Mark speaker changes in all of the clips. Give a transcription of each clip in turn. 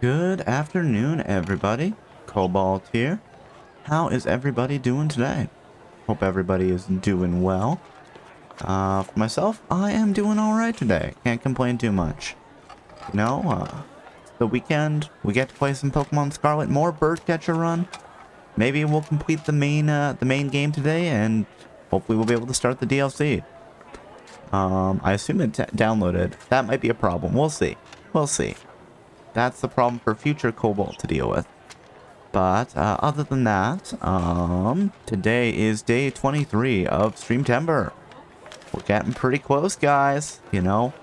Speaker 1: Good afternoon, everybody. Cobalt here. How is everybody doing today? Hope everybody is doing well. For myself, I am doing alright today. Can't complain too much. You know, it's the weekend. We get to play some Pokemon Scarlet, more Bird Catcher run. Maybe we'll complete the main game today, and hopefully we'll be able to start the DLC. I assume it downloaded. That might be a problem. We'll see. We'll see. That's the problem for future Cobalt to deal with. But other than that, today is day 23 of Streamtember. We're getting pretty close, guys. You know,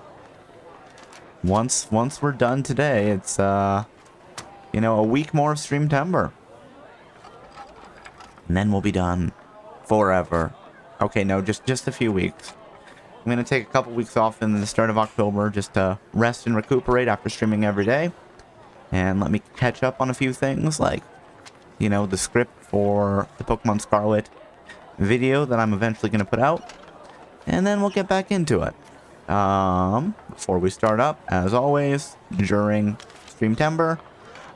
Speaker 1: once we're done today, it's a week more of Streamtember, and then we'll be done forever. Okay, no, just a few weeks. I'm gonna take a couple weeks off in the start of October just to rest and recuperate after streaming every day, and let me catch up on a few things like, you know, the script for the Pokemon Scarlet video that I'm eventually going to put out. And then we'll get back into it. Before we start up, as always, during Streamtember,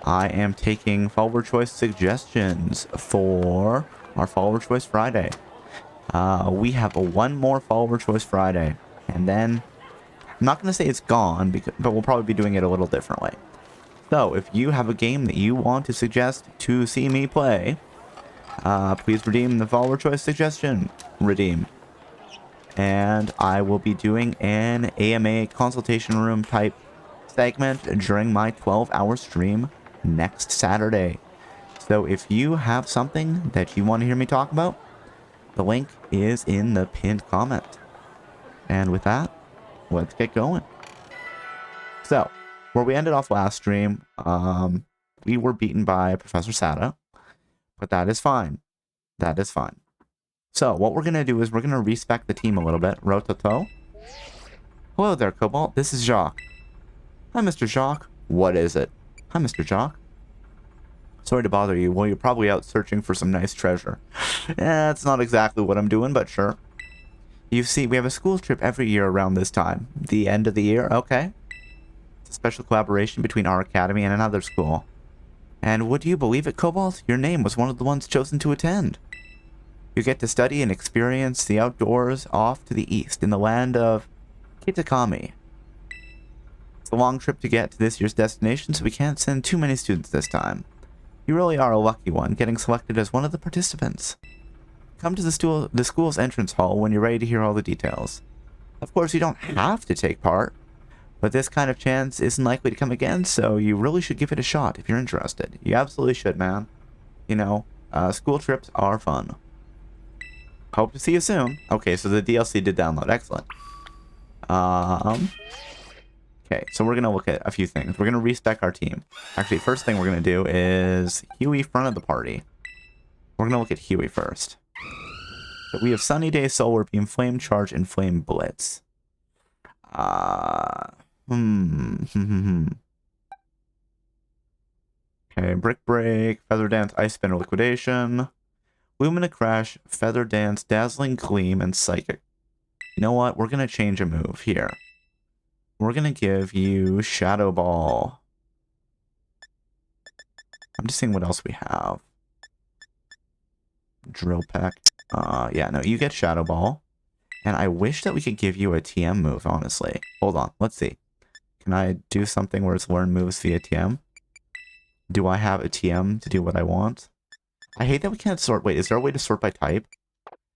Speaker 1: I am taking follower choice suggestions for our follower choice Friday. We have one more follower choice Friday. And then, I'm not going to say it's gone, but we'll probably be doing it a little differently. So, if you have a game that you want to suggest to see me play, please redeem the follower choice suggestion. Redeem. And I will be doing an AMA consultation room type segment during my 12-hour stream next Saturday. So, if you have something that you want to hear me talk about, the link is in the pinned comment. And with that, let's get going. So, where we ended off last stream, we were beaten by Professor Sada, but that is fine. That is fine. So, what we're going to do is we're going to respec the team a little bit. Rototo. Hello there, Cobalt. This is Jacques. Hi, Mr. Jacques. What is it? Hi, Mr. Jacques. Sorry to bother you. Well, you're probably out searching for some nice treasure. That's not exactly what I'm doing, but sure. You see, we have a school trip every year around this time. The end of the year? Okay. It's a special collaboration between our academy and another school. And would you believe it, Cobalt? Your name was one of the ones chosen to attend. You get to study and experience the outdoors off to the east in the land of Kitakami. It's a long trip to get to this year's destination, so we can't send too many students this time. You really are a lucky one, getting selected as one of the participants. Come to the school's entrance hall when you're ready to hear all the details. Of course, you don't have to take part, but this kind of chance isn't likely to come again, so you really should give it a shot if you're interested. You absolutely should, man. You know, school trips are fun. Hope to see you soon. Okay, so the DLC did download. Excellent. Okay, so we're going to look at a few things. We're going to respec our team. Actually, first thing we're going to do is Huey front of the party. We're going to look at Huey first. So we have Sunny Day, Solar Beam, Flame Charge, and Flame Blitz. Okay, Brick Break, Feather Dance, Ice Spinner, Liquidation, Lumina Crash, Feather Dance, Dazzling Gleam, and Psychic. You know what? We're going to change a move here. We're going to give you Shadow Ball. I'm just seeing what else we have. Drill Peck. Yeah, no, you get Shadow Ball. And I wish that we could give you a TM move, honestly. Hold on, let's see. Can I do something where it's learn moves via TM? Do I have a TM to do what I want? I hate that we can't sort. Wait, is there a way to sort by type?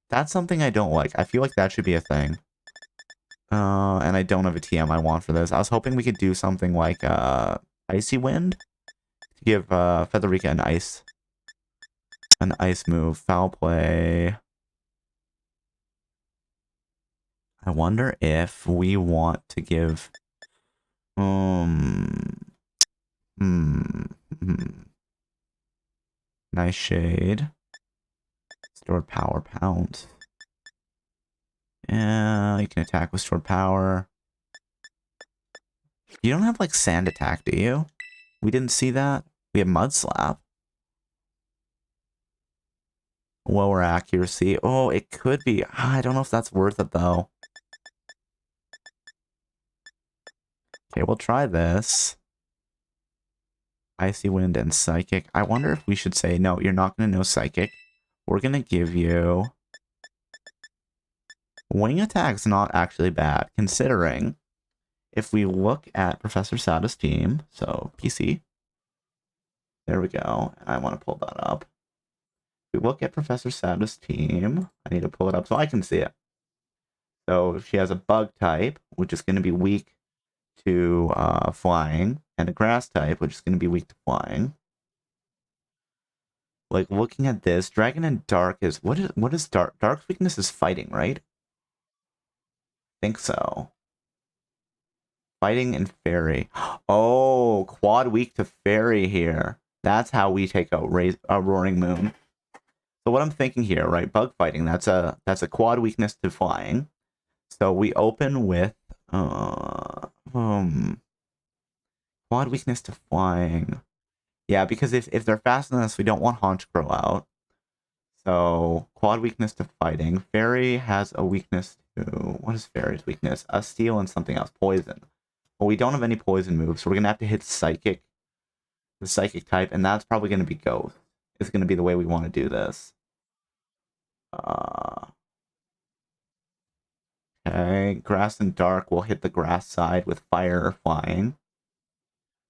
Speaker 1: That's something I don't like. I feel like that should be a thing. And I don't have a TM I want for this. I was hoping we could do something like Icy Wind to give Featherica an ice move. Foul Play. I wonder if we want to give Nice Shade. Stored Power Pounce. Yeah, you can attack with Stored Power. You don't have, like, Sand Attack, do you? We didn't see that. We have Mud Slap. Lower accuracy. Oh, it could be. I don't know if that's worth it, though. Okay, we'll try this. Icy Wind and Psychic. I wonder if we should say, no, you're not going to know Psychic. We're going to give you... Wing Attack's not actually bad, considering if we look at Professor Sada's team, so PC, there we go. I want to pull that up. If we look at Professor Sada's team, I need to pull it up so I can see it. So she has a bug type, which is going to be weak to flying, and a grass type, which is going to be weak to flying. Like, looking at this, Dragon and Dark is... What is Dark? Dark's weakness is fighting, right? I think so. Fighting and Fairy. Oh, quad weak to Fairy here. That's how we take out Roaring Moon. So what I'm thinking here, right? Bug fighting. That's a quad weakness to flying. So we open with quad weakness to flying. Yeah, because if they're faster than us, we don't want Honchkrow out. So quad weakness to fighting. Fairy has a weakness to... What is Fairy's weakness? A steel and something else. Poison. Well, we don't have any poison moves, so we're going to have to hit Psychic. The Psychic type, and that's probably going to be Ghost. It's going to be the way we want to do this. Okay, Grass and Dark will hit the grass side with Fire or Flying.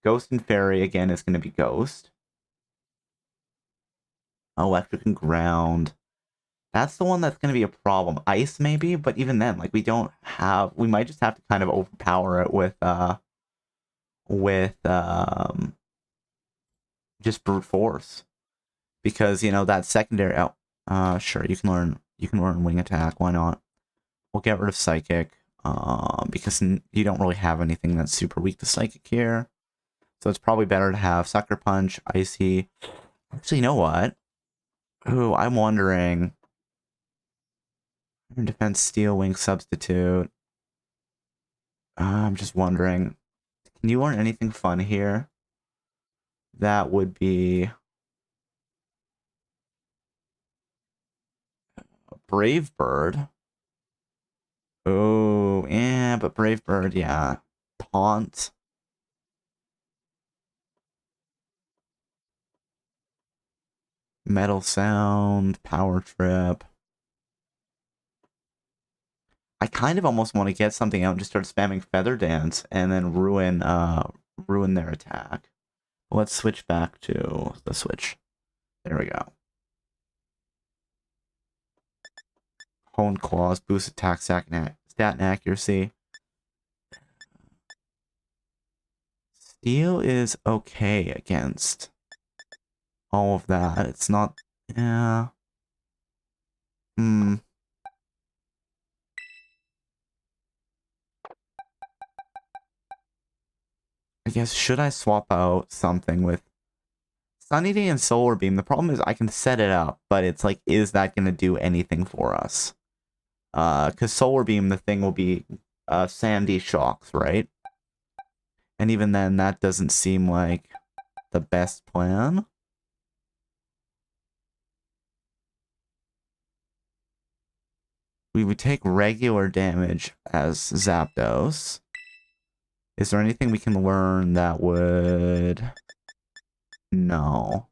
Speaker 1: Ghost and Fairy, again, is going to be Ghost. Electric and Ground. That's the one that's going to be a problem. Ice, maybe, but even then, like, we don't have... We might just have to kind of overpower it with just brute force. Because, you know, that secondary... sure, you can learn Wing Attack, why not? We'll get rid of Psychic, because you don't really have anything that's super weak to Psychic here. So it's probably better to have Sucker Punch, Icy... Actually, you know what? Ooh, I'm wondering... Defense Steel Wing substitute. I'm just wondering, can you learn anything fun here? That would be Brave Bird. Oh, yeah, but Brave Bird, yeah. Taunt. Metal Sound, Power Trip. I kind of almost want to get something out and just start spamming Feather Dance and then ruin their attack. Let's switch back to the Switch. There we go. Hone Claws, boost attack, stat and accuracy. Steel is okay against all of that. It's not... Yeah. I guess, should I swap out something with Sunny Day and Solar Beam? The problem is I can set it up, but it's like, is that going to do anything for us? Because Solar Beam, the thing will be Sandy Shocks, right? And even then, that doesn't seem like the best plan. We would take regular damage as Zapdos. Is there anything we can learn that would... No.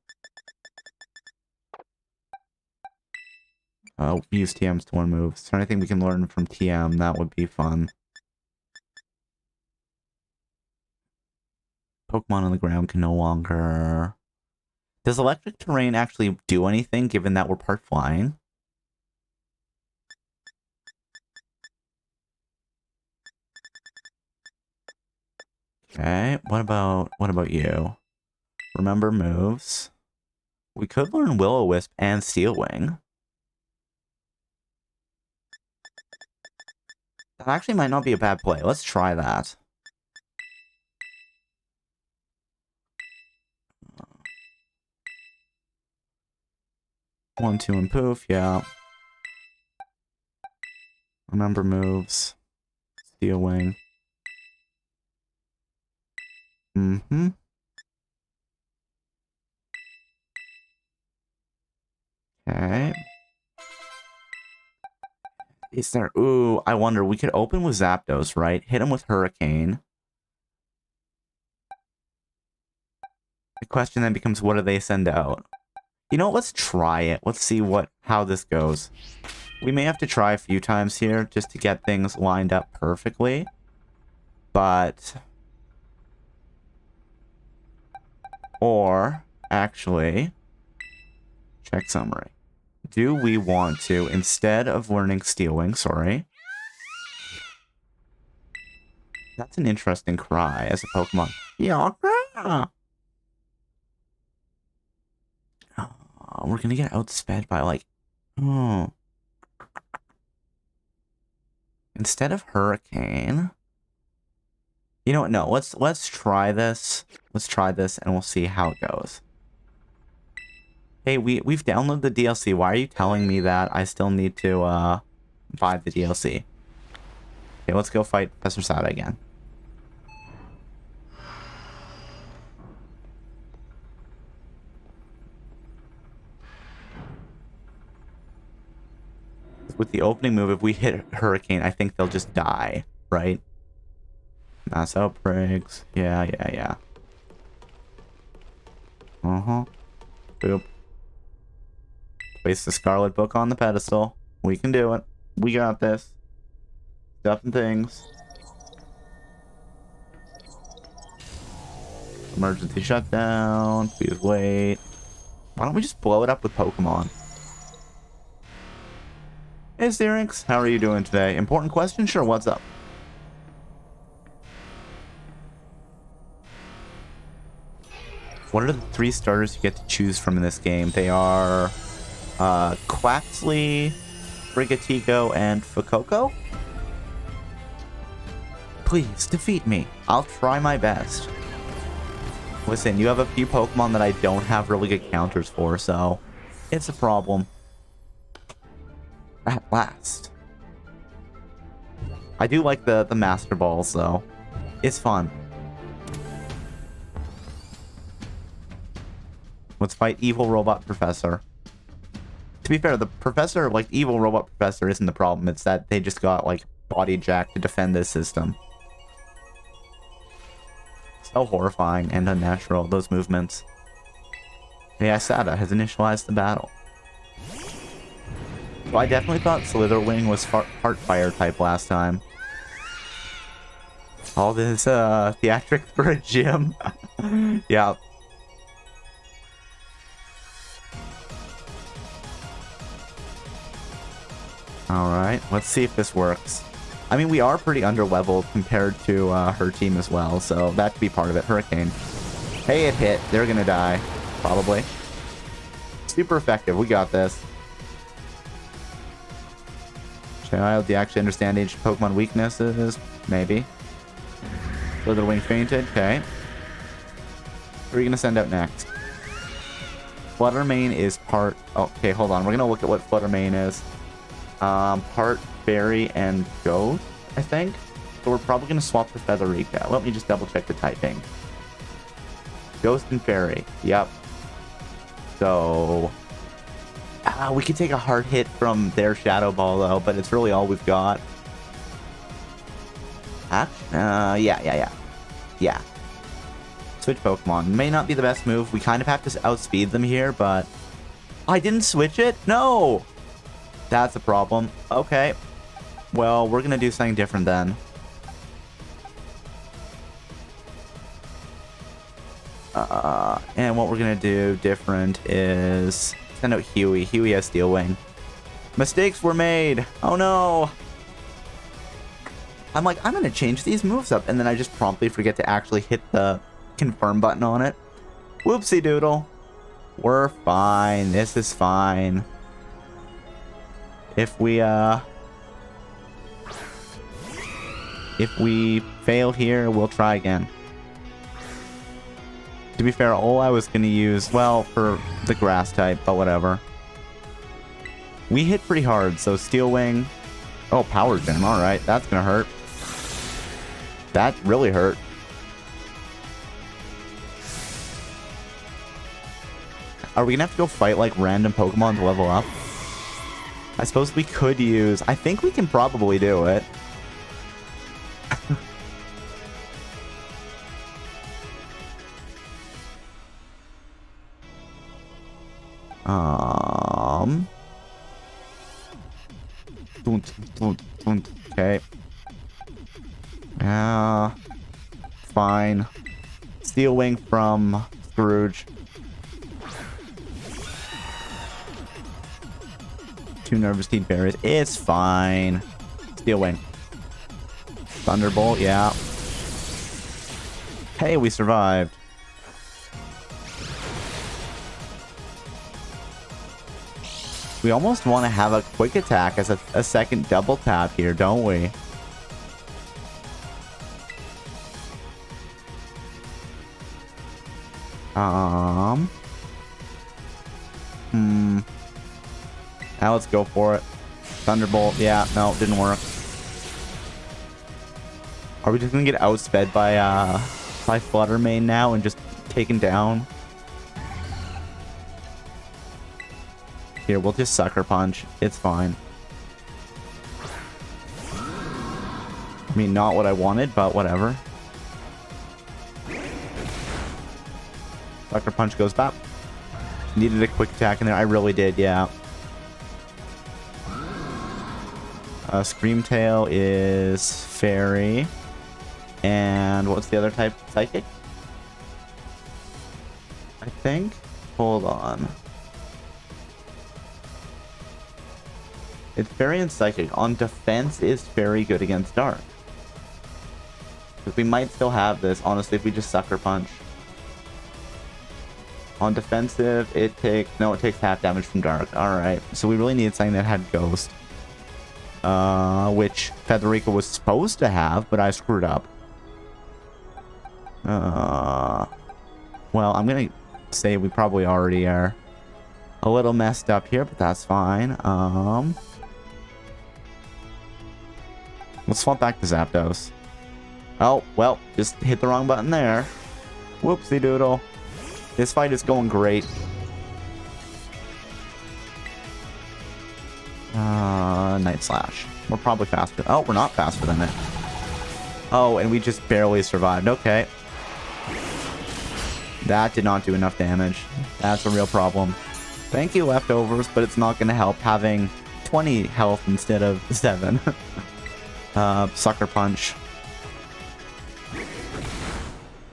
Speaker 1: Use TMs to learn moves. Is there anything we can learn from TM? That would be fun. Pokemon on the ground can no longer... Does electric terrain actually do anything, given that we're part flying? Okay, what about you? Remember moves. We could learn Will-O-Wisp and Steel Wing. That actually might not be a bad play. Let's try that. One, two, and poof, yeah. Remember moves. Steel Wing. Mm-hmm. Okay. Is there... Ooh, I wonder. We could open with Zapdos, right? Hit him with Hurricane. The question then becomes, what do they send out? You know what? Let's try it. Let's see how this goes. We may have to try a few times here just to get things lined up perfectly. But... Or, actually... Check summary. Do we want to, instead of learning Steel Wing, sorry... That's an interesting cry as a Pokemon. Yeah. We're gonna get outsped by like... Oh. Instead of Hurricane... You know what? No, let's try this. Let's try this and we'll see how it goes. Hey, we've downloaded the DLC. Why are you telling me that I still need to buy the DLC? Okay, let's go fight Professor Sada again. With the opening move, if we hit Hurricane, I think they'll just die, right? Mass outbreaks. Yeah. Uh-huh. Boop. Place the Scarlet Book on the pedestal. We can do it. We got this. Stuff and things. Emergency shutdown. Please wait. Why don't we just blow it up with Pokemon? Hey, Syrinx. How are you doing today? Important question? Sure, what's up? What are the 3 starters you get to choose from in this game? They are Quaxley, Brigatico, and Fuecoco? Please, defeat me. I'll try my best. Listen, you have a few Pokemon that I don't have really good counters for, so it's a problem. At last. I do like the Master Balls, though. It's fun. Let's fight Evil Robot Professor. To be fair, the Professor, like, Evil Robot Professor isn't the problem. It's that they just got, like, body jacked to defend this system. So horrifying and unnatural, those movements. Yeah, Sada has initialized the battle. So I definitely thought Slitherwing was Heart Fire type last time. All this theatrics for a gym. Yeah. Alright, let's see if this works. I mean, we are pretty underleveled compared to her team as well, so that could be part of it. Hurricane. Hey, it hit. They're gonna die. Probably. Super effective. We got this. Child, do you actually understand each Pokemon weaknesses? Maybe. Slitherwing fainted. Okay. What are you gonna send out next? Fluttermane is part... Oh, okay, hold on. We're gonna look at what Fluttermane is. Part Fairy and Ghost, I think. So we're probably going to swap to Featherica. Let me just double check the typing. Ghost and Fairy. Yep. So... we could take a hard hit from their Shadow Ball, though, but it's really all we've got. Yeah. Switch Pokemon. May not be the best move. We kind of have to outspeed them here, but... I didn't switch it? No! That's a problem. Okay. Well, we're gonna do something different then. And what we're gonna do different is send out Huey. Huey has Steel Wing. Mistakes were made. Oh no. I'm like, I'm gonna change these moves up, and then I just promptly forget to actually hit the confirm button on it. Whoopsie doodle. We're fine. This is fine. If we fail here, we'll try again. To be fair, all I was going to use, well, for the grass type, but whatever. We hit pretty hard, so Steel Wing... Oh, Power Gem, alright, that's going to hurt. That really hurt. Are we going to have to go fight, like, random Pokemon to level up? I suppose we could use... I think we can probably do it. Okay. Fine. Steel Wing from Scrooge. 2 Nervous Teeth Berries. It's fine. Steel Wing. Thunderbolt, yeah. Hey, we survived. We almost want to have a quick attack as a second double tap here, don't we? Now let's go for it. Thunderbolt. Yeah, no, didn't work. Are we just gonna get outsped by Fluttermane now and just taken down? Here, we'll just Sucker Punch. It's fine. I mean, not what I wanted, but whatever. Sucker Punch goes back. Needed a quick attack in there. I really did, yeah. Screamtail is Fairy. And what's the other type? Psychic? I think? Hold on. It's Fairy and Psychic. On defense is very good against Dark. Because we might still have this, honestly, if we just Sucker Punch. On defensive, it takes half damage from Dark. Alright. So we really needed something that had Ghost. Which Federica was supposed to have, but I screwed up. Well, I'm gonna say we probably already are a little messed up here, but that's fine. Let's swap back to Zapdos. Oh, well, just hit the wrong button there. Whoopsie doodle. This fight is going great. Night Slash. We're probably faster. Oh, we're not faster than it. Oh, and we just barely survived. Okay. That did not do enough damage. That's a real problem. Thank you, Leftovers, but it's not going to help having 20 health instead of 7. Sucker Punch.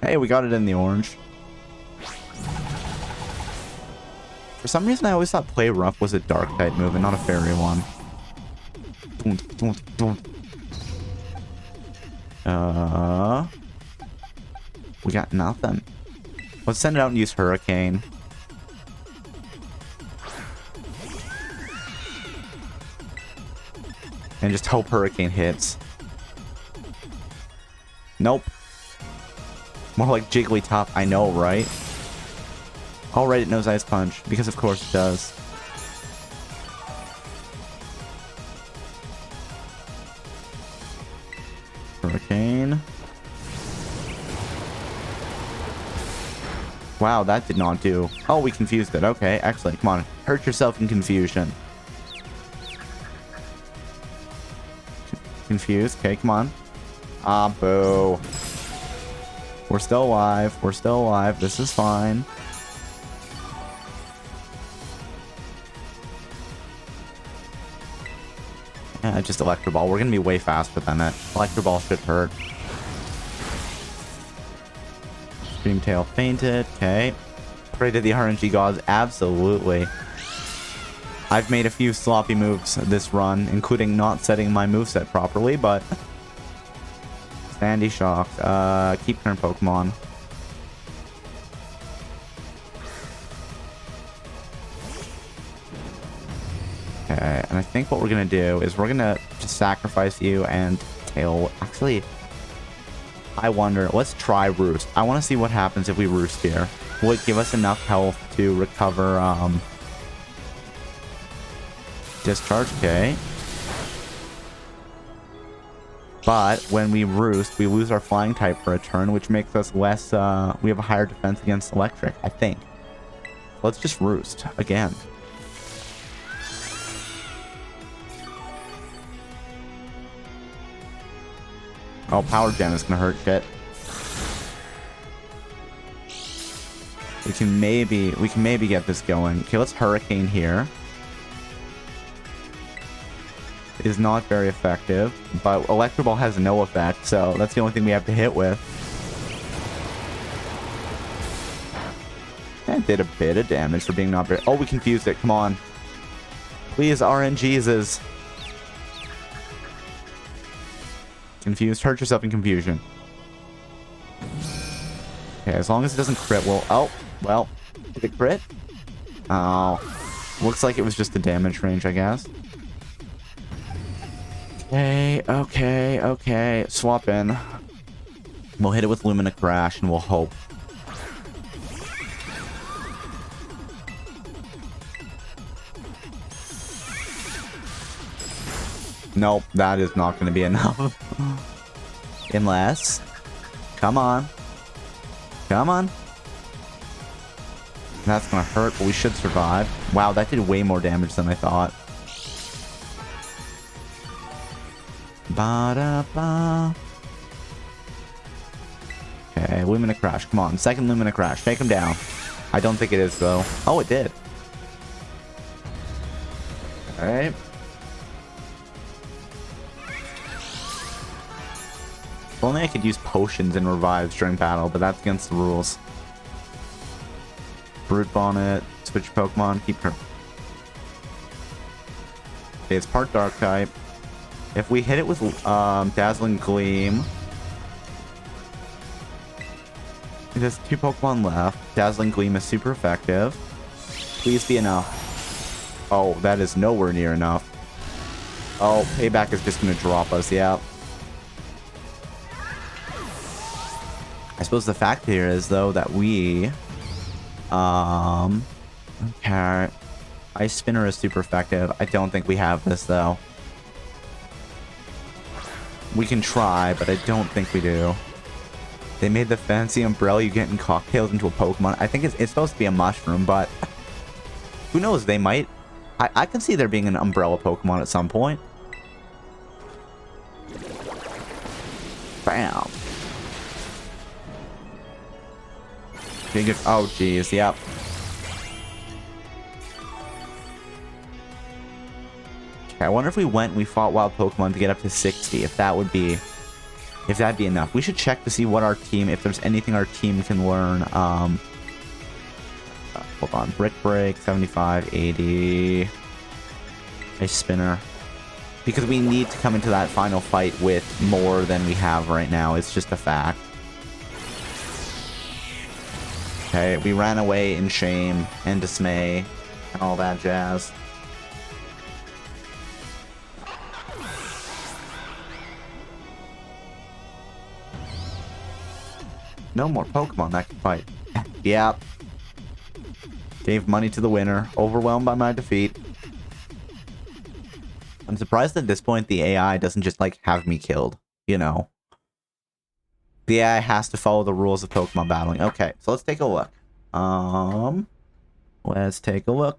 Speaker 1: Hey, we got it in the orange. For some reason, I always thought Play Rough was a Dark type move and not a Fairy one. We got nothing. Let's send it out and use Hurricane. And just hope Hurricane hits. Nope. More like Jigglypuff. I know, right? Oh, right, it knows Ice Punch. Because of course it does. Hurricane. Wow, that did not do. Oh, we confused it. Okay, excellent. Come on. Hurt yourself in confusion. Confused. Okay, come on. Ah, boo. We're still alive. We're still alive. This is fine. Yeah, just Electro Ball. We're going to be way faster than it. Electro Ball should hurt. Screamtail fainted. Okay. Pray to the RNG gods. Absolutely. I've made a few sloppy moves this run, including not setting my moveset properly, but... Sandy Shock. Keep current Pokemon. Okay, and I think what we're going to do is we're going to just sacrifice you and tail... Actually, I wonder. Let's try Roost. I want to see what happens if we Roost here. Will it give us enough health to recover Discharge? Okay. But when we Roost, we lose our Flying type for a turn, which makes us less... we have a higher defense against Electric, I think. Let's just Roost again. Oh, Power Gem is going to hurt shit. We can maybe get this going. Okay, let's Hurricane here. Is not very effective, but Electro Ball has no effect, so that's the only thing we have to hit with. And did a bit of damage for being not very... Oh, we confused it. Come on. Please, RNGesus. Confused. Hurt yourself in confusion. Okay, as long as it doesn't crit, we'll... Oh, well. Did it crit? Oh. Looks like it was just the damage range, I guess. Okay. Swap in. We'll hit it with Lumina Crash, and we'll hope. Nope, that is not going to be enough. Unless... Come on. Come on. That's going to hurt, but we should survive. Wow, that did way more damage than I thought. Ba-da-ba. Okay, Lumina Crash. Come on, second Lumina Crash. Take him down. I don't think it is, though. Oh, it did. Alright. If only I could use potions and revives during battle, but that's against the rules. Brute Bonnet, switch Pokemon, keep her. Okay, it's part Dark type. If we hit it with Dazzling Gleam, it has 2 Pokemon left. Dazzling Gleam is super effective. Please be enough. Oh, that is nowhere near enough. Oh, Payback is just going to drop us, yeah. I suppose the fact here is, though, that we... Okay. Ice Spinner is super effective. I don't think we have this, though. We can try, but I don't think we do. They made the fancy umbrella you get in cocktails into a Pokemon. I think it's supposed to be a mushroom, but... Who knows? They might... I can see there being an umbrella Pokemon at some point. Bam. Oh, jeez. Yep. Okay, I wonder if we went and we fought wild Pokemon to get up to 60. If that'd be enough. We should check to see what our team, if there's anything our team can learn. Hold on. Brick Break, 75, 80. Ice Spinner. Because we need to come into that final fight with more than we have right now. It's just a fact. Okay, we ran away in shame and dismay and all that jazz. No more Pokemon that can fight. Yep. Gave money to the winner. Overwhelmed by my defeat. I'm surprised at this point the AI doesn't just, like, have me killed. You know. The AI has to follow the rules of Pokemon battling. Okay, so let's take a look. Let's take a look.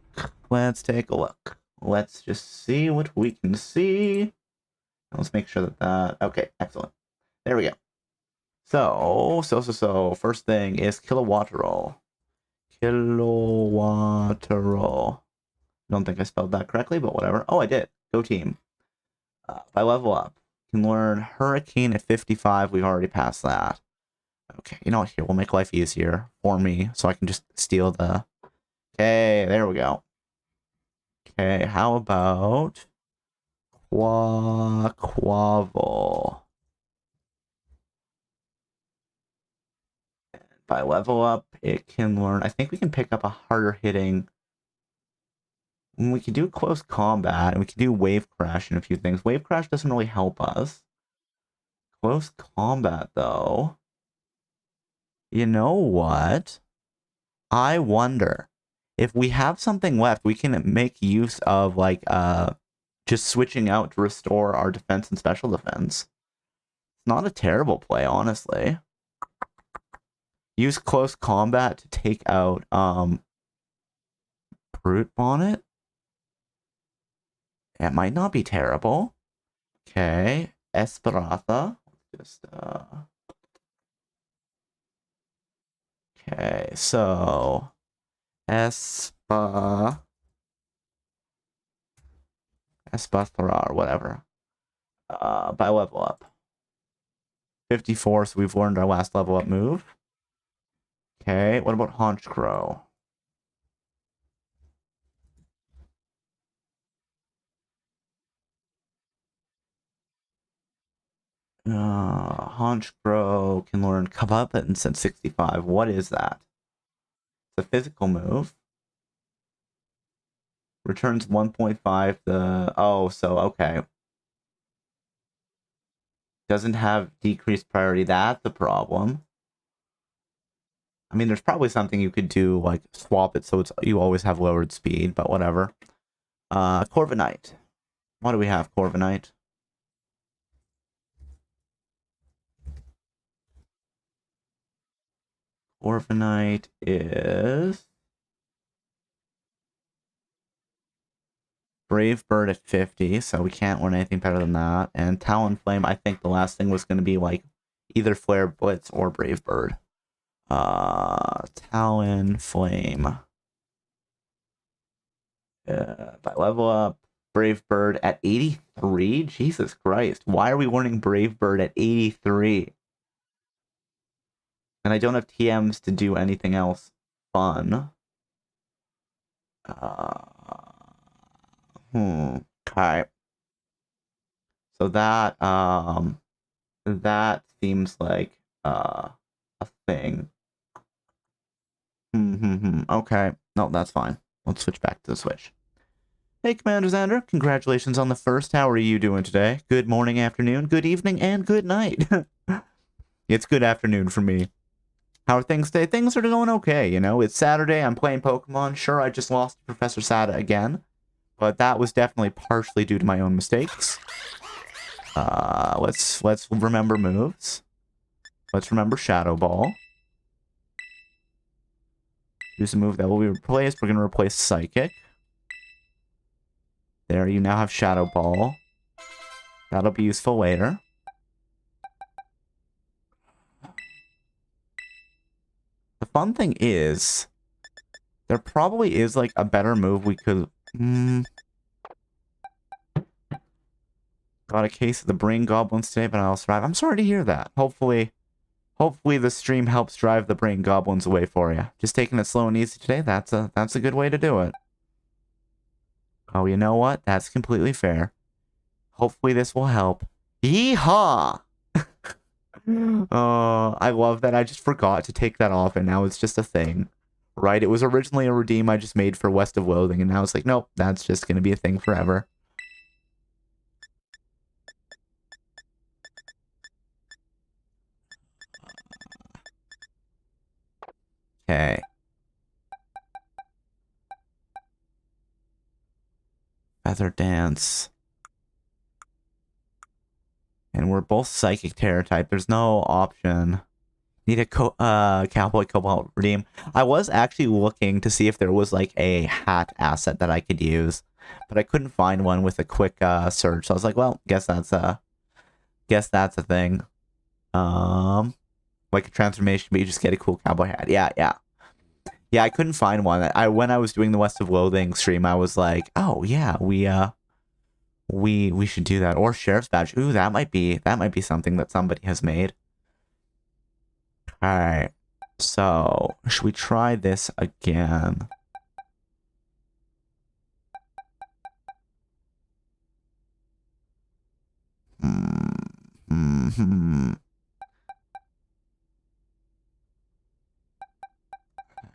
Speaker 1: Let's take a look. Let's just see what we can see. Let's make sure that okay, excellent. There we go. So, first thing is Kilowattrel. Kilowattrel. Don't think I spelled that correctly, but whatever. Oh, I did. Go team. By level up. Can learn Hurricane at 55. We've already passed that. Okay, you know what? Here, we'll make life easier for me, so I can just steal the... Okay, there we go. Okay, how about... Quavel. And by level up, it can learn... I think we can pick up a harder hitting... We can do close combat, and we can do Wave Crash and a few things. Wave Crash doesn't really help us. Close combat, though. You know what? I wonder if we have something left, we can make use of, like, just switching out to restore our defense and special defense. It's not a terrible play, honestly. Use close combat to take out, Brute Bonnet. It might not be terrible. Okay. Esperanza. Just, Okay, so Espathra or whatever. By level up. 54, so we've learned our last level up move. Okay, what about Haunch Crow? Haunch Crow can learn Comeuppance at 65. What is that? It's a physical move. Returns 1.5 the... Oh, so, okay. Doesn't have decreased priority. That's the problem. I mean, there's probably something you could do, like swap it so it's you always have lowered speed, but whatever. Corviknight. What do we have, Corviknight? Corviknight is... Brave Bird at 50, so we can't learn anything better than that. And Talonflame, I think the last thing was going to be like either Flare Blitz or Brave Bird. Talonflame. By level up, Brave Bird at 83? Jesus Christ. Why are we learning Brave Bird at 83? And I don't have TMs to do anything else fun. Okay. So that seems like a thing. Okay. No, that's fine. Let's switch back to the Switch. Hey, Commander Xander. Congratulations on the first. How are you doing today? Good morning, afternoon, good evening, and good night. It's good afternoon for me. How are things today? Things are going okay, you know? It's Saturday. I'm playing Pokemon. Sure, I just lost to Professor Sada again. But that was definitely partially due to my own mistakes. Let's remember moves. Let's remember Shadow Ball. Use a move that will be replaced. We're going to replace Psychic. There, you now have Shadow Ball. That'll be useful later. The fun thing is, there probably is, like, a better move we could... Got a case of the brain goblins today, but I'll survive. I'm sorry to hear that. Hopefully the stream helps drive the brain goblins away for you. Just taking it slow and easy today, that's a good way to do it. Oh, you know what? That's completely fair. Hopefully this will help. Yeehaw! I love that I just forgot to take that off, and now it's just a thing. Right? It was originally a redeem I just made for West of Loathing, and now it's like, nope, that's just going to be a thing forever. Okay. Feather Dance. And we're both Psychic Terror type. There's no option. Need a Cowboy Cobalt redeem. I was actually looking to see if there was like a hat asset that I could use, but I couldn't find one with a quick search. So I was like, well, guess that's a thing. Like a transformation, but you just get a cool cowboy hat. Yeah, I couldn't find one. When I was doing the West of Loathing stream, I was like, oh yeah, we should do that. Or Sheriff's Badge. Ooh, that might be something that somebody has made. Alright. So, should we try this again?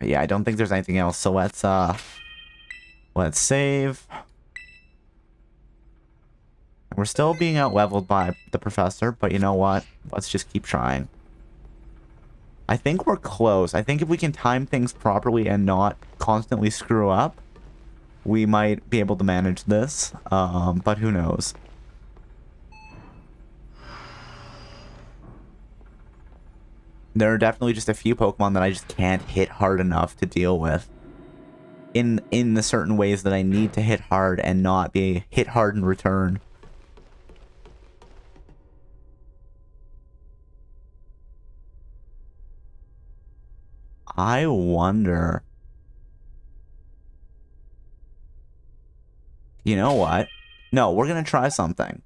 Speaker 1: Yeah, I don't think there's anything else. So let's save. We're still being out-leveled by the professor, but you know what? Let's just keep trying. I think we're close. I think if we can time things properly and not constantly screw up, we might be able to manage this. But who knows? There are definitely just a few Pokemon that I just can't hit hard enough to deal with. In the certain ways that I need to hit hard and not be hit hard in return. I wonder... You know what? No, we're gonna try something.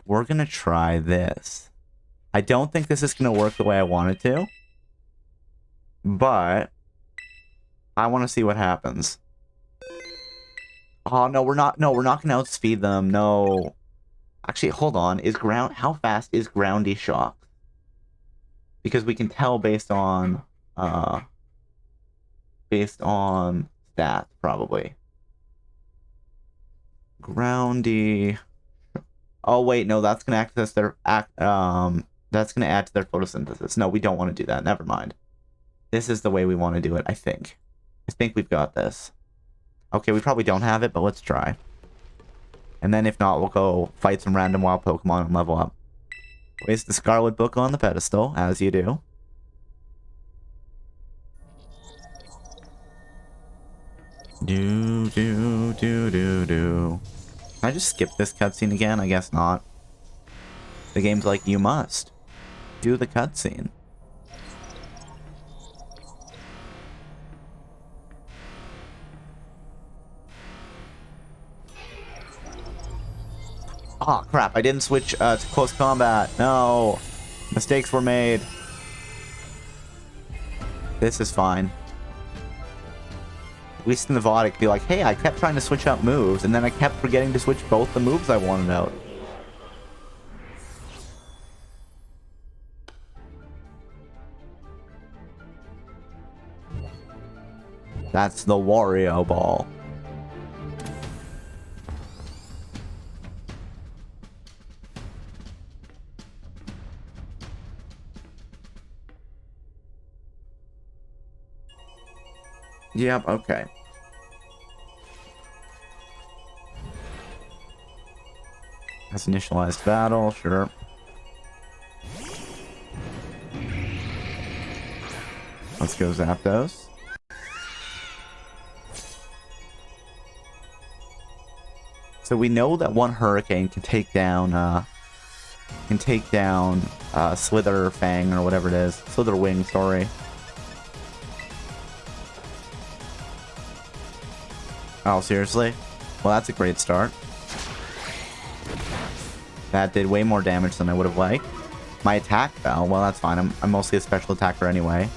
Speaker 1: We're gonna try this. I don't think this is gonna work the way I want it to. But... I want to see what happens. Oh, no, we're not. No, we're not gonna outspeed them. No. Actually, hold on. How fast is Groundy Shock? Because we can tell based on stats, probably. Groundy. Oh wait, no, that's gonna access their that's gonna add to their photosynthesis. No, we don't want to do that. Never mind. This is the way we want to do it, I think. I think we've got this. Okay, we probably don't have it, but let's try. And then if not, we'll go fight some random wild Pokemon and level up. Place the Scarlet Book on the pedestal, as you do. Do. Can I just skip this cutscene again? I guess not. The game's like, you must do the cutscene. Oh crap, I didn't switch to close combat. No. Mistakes were made. This is fine. At least in the VOD, it could be like, hey, I kept trying to switch out moves, and then I kept forgetting to switch both the moves I wanted out. That's the Wario Ball. Yep, okay. That's initialized battle, sure. Let's go Zapdos. So we know that one Hurricane can take down Slither Fang or whatever it is. Slither Wing, sorry. Oh, seriously? Well, that's a great start. That did way more damage than I would have liked. My attack fell. Well, that's fine. I'm mostly a special attacker anyway.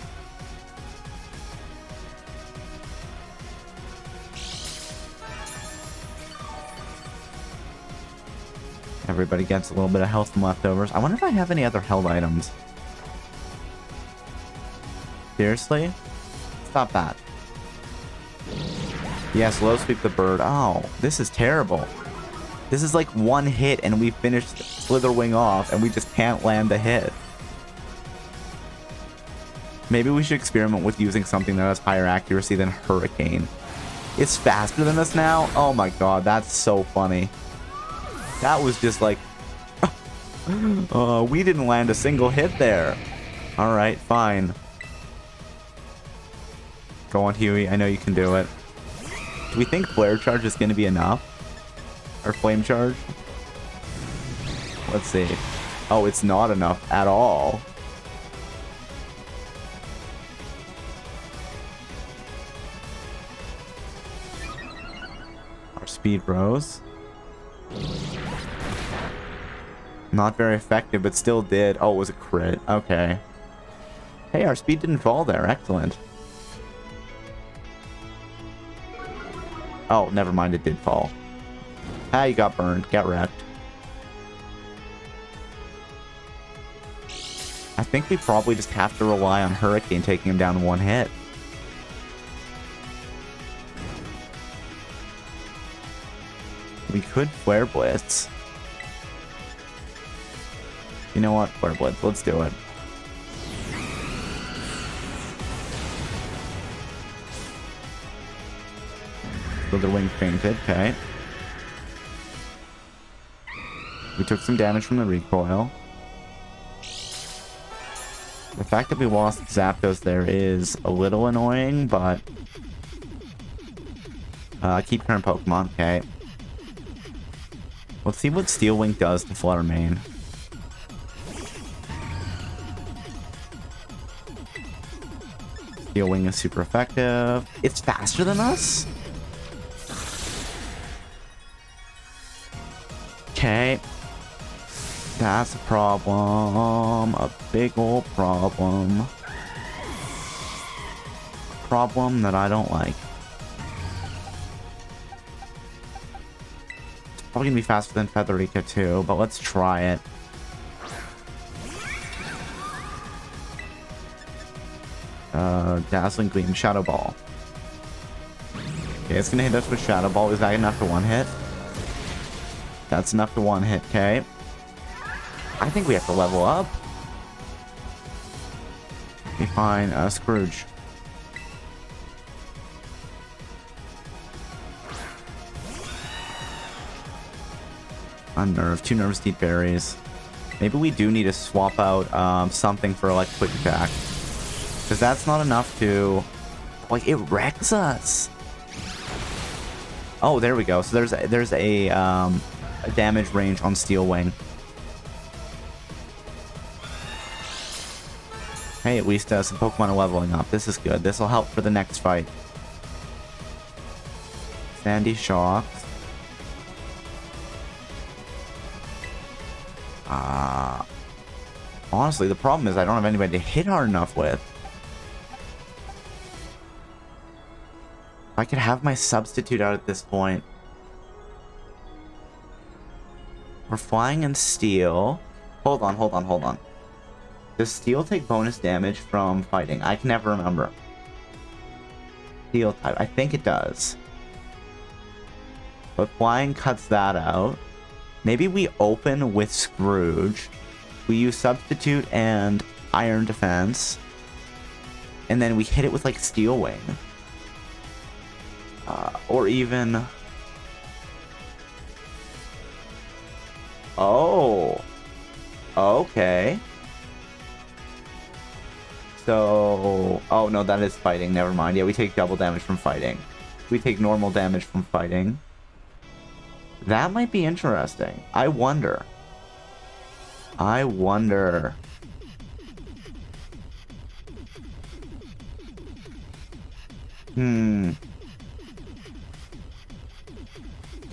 Speaker 1: Everybody gets a little bit of health from leftovers. I wonder if I have any other held items. Seriously? Stop that. Yes, low sweep the bird. Oh, this is terrible. This is like one hit and we finished Slitherwing off and we just can't land a hit. Maybe we should experiment with using something that has higher accuracy than Hurricane. It's faster than us now? Oh my god, that's so funny. That was just like... we didn't land a single hit there. Alright, fine. Go on, Huey. I know you can do it. Do we think Flare Charge is going to be enough? Or Flame Charge? Let's see. Oh, it's not enough at all. Our speed rose. Not very effective, but still did. Oh, it was a crit. Okay. Hey, our speed didn't fall there. Excellent. Oh, never mind. It did fall. Ah, you got burned. Got wrecked. I think we probably just have to rely on Hurricane taking him down in one hit. We could Flare Blitz. You know what? Flare Blitz. Let's do it. Slitherwing fainted. Okay. We took some damage from the recoil. The fact that we lost Zapdos there is a little annoying, but... keep current Pokemon. Okay. Let's see what Steel Wing does to Flutter Mane. Steel Wing is super effective. It's faster than us? Okay. That's a problem. A big old problem. A problem that I don't like. It's probably gonna be faster than Featherica too, but let's try it. Dazzling Gleam, Shadow Ball. Okay, it's gonna hit us with Shadow Ball. Is that enough to one hit? That's enough to one hit, okay. I think we have to level up. Okay, fine. Scrooge. Unnerve. 2 Nervous Deep Berries. Maybe we do need to swap out something for like Quick Attack. Because that's not enough to... Like, it wrecks us. Oh, there we go. So there's a damage range on Steel Wing. Hey, at least some Pokemon are leveling up. This is good. This will help for the next fight. Sandy Shock. Honestly, the problem is I don't have anybody to hit hard enough with. If I could have my substitute out at this point. We're flying in Steel. Hold on. Does Steel take bonus damage from fighting? I can never remember. Steel type. I think it does. But flying cuts that out. Maybe we open with Scrooge. We use Substitute and Iron Defense. And then we hit it with like Steel Wing. Or even... Oh. Okay. So... Oh, no, that is fighting. Never mind. Yeah, we take double damage from fighting. We take normal damage from fighting. That might be interesting. I wonder.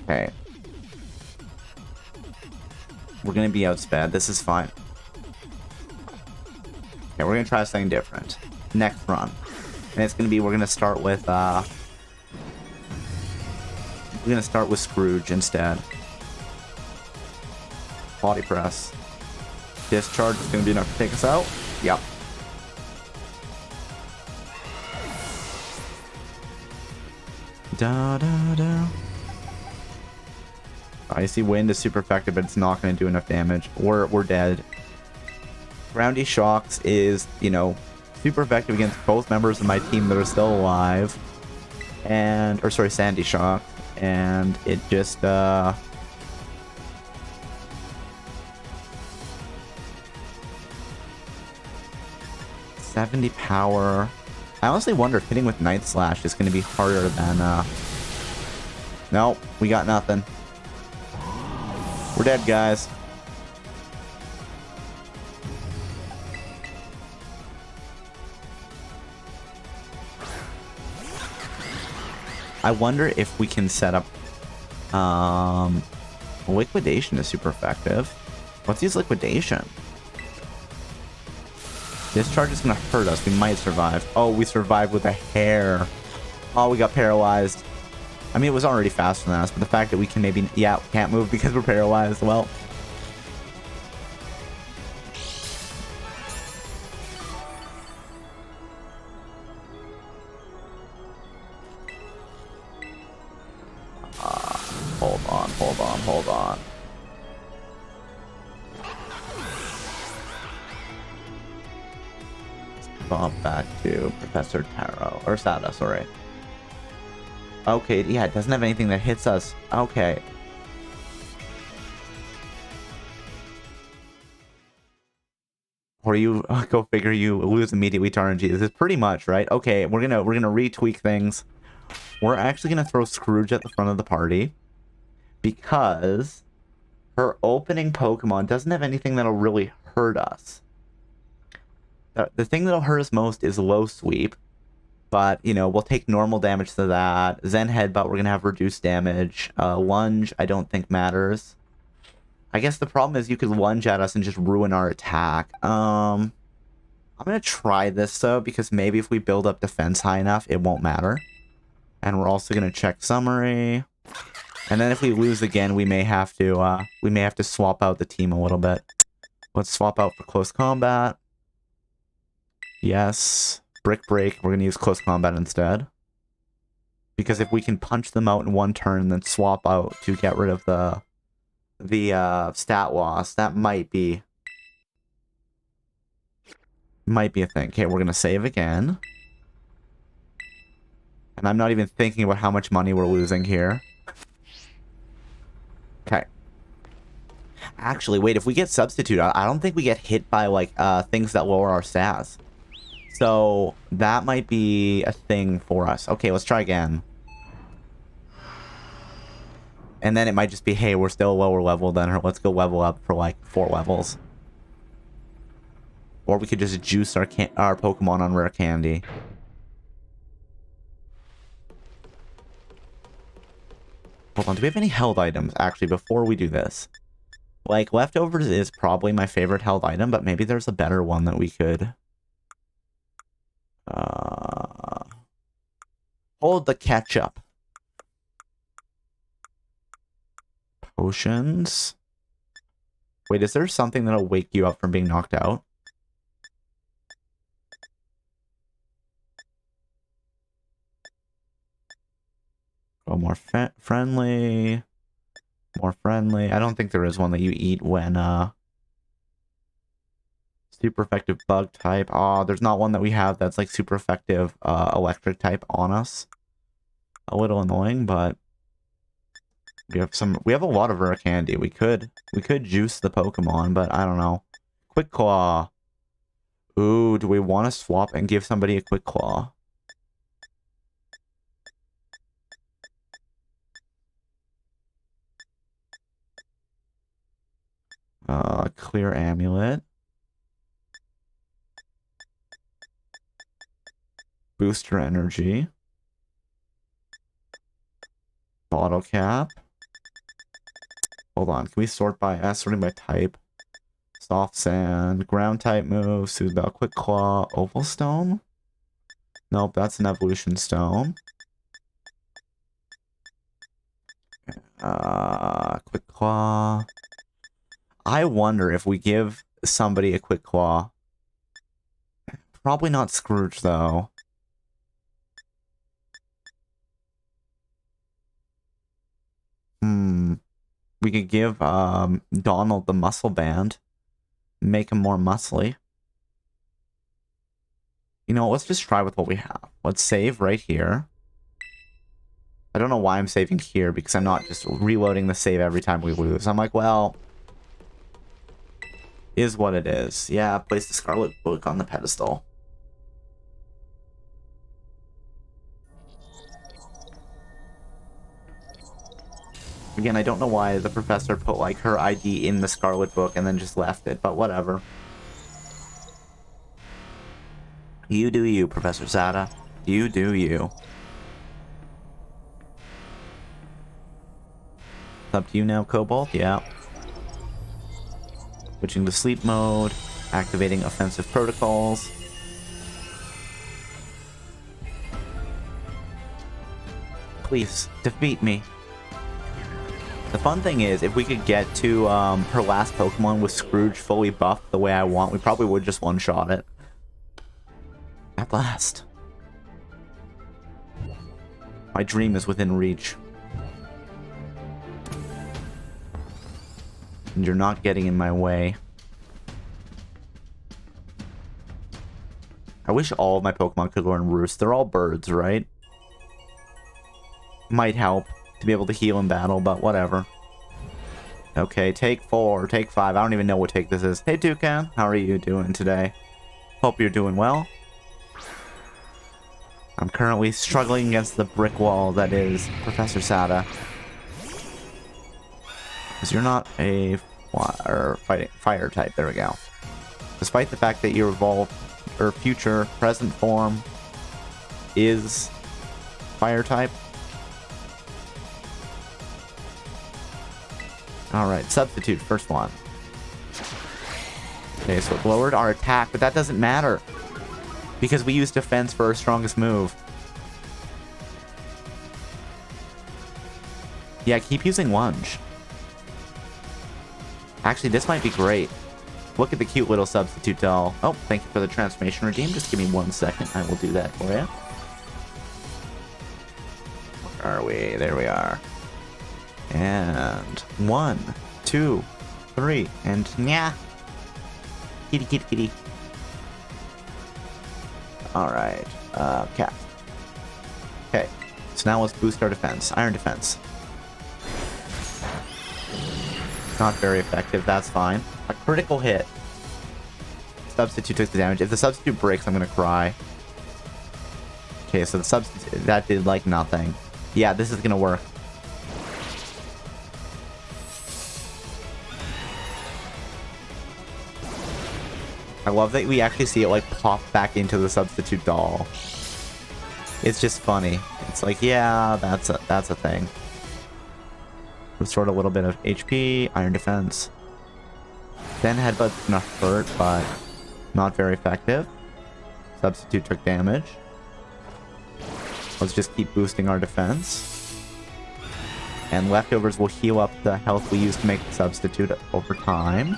Speaker 1: Okay. We're gonna be outsped. This is fine. Okay, we're gonna try something different. Next run. And it's gonna be, we're gonna start with, Scrooge instead. Body Press. Discharge is gonna be enough to take us out. Yep. Icy Wind is super effective, but it's not going to do enough damage. We're dead. Groundy Shocks is, you know, super effective against both members of my team that are still alive. And, or sorry, Sandy Shock. And it just, 70 power. I honestly wonder if hitting with Night Slash is going to be harder than, Nope, we got nothing. We're dead, guys. I wonder if we can set up... Liquidation is super effective. Let's use Liquidation. Discharge is going to hurt us. We might survive. Oh, we survived with a hair. Oh, we got paralyzed. I mean, it was already faster than us, but the fact that we can maybe... Yeah, we can't move because we're paralyzed. Well... hold on. Let's bump back to Professor Taro. Or Sada, sorry. Okay, yeah, it doesn't have anything that hits us. Okay. Or you go figure, you lose immediately to RNG. This is pretty much right. Okay, we're gonna retweak things. We're actually gonna throw Scrooge at the front of the party because her opening Pokemon doesn't have anything that'll really hurt us. The thing that'll hurt us most is Low Sweep, But, you know, we'll take normal damage to that. Zen Headbutt, we're going to have reduced damage. Lunge, I don't think matters. I guess the problem is you could lunge at us and just ruin our attack. I'm going to try this, though, because maybe if we build up defense high enough, it won't matter. And we're also going to check summary. And then if we lose again, we may have to swap out the team a little bit. Let's swap out for close combat. Yes. Brick Break, we're going to use close combat instead. Because if we can punch them out in one turn and then swap out to get rid of the stat loss, that might be a thing. Okay, we're going to save again. And I'm not even thinking about how much money we're losing here. Okay. Actually, wait, if we get Substitute, I don't think we get hit by, like, things that lower our stats. So, that might be a thing for us. Okay, let's try again. And then it might just be, hey, we're still a lower level than her. Let's go level up for, like, 4 levels. Or we could just juice our Pokemon on rare candy. Hold on, do we have any held items, actually, before we do this? Like, Leftovers is probably my favorite held item, but maybe there's a better one that we could... hold the ketchup. Potions. Wait, is there something that'll wake you up from being knocked out? Oh, more friendly. More friendly. I don't think there is one that you eat when, super effective bug type. Oh, there's not one that we have that's, like, super effective, electric type on us. A little annoying, but... we have a lot of rare candy. We could juice the Pokemon, but I don't know. Quick Claw. Ooh, do we want to swap and give somebody a Quick Claw? Clear Amulet. Booster Energy. Bottle Cap. Hold on, can we sort by sorting by type? Soft Sand, Ground type move, Soothe Bell, Quick Claw, Opal Stone? Nope, that's an Evolution Stone. Quick Claw. I wonder if we give somebody a Quick Claw. Probably not Scrooge, though. We could give Donald the muscle band. Make him more muscly. You know, let's just try with what we have. Let's save right here. I don't know why I'm saving here, because I'm not just reloading the save every time we lose. I'm like, well... is what it is. Yeah, place the Scarlet Book on the pedestal. Again, I don't know why the professor put, like, her ID in the Scarlet Book and then just left it, but whatever. You do you, Professor Zada. You do you. It's up to you now, Cobalt? Yeah. Switching to sleep mode. Activating offensive protocols. Please, defeat me. The fun thing is, if we could get to her last Pokemon with Scrooge fully buffed the way I want, we probably would just one-shot it. At last. My dream is within reach. And you're not getting in my way. I wish all of my Pokemon could learn Roost. They're all birds, right? Might help to be able to heal in battle, but whatever. Okay, take 4, take 5. I don't even know what take this is. Hey, Toucan, how are you doing today? Hope you're doing well. I'm currently struggling against the brick wall that is Professor Sada. Because you're not a fire type. There we go. Despite the fact that you evolve, or future, present form, is fire type. Alright, substitute, first one. Okay, so it lowered our attack, but that doesn't matter. Because we use defense for our strongest move. Yeah, keep using lunge. Actually, this might be great. Look at the cute little substitute doll. Oh, thank you for the transformation redeem. Just give me 1 second. I will do that for you. Where are we? There we are. And 1, 2, 3, and yeah. Kitty, kitty, kitty. Alright. Cat. Okay. So now let's boost our defense. Iron defense. Not very effective. That's fine. A critical hit. Substitute took the damage. If the substitute breaks, I'm gonna cry. Okay, so the substitute... That did, like, nothing. Yeah, this is gonna work. I love that we actually see it, like, pop back into the substitute doll. It's just funny. It's like, yeah, that's a thing. Restored a little bit of HP, iron defense. Then headbutt's gonna hurt, but not very effective. Substitute took damage. Let's just keep boosting our defense. And leftovers will heal up the health we use to make the substitute over time.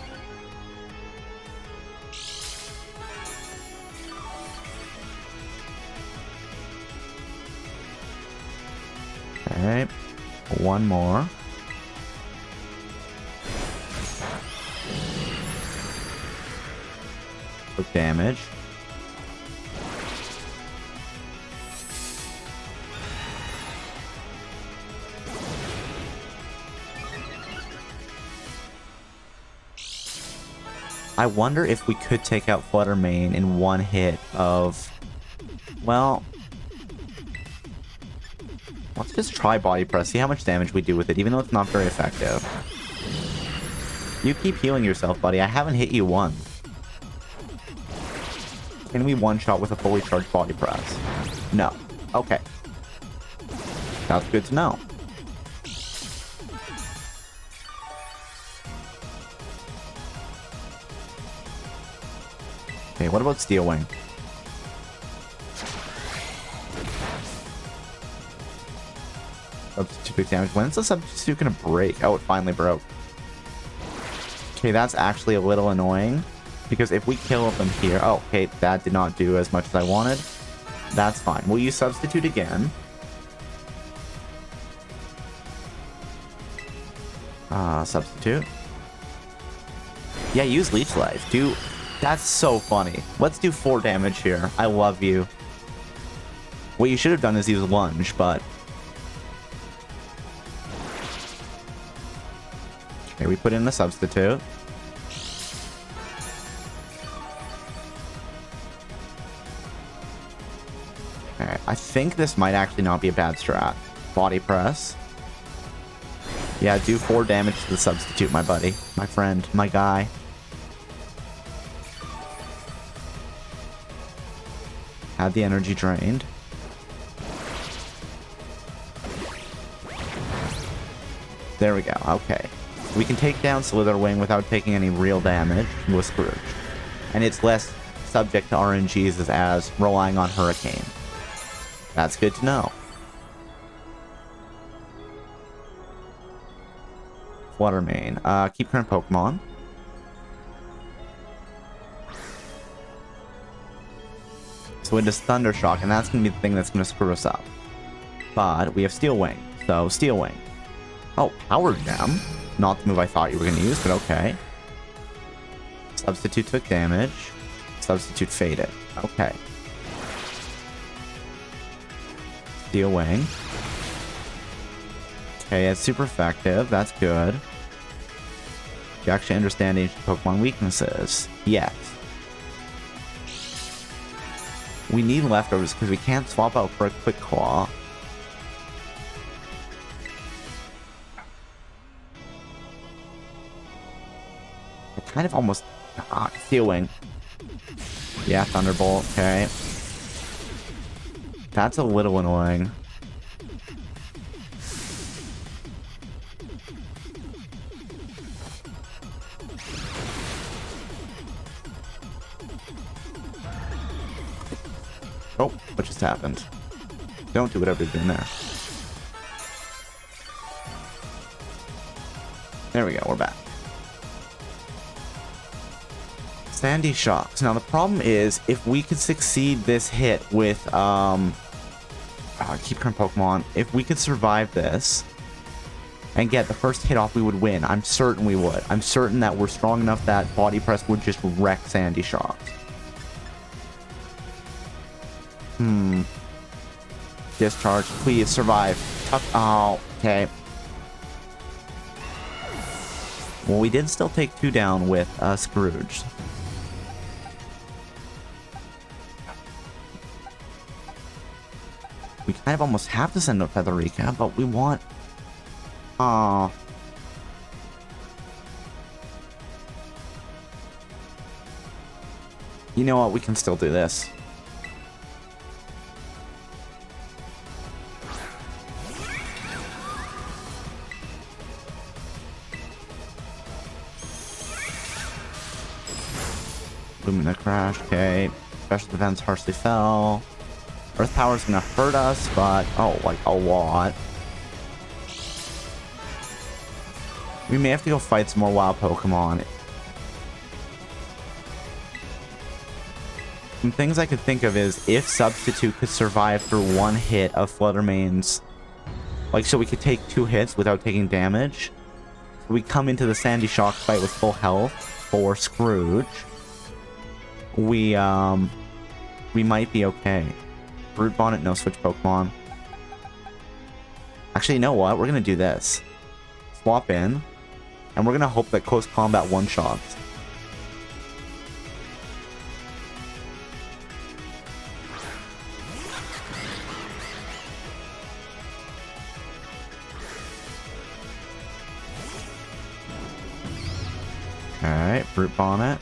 Speaker 1: Okay, one more. Took damage. I wonder if we could take out Flutter Mane in one hit of... Well... Let's just try Body Press, see how much damage we do with it, even though it's not very effective. You keep healing yourself, buddy. I haven't hit you once. Can we one-shot with a fully charged Body Press? No. Okay. That's good to know. Okay, what about Steel Wing? Substitute big damage. When's the substitute gonna break? Oh, it finally broke. Okay, that's actually a little annoying. Because if we kill them here... Oh, okay, that did not do as much as I wanted. That's fine. We'll use substitute again. Substitute. Yeah, use Leech Life. That's so funny. Let's do 4 damage here. I love you. What you should have done is use Lunge, but... Okay, we put in the substitute. Okay, I think this might actually not be a bad strat. Body Press. Yeah, do 4 damage to the substitute, my buddy. My friend. My guy. Had the energy drained. There we go. Okay. We can take down Slitherwing without taking any real damage with Scrooge. And it's less subject to RNGs as relying on Hurricane. That's good to know. Flutter Mane. Keep current Pokemon. So it does Thunder Shock, and that's going to be the thing that's going to screw us up. But we have Steel Wing, so Steel Wing. Oh, Power Gem. Not the move I thought you were going to use, but okay. Substitute took damage. Substitute faded. Okay. Steel Wing. Okay, it's super effective. That's good. Do you actually understand ancient Pokemon weaknesses? Yes. We need leftovers because we can't swap out for a Quick Claw. I kind of almost... Steel Wing. Yeah, Thunderbolt. Okay. That's a little annoying. Oh, what just happened? Don't do whatever you're doing there. There we go, we're back. Sandy Shocks. Now the problem is, if we could succeed this hit with, keep current Pokemon. If we could survive this and get the first hit off, we would win. I'm certain we would. I'm certain that we're strong enough that Body Press would just wreck Sandy Shocks. Discharge, please survive. Oh, okay. Well, we did still take 2 down with Scrooge. We kind of almost have to send out Featherica, but we want... Aw. You know what? We can still do this. Lumina Crash, okay. Special Defense harshly fell. Earth Power's gonna hurt us, but... Oh, like, a lot. We may have to go fight some more wild Pokemon. Some things I could think of is, if Substitute could survive through 1 hit of Fluttermane's... Like, so we could take 2 hits without taking damage. We come into the Sandy Shock fight with full health for Scrooge. We might be okay. Brood Bonnet, no switch Pokemon. Actually, you know what? We're gonna do this. Swap in, and we're gonna hope that close combat one-shots. Alright, Brute Bonnet.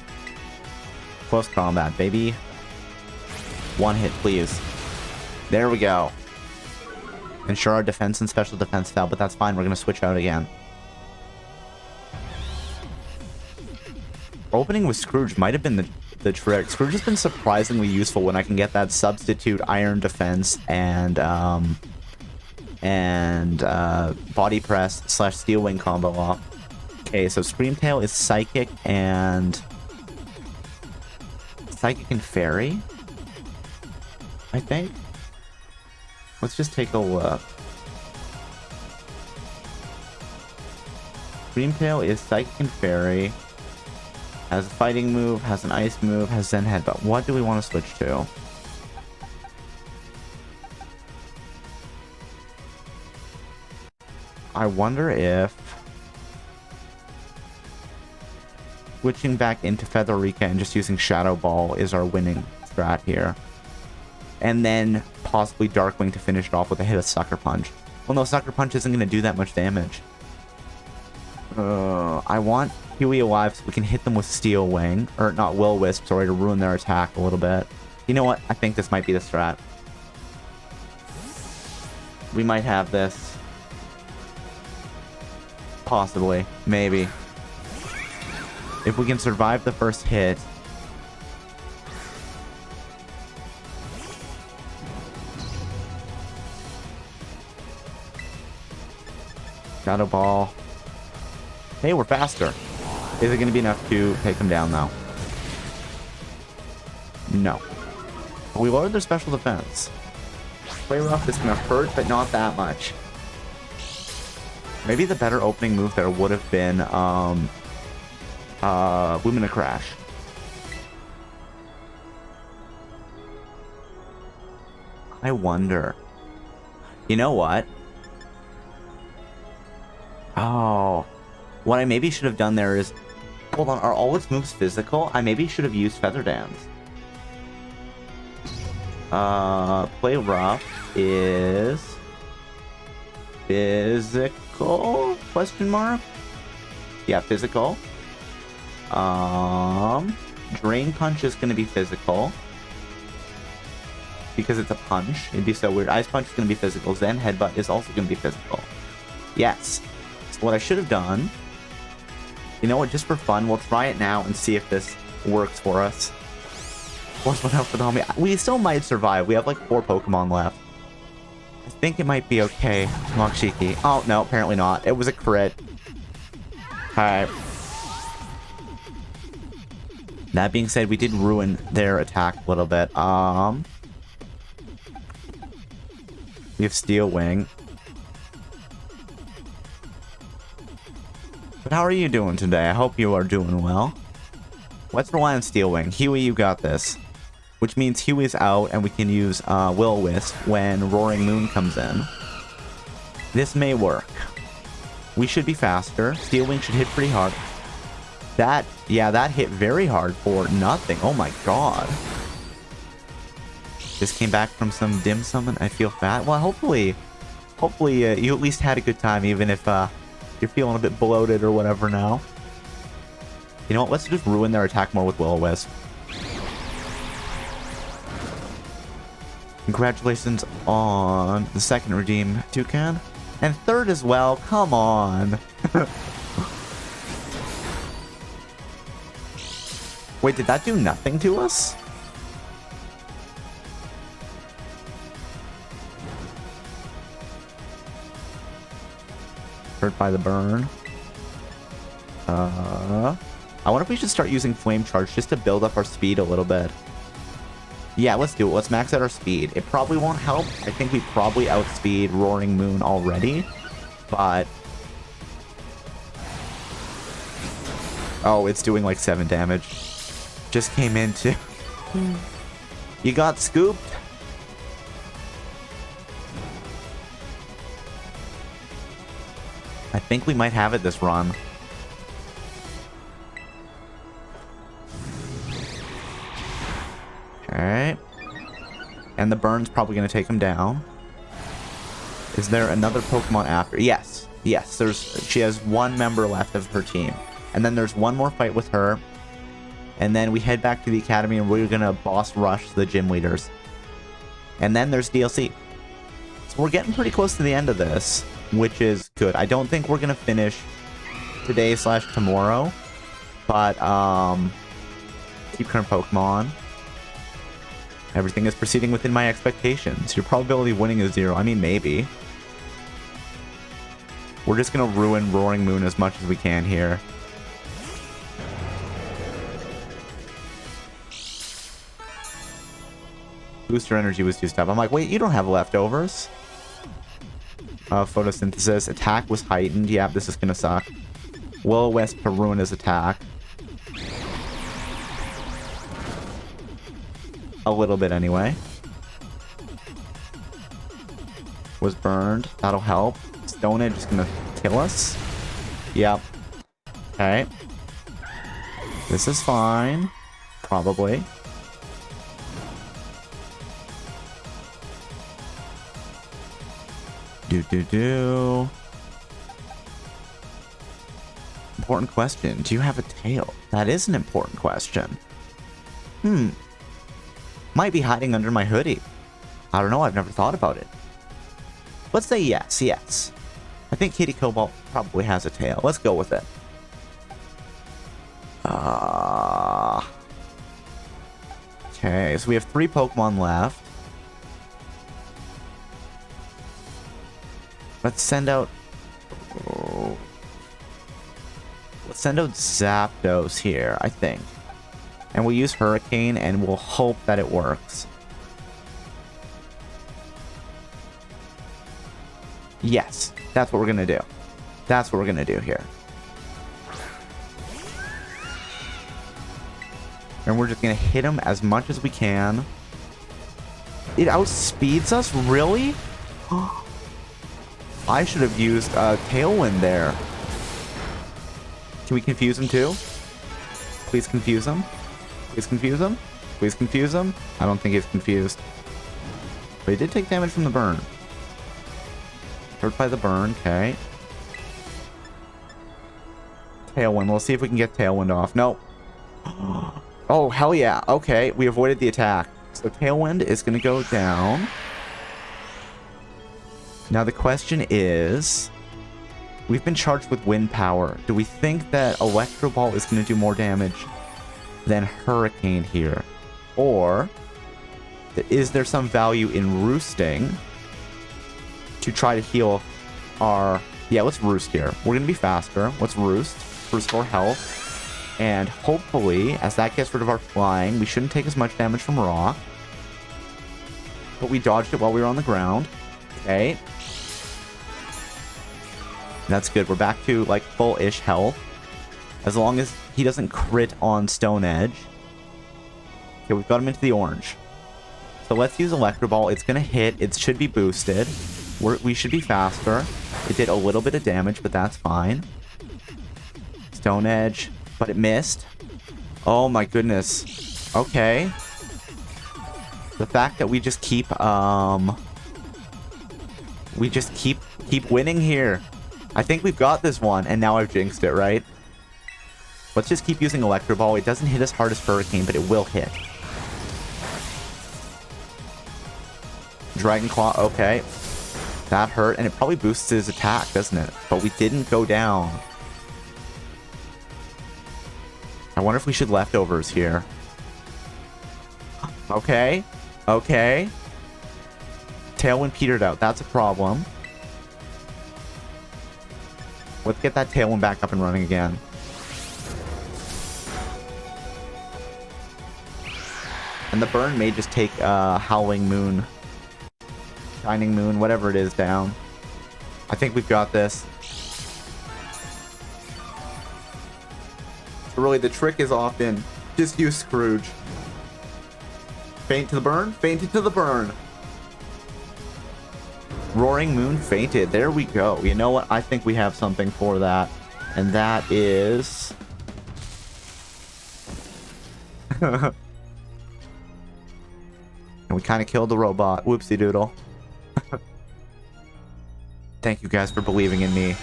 Speaker 1: Close combat, baby. 1 hit, please. There we go. Ensure our defense and special defense fell, but that's fine. We're going to switch out again. Opening with Scrooge might have been the trick. Scrooge has been surprisingly useful when I can get that substitute iron defense and body press / steel wing combo off. Okay, so Screamtail is psychic and fairy, I think. Let's just take a look. Screamtail is psychic and fairy. Has a fighting move, has an ice move, has Zen Headbutt. What do we want to switch to? I wonder if switching back into Featherica and just using Shadow Ball is our winning strat here. And then possibly Darkwing to finish it off with a hit of Sucker Punch. Well, no, Sucker Punch isn't going to do that much damage. I want Huey alive so we can hit them with Steel Wing. Or not Will-Wisp, sorry, to ruin their attack a little bit. You know what? I think this might be the strat. We might have this. Possibly. Maybe. If we can survive the first hit. Shadow Ball. Hey, we're faster. Is it going to be enough to take them down, though? No. We lowered their special defense. Play rough is going to hurt, but not that much. Maybe the better opening move there would have been Lumina Crash. I wonder. You know what? Oh. What I maybe should have done there is... Hold on, are all its moves physical? I maybe should have used Feather Dance. Play rough is... Physical? Question mark? Yeah, physical. Drain Punch is going to be physical. because it's a punch. It'd be so weird. Ice Punch is going to be physical. Zen Headbutt is also going to be physical. Yes. So what I should have done... You know what? Just for fun, we'll try it now and see if this works for us. Force one out for the homie. We still might survive. We have like 4 Pokemon left. I think it might be okay. Moxiki. Oh, no. Apparently not. It was a crit. Alright. That being said, we did ruin their attack a little bit. We have Steel Wing. But how are you doing today? I hope you are doing well. Let's rely on Steel Wing. Huey, you got this. Which means Huey's out, and we can use Will-O-Wisp when Roaring Moon comes in. This may work. We should be faster. Steel Wing should hit pretty hard. That hit very hard for nothing. Oh my god. Just came back from some dim sum and I feel fat. Well, hopefully you at least had a good time, even if you're feeling a bit bloated or whatever now. You know what? Let's just ruin their attack more with Will-O-Wisp. Congratulations on the second redeem, Toucan. And third as well. Come on. Wait, did that do nothing to us? Hurt by the burn. I wonder if we should start using Flame Charge just to build up our speed a little bit. Yeah, let's do it. Let's max out our speed. It probably won't help. I think we probably outspeed Roaring Moon already. But... oh, it's doing like 7 damage. Just came into... You got scooped. I think we might have it this run. Okay. And the burn's probably going to take him down. Is there another Pokemon after? Yes. Yes, she has 1 member left of her team. And then there's 1 more fight with her. And then we head back to the academy and we're going to boss rush the gym leaders. And then there's DLC. So we're getting pretty close to the end of this, which is good. I don't think we're going to finish today/tomorrow. But, keep current Pokemon. Everything is proceeding within my expectations. Your probability of winning is 0. I mean, maybe. We're just going to ruin Roaring Moon as much as we can here. Booster energy was used up. I'm like, wait, you don't have leftovers. Photosynthesis. Attack was heightened. Yeah, this is going to suck. Will-O-Wisp to ruin his attack. A little bit anyway. Was burned. That'll help. Stone Edge is gonna kill us. Yep. Okay. This is fine. Probably. Do. Important question. Do you have a tail? That is an important question. Might be hiding under my hoodie. I don't know, I've never thought about it. Let's say yes, yes. I think Kitty Cobalt probably has a tail. Let's go with it. Okay, so we have 3 Pokemon left. Let's send out... let's send out Zapdos here, I think. And we'll use Hurricane, and we'll hope that it works. Yes, that's what we're going to do. That's what we're going to do here. And we're just going to hit him as much as we can. It outspeeds us? Really? I should have used Tailwind there. Can we confuse him too? Please confuse him. Please confuse him. Please confuse him. I don't think he's confused. But he did take damage from the burn. Hurt by the burn. Okay. Tailwind. We'll see if we can get Tailwind off. Nope. Oh, hell yeah. Okay. We avoided the attack. So Tailwind is going to go down. Now the question is, we've been charged with wind power. Do we think that Electro Ball is going to do more damage than Hurricane here? Or is there some value in roosting to try to heal our... Yeah, let's roost here. We're going to be faster. Let's roost. Restore health. And hopefully, as that gets rid of our flying, we shouldn't take as much damage from rock. But we dodged it while we were on the ground. Okay. That's good. We're back to, like, full-ish health. As long as he doesn't crit on Stone Edge. Okay, we've got him into the orange. So let's use Electro Ball. It's going to hit. It should be boosted. We should be faster. It did a little bit of damage, but that's fine. Stone Edge. But it missed. Oh, my goodness. Okay. The fact that we just keep, keep winning here. I think we've got this one, and now I've jinxed it, right? Let's just keep using Electro Ball. It doesn't hit as hard as Hurricane, but it will hit. Dragon Claw, okay. That hurt, and it probably boosts his attack, doesn't it? But we didn't go down. I wonder if we should leftovers here. Okay. Okay. Tailwind petered out. That's a problem. Let's get that Tailwind back up and running again. And the burn may just take Howling Moon, Shining Moon, whatever it is, down. I think we've got this. So really, the trick is often just use Scrooge. Faint to the burn, faint into the burn. Roaring Moon fainted. There we go. You know what? I think we have something for that. And that is... and we kind of killed the robot. Whoopsie doodle. Thank you guys for believing in me.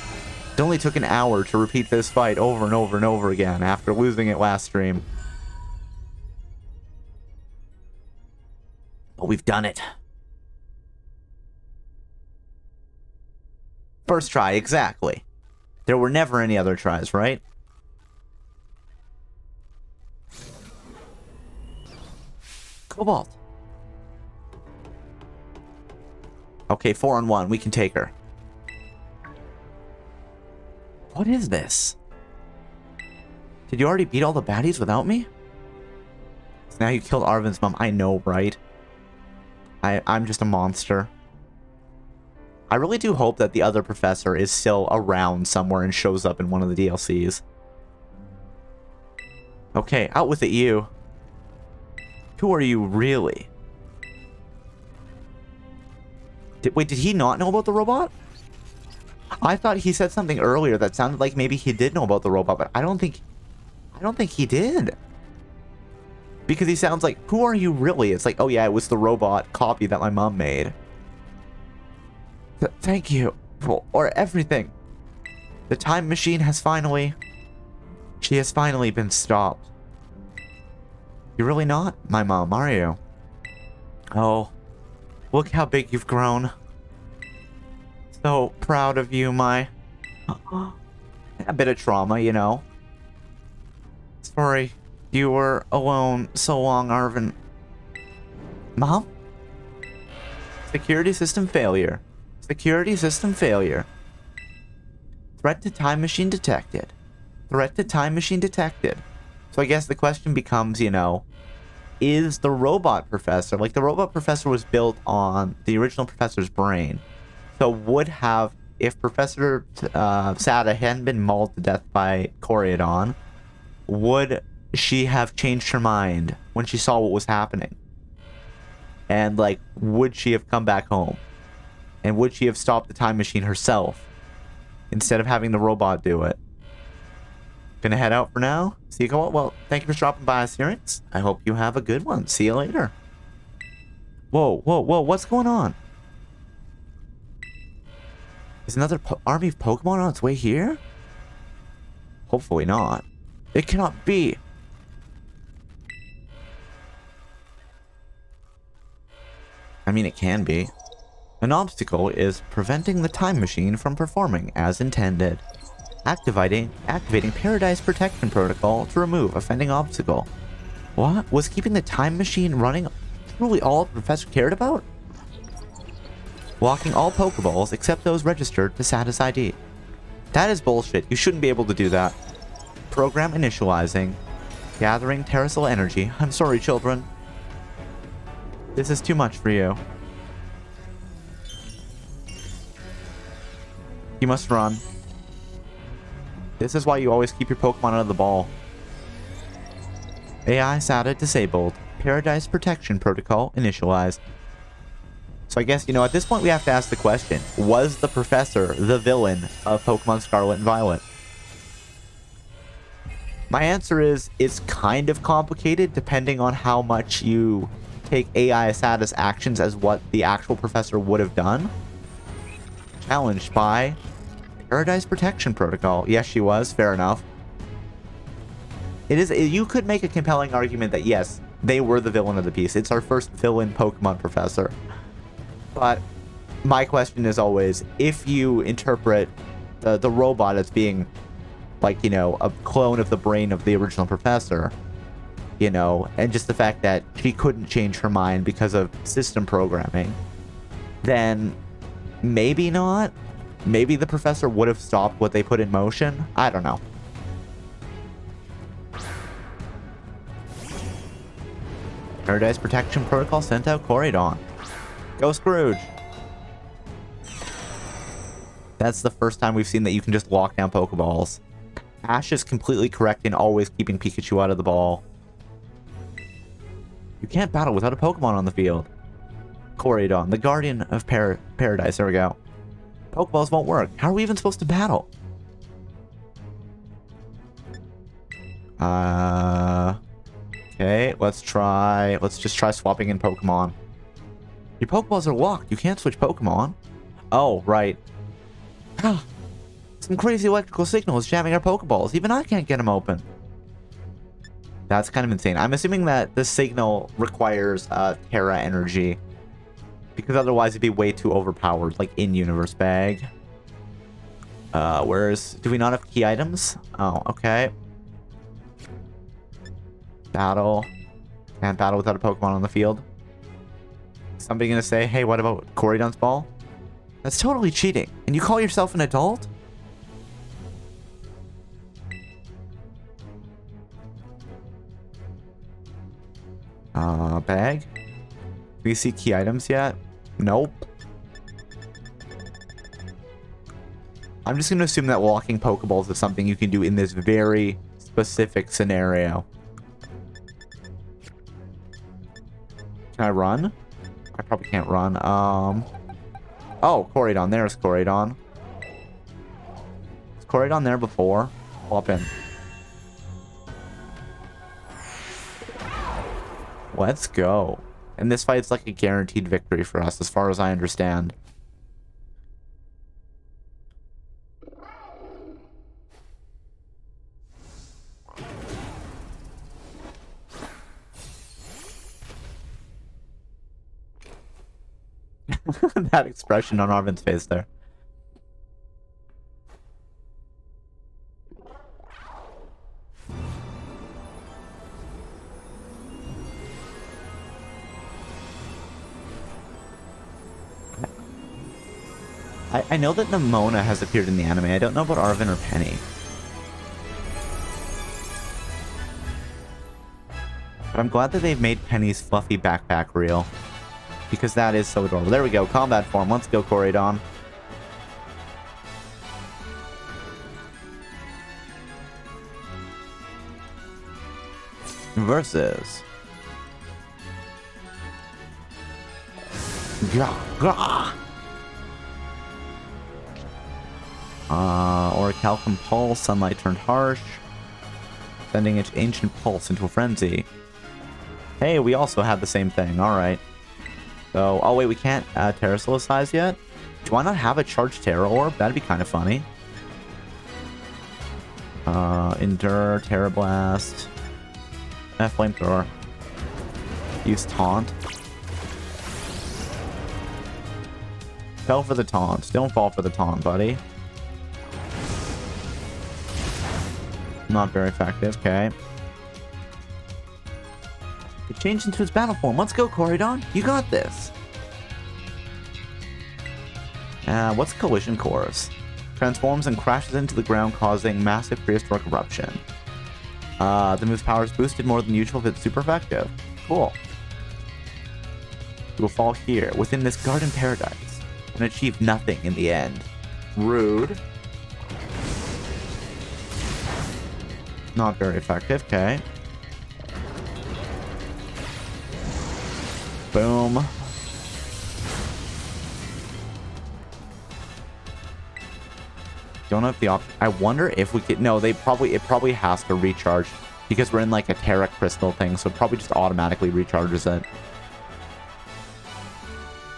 Speaker 1: It only took an hour to repeat this fight over and over and over again after losing it last stream. But we've done it. First try, exactly. There were never any other tries, right? Cobalt. Okay, 4-on-1. We can take her. What is this? Did you already beat all the baddies without me? So now you killed Arvin's mom. I know, right? I'm just a monster. I really do hope that the other professor is still around somewhere and shows up in one of the DLCs. Okay, out with it, you. Who are you, really? Wait, did he not know about the robot? I thought he said something earlier that sounded like maybe he did know about the robot, but I don't think he did. Because he sounds like, who are you really? It's like, oh yeah, it was the robot copy that my mom made. Thank you for everything. The time machine has finally... She has finally been stopped. You're really not my mom, are you? Oh, look how big you've grown. So proud of you, my... A bit of trauma, you know. Sorry, you were alone so long, Arvin. Mom? Security system failure. Security system failure. Threat to time machine detected. Threat to time machine detected. So I guess the question becomes, you know, is the robot professor, like the robot professor was built on the original professor's brain. So would have, if Professor Sada hadn't been mauled to death by Coriodon, would she have changed her mind when she saw what was happening? And like, would she have come back home? And would she have stopped the time machine herself instead of having the robot do it? Gonna head out for now. See you go. Well, thank you for stopping by, Sirix. I hope you have a good one. See you later. Whoa, whoa, whoa. What's going on? Is another army of Pokemon on its way here? Hopefully not. It cannot be. I mean, it can be. An obstacle is preventing the time machine from performing as intended. Activating Paradise Protection Protocol to remove offending obstacle. What? Was keeping the time machine running truly all the professor cared about? Locking all Pokeballs except those registered to Satis ID. That is bullshit. You shouldn't be able to do that. Program initializing. Gathering Terrestrial energy. I'm sorry, children. This is too much for you. You must run. This is why you always keep your Pokemon out of the ball. AI SATA disabled. Paradise Protection Protocol initialized. So I guess, at this point we have to ask the question, was the professor the villain of Pokemon Scarlet and Violet? My answer is, it's kind of complicated depending on how much you take AI SATA's actions as what the actual professor would have done. Challenged by Paradise Protection Protocol. Yes, she was. Fair enough. You could make a compelling argument that yes, they were the villain of the piece. It's our first villain Pokemon professor. But my question is always, if you interpret the robot as being like, a clone of the brain of the original professor, and just the fact that she couldn't change her mind because of system programming, then maybe not. Maybe the professor would have stopped what they put in motion. I don't know. Paradise Protection Protocol sent out Corydon. Go Scrooge. That's the first time we've seen that you can just lock down Pokeballs. Ash is completely correct in always keeping Pikachu out of the ball. You can't battle without a Pokemon on the field. Corydon, the guardian of Paradise. There we go. Pokeballs won't work. How are we even supposed to battle? Okay, let's just try swapping in Pokemon. Your Pokeballs are locked. You can't switch Pokemon. Oh, right. Some crazy electrical signal is jamming our Pokeballs. Even I can't get them open. That's kind of insane. I'm assuming that the signal requires Terra energy, because otherwise it'd be way too overpowered, like in-universe bag. Do we not have key items? Oh, okay. Battle. Can't battle without a Pokemon on the field. Somebody gonna say, hey, what about Corydon's ball? That's totally cheating. And you call yourself an adult? Bag? Do we see key items yet? Nope. I'm just going to assume that walking Pokeballs is something you can do in this very specific scenario. Can I run? I probably can't run. Oh, Corydon. There's Corydon. Was Corydon there before? Hop in. Let's go. And this fight's like a guaranteed victory for us, as far as I understand. That expression on Arvin's face there. I know that Nimona has appeared in the anime. I don't know about Arvin or Penny. But I'm glad that they've made Penny's fluffy backpack real, because that is so adorable. There we go. Combat form. Let's go, Corydon. Versus... Gah, gah. Orichalcum Pulse, Sunlight turned harsh, sending its Ancient Pulse into a frenzy. Hey, we also have the same thing, alright. So, oh wait, we can't Terrasolicize yet? Do I not have a charged Terra Orb? That'd be kind of funny. Endure, Terra Blast, Flamethrower. Use Taunt. Fell for the taunt. Don't fall for the taunt, buddy. Not very effective. Okay. It changed into its battle form. Let's go, Corydon. You got this. What's Collision Course? Transforms and crashes into the ground, causing massive prehistoric eruption. The move's power is boosted more than usual if it's super effective. Cool. You will fall here, within this garden paradise, and achieve nothing in the end. Rude. Not very effective. Okay. Boom. Don't know if the I wonder if we could. No, it probably has to recharge because we're in like a Terra crystal thing, so it probably just automatically recharges it.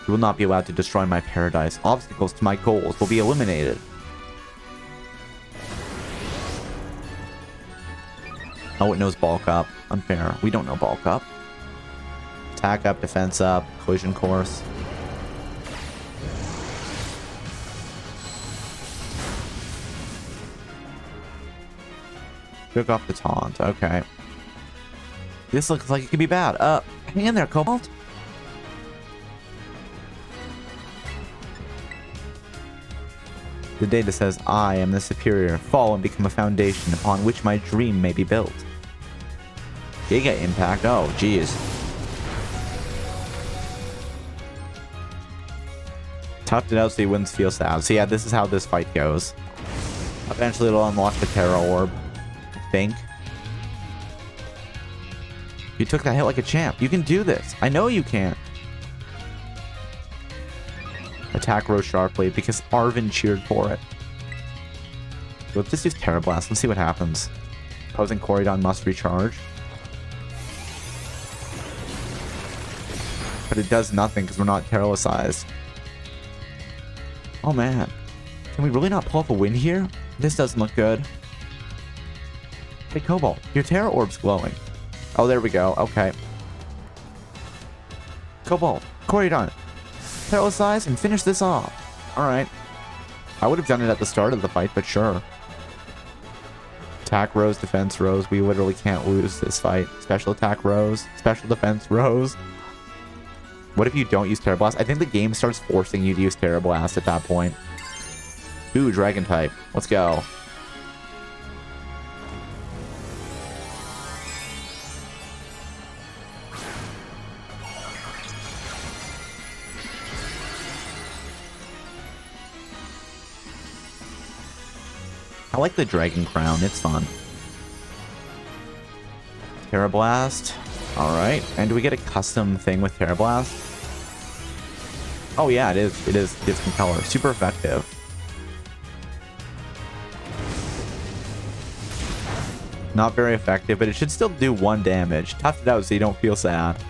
Speaker 1: You will not be allowed to destroy my paradise. Obstacles to my goals will be eliminated. Oh, it knows bulk up. Unfair. We don't know bulk up. Attack up, defense up, collision course. Took off the taunt. Okay. This looks like it could be bad. Hang in there, Cobalt. The data says, I am the superior. Fall and become a foundation upon which my dream may be built. Giga impact. Oh, geez. Toughed it out so you wouldn't feel sad. So yeah, this is how this fight goes. Eventually it'll unlock the Terra Orb. I think. You took that hit like a champ. You can do this. I know you can. Attack Rose sharply because Arvin cheered for it. Let's just use Terra Blast. Let's see what happens. Opposing Corydon must recharge. But it does nothing because we're not Terra-sized. Oh man. Can we really not pull up a win here? This doesn't look good. Hey Cobalt, your Terra Orb's glowing. Oh, there we go. Okay. Cobalt, Corydon, Terra-size and finish this off. Alright. I would have done it at the start of the fight, but sure. Attack Rose, defense Rose. We literally can't lose this fight. Special attack Rose, special defense Rose. What if you don't use Terra Blast? I think the game starts forcing you to use Terra Blast at that point. Ooh, Dragon type. Let's go. I like the Dragon Crown. It's fun. Terra Blast. Alright. And do we get a custom thing with Terra Blast? Oh yeah, it is. It is. Gives some color. Super effective. Not very effective, but it should still do 1 damage. Tough it out so you don't feel sad.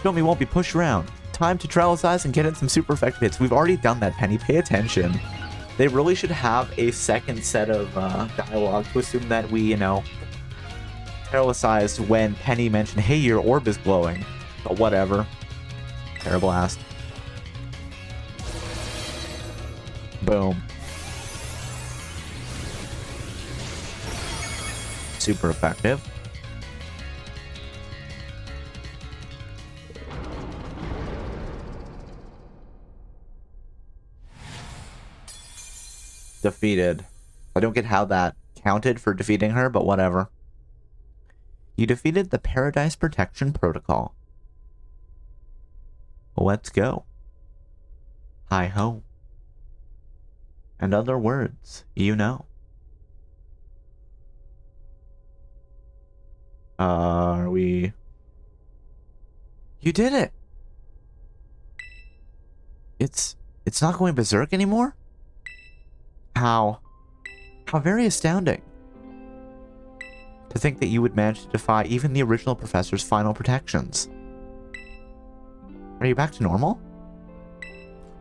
Speaker 1: Show me won't be pushed around. Time to Terra-size and get in some super effective hits. We've already done that, Penny. Pay attention. They really should have a second set of dialogue to assume that we, you know, Terra-sized when Penny mentioned, hey, your orb is glowing. But whatever. Terra Blast. Boom. Super effective. Defeated. I don't get how that counted for defeating her, but whatever. You defeated the Paradise Protection Protocol. Let's go. Hi-ho. And other words, you know. Are we... You did it! It's not going berserk anymore? How very astounding. To think that you would manage to defy even the original professor's final protections. Are you back to normal?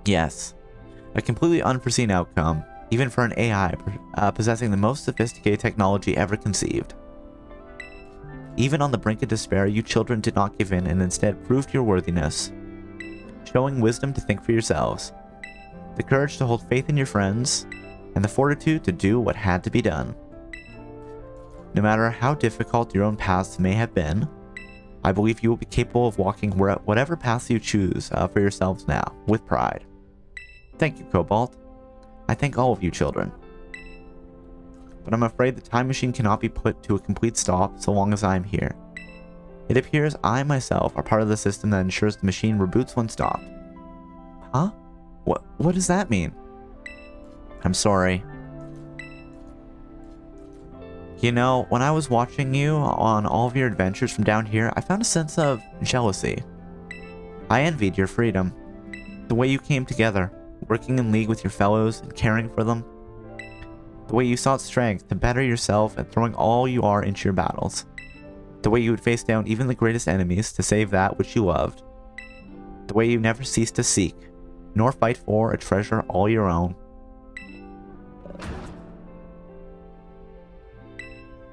Speaker 1: Yes. A completely unforeseen outcome, even for an AI possessing the most sophisticated technology ever conceived. Even on the brink of despair, you children did not give in and instead proved your worthiness. showing wisdom to think for yourselves, the courage to hold faith in your friends, and the fortitude to do what had to be done. No matter how difficult your own paths may have been, I believe you will be capable of walking whatever path you choose for yourselves now, with pride. Thank you, Cobalt. I thank all of you children. But I'm afraid the time machine cannot be put to a complete stop so long as I am here. It appears I myself are part of the system that ensures the machine reboots when stopped. Huh? What does that mean? I'm sorry. You know, when I was watching you on all of your adventures from down here, I found a sense of jealousy. I envied your freedom. The way you came together, working in league with your fellows and caring for them. The way you sought strength to better yourself and throwing all you are into your battles. The way you would face down even the greatest enemies to save that which you loved. The way you never ceased to seek, nor fight for a treasure all your own.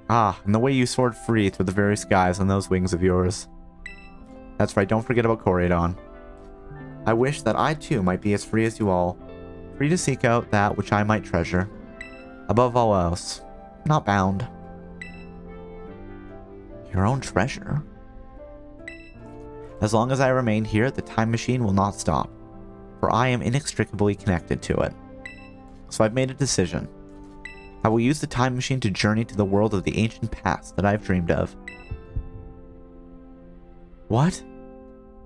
Speaker 1: Ah, and the way you soared free through the very skies on those wings of yours. That's right, don't forget about Corydon. I wish that I too might be as free as you all, free to seek out that which I might treasure. Above all else, not bound. Your own treasure? As long as I remain here, the time machine will not stop, for I am inextricably connected to it. So I've made a decision. I will use the time machine to journey to the world of the ancient past that I've dreamed of. What?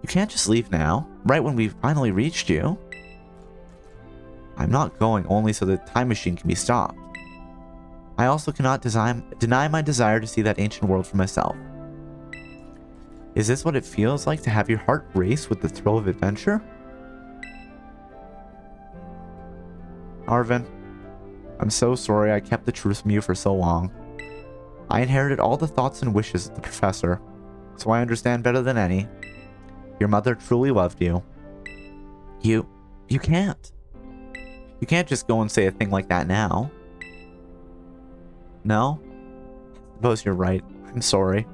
Speaker 1: You can't just leave now, right when we've finally reached you. I'm not going only so the time machine can be stopped. I also cannot deny my desire to see that ancient world for myself. Is this what it feels like to have your heart race with the thrill of adventure? Arven, I'm so sorry I kept the truth from you for so long. I inherited all the thoughts and wishes of the professor, so I understand better than any. Your mother truly loved you. You can't. You can't just go and say a thing like that now. No? I suppose you're right. I'm sorry.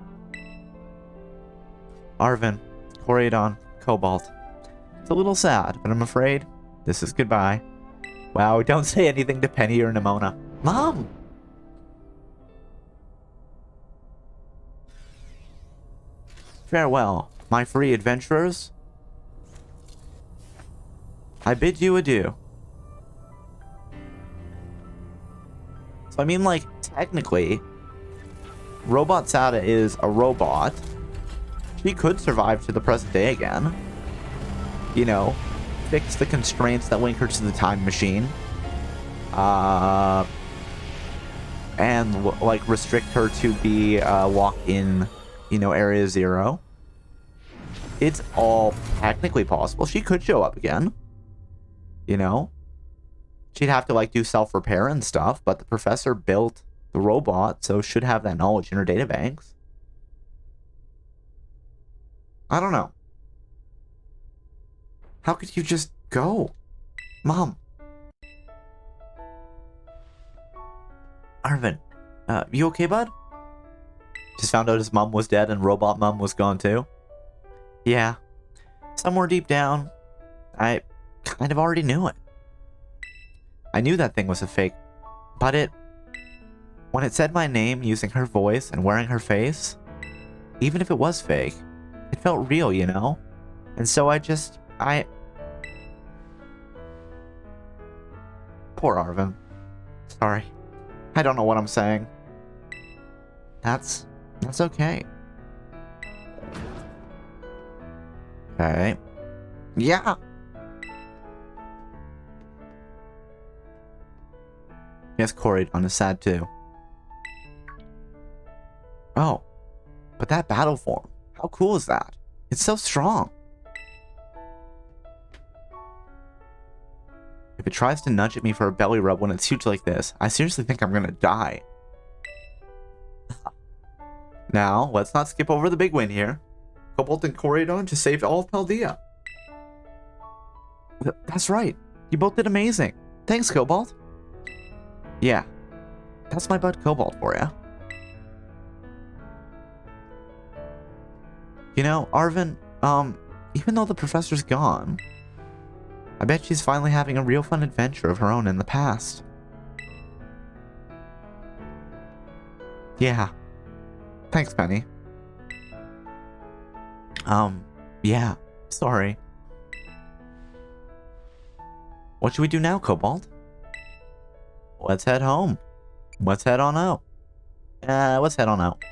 Speaker 1: Arven, Corydon, Cobalt. It's a little sad, but I'm afraid this is goodbye. Wow, don't say anything to Penny or Nimona. Mom! Farewell, my free adventurers. I bid you adieu. So I mean, like, technically, Robot Sada is a robot. She could survive to the present day again. You know, fix the constraints that link her to the time machine. And, like, restrict her to be locked in, you know, Area Zero. It's all technically possible. She could show up again. You know? She'd have to, like, do self-repair and stuff, but the professor built the robot, so should have that knowledge in her databanks. I don't know. How could you just go? Mom. Arven, you okay, bud? Just found out his mom was dead and robot mom was gone too? Yeah. Somewhere deep down, I kind of already knew it. I knew that thing was a fake, but when it said my name using her voice and wearing her face, even if it was fake, it felt real, you know? And so Poor Arven. Sorry. I don't know what I'm saying. That's okay. Okay. Yeah! Yes, Corydon is sad too. Oh, but that battle form, how cool is that? It's so strong. If it tries to nudge at me for a belly rub when it's huge like this, I seriously think I'm gonna die. Now, let's not skip over the big win here. Cobalt and Corydon just saved all of Paldea. That's right. You both did amazing. Thanks, Cobalt. Yeah, that's my bud Cobalt for ya. You know, Arven, Even though the professor's gone, I bet she's finally having a real fun adventure of her own in the past. Yeah. Thanks, Penny. Yeah. Sorry. What should we do now, Cobalt? Let's head home. Let's head on out. Let's head on out.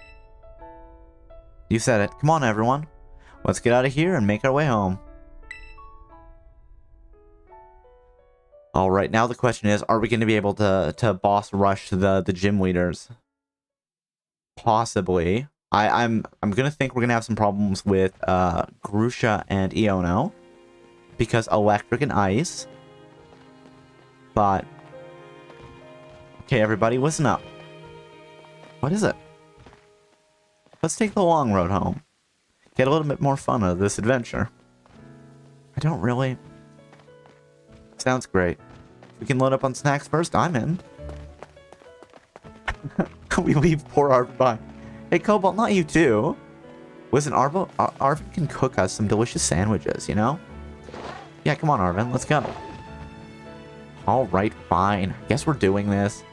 Speaker 1: You said it. Come on, everyone. Let's get out of here and make our way home. Alright, now the question is, are we going to be able to boss rush the gym leaders? Possibly. I'm gonna think we're gonna have some problems with Grusha and Iono. Because electric and ice. But okay, everybody, listen up. What is it? Let's take the long road home. Get a little bit more fun out of this adventure. I don't really... Sounds great. If we can load up on snacks first, I'm in. We leave poor Arvin behind. Hey, Cobalt, not you too. Listen, Arvin can cook us some delicious sandwiches, you know? Yeah, come on, Arvin, let's go. Alright, fine. Guess we're doing this.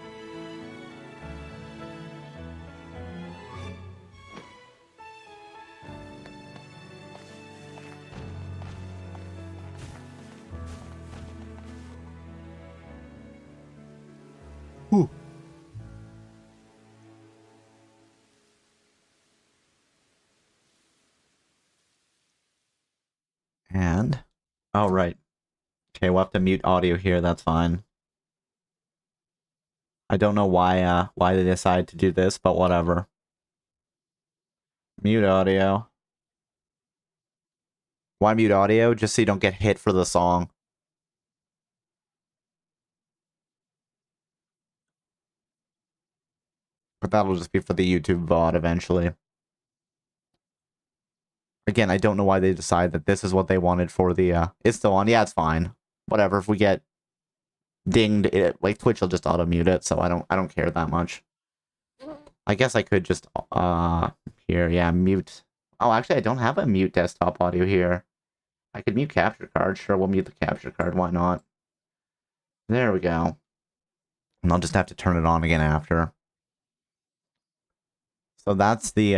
Speaker 1: Whew. And... oh, right. Okay, we'll have to mute audio here, that's fine. I don't know why they decided to do this, but whatever. Mute audio. Why mute audio? Just so you don't get hit for the song. But that'll just be for the YouTube VOD eventually. Again, I don't know why they decide that this is what they wanted for the, it's still on. Yeah, it's fine. Whatever, if we get dinged, like, Twitch will just auto-mute it, so I don't care that much. I guess I could just, here, yeah, mute. Oh, actually, I don't have a mute desktop audio here. I could mute capture card. Sure, we'll mute the capture card. Why not? There we go. And I'll just have to turn it on again after. So that's the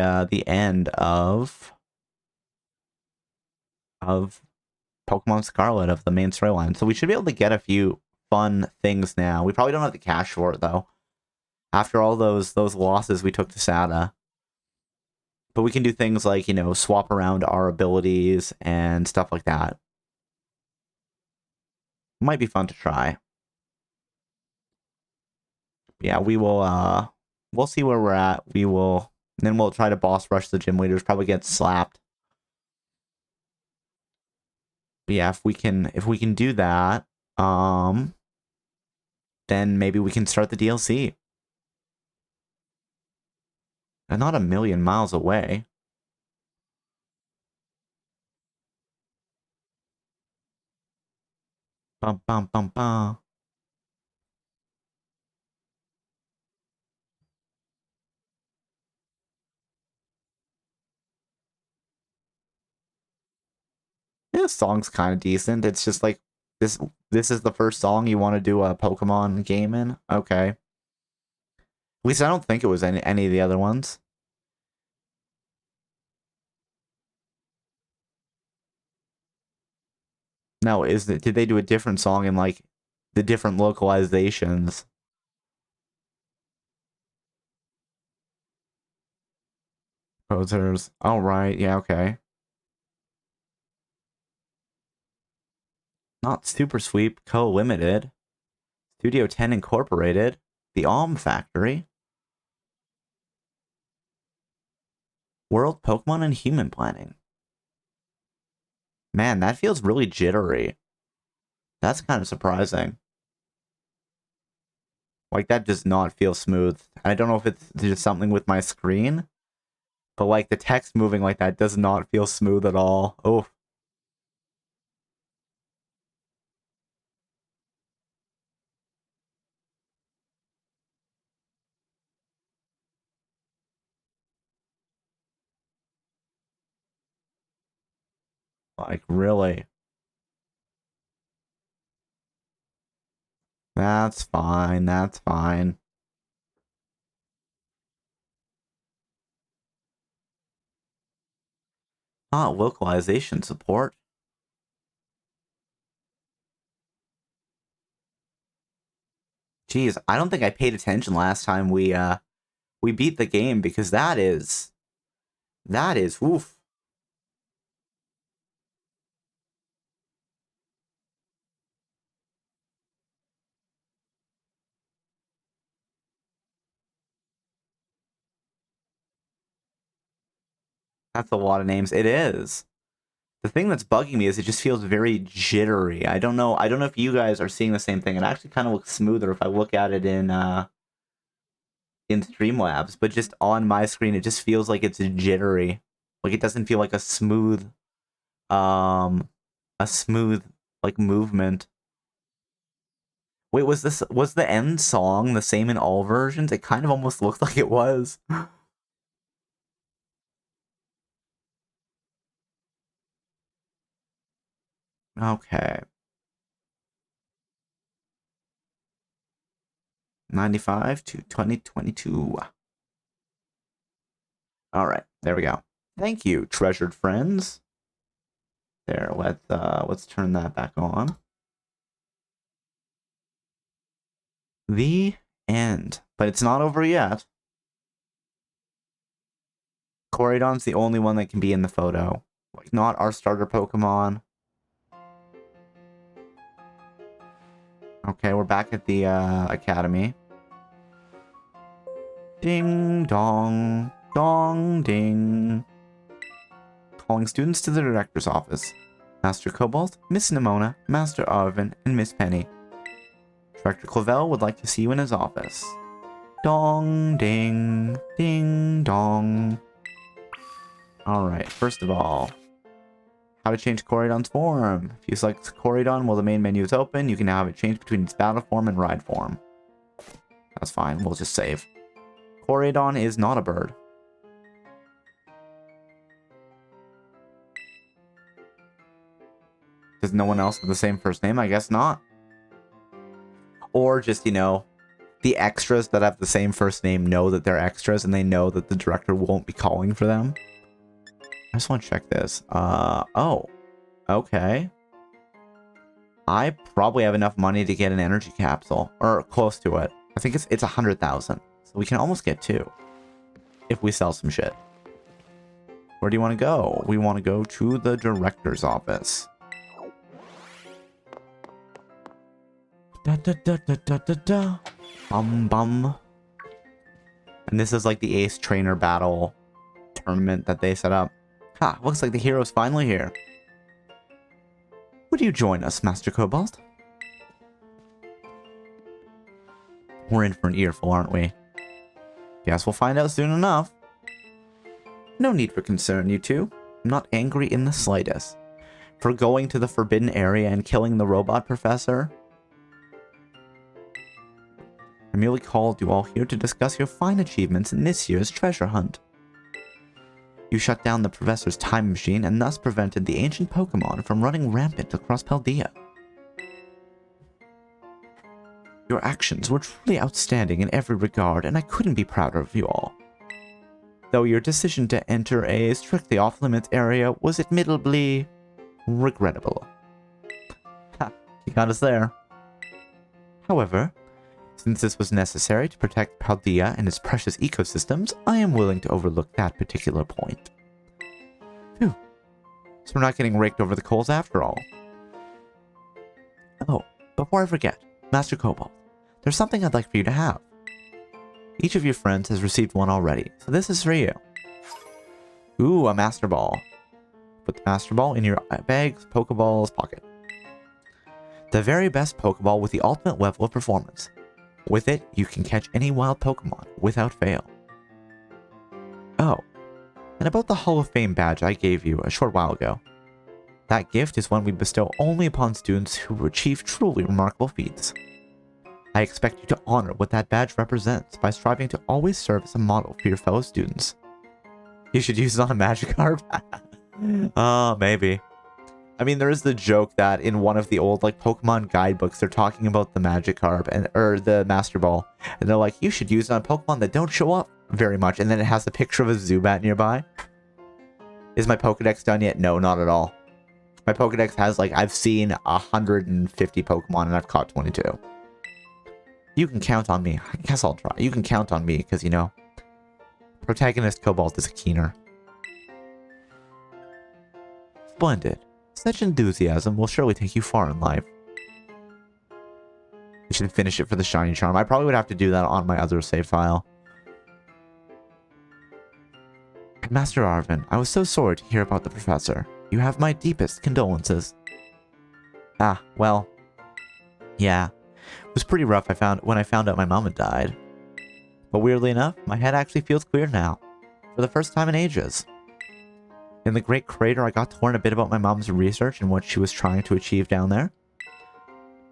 Speaker 1: end of Pokemon Scarlet, of the main storyline. So we should be able to get a few fun things now. We probably don't have the cash for it, though. After all those losses we took to Sada. But we can do things like, you know, swap around our abilities and stuff like that. Might be fun to try. Yeah, we will, we'll see where we're at. Then we'll try to boss rush the gym leaders, probably get slapped. But yeah, if we can do that, then maybe we can start the DLC. And not a million miles away. Bum bum bum bum. Yeah, this song's kind of decent. It's just like this is the first song you want to do a Pokemon game in? Okay. At least I don't think it was any of the other ones. No, did they do a different song in like the different localizations? Posers. Oh right, yeah, okay. Not Super Sweep Co-Limited. Studio 10 Incorporated. The Alm Factory. World Pokemon and Human Planning. Man, that feels really jittery. That's kind of surprising. Like, that does not feel smooth. I don't know if it's just something with my screen, but like the text moving like that does not feel smooth at all. Oh. Like, really? That's fine. That's fine. Ah, localization support. Jeez, I don't think I paid attention last time we beat the game because that is oof. That's a lot of names. It is. The thing that's bugging me is it just feels very jittery. I don't know if you guys are seeing the same thing. It actually kind of looks smoother if I look at it in Streamlabs, but just on my screen it just feels like it's jittery. Like it doesn't feel like um a smooth like movement. Wait, was the end song the same in all versions? It kind of almost looked like it was. Okay. 95 to 2022. All right, there we go. Thank you, treasured friends. There, let's turn that back on. The end. But it's not over yet. Corydon's the only one that can be in the photo. Like, not our starter Pokemon. Okay, we're back at the academy. Ding dong, dong ding. Calling students to the director's office. Master Cobalt, Miss Nimona, Master Arvin, and Miss Penny. Director Clavel would like to see you in his office. Dong ding, ding dong. Alright, first of all, how to change Corydon's form. If you select Corydon while the main menu is open, you can now have it change between its battle form and ride form. That's fine, we'll just save. Corydon is not a bird. Does no one else have the same first name? I guess not. Or just, the extras that have the same first name know that they're extras and they know that the director won't be calling for them. I just want to check this. Oh. Okay. I probably have enough money to get an energy capsule. Or close to it. I think it's 100,000. So we can almost get 2. If we sell some shit. Where do you want to go? We want to go to the director's office. Da da da da da da da. Bum bum. And this is like the Ace Trainer Battle tournament that they set up. Ha, looks like the hero's finally here. Would you join us, Master Cobalt? We're in for an earful, aren't we? Guess we'll find out soon enough. No need for concern, you two. I'm not angry in the slightest. For going to the forbidden area and killing the robot professor. I merely called you all here to discuss your fine achievements in this year's treasure hunt. You shut down the professor's time machine and thus prevented the ancient Pokemon from running rampant across Paldea. Your actions were truly outstanding in every regard, and I couldn't be prouder of you all. Though your decision to enter a strictly off-limits area was admittedly regrettable. Ha, you got us there. However, since this was necessary to protect Paldea and its precious ecosystems, I am willing to overlook that particular point. Phew. So we're not getting raked over the coals after all. Oh, before I forget, Master Cobalt, there's something I'd like for you to have. Each of your friends has received one already, so this is for you. Ooh, a Master Ball. Put the Master Ball in your bag's Pokeball's pocket. The very best Pokeball with the ultimate level of performance. With it, you can catch any wild Pokemon without fail. Oh, and about the Hall of Fame badge I gave you a short while ago. That gift is one we bestow only upon students who achieve truly remarkable feats. I expect you to honor what that badge represents by striving to always serve as a model for your fellow students. You should use it on a Magikarp? Oh, maybe. I mean, there is the joke that in one of the old like Pokemon guidebooks, they're talking about the Magikarp or the Master Ball, and they're like, you should use it on Pokemon that don't show up very much, and then it has a picture of a Zubat nearby. Is my Pokedex done yet? No, not at all. My Pokedex has like, I've seen 150 Pokemon and I've caught 22. You can count on me. I guess I'll try. You can count on me because, you know, protagonist Cobalt is a keener. Splendid. Such enthusiasm will surely take you far in life. You should finish it for the shiny charm. I probably would have to do that on my other save file. Master Arvin, I was so sorry to hear about the professor. You have my deepest condolences. Ah, well. Yeah. It was pretty rough when I found out my mom had died. But weirdly enough, my head actually feels clear now. For the first time in ages. In the Great Crater, I got to learn a bit about my mom's research and what she was trying to achieve down there.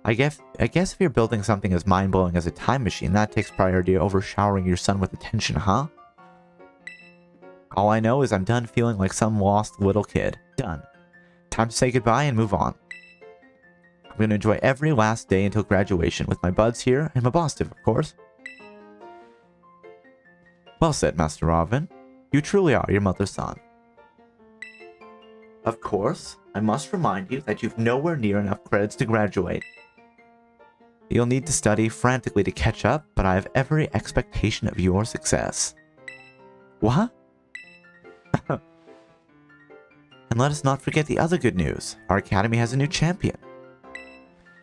Speaker 1: I guess if you're building something as mind-blowing as a time machine, that takes priority over showering your son with attention, huh? All I know is I'm done feeling like some lost little kid. Done. Time to say goodbye and move on. I'm going to enjoy every last day until graduation with my buds here and my boss, of course. Well said, Master Robin. You truly are your mother's son. Of course, I must remind you that you've nowhere near enough credits to graduate. You'll need to study frantically to catch up, but I have every expectation of your success. What? And let us not forget the other good news. Our academy has a new champion.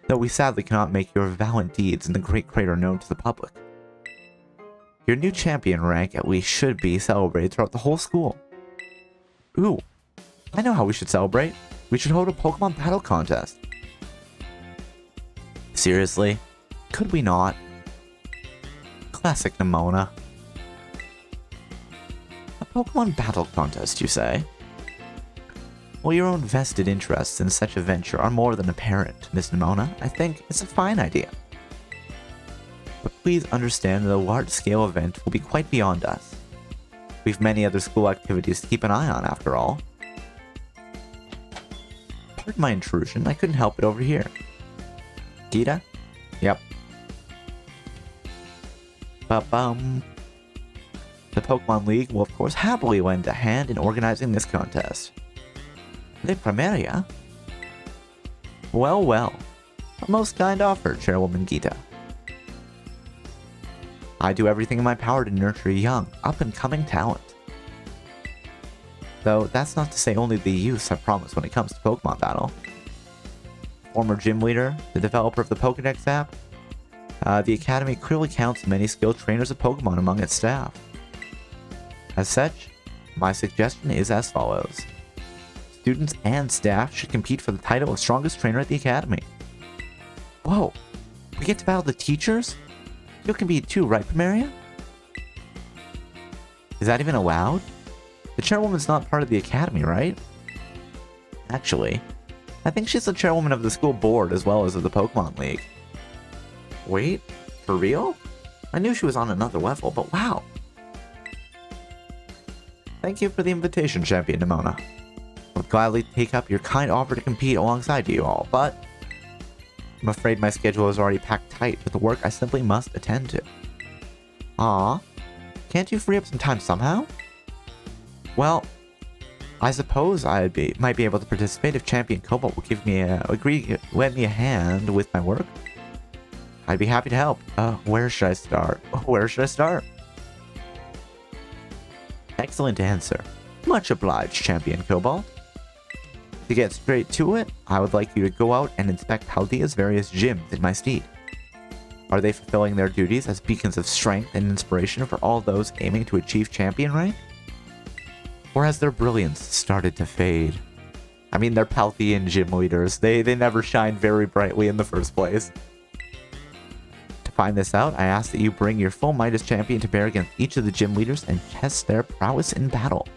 Speaker 1: Though we sadly cannot make your valiant deeds in the Great Crater known to the public. Your new champion rank at least should be celebrated throughout the whole school. Ooh, I know how we should celebrate. We should hold a Pokemon battle contest. Seriously? Could we not? Classic Nimona. A Pokemon battle contest, you say? Well, your own vested interests in such a venture are more than apparent, Miss Nimona. I think it's a fine idea. But please understand that a large-scale event will be quite beyond us. We've many other school activities to keep an eye on, after all. Pardon my intrusion, I couldn't help it over here. Gita? Yep. Ba-bum. The Pokemon League will of course happily lend a hand in organizing this contest. The Primaria? Well, well. A most kind offer, Chairwoman Gita. I do everything in my power to nurture young, up-and-coming talent. Though that's not to say only the youths have promise when it comes to Pokemon battle. Former gym leader, the developer of the Pokedex app, the Academy clearly counts many skilled trainers of Pokemon among its staff. As such, my suggestion is as follows. Students and staff should compete for the title of strongest trainer at the Academy. Whoa, we get to battle the teachers? You can be too, right, Primaria? Is that even allowed? The chairwoman's not part of the Academy, right? Actually, I think she's the chairwoman of the school board as well as of the Pokemon League. Wait, for real? I knew she was on another level, but wow. Thank you for the invitation, Champion Nimona. I would gladly take up your kind offer to compete alongside you all, but I'm afraid my schedule is already packed tight with the work I simply must attend to. Aw, can't you free up some time somehow? Well, I suppose I might be able to participate if Champion Cobalt will lend me a hand with my work. I'd be happy to help. Where should I start? Where should I start? Excellent answer. Much obliged, Champion Cobalt. To get straight to it, I would like you to go out and inspect Paldea's various gyms in my stead. Are they fulfilling their duties as beacons of strength and inspiration for all those aiming to achieve champion rank? Or has their brilliance started to fade? I mean, they're Paldean gym leaders. They never shine very brightly in the first place. To find this out, I ask that you bring your full might as champion to bear against each of the gym leaders and test their prowess in battle.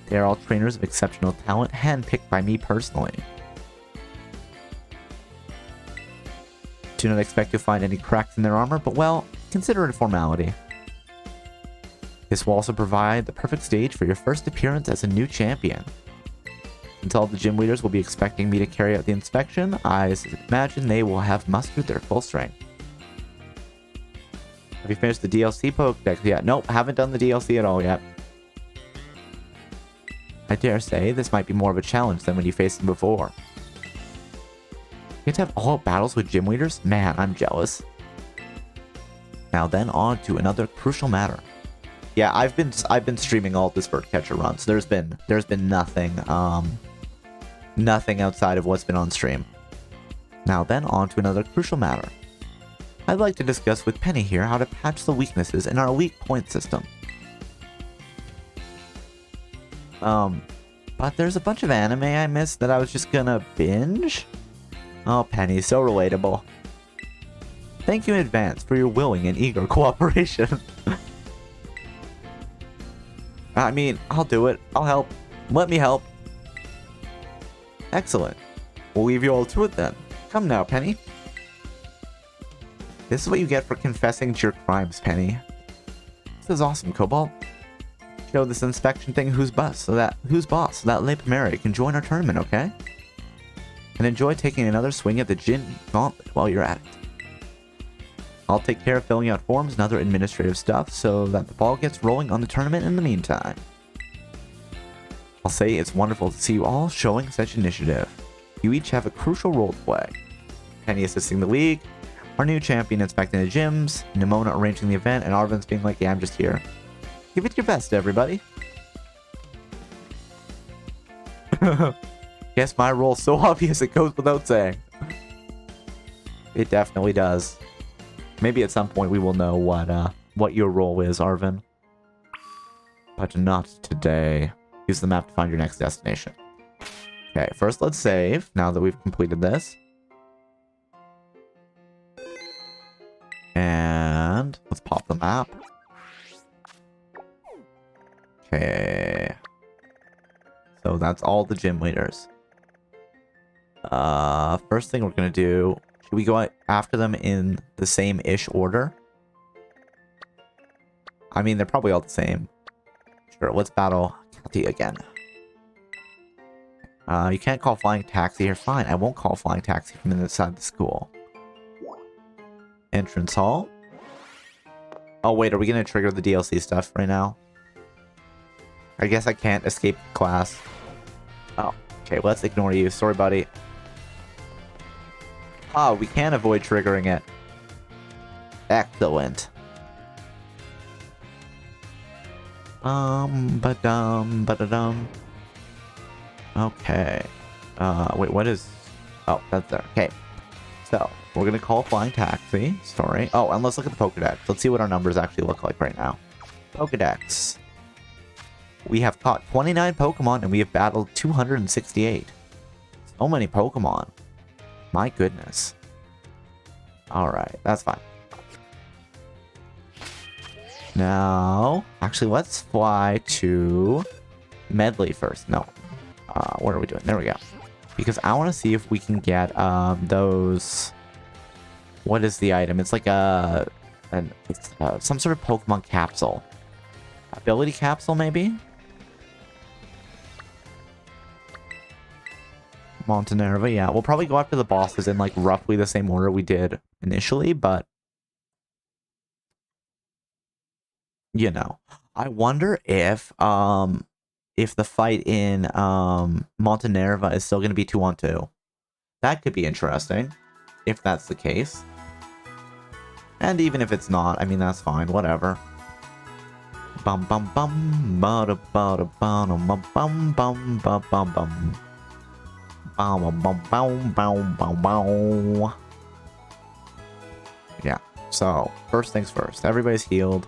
Speaker 1: They are all trainers of exceptional talent, handpicked by me personally. Do not expect to find any cracks in their armor, but well, consider it a formality. This will also provide the perfect stage for your first appearance as a new champion. Since all the gym leaders will be expecting me to carry out the inspection, I imagine they will have mustered their full strength. Have you finished the DLC Pokedex yet? Nope, haven't done the DLC at all yet. I dare say this might be more of a challenge than when you faced them before. You get to have all battles with gym leaders? Man, I'm jealous. Now then, on to another crucial matter. Yeah, I've been streaming all of this bird catcher run, so there's been nothing nothing outside of what's been on stream. Now then, on to another crucial matter. I'd like to discuss with Penny here how to patch the weaknesses in our weak point system. But there's a bunch of anime I missed that I was just gonna binge? Oh, Penny, so relatable. Thank you in advance for your willing and eager cooperation. I mean, I'll do it. I'll help. Let me help. Excellent. We'll leave you all to it then. Come now, Penny. This is what you get for confessing to your crimes, Penny. This is awesome, Cobalt. Show this inspection thing who's boss, so that Leip Mary can join our tournament, okay? And enjoy taking another swing at the gin gauntlet while you're at it. I'll take care of filling out forms and other administrative stuff so that the ball gets rolling on the tournament in the meantime. I'll say it's wonderful to see you all showing such initiative. You each have a crucial role to play. Penny assisting the league, our new champion inspecting the gyms, Nimona arranging the event, and Arvin's being like, yeah, I'm just here. Give it your best, everybody. Guess my role's so obvious it goes without saying. It definitely does. Maybe at some point we will know what your role is, Arvin. But not today. Use the map to find your next destination. Okay, first let's save, now that we've completed this. And let's pop the map. Okay. So that's all the gym leaders. First thing we're gonna do, should we go after them in the same-ish order? I mean, they're probably all the same. Sure, let's battle Kathy again. You can't call flying taxi here. Fine, I won't call flying taxi from inside the school. Entrance hall. Oh wait, are we gonna trigger the DLC stuff right now? I guess I can't escape class. Oh, okay, let's ignore you. Sorry, buddy. Oh, we can avoid triggering it. Excellent. Ba-dum. Okay. Wait, what is... Oh, that's there. Okay. So, we're gonna call flying taxi. Sorry. Oh, and let's look at the Pokedex. Let's see what our numbers actually look like right now. Pokedex. We have caught 29 Pokemon and we have battled 268. So many Pokemon. My goodness. Alright, that's fine. Now, actually, let's fly to Medley first. No. What are we doing? There we go. Because I want to see if we can get those... What is the item? It's like some sort of Pokemon capsule. Ability capsule, maybe? Montenerva, yeah. We'll probably go after the bosses in like roughly the same order we did initially, but... You know. I wonder if the fight in Montenerva is still going to be 2-on-2. That could be interesting, if that's the case. And even if it's not, I mean, that's fine, whatever. Bum bum bum ba da bum bum bum bum bum bum bum. Yeah, so, first things first. Everybody's healed.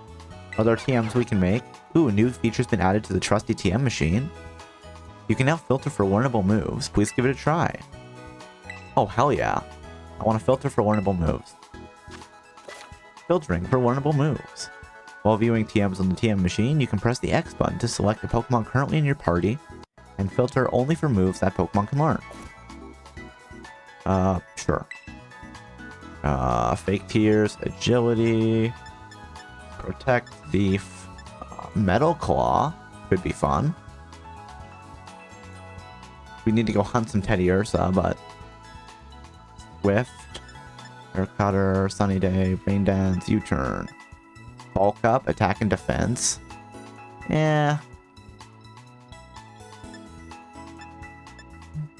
Speaker 1: Are there TMs we can make? Ooh, a new feature's been added to the trusty TM machine. You can now filter for learnable moves. Please give it a try. Oh, hell yeah. I want to filter for learnable moves. Filtering for learnable moves. While viewing TMs on the TM machine, you can press the X button to select the Pokemon currently in your party and filter only for moves that Pokemon can learn. Sure. Fake Tears, Agility, Protect, Thief, Metal Claw could be fun. We need to go hunt some Teddy Ursa, but... Swift, Air Cutter, Sunny Day, Rain Dance, U-Turn. Bulk Up, Attack and Defense. Yeah.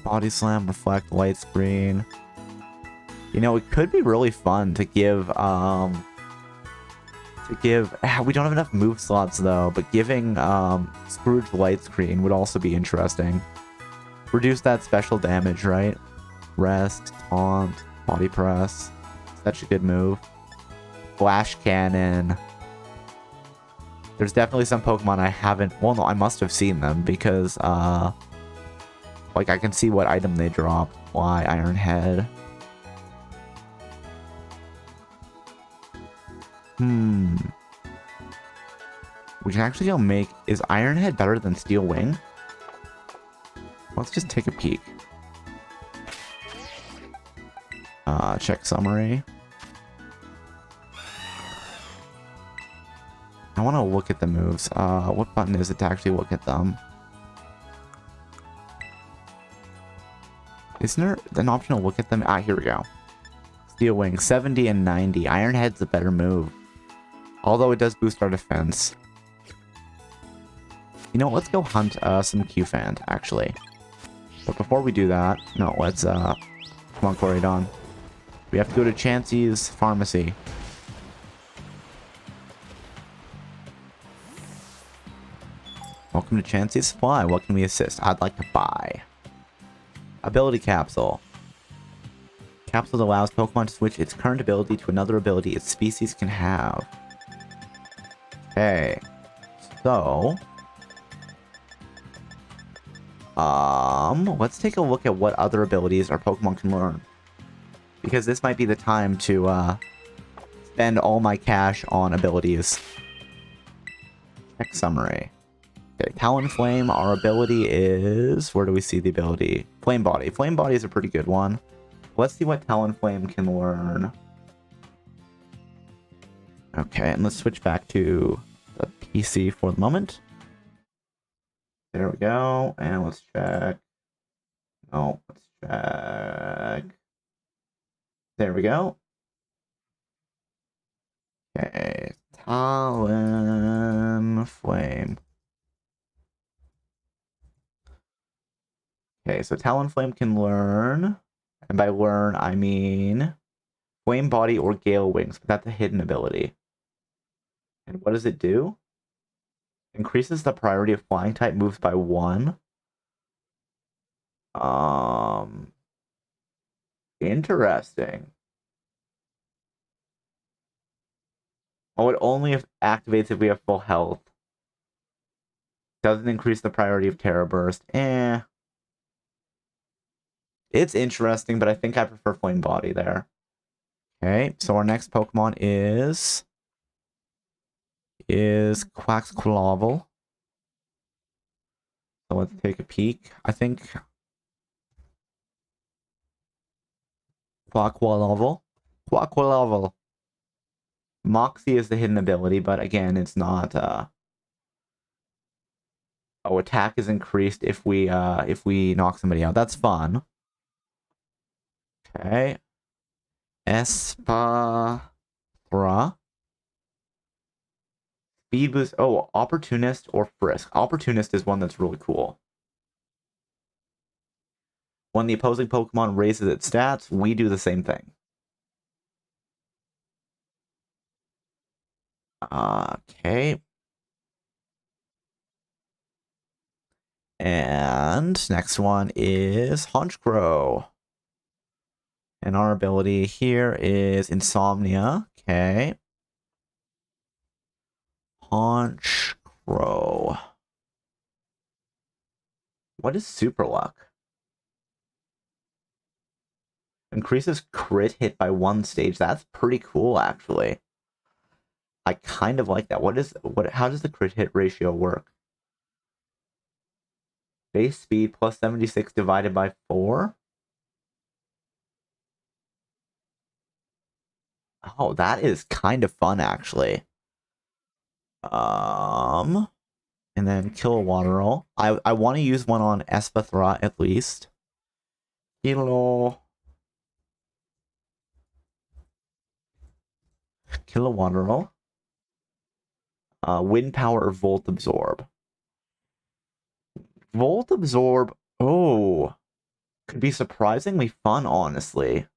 Speaker 1: Body Slam, Reflect, Light Screen. You know, it could be really fun to give, we don't have enough move slots though, but giving, Scrooge Light Screen would also be interesting. Reduce that special damage, right? Rest, Taunt, Body Press. Such a good move. Flash Cannon. There's definitely some Pokemon I haven't... Well, no, I must have seen them because, like, I can see what item they drop. Why, Iron Head. We can actually go make... Is Iron Head better than Steel Wing? Let's just take a peek. Check summary. I want to look at the moves. What button is it to actually look at them? Isn't there an option to look at them? Ah, here we go. Steel Wing, 70 and 90. Iron Head's a better move. Although it does boost our defense. You know, let's go hunt some Q-Fan, actually. But before we do that... No, let's, come on, Coridon. We have to go to Chansey's Pharmacy. Welcome to Chansey's Supply. What can we assist? I'd like to buy. Ability Capsule. Capsule allows Pokemon to switch its current ability to another ability its species can have. Okay. So... let's take a look at what other abilities our Pokemon can learn. Because this might be the time to, spend all my cash on abilities. Check summary. Okay, Talonflame, our ability is... Where do we see the ability? Flame Body. Flame Body is a pretty good one. Let's see what Talonflame can learn. Okay, and let's switch back to the PC for the moment. There we go, and let's check. Oh, let's check. There we go. Okay, Talonflame. Okay, so Talonflame can learn, and by learn, I mean Flame Body or Gale Wings, but that's a hidden ability. And what does it do? Increases the priority of flying type moves by 1. Interesting. Oh, it only activates if we have full health. Doesn't increase the priority of Terra Burst. It's interesting, but I think I prefer Flame Body there. Okay, so our next Pokemon is Quaxclavel. So let's take a peek. I think Quaxclavel. Moxie is the hidden ability, but again, it's not. Oh, attack is increased if we knock somebody out. That's fun. Okay. Espathra. Speed boost. Oh, Opportunist or Frisk. Opportunist is one that's really cool. When the opposing Pokemon raises its stats, we do the same thing. Okay. And next one is Honchkrow. And our ability here is Insomnia. Okay. Honchkrow. What is Super Luck? Increases crit hit by 1 stage. That's pretty cool, actually. I kind of like that. How does the crit hit ratio work? Base speed plus 76 divided by 4? Oh, that is kind of fun, actually. And then kill a water roll. I want to use one on Espathra at least. Kill a water roll. Wind power or volt absorb. Volt absorb. Oh, could be surprisingly fun, honestly.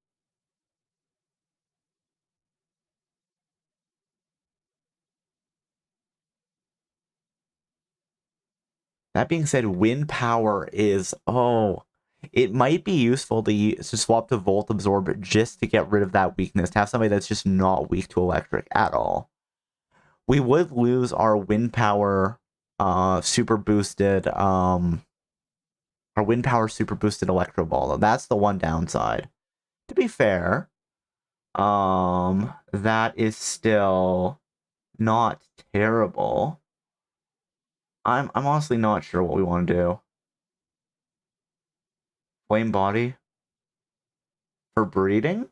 Speaker 1: That being said, wind power is, it might be useful to swap to Volt Absorb just to get rid of that weakness, to have somebody that's just not weak to electric at all. We would lose our wind power super boosted, our wind power super boosted Electro Ball, though. That's the one downside. To be fair, that is still not terrible. I'm honestly not sure what we want to do. Flame body for breeding?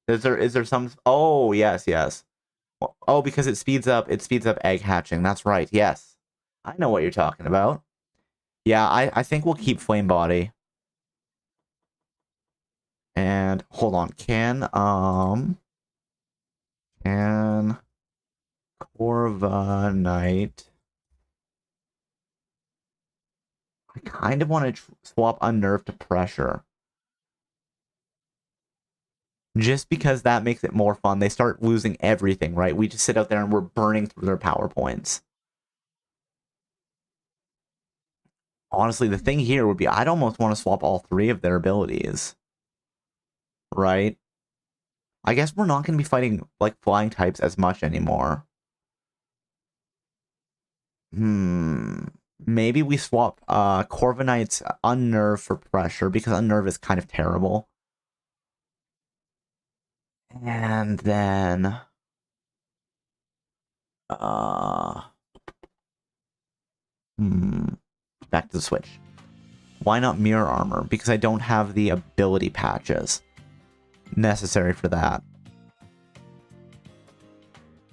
Speaker 1: Is there some? Oh, yes. Oh, because it speeds up egg hatching. That's right. Yes, I know what you're talking about. Yeah, I think we'll keep flame body. And hold on, can Corviknight? I kind of want to swap unnerve to pressure. Just because that makes it more fun. They start losing everything, right? We just sit out there and we're burning through their power points. Honestly, the thing here would be I'd almost want to swap all three of their abilities. Right? I guess we're not going to be fighting, like, flying types as much anymore. Maybe we swap Corviknight's Unnerve for Pressure, because Unnerve is kind of terrible. And then... back to the Switch. Why not Mirror Armor? Because I don't have the ability patches necessary for that.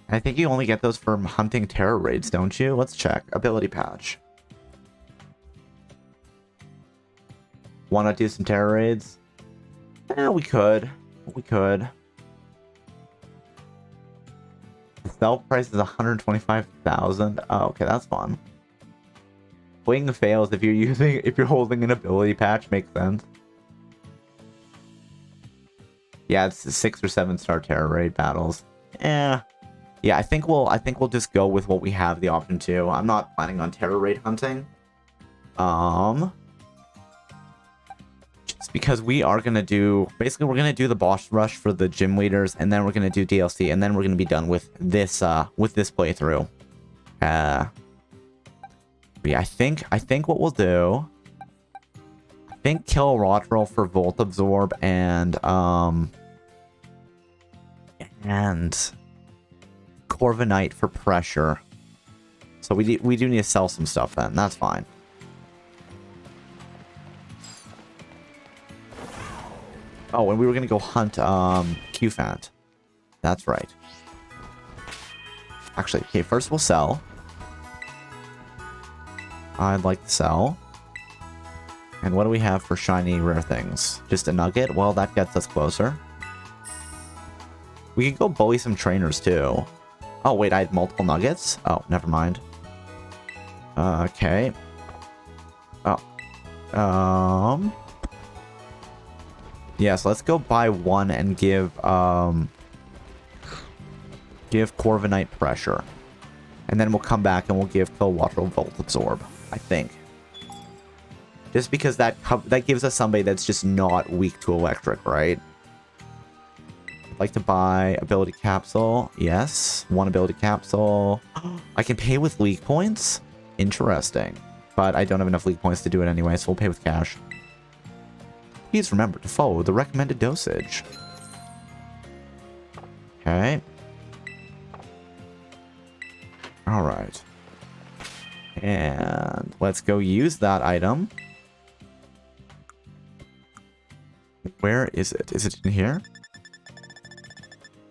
Speaker 1: I think you only get those from hunting terror raids, don't you? Let's check. Ability patch. Want to do some terror raids? Yeah, we could. The sell price is 125,000. Oh, okay, that's fun. Wing fails if you're holding an ability patch. Makes sense. Yeah, it's 6 or 7 star terror raid battles. Yeah, I think we'll just go with what we have the option to. I'm not planning on terror raid hunting. Just because we are gonna do, basically we're gonna do the boss rush for the gym leaders, and then we're gonna do DLC, and then we're gonna be done with this playthrough. But yeah, I think what we'll do, I think kill Rotrel for Volt Absorb and Corviknight for pressure. So we do need to sell some stuff then. That's fine. Oh, and we were gonna go hunt Qfant. That's right. Actually, okay, first we'll sell. I'd like to sell. And what do we have for shiny rare things? Just a nugget? Well, that gets us closer. We could go bully some trainers too. Oh, wait, I had multiple nuggets? Oh, never mind. Okay. Oh. Yes, let's go buy one and give Corviknight pressure. And then we'll come back and we'll give Kilowattrel Volt Absorb, I think. Just because that gives us somebody that's just not weak to electric, right? I'd like to buy ability capsule. Yes, one ability capsule. I can pay with league points? Interesting. But I don't have enough league points to do it anyway, so we'll pay with cash. Please remember to follow the recommended dosage. Okay. Alright. And let's go use that item. Where is it? Is it in here?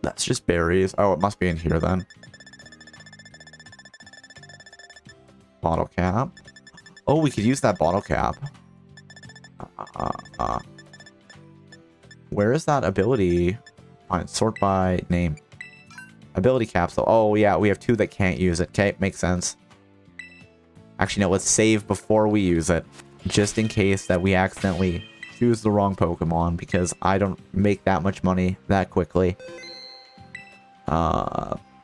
Speaker 1: That's just berries. Oh, it must be in here then. Bottle cap. Oh, we could use that bottle cap. Where is that ability? On it, sort by name. Ability capsule. Oh, yeah, we have 2 that can't use it. Okay, makes sense. Actually, no, let's save before we use it. Just in case that we accidentally choose the wrong Pokemon, because I don't make that much money that quickly.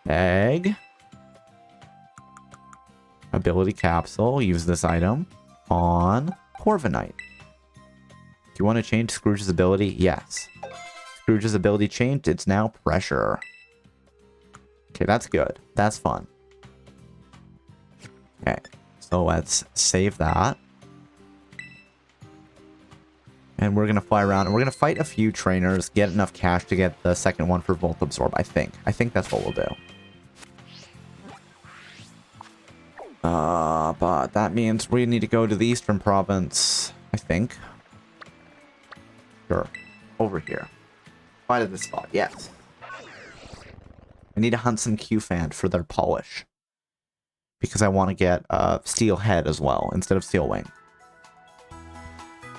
Speaker 1: Egg. Ability capsule. Use this item on Corviknight. Do you want to change Scrooge's ability? Yes. Scrooge's ability changed. It's now pressure. Okay, that's good. That's fun. Okay, so let's save that. And we're going to fly around, and we're going to fight a few trainers, get enough cash to get the second one for Volt Absorb, I think. I think that's what we'll do. But that means we need to go to the Eastern Province, I think. Sure. Over here. Fight at this spot, yes. I need to hunt some Q-Fant for their polish. Because I want to get Steel Head as well, instead of Steel Wing.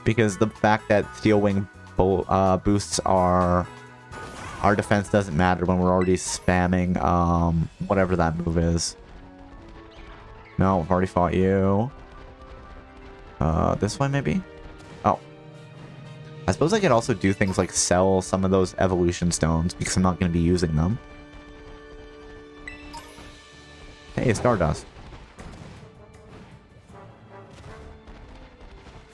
Speaker 1: Because the fact that Steel Wing boosts our defense doesn't matter when we're already spamming whatever that move is. No, I've already fought you. This one maybe? Oh. I suppose I could also do things like sell some of those evolution stones because I'm not going to be using them. Hey, Stardust.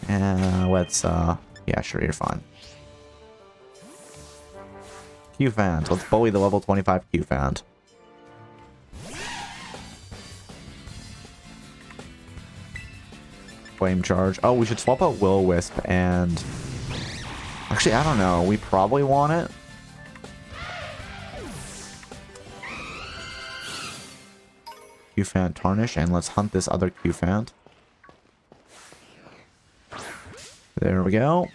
Speaker 1: Let's, yeah, sure, you're fine. Q-Fant. Let's bully the level 25 Q-Fant. Flame Charge. Oh, we should swap out Will-O-Wisp and... Actually, I don't know. We probably want it. Q-Fant Tarnish, and let's hunt this other Q-Fant. There we go.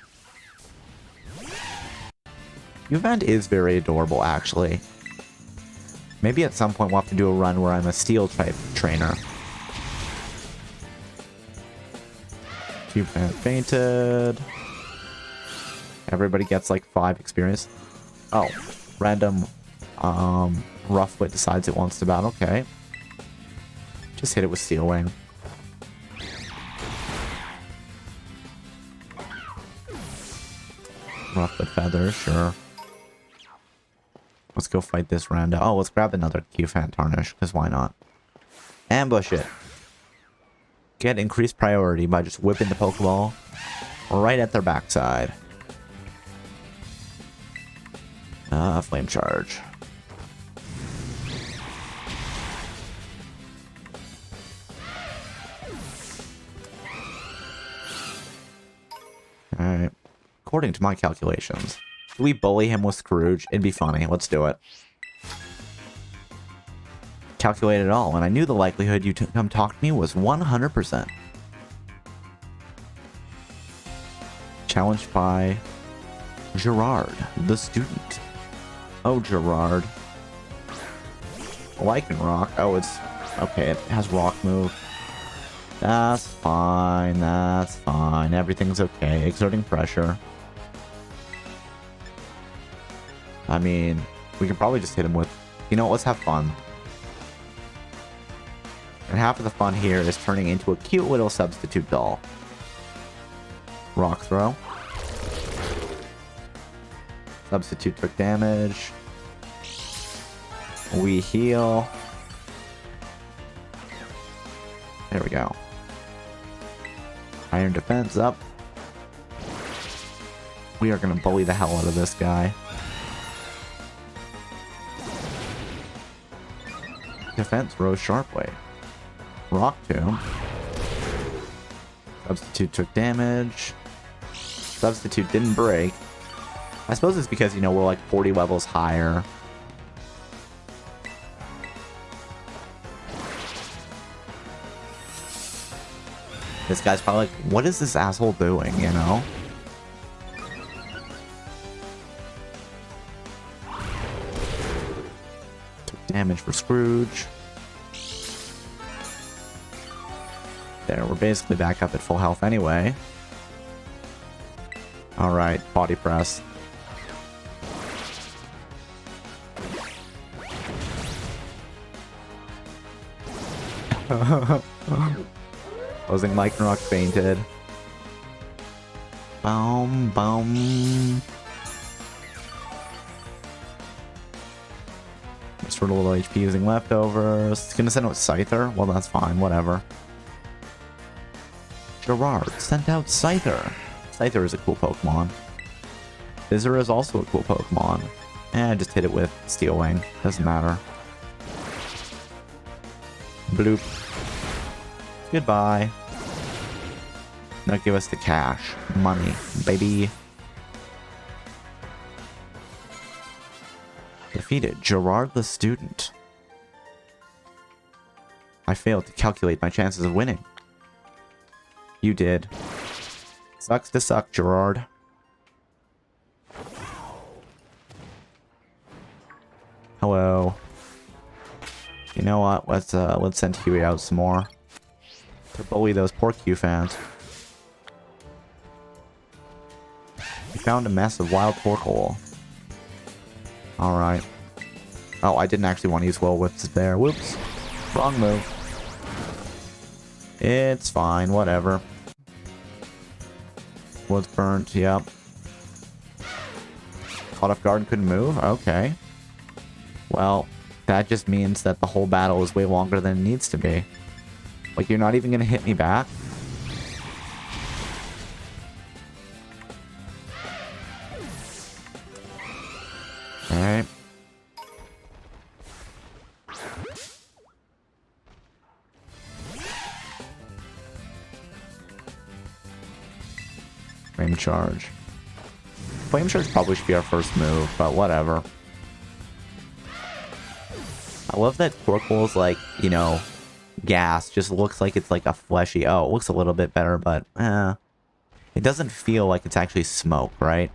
Speaker 1: Q-Fant is very adorable, actually. Maybe at some point we'll have to do a run where I'm a Steel-type trainer. Q-Fant fainted. Everybody gets like 5 experience. Oh, random Roughwit decides it wants to battle. Okay. Just hit it with Steel Wing. Roughwood Feather, sure. Let's go fight this rando. Oh, let's grab another Q-Fant Tarnish, because why not? Ambush it. Get increased priority by just whipping the Pokeball right at their backside. Flame Charge. Alright. According to my calculations, if we bully him with Scrooge, it'd be funny. Let's do it. Calculate it all, and I knew the likelihood you come talk to me was 100%. Challenged by Gerard, the student. Oh, Gerard. Lycanroc. Oh, it's... Okay, it has Rock move. That's fine, that's fine. Everything's okay. Exerting pressure. I mean, we can probably just hit him with... You know what, let's have fun. And half of the fun here is turning into a cute little substitute doll. Rock Throw. Substitute took damage. We heal. There we go. Iron Defense up. We are going to bully the hell out of this guy. Defense rose sharply. Rock Tomb. Substitute took damage. Substitute didn't break. I suppose it's because, you know, we're like 40 levels higher. This guy's probably like, what is this asshole doing, you know? Took damage for Scrooge. There, we're basically back up at full health anyway. Alright, body press. Closing Lycanroc fainted. Boom, boom. Just for a little HP using leftovers. It's gonna send out Scyther? Well, that's fine, whatever. Gerard sent out Scyther. Scyther is a cool Pokemon. Scizor is also a cool Pokemon. Just hit it with Steel Wing. Doesn't matter. Bloop. Goodbye. Now give us the cash. Money, baby. Defeated Gerard the Student. I failed to calculate my chances of winning. You did. Sucks to suck, Gerard. Hello. You know what? Let's send Huey out some more to bully those poor Q fans. We found a mess of wild Torkoal. Alright. Oh, I didn't actually want to use Will Whips there. Whoops. Wrong move. It's fine, whatever. Wood's burnt, yep. Caught off guard and couldn't move? Okay. Well, that just means that the whole battle is way longer than it needs to be. Like, you're not even gonna hit me back? Alright. Flame Charge. Flame Charge probably should be our first move, but whatever. I love that Torkoal's, like, you know, gas just looks like it's like a fleshy... Oh, it looks a little bit better, but it doesn't feel like it's actually smoke, right?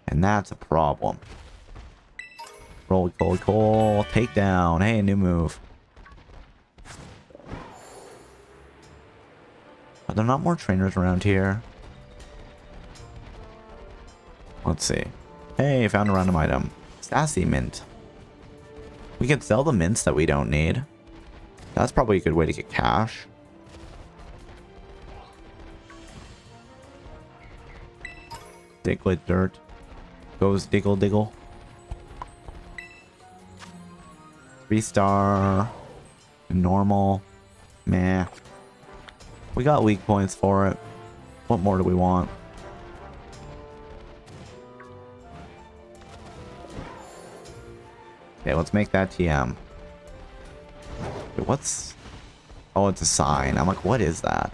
Speaker 1: And that's a problem. Roly Poly Cole, takedown. Hey, new move. Are there not more trainers around here? Let's see. Hey, found a random item. Sassy Mint. We can sell the mints that we don't need. That's probably a good way to get cash. Diglett Dirt. Goes Diggle Diggle. 3-star. Normal. Meh. We got weak points for it. What more do we want? Okay, let's make that TM. Wait, what's... Oh, it's a sign. I'm like, what is that?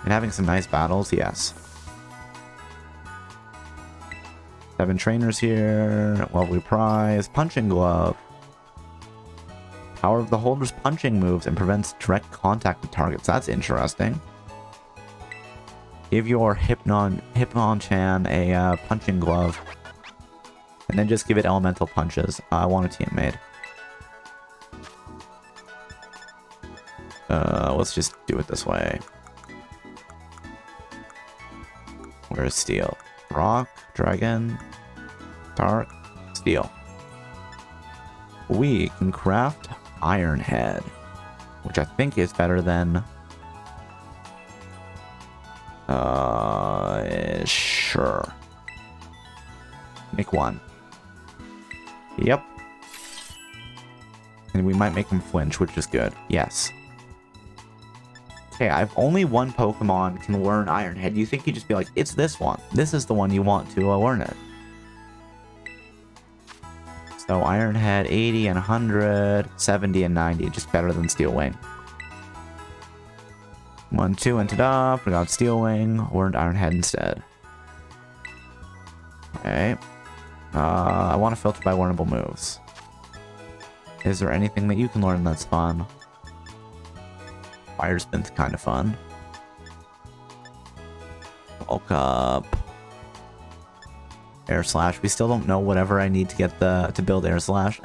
Speaker 1: And having some nice battles? Yes. 7 trainers here. Lovely prize. Punching Glove. Power of the holder's punching moves and prevents direct contact with targets. That's interesting. Give your Hypnon-chan a punching glove. And then just give it elemental punches. I want a TM made. Let's just do it this way. Where's Steel? Rock, Dragon, Dark, Steel. We can craft Iron Head, which I think is better than... Sure. Make one. Yep. And we might make him flinch, which is good. Yes. Okay, I've only one Pokemon can learn Iron Head. You think you'd just be like, it's this one. This is the one you want to learn it. So Iron Head, 80 and 100, 70 and 90. Just better than Steel Wing. 1, 2, and ta-da! Forgot Steel Wing. Learned Iron Head instead. Okay. I want to filter by learnable moves. Is there anything that you can learn that's fun? Fire Spin's kind of fun. Bulk Up. Air Slash. We still don't know whatever I need to get to build Air Slash.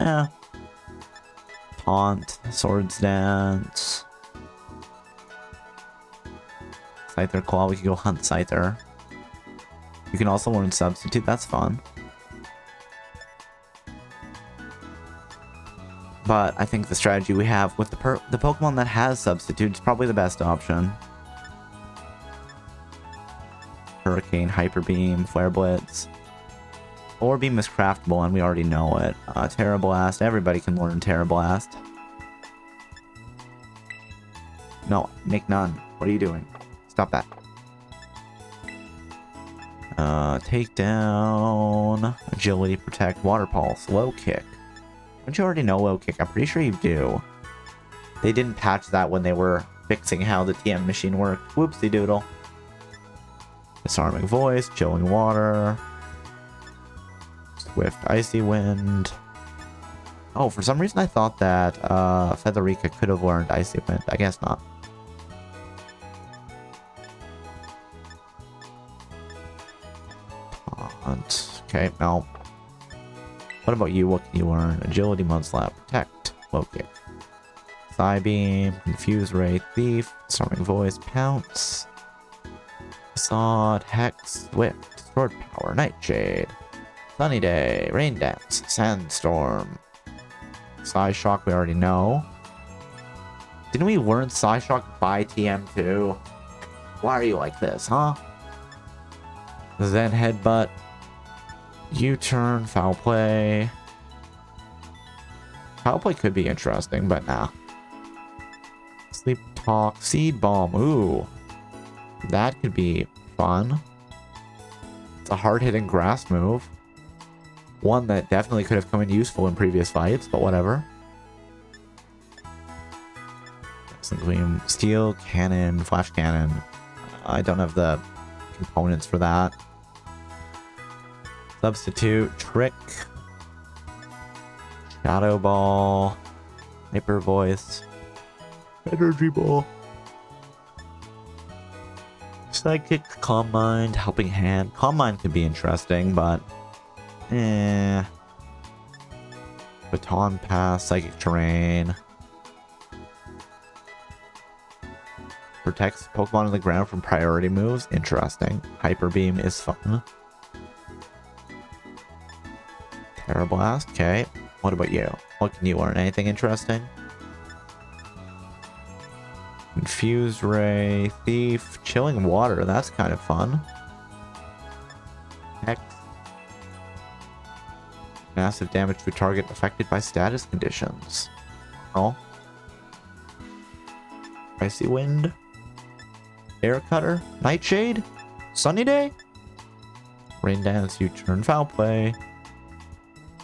Speaker 1: Taunt. Swords Dance. Scyther Claw, we can go hunt Scyther. You can also learn Substitute, that's fun. But I think the strategy we have with the Pokemon that has Substitute is probably the best option. Hurricane, Hyper Beam, Flare Blitz. Or Beam is craftable and we already know it. Terra Blast, everybody can learn Terra Blast. No, make none. What are you doing? Stop that. Take down, Agility, Protect, Water Pulse, Low Kick. Don't you already know Low Kick? I'm pretty sure you do. They didn't patch that when they were fixing how the TM machine worked. Whoopsie doodle. Disarming Voice, Chilling Water. Swift Icy Wind. Oh, for some reason I thought that Federica could have learned Icy Wind. I guess not. Okay, no. What about you? What can you learn? Agility, Mudslap, Protect, Low Kick. Psybeam, Confuse Ray, Thief, Disarming Voice, Pounce. Facade, Hex, Swift, Sword Power, Nightshade. Sunny Day, Rain Dance, Sandstorm. Psyshock we already know. Didn't we learn Psyshock by TM2? Why are you like this, huh? Zen Headbutt. U-turn, Foul Play. Foul Play could be interesting, but nah. Sleep Talk, Seed Bomb. Ooh. That could be fun. It's a hard-hitting grass move. One that definitely could have come in useful in previous fights, but whatever. Steel Cannon, Flash Cannon. I don't have the components for that. Substitute, Trick, Shadow Ball, Hyper Voice, Energy Ball, Psychic, Calm Mind, Helping Hand. Calm Mind could be interesting, but Baton Pass, Psychic Terrain. Protects Pokemon on the ground from priority moves. Interesting. Hyper Beam is fun. Terra Blast, okay. What about you? What can you learn? Anything interesting? Confuse Ray, Thief, Chilling Water, that's kind of fun. Hex. Massive damage to a target affected by status conditions. Oh. Icy Wind. Air Cutter, Nightshade, Sunny Day. Rain Dance, U-turn, Foul Play.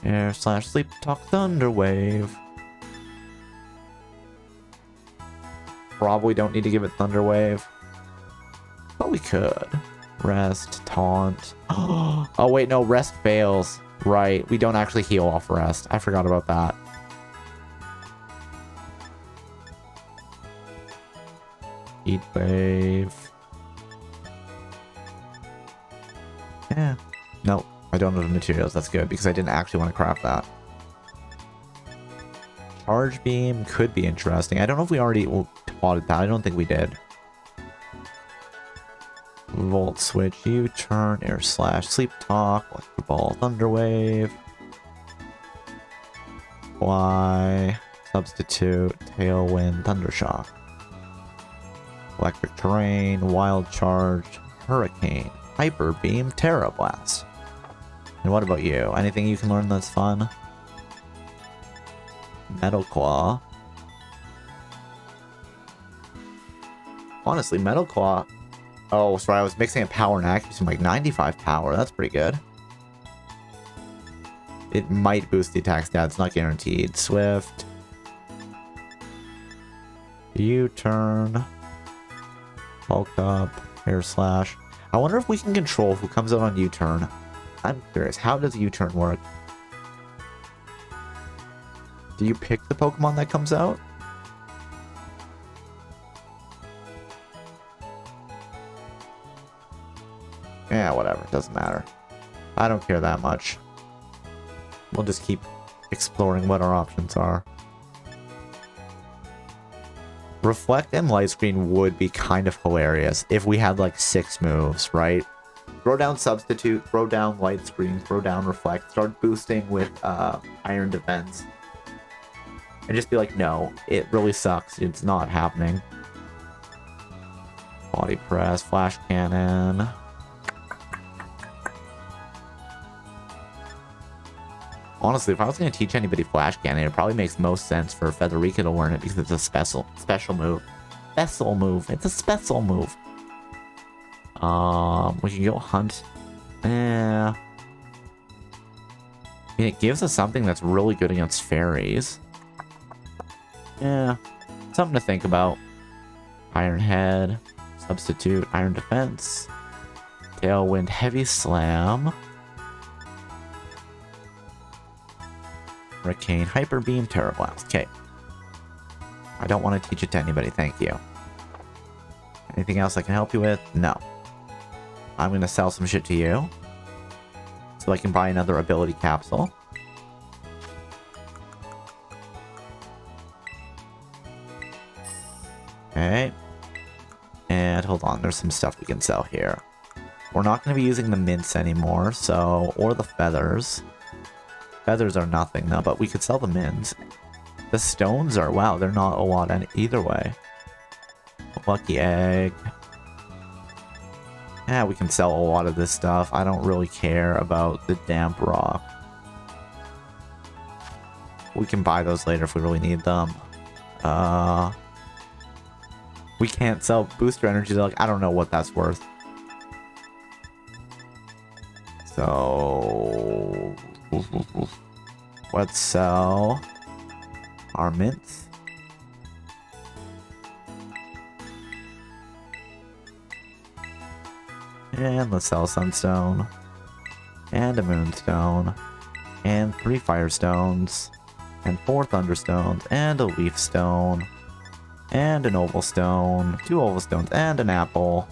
Speaker 1: Air / Sleep Talk, Thunder Wave. Probably don't need to give it Thunder Wave. But we could. Rest, Taunt. Oh wait, no, Rest fails. Right, we don't actually heal off Rest. I forgot about that. Heat Wave. Yeah. Nope. I don't know the materials. That's good because I didn't actually want to craft that. Charge Beam could be interesting. I don't know if we already taught it that. I don't think we did. Volt Switch, U-turn, Air Slash, Sleep Talk, Electric Ball, Thunder Wave. Fly, Substitute, Tailwind, Thundershock. Electric Terrain, Wild Charge, Hurricane, Hyper Beam, Terra Blast. And what about you? Anything you can learn that's fun? Metal Claw. Honestly, Metal Claw... Oh, sorry, I was mixing a power and accuracy. I'm like 95 power. That's pretty good. It might boost the attack stats. Not guaranteed. Swift. U-turn. Bulk up. Air Slash. I wonder if we can control who comes out on U-turn. I'm curious, how does U-turn work? Do you pick the Pokemon that comes out? Yeah, whatever, doesn't matter. I don't care that much. We'll just keep exploring what our options are. Reflect and Light Screen would be kind of hilarious if we had like 6 moves, right? Throw down Substitute, throw down Light Screen, throw down Reflect, start boosting with Iron Defense. And just be like, no, it really sucks. It's not happening. Body Press, Flash Cannon. Honestly, if I was going to teach anybody Flash Cannon, it probably makes most sense for Federica to learn it because it's a special move. Special move. It's a special move. We can go hunt. I mean, it gives us something that's really good against fairies. Yeah, something to think about. Iron Head, Substitute, Iron Defense, Tailwind, Heavy Slam, Hurricane, Hyper Beam, Terra Blast. Okay. I don't want to teach it to anybody, thank you. Anything else I can help you with? No. I'm going to sell some shit to you, so I can buy another ability capsule. Okay. And hold on, there's some stuff we can sell here. We're not going to be using the mints anymore, so, or the feathers. Feathers are nothing though, but we could sell the mints. The stones are, wow, they're not a lot either way. Lucky egg. Yeah, we can sell a lot of this stuff. I don't really care about the damp rock. We can buy those later if we really need them. We can't sell booster energy. Like, I don't know what that's worth. So let's sell our mints. And let's sell a sunstone. And a moonstone. And 3 firestones. And 4 thunderstones. And a leaf stone. And an oval stone. 2 oval stones. And an apple.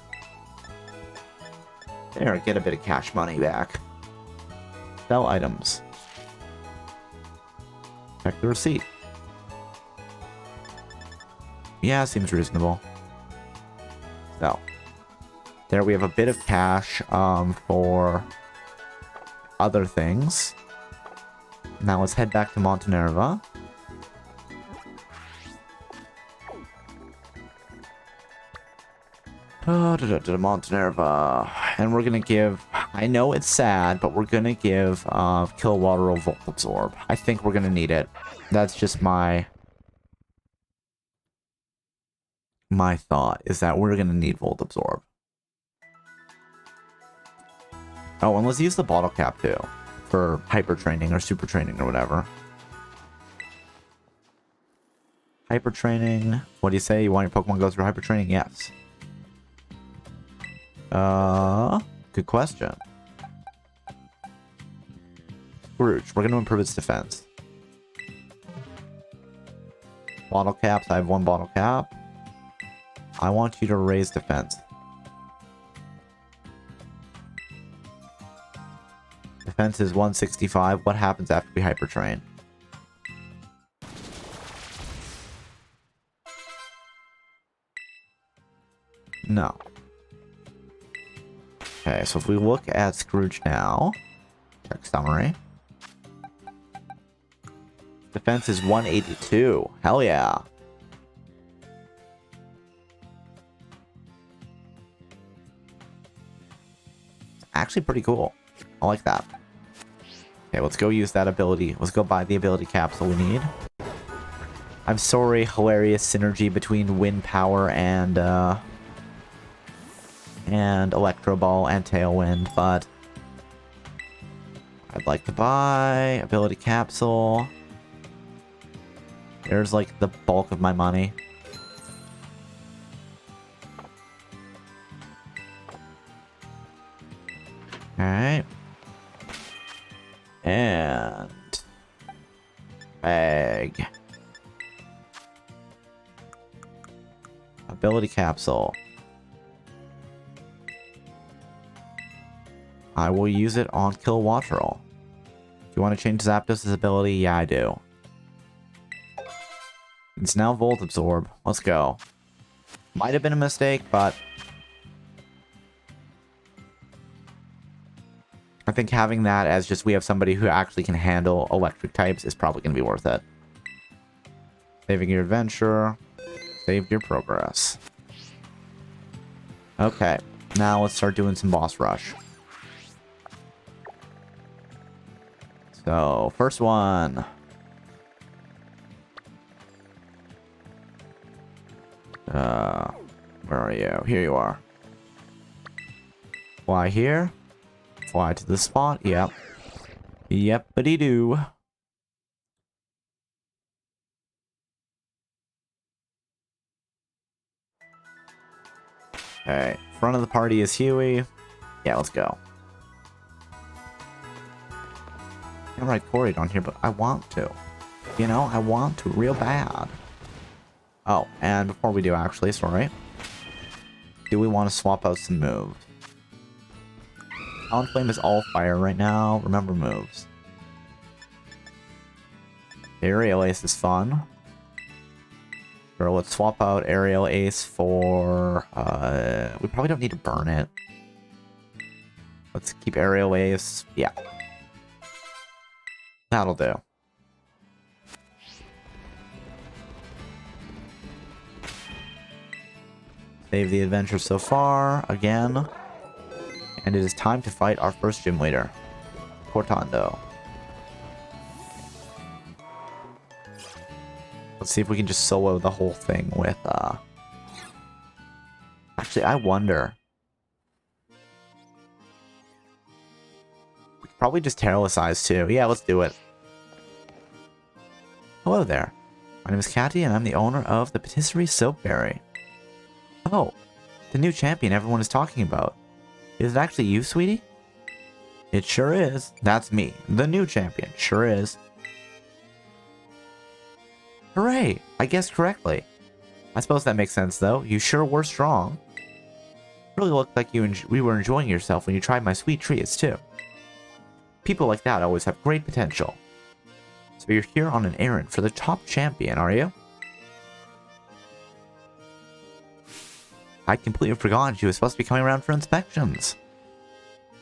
Speaker 1: There, get a bit of cash money back. Sell items. Check the receipt. Yeah, seems reasonable. So, there we have a bit of cash for other things. Now let's head back to Montenerva. Montenerva. And we're gonna give, I know it's sad, but we're gonna give Kilowatero Volt Absorb. I think we're gonna need it. That's just my thought, is that we're gonna need Volt Absorb. Oh, and let's use the bottle cap too, for hyper training or super training or whatever. Hyper training. What do you say? You want your Pokemon to go through hyper training? Yes. Good question. Scrooge. We're going to improve its defense. Bottle caps. I have 1 bottle cap. I want you to raise defense. Defense is 165. What happens after we hyper train? No. Okay, so if we look at Scrooge now, check summary. Defense is 182. Hell yeah. It's actually pretty cool. I like that. Okay, let's go use that ability. Let's go buy the ability capsule we need. I'm sorry, hilarious synergy between wind power and Electro Ball and Tailwind, but I'd like to buy ability capsule. There's like the bulk of my money. Alright. And bag. Ability capsule. I will use it on Kilowatero. Do you want to change Zapdos' ability? Yeah, I do. It's now Volt Absorb. Let's go. Might have been a mistake, but I think having that as just we have somebody who actually can handle electric types is probably going to be worth it. Saving your adventure. Saved your progress. Okay. Now let's start doing some boss rush. So, first one. Where are you? Here you are. Fly here. Fly to the spot. Yep. Yep-a-dee-doo. Okay. Front of the party is Huey. Yeah, let's go. I can't write Corey on here, but I want to. You know, I want to real bad. Oh, and before we do, actually, sorry. Do we want to swap out some moves? Talon Flame is all fire right now. Remember moves. Aerial Ace is fun. Or let's swap out Aerial Ace for... we probably don't need to burn it. Let's keep Aerial Ace. Yeah. That'll do. Save the adventure so far, again. And it is time to fight our first gym leader, Cortando. Let's see if we can just solo the whole thing with, Actually, I wonder. We could probably just Terrorless Eyes too. Yeah, let's do it. Hello there. My name is Catty, and I'm the owner of the Patisserie Soapberry. Oh, the new champion everyone is talking about. Is it actually you, sweetie? It sure is. That's me, the new champion. Sure is. Hooray! I guessed correctly. I suppose that makes sense, though. You sure were strong. Really looked like we were enjoying yourself when you tried my sweet treats, too. People like that always have great potential. So you're here on an errand for the top champion, are you? I'd completely forgotten she was supposed to be coming around for inspections.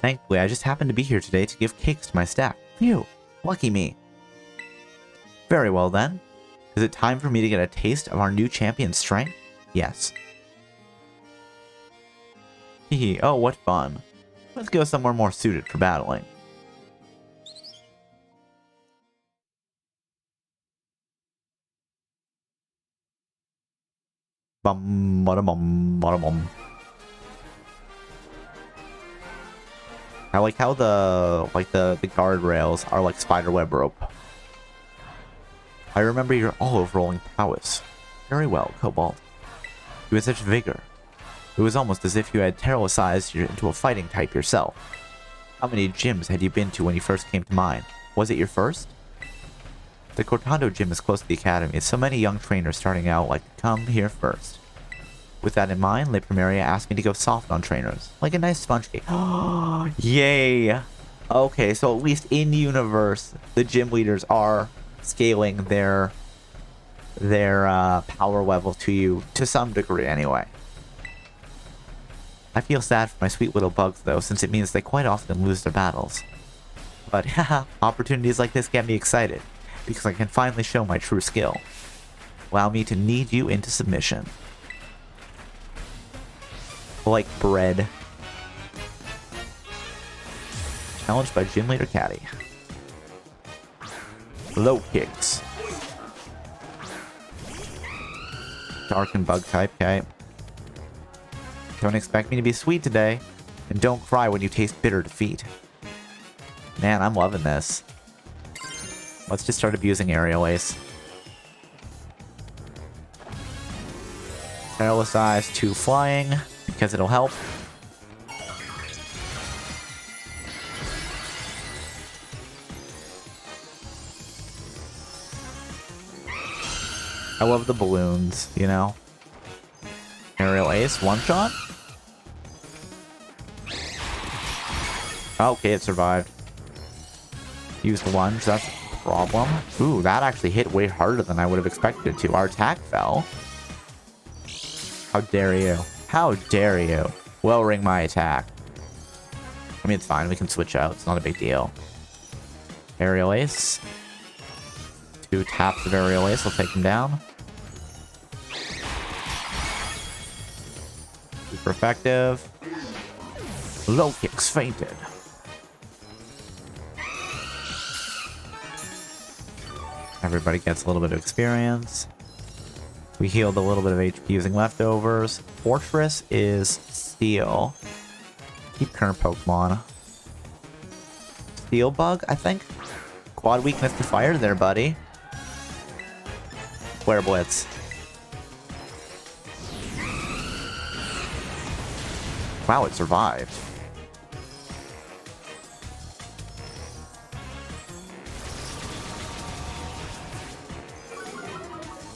Speaker 1: Thankfully, I just happened to be here today to give cakes to my staff. Phew, lucky me. Very well then. Is it time for me to get a taste of our new champion's strength? Yes. Hehe, oh what fun. Let's go somewhere more suited for battling. Bum, bada bum, bada bum. I like how the guardrails are like spiderweb rope. I remember your all-overrolling prowess. Very well, Cobalt. You had such vigor. It was almost as if you had terrorized into a fighting type yourself. How many gyms had you been to when you first came to mine? Was it your first? The Cortando gym is close to the academy, so many young trainers starting out like to come here first. With that in mind, Le Primaria asked me to go soft on trainers, like a nice sponge cake. Yay! Okay, so at least in-universe, the gym leaders are scaling their power level to you, to some degree anyway. I feel sad for my sweet little bugs though, since it means they quite often lose their battles. But haha, opportunities like this get me excited, because I can finally show my true skill. Allow me to knead you into submission. Like bread. Challenged by Gym Leader Catty. Low kicks. Dark and bug type, okay. Don't expect me to be sweet today. And don't cry when you taste bitter defeat. Man, I'm loving this. Let's just start abusing Aerial Ace. Careless Eyes 2 flying, because it'll help. I love the balloons, you know? Aerial Ace, one shot? Okay, it survived. Use the lunge, that's problem. Ooh, that actually hit way harder than I would have expected it to. Our attack fell. How dare you? How dare you? Well, ring my attack. I mean, it's fine. We can switch out. It's not a big deal. Aerial Ace. 2 taps of Aerial Ace will take him down. Super effective. Low kicks fainted. Everybody gets a little bit of experience. We healed a little bit of HP using leftovers. Fortress is Steel. Keep current Pokemon. Steel Bug, I think. Quad weakness to fire there, buddy. Flare Blitz. Wow, it survived.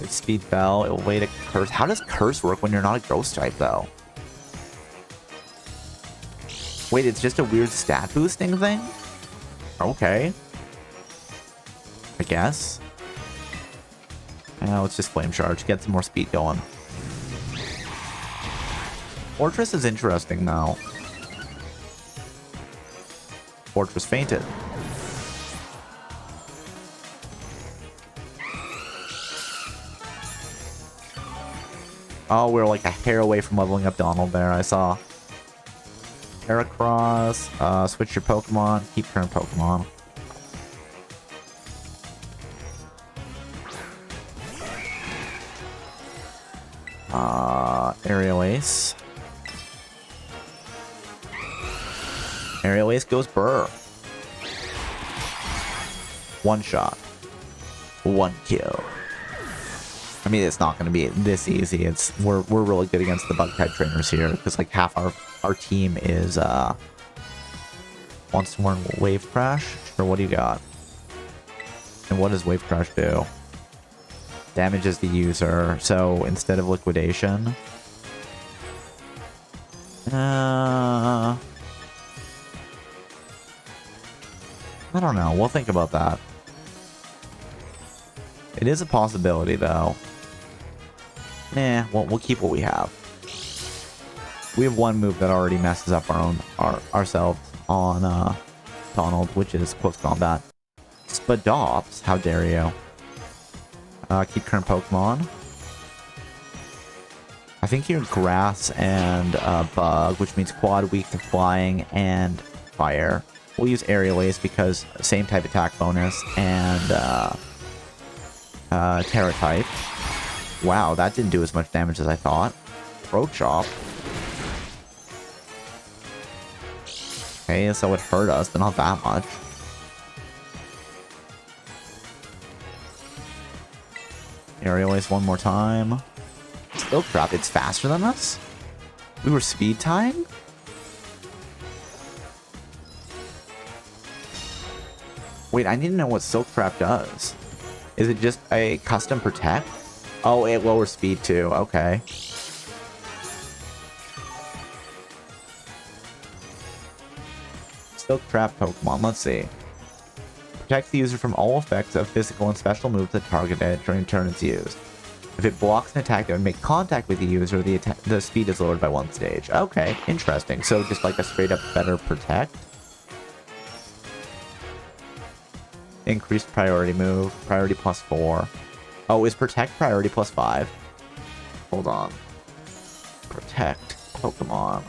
Speaker 1: It's Speed Bell. It will wait a Curse. How does Curse work when you're not a Ghost type, though? Wait, it's just a weird stat boosting thing? Okay. I guess. Let's just Flame Charge. Get some more speed going. Fortress is interesting, though. Fortress fainted. Oh, we're like a hair away from leveling up Donald there, I saw. Heracross, switch your Pokemon, keep current Pokemon. Aerial Ace. Aerial Ace goes Burr. One shot. One kill. I mean, it's not going to be this easy. We're really good against the bug type trainers here because like half our team is wants to learn Wave Crash. Or what do you got? And what does Wave Crash do? Damages the user. So instead of liquidation, I don't know. We'll think about that. It is a possibility, though. We'll keep what we have. We have one move that already messes up ourselves on Donald, which is close combat. Spadops, how dare you? Keep current Pokemon. I think you're Grass and Bug, which means Quad weak to Flying and Fire. We'll use Aerial Ace because same type attack bonus and Terra type. Wow, that didn't do as much damage as I thought. Throat Chop. Okay, so it hurt us, but not that much. Aerial Ace one more time. Still Trap, it's faster than us? We were speed tying? Wait, I need to know what Silk Trap does. Is it just a custom protect? Oh, it lowers speed too. Okay. Silk Trap Pokemon. Let's see. Protects the user from all effects of physical and special moves that target it during turn it's used. If it blocks an attack that would make contact with the user, the speed is lowered by 1 stage. Okay, interesting. So just like a straight up better protect. Increased priority move. Priority +4. Oh, is protect priority +5? Hold on. Protect Pokemon.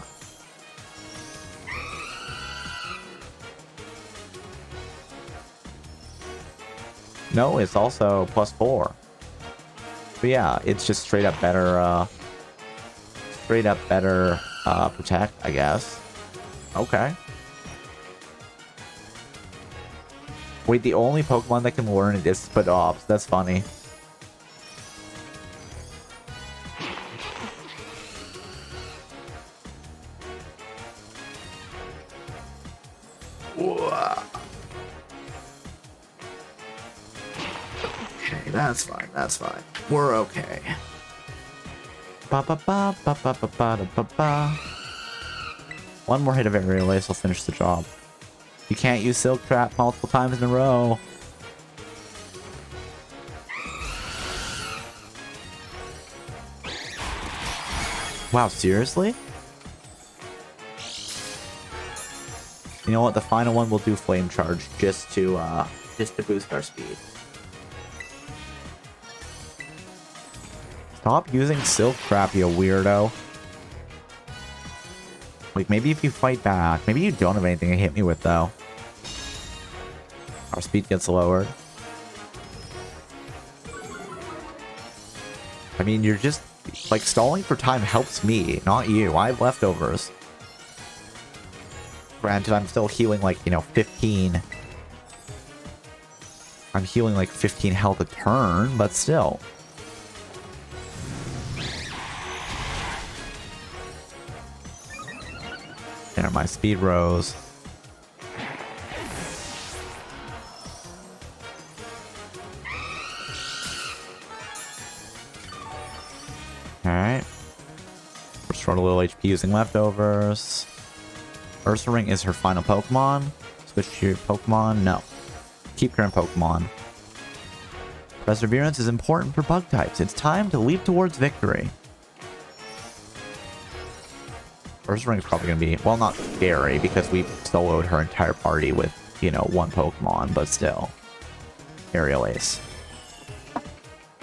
Speaker 1: No, it's also +4. But yeah, it's just straight up better protect, I guess. Okay. Wait, the only Pokemon that can learn it is Spadops. That's funny. Okay, that's fine. That's fine. We're okay. Ba ba ba ba ba ba ba ba ba. One more hit of Aerial Ace will finish the job. You can't use Silk Trap multiple times in a row. Wow, seriously? You know what? The final one will do Flame Charge just to boost our speed. Stop using Silk Trap, you weirdo. Like, maybe if you fight back. Maybe you don't have anything to hit me with, though. Our speed gets lowered. I mean, you're just... Like, stalling for time helps me, not you. I have leftovers. Granted, I'm still healing, like, you know, 15. I'm healing, like, 15 health a turn, but still. There, my speed rose. Alright. Restore a little HP using leftovers. Ursaring is her final Pokemon. Switch to your Pokemon. No. Keep current Pokemon. Perseverance is important for bug types. It's time to leap towards victory. Ursaring is probably going to be, well, not scary because we soloed her entire party with, you know, one Pokemon, but still. Aerial Ace.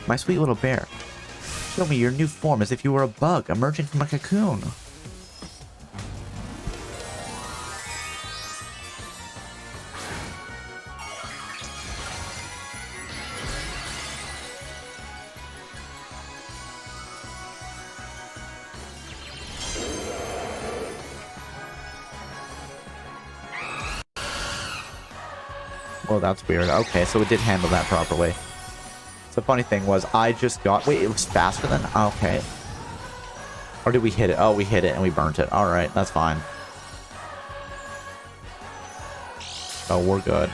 Speaker 1: My sweet little bear. Show me your new form as if you were a bug emerging from a cocoon. Oh, that's weird. Okay, so it did handle that properly. The funny thing was, I just got... Wait, it was faster than... Okay. Or did we hit it? Oh, we hit it and we burnt it. Alright, that's fine. Oh, we're good.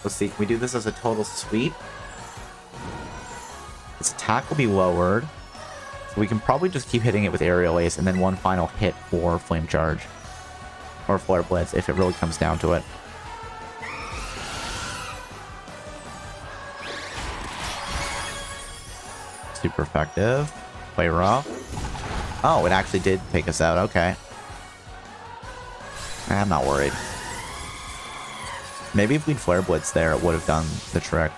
Speaker 1: Let's see, can we do this as a total sweep? Its attack will be lowered. So we can probably just keep hitting it with Aerial Ace and then one final hit for Flame Charge. Or Flare Blitz, if it really comes down to it. Super effective. Play rough. Oh, it actually did take us out. Okay. I'm not worried. Maybe if we'd Flare Blitz there, it would have done the trick.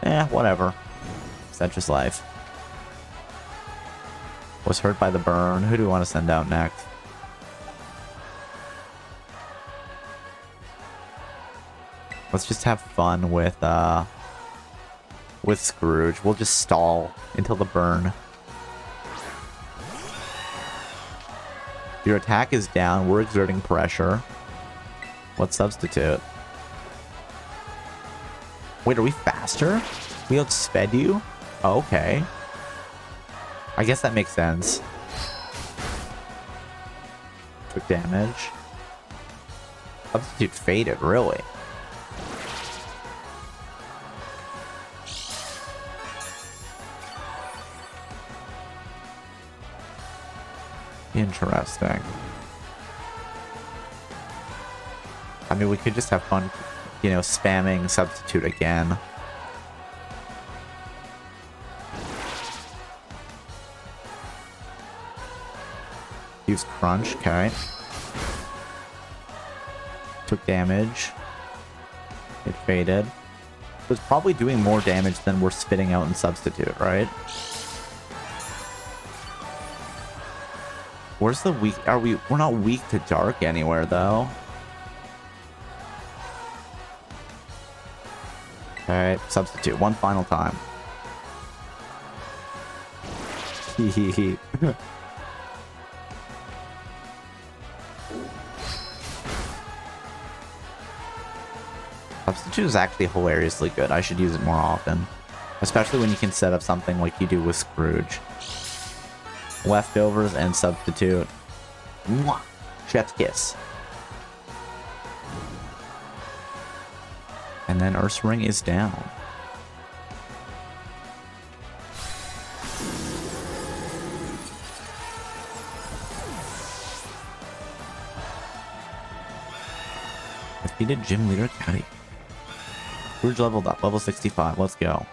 Speaker 1: Eh, whatever. Such is life. Was hurt by the burn. Who do we want to send out next? Let's just have fun with Scrooge. We'll just stall until the burn. Your attack is down. We're exerting pressure. Let's substitute. Wait, are we faster? We outsped you? Oh, okay. I guess that makes sense. Took damage. Substitute faded, really? Interesting. I mean, we could just have fun, you know, spamming substitute again. Use crunch, okay. Took damage. It faded. It was probably doing more damage than we're spitting out in substitute, right? Where's the weak? We're not weak to dark anywhere though. Alright, substitute one final time. Hehehe. Substitute is actually hilariously good. I should use it more often. Especially when you can set up something like you do with Scrooge. Leftovers and substitute. Mwah! Chef's kiss. And then Ursaring is down. Defeated Gym Leader Caddy. Scrooge leveled up, level 65. Let's go.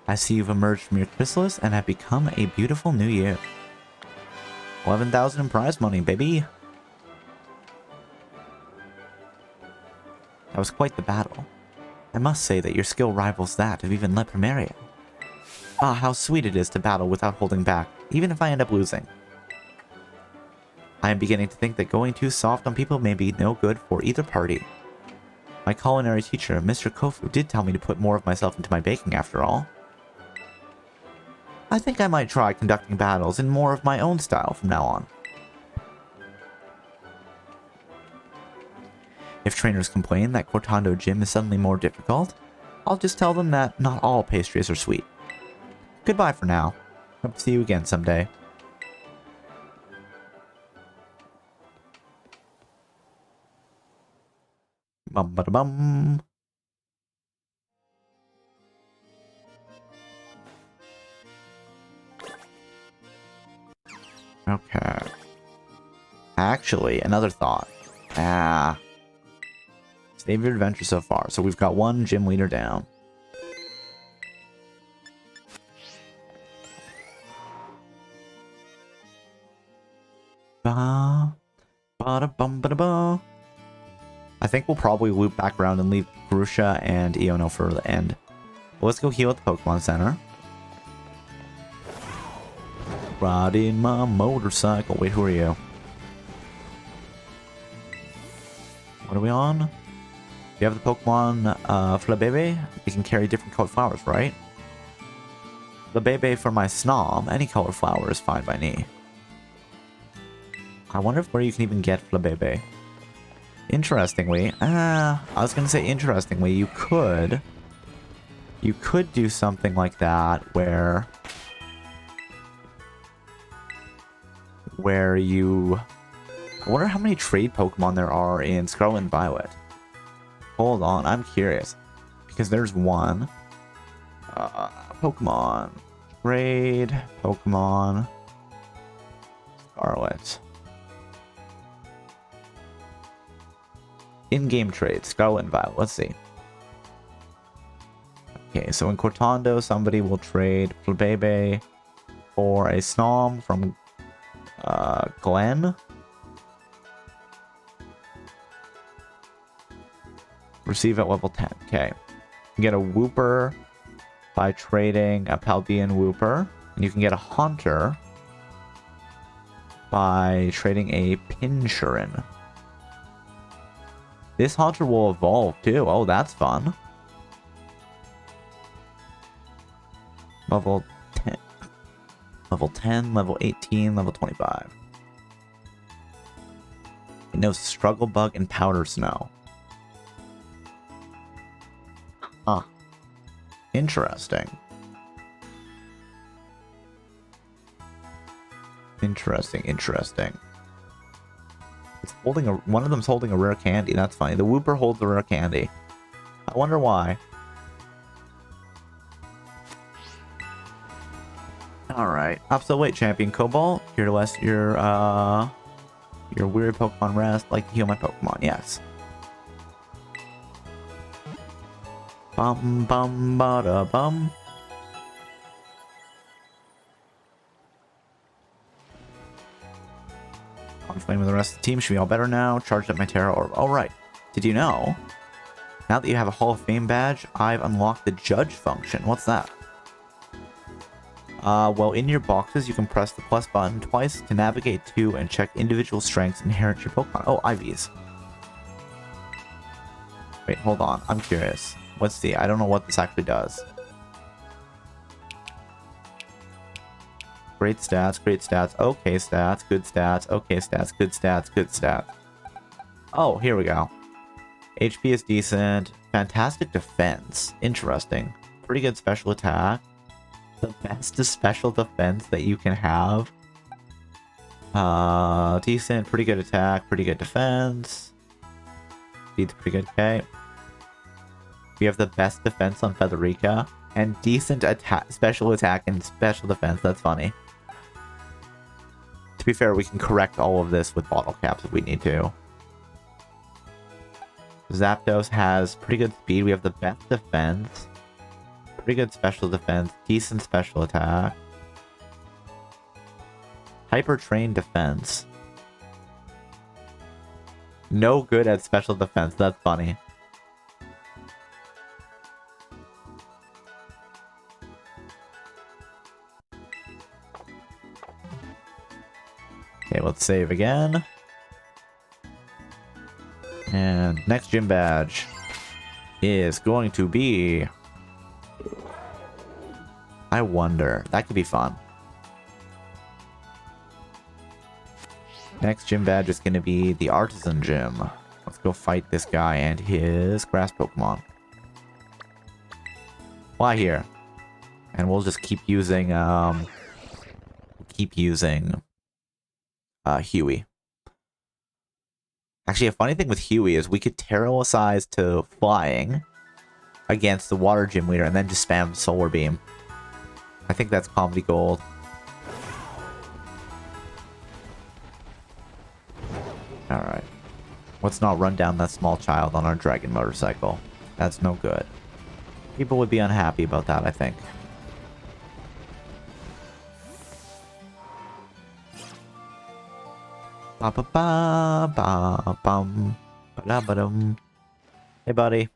Speaker 1: I see you've emerged from your chrysalis and have become a beautiful new you. 11,000 in prize money, baby. That was quite the battle. I must say that your skill rivals that of even Le Primario. Ah, how sweet it is to battle without holding back, even if I end up losing. I am beginning to think that going too soft on people may be no good for either party. My culinary teacher, Mr. Kofu, did tell me to put more of myself into my baking after all. I think I might try conducting battles in more of my own style from now on. If trainers complain that Cortando Gym is suddenly more difficult, I'll just tell them that not all pastries are sweet. Goodbye for now. Hope to see you again someday. Bum ba da bum. Okay. Actually, another thought. Save your adventure so far. So we've got one gym leader down. Ba da bum ba da ba. I think we'll probably loop back around and leave Grusha and Iono for the end. Well, let's go heal at the Pokemon Center. Riding my motorcycle. Wait, who are you? What are we on? You have the Pokemon Flabebe. You can carry different colored flowers, right? Flabebe for my Snom. Any colored flower is fine by me. I wonder where you can even get Flabebe. Interestingly, I was gonna say interestingly, you could do something like that where you, I wonder how many trade Pokemon there are in Scarlet and Violet. Hold on, I'm curious because there's one Pokemon trade Pokemon Scarlet. In-game trade, Scarlet and Violet. Let's see. Okay, so in Cortando, somebody will trade Flabebe for a Snom from Glen. Receive at level 10. Okay. You can get a Wooper by trading a Paldean Wooper. And you can get a Haunter by trading a Pinshurin. This Haunter will evolve too. Oh, that's fun. Level 10. Level 10, level 18, level 25. It knows Struggle Bug and Powder Snow. Huh. Interesting. Interesting. It's holding one of them's holding a rare candy. That's funny. The Wooper holds a rare candy. I wonder why. Alright. Absolute Champion Cobalt. Here to let your weary Pokemon rest. Like to heal my Pokemon. Yes. Bum bum ba da bum. I'm playing with the rest of the team. Should be all better now. Charged up my Terra Orb. Alright. Did you know? Now that you have a Hall of Fame badge, I've unlocked the Judge function. What's that? Well, in your boxes, you can press the plus button twice to navigate to and check individual strengths inherent to your Pokemon. Oh, IVs. Wait, hold on. I'm curious. Let's see. I don't know what this actually does. Great stats, okay stats, good stats, okay stats, good stats, good stats. Oh, here we go. HP is decent. Fantastic defense. Interesting. Pretty good special attack. The best special defense that you can have. Decent, pretty good attack, pretty good defense. Speed's pretty good, okay. We have the best defense on Federica. And decent attack, special attack and special defense. That's funny. To be fair, we can correct all of this with bottle caps if we need to. Zapdos has pretty good speed. We have the best defense. Pretty good special defense. Decent special attack. Hyper trained defense. No good at special defense. That's funny. Okay, let's save again. And next gym badge is going to be... I wonder. That could be fun. Next gym badge is going to be the Artisan Gym. Let's go fight this guy and his grass Pokemon. Fly here. And we'll just keep using, Huey. Actually, a funny thing with Huey is we could Terroricize to flying against the water gym leader and then just spam Solar Beam. I think that's comedy gold. Alright. Let's not run down that small child on our dragon motorcycle. That's no good. People would be unhappy about that, I think. Ba ba ba ba bum ba da ba dum. Hey, buddy.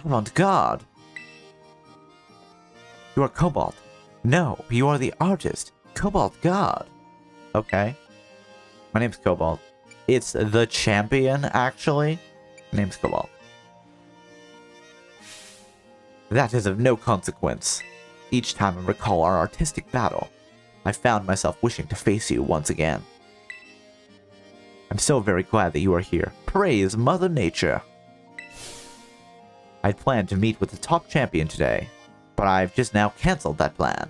Speaker 1: Avant-garde. You are Cobalt. No, you are the artist. Cobalt God. Okay. My name's Cobalt. It's the champion, actually. My name's Cobalt. That is of no consequence. Each time I recall our artistic battle, I found myself wishing to face you once again. I'm so very glad that you are here. Praise Mother Nature. I'd planned to meet with the top champion today, but I've just now cancelled that plan.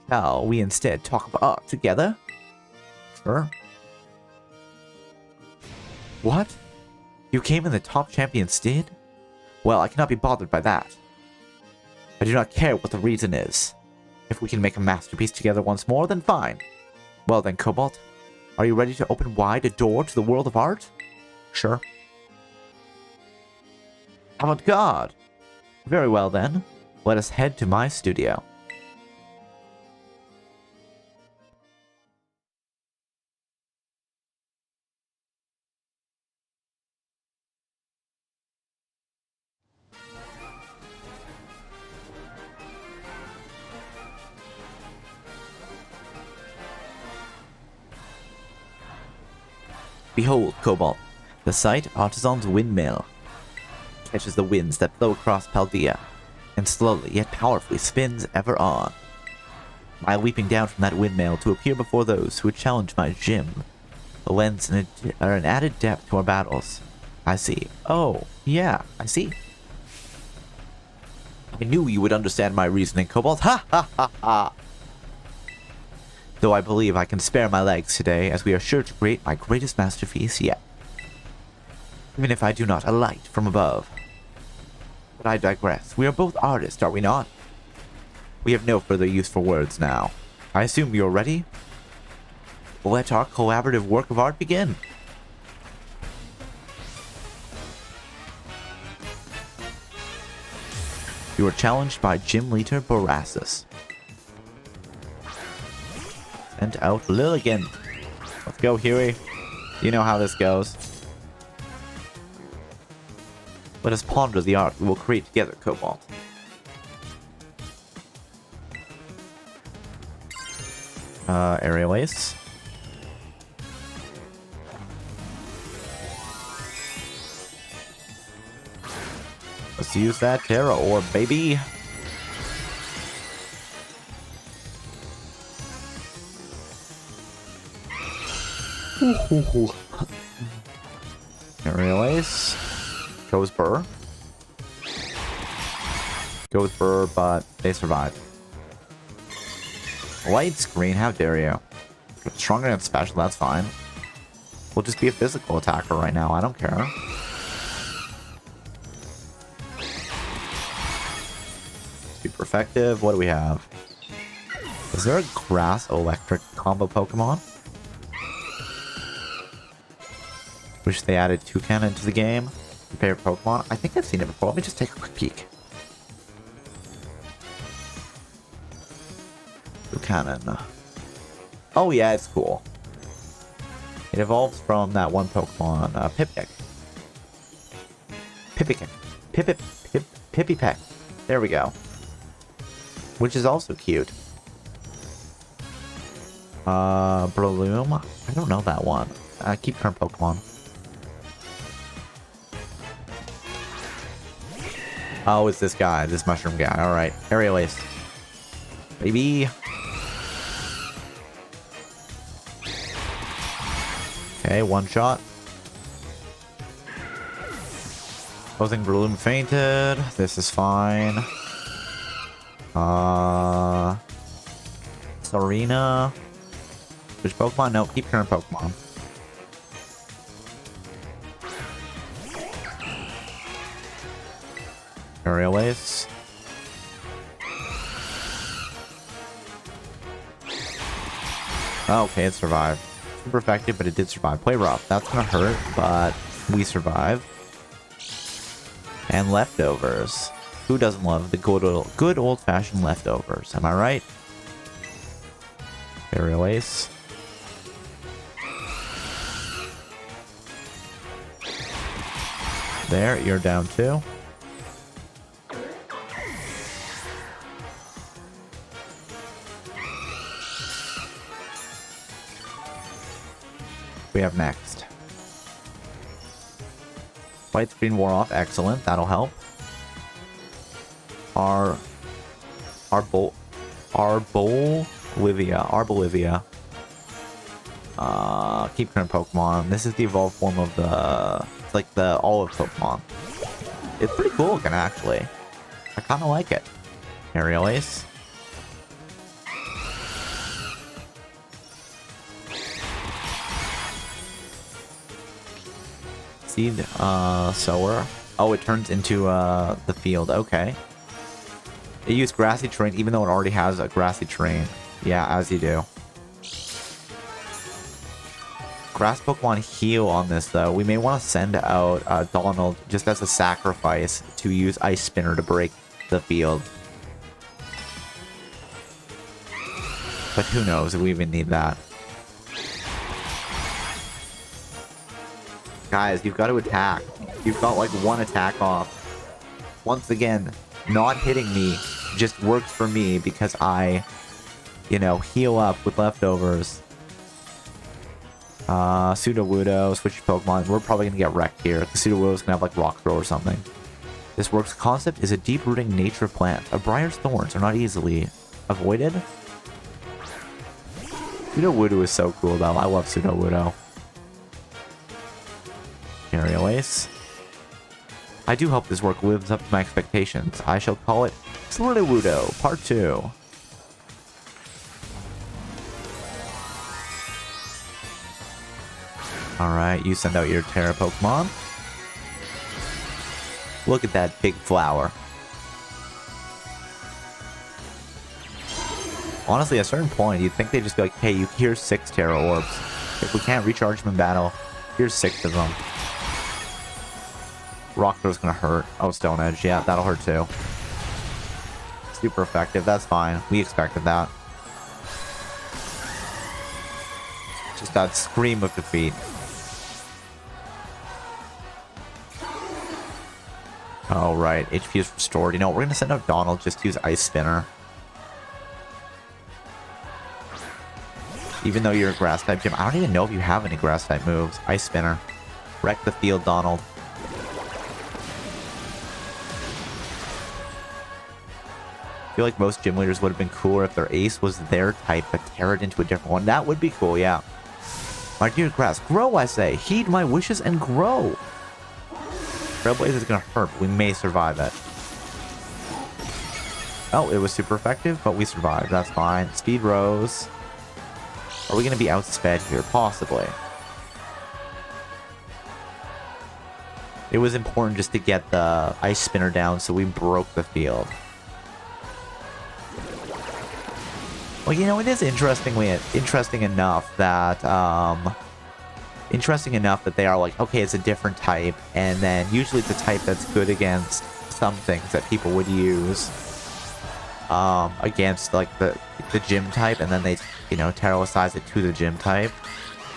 Speaker 1: Shall we instead talk of art together? Sure. What? You came in the top champion's stead? Well, I cannot be bothered by that. I do not care what the reason is. If we can make a masterpiece together once more, then fine. Well then, Cobalt, are you ready to open wide a door to the world of art? Sure. Avant-garde! Very well then, let us head to my studio. Behold, Cobalt, the site Artisan's Windmill catches the winds that blow across Paldea, and slowly yet powerfully spins ever on. My leaping down from that windmill to appear before those who would challenge my gym lends an added depth to our battles. I see. Oh, yeah, I see. I knew you would understand my reasoning, Cobalt. Ha ha ha ha! Though I believe I can spare my legs today, as we are sure to create my greatest masterpiece yet. Even if I do not alight from above. But I digress. We are both artists, are we not? We have no further use for words now. I assume you're ready? Let our collaborative work of art begin. You are challenged by Gym Leader Borasis. Send out Lilligant. Let's go, Huey. You know how this goes. Let us ponder the art we will create together, Cobalt. Aerial Ace. Let's use that Terra Orb, baby. Aerial Ace. Goes Burr. Goes Burr, but they survive. Light Screen, how dare you. Stronger than special, that's fine. We'll just be a physical attacker right now, I don't care. Super effective, what do we have? Is there a grass electric combo Pokemon? Wish they added Toucan into the game. Favorite Pokemon? I think I've seen it before. Let me just take a quick peek. Buchanan. Oh yeah, it's cool. It evolves from that one Pokemon, Pipkick. Pipipeck. There we go. Which is also cute. Breloom. I don't know that one. Keep current Pokemon. Oh, it's this guy, this mushroom guy. Alright. Aerial Ace. Baby. Okay, one shot. Opposing Breloom fainted. This is fine. Serena. Which Pokemon? No, keep current Pokemon. Aerial Ace. Okay, it survived. Super effective, but it did survive. Play rough. That's gonna hurt, but we survive. And leftovers. Who doesn't love the good old-fashioned leftovers? Am I right? Aerial Ace. There, you're down too. We have next. White screen wore off. Excellent. That'll help. Arbolivia. Keep current Pokemon. This is the evolved form of the... It's like the olive Pokemon. It's pretty cool looking, actually. I kind of like it. Aerial Ace. Seed sower. Oh, it turns into the field. Okay. It used grassy terrain even though it already has a grassy terrain. Yeah, as you do. Grass Pokemon heal on this though. We may want to send out Donald just as a sacrifice to use Ice Spinner to break the field. But who knows if we even need that. Guys, you've got to attack. You've got like one attack off. Once again, not hitting me just works for me because I, you know, heal up with leftovers. Sudowoodo, switch Pokemon. We're probably gonna get wrecked here. The Sudowoodo's gonna have like Rock Throw or something. This works. Concept is a deep-rooting nature plant. A briar's thorns are not easily avoided. Sudowoodo is so cool though. I love Sudowoodo. Aerial Ace. I do hope this work lives up to my expectations. I shall call it Sudowoodo Part 2. Alright, you send out your Terra Pokemon. Look at that big flower. Honestly, at a certain point, you'd think they'd just be like, hey, here's 6 Terra Orbs. If we can't recharge them in battle, here's 6 of them. Rock Throw's gonna hurt. Oh, Stone Edge. Yeah, that'll hurt too. Super effective. That's fine. We expected that. Just that scream of defeat. Oh, right. HP is restored. You know, we're gonna send out Donald just to use Ice Spinner. Even though you're a Grass-type gym. I don't even know if you have any Grass-type moves. Ice Spinner. Wreck the field, Donald. I feel like most gym leaders would have been cooler if their ace was their type, but tear it into a different one. That would be cool, yeah. My dear Grass, grow, I say. Heed my wishes and grow. Trailblazer is going to hurt, but we may survive it. Oh, it was super effective, but we survived. That's fine. Speed rose. Are we going to be outsped here? Possibly. It was important just to get the Ice Spinner down, so we broke the field. Well, you know, it is interesting enough that interesting enough that they are like, okay, it's a different type, and then usually it's a type that's good against some things that people would use against like the gym type, and then they, you know, terroricize it to the gym type.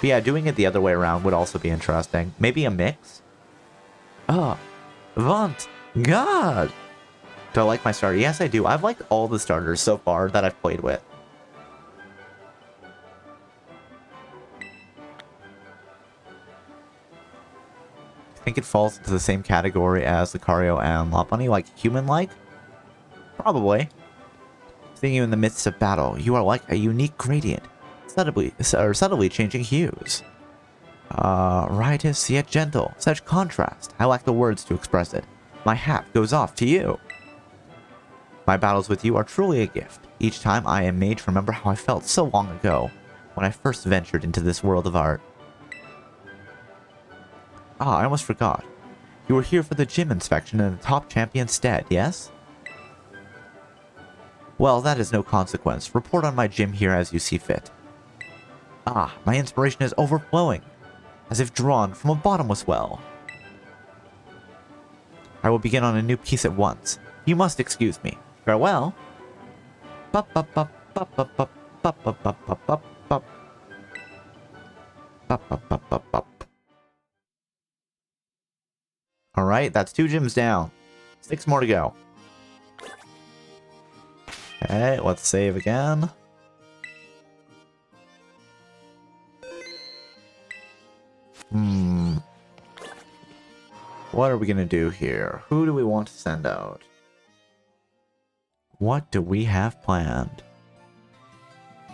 Speaker 1: But yeah, doing it the other way around would also be interesting. Maybe a mix? Oh, Vaunt! God! Do I like my starter? Yes, I do. I've liked all the starters so far that I've played with. I think it falls into the same category as Lucario and Lopunny, like human-like? Probably. Seeing you in the midst of battle, you are like a unique gradient, subtly changing hues. Riotous yet gentle, such contrast. I lack the words to express it. My hat goes off to you. My battles with you are truly a gift. Each time I am made to remember how I felt so long ago, when I first ventured into this world of art. Ah, I almost forgot. You were here for the gym inspection in the top champion's stead, yes? Well, that is no consequence. Report on my gym here as you see fit. Ah, my inspiration is overflowing, as if drawn from a bottomless well. I will begin on a new piece at once. You must excuse me. Farewell. Alright, that's 2 gyms down. 6 more to go. Okay, let's save again. What are we gonna do here? Who do we want to send out? What do we have planned?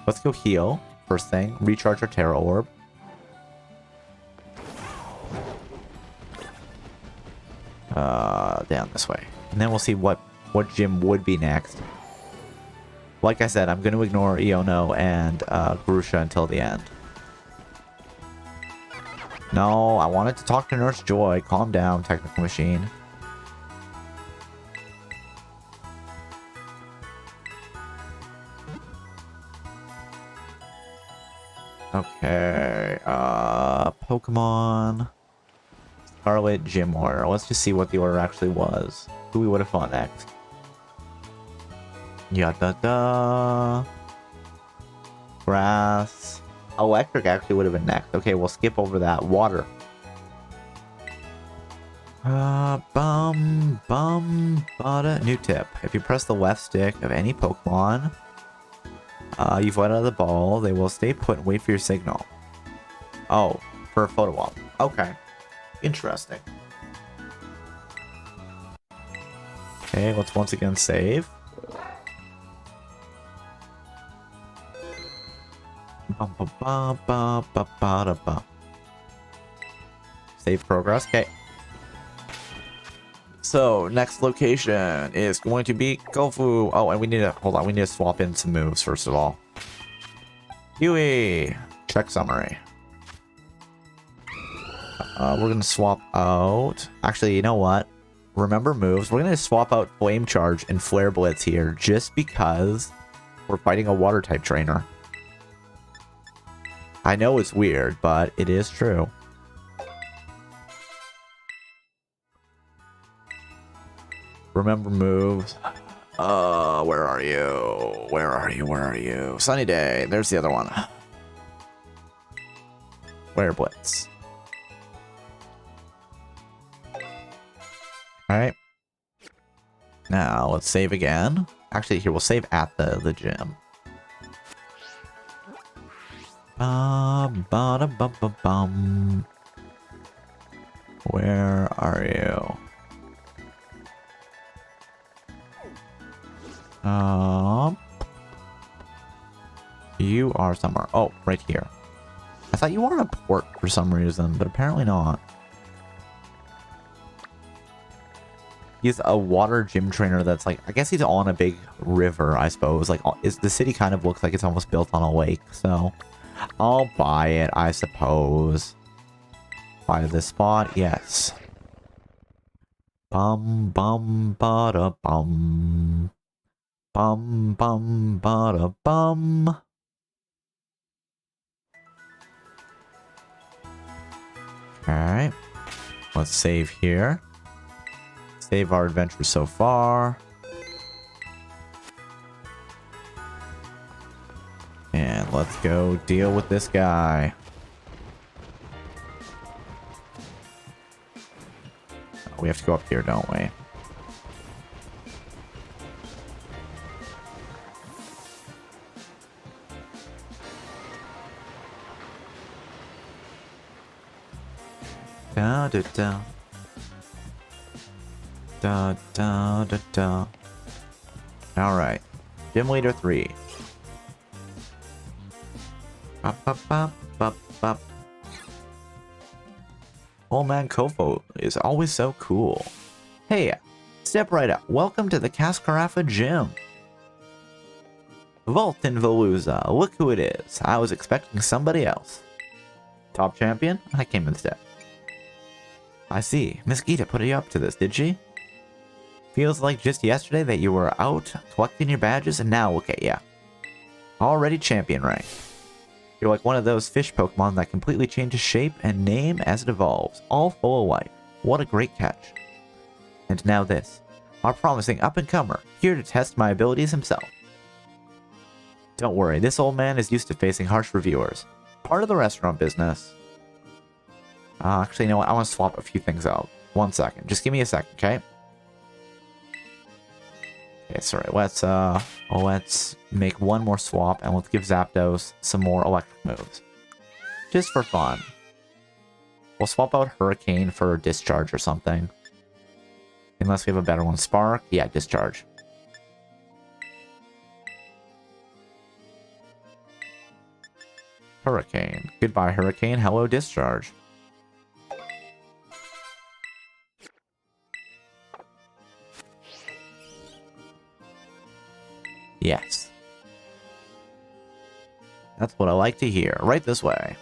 Speaker 1: Let's go heal. First thing, recharge our Terra Orb. Down this way. And then we'll see what gym would be next. Like I said, I'm going to ignore Iono and Grusha until the end. No, I wanted to talk to Nurse Joy. Calm down, Technical Machine. Okay, Pokemon Scarlet Gym Order. Let's just see what the order actually was. Who we would have fought next. Yada-da. Grass. Electric actually would have been next. Okay, we'll skip over that. Water. New tip. If you press the left stick of any Pokemon you've let out of the ball, they will stay put and wait for your signal. Oh, for a photo op. Okay. Interesting. Okay, let's once again save. Save progress. Okay. So, next location is going to be Kofu. Oh, and we need to, hold on, we need to swap in some moves first of all. Huey. Check summary. We're going to swap out... Actually, you know what? Remember moves. We're going to swap out Flame Charge and Flare Blitz here just because we're fighting a water type trainer. I know it's weird, but it is true. Remember moves. Where are you? Where are you? Where are you? Sunny Day. There's the other one. Flare Blitz. Alright. Now, let's save again. Actually, here, we'll save at the gym. Where are you? You are somewhere. Oh, right here. I thought you were on a port for some reason, but apparently not. He's a water gym trainer that's like, I guess he's on a big river, I suppose. Like, the city kind of looks like it's almost built on a lake, so I'll buy it, I suppose. Buy this spot, yes. Bum bum bada bum. Bum bum bada bum. Alright. Let's save here. Save our adventure so far. And let's go deal with this guy. Oh, we have to go up here, don't we? Da da da. Da da da da. Alright. Gym Leader 3. Bop, bop, bop, bop, bop. Old Man Kofo is always so cool. Hey, step right up. Welcome to the Cascarafa Gym. Vault in Veluza. Look who it is. I was expecting somebody else. Top champion? I came instead. I see. Miss Gita put you up to this, did she? Feels like just yesterday that you were out collecting your badges, and now look at ya. Already champion rank. You're like one of those fish Pokemon that completely changes shape and name as it evolves, all full of life. What a great catch. And now this, our promising up-and-comer, here to test my abilities himself. Don't worry, this old man is used to facing harsh reviewers. Part of the restaurant business. Actually, you know what? I want to swap a few things out. 1 second. Just give me a second, okay? Okay, sorry. Let's make one more swap, and let's give Zapdos some more electric moves. Just for fun. We'll swap out Hurricane for Discharge or something. Unless we have a better one. Spark? Yeah, Discharge. Hurricane. Goodbye, Hurricane. Hello, Discharge. Yes. That's what I like to hear. Right this way.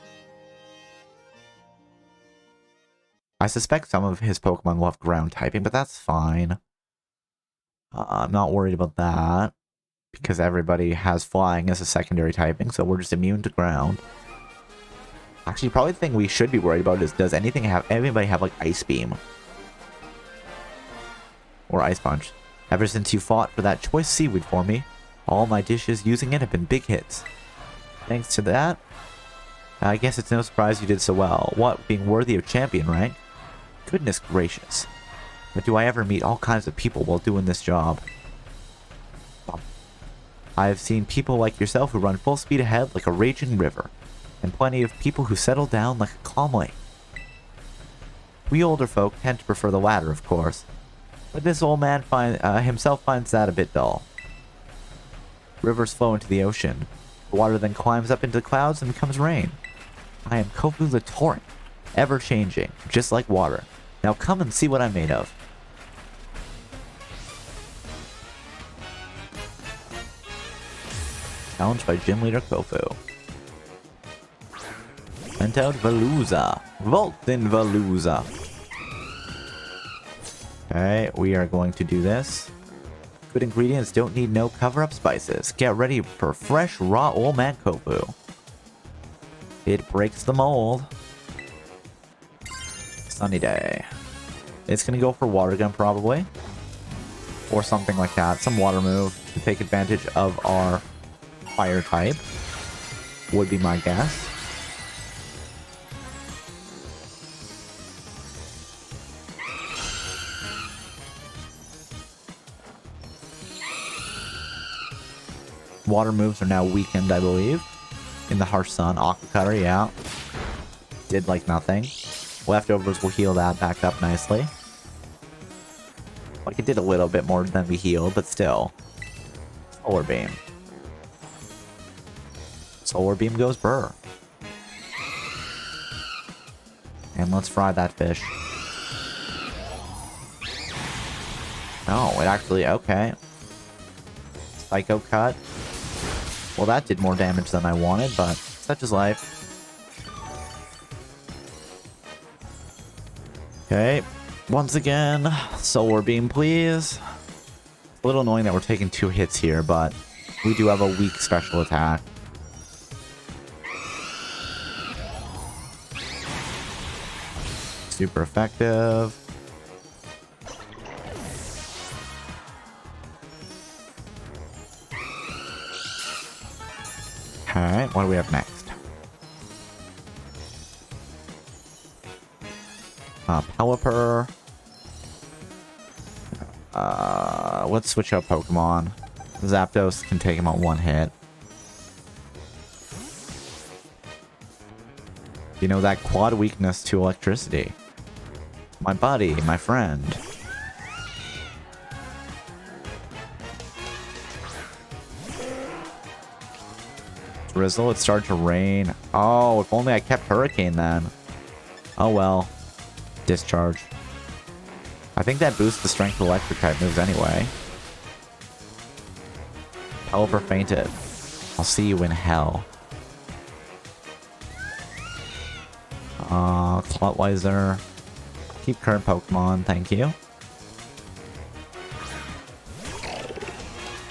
Speaker 1: I suspect some of his Pokemon will have ground typing, but that's fine. I'm not worried about that. Because everybody has flying as a secondary typing, so we're just immune to ground. Actually, probably the thing we should be worried about is, does anybody have like Ice Beam? Or Ice Punch? Ever since you fought for that choice seaweed for me, all my dishes using it have been big hits. Thanks to that, I guess it's no surprise you did so well. What, being worthy of champion rank? Goodness gracious. But do I ever meet all kinds of people while doing this job? I have seen people like yourself who run full speed ahead like a raging river, and plenty of people who settle down like a calm lake. We older folk tend to prefer the latter, of course, but this old man himself finds that a bit dull. Rivers flow into the ocean. The water then climbs up into the clouds and becomes rain. I am Kofu the Torrent, ever-changing, just like water. Now come and see what I'm made of. Challenged by Gym Leader Kofu. Sent out Veluza. Vault in Veluza. Okay, we are going to do this. Good ingredients don't need no cover-up spices. Get ready for fresh, raw old man Kofu. It breaks the mold. Sunny day. It's gonna go for Water Gun probably. Or something like that. Some water move to take advantage of our fire type. Would be my guess. Water moves are now weakened, I believe. In the Harsh Sun. Aqua Cutter, yeah. Did like nothing. Leftovers will heal that back up nicely. Like it did a little bit more than we healed, but still. Solar Beam. Solar Beam goes burr. And let's fry that fish. Oh, it actually, okay. Psycho Cut. Well, that did more damage than I wanted, but such is life. Okay. Once again, Solar Beam, please. A little annoying that we're taking 2 hits here, but we do have a weak special attack. super effective. Alright, what do we have next? Pelipper. Let's switch up Pokemon. Zapdos can take him on one hit. You know, that quad weakness to electricity. My buddy, my friend. Drizzle, it started to rain. Oh, if only I kept Hurricane then. Oh well. Discharge. I think that boosts the strength of electric type moves anyway. Pelipper fainted. I'll see you in hell. Clotweiser. Keep current Pokemon, thank you.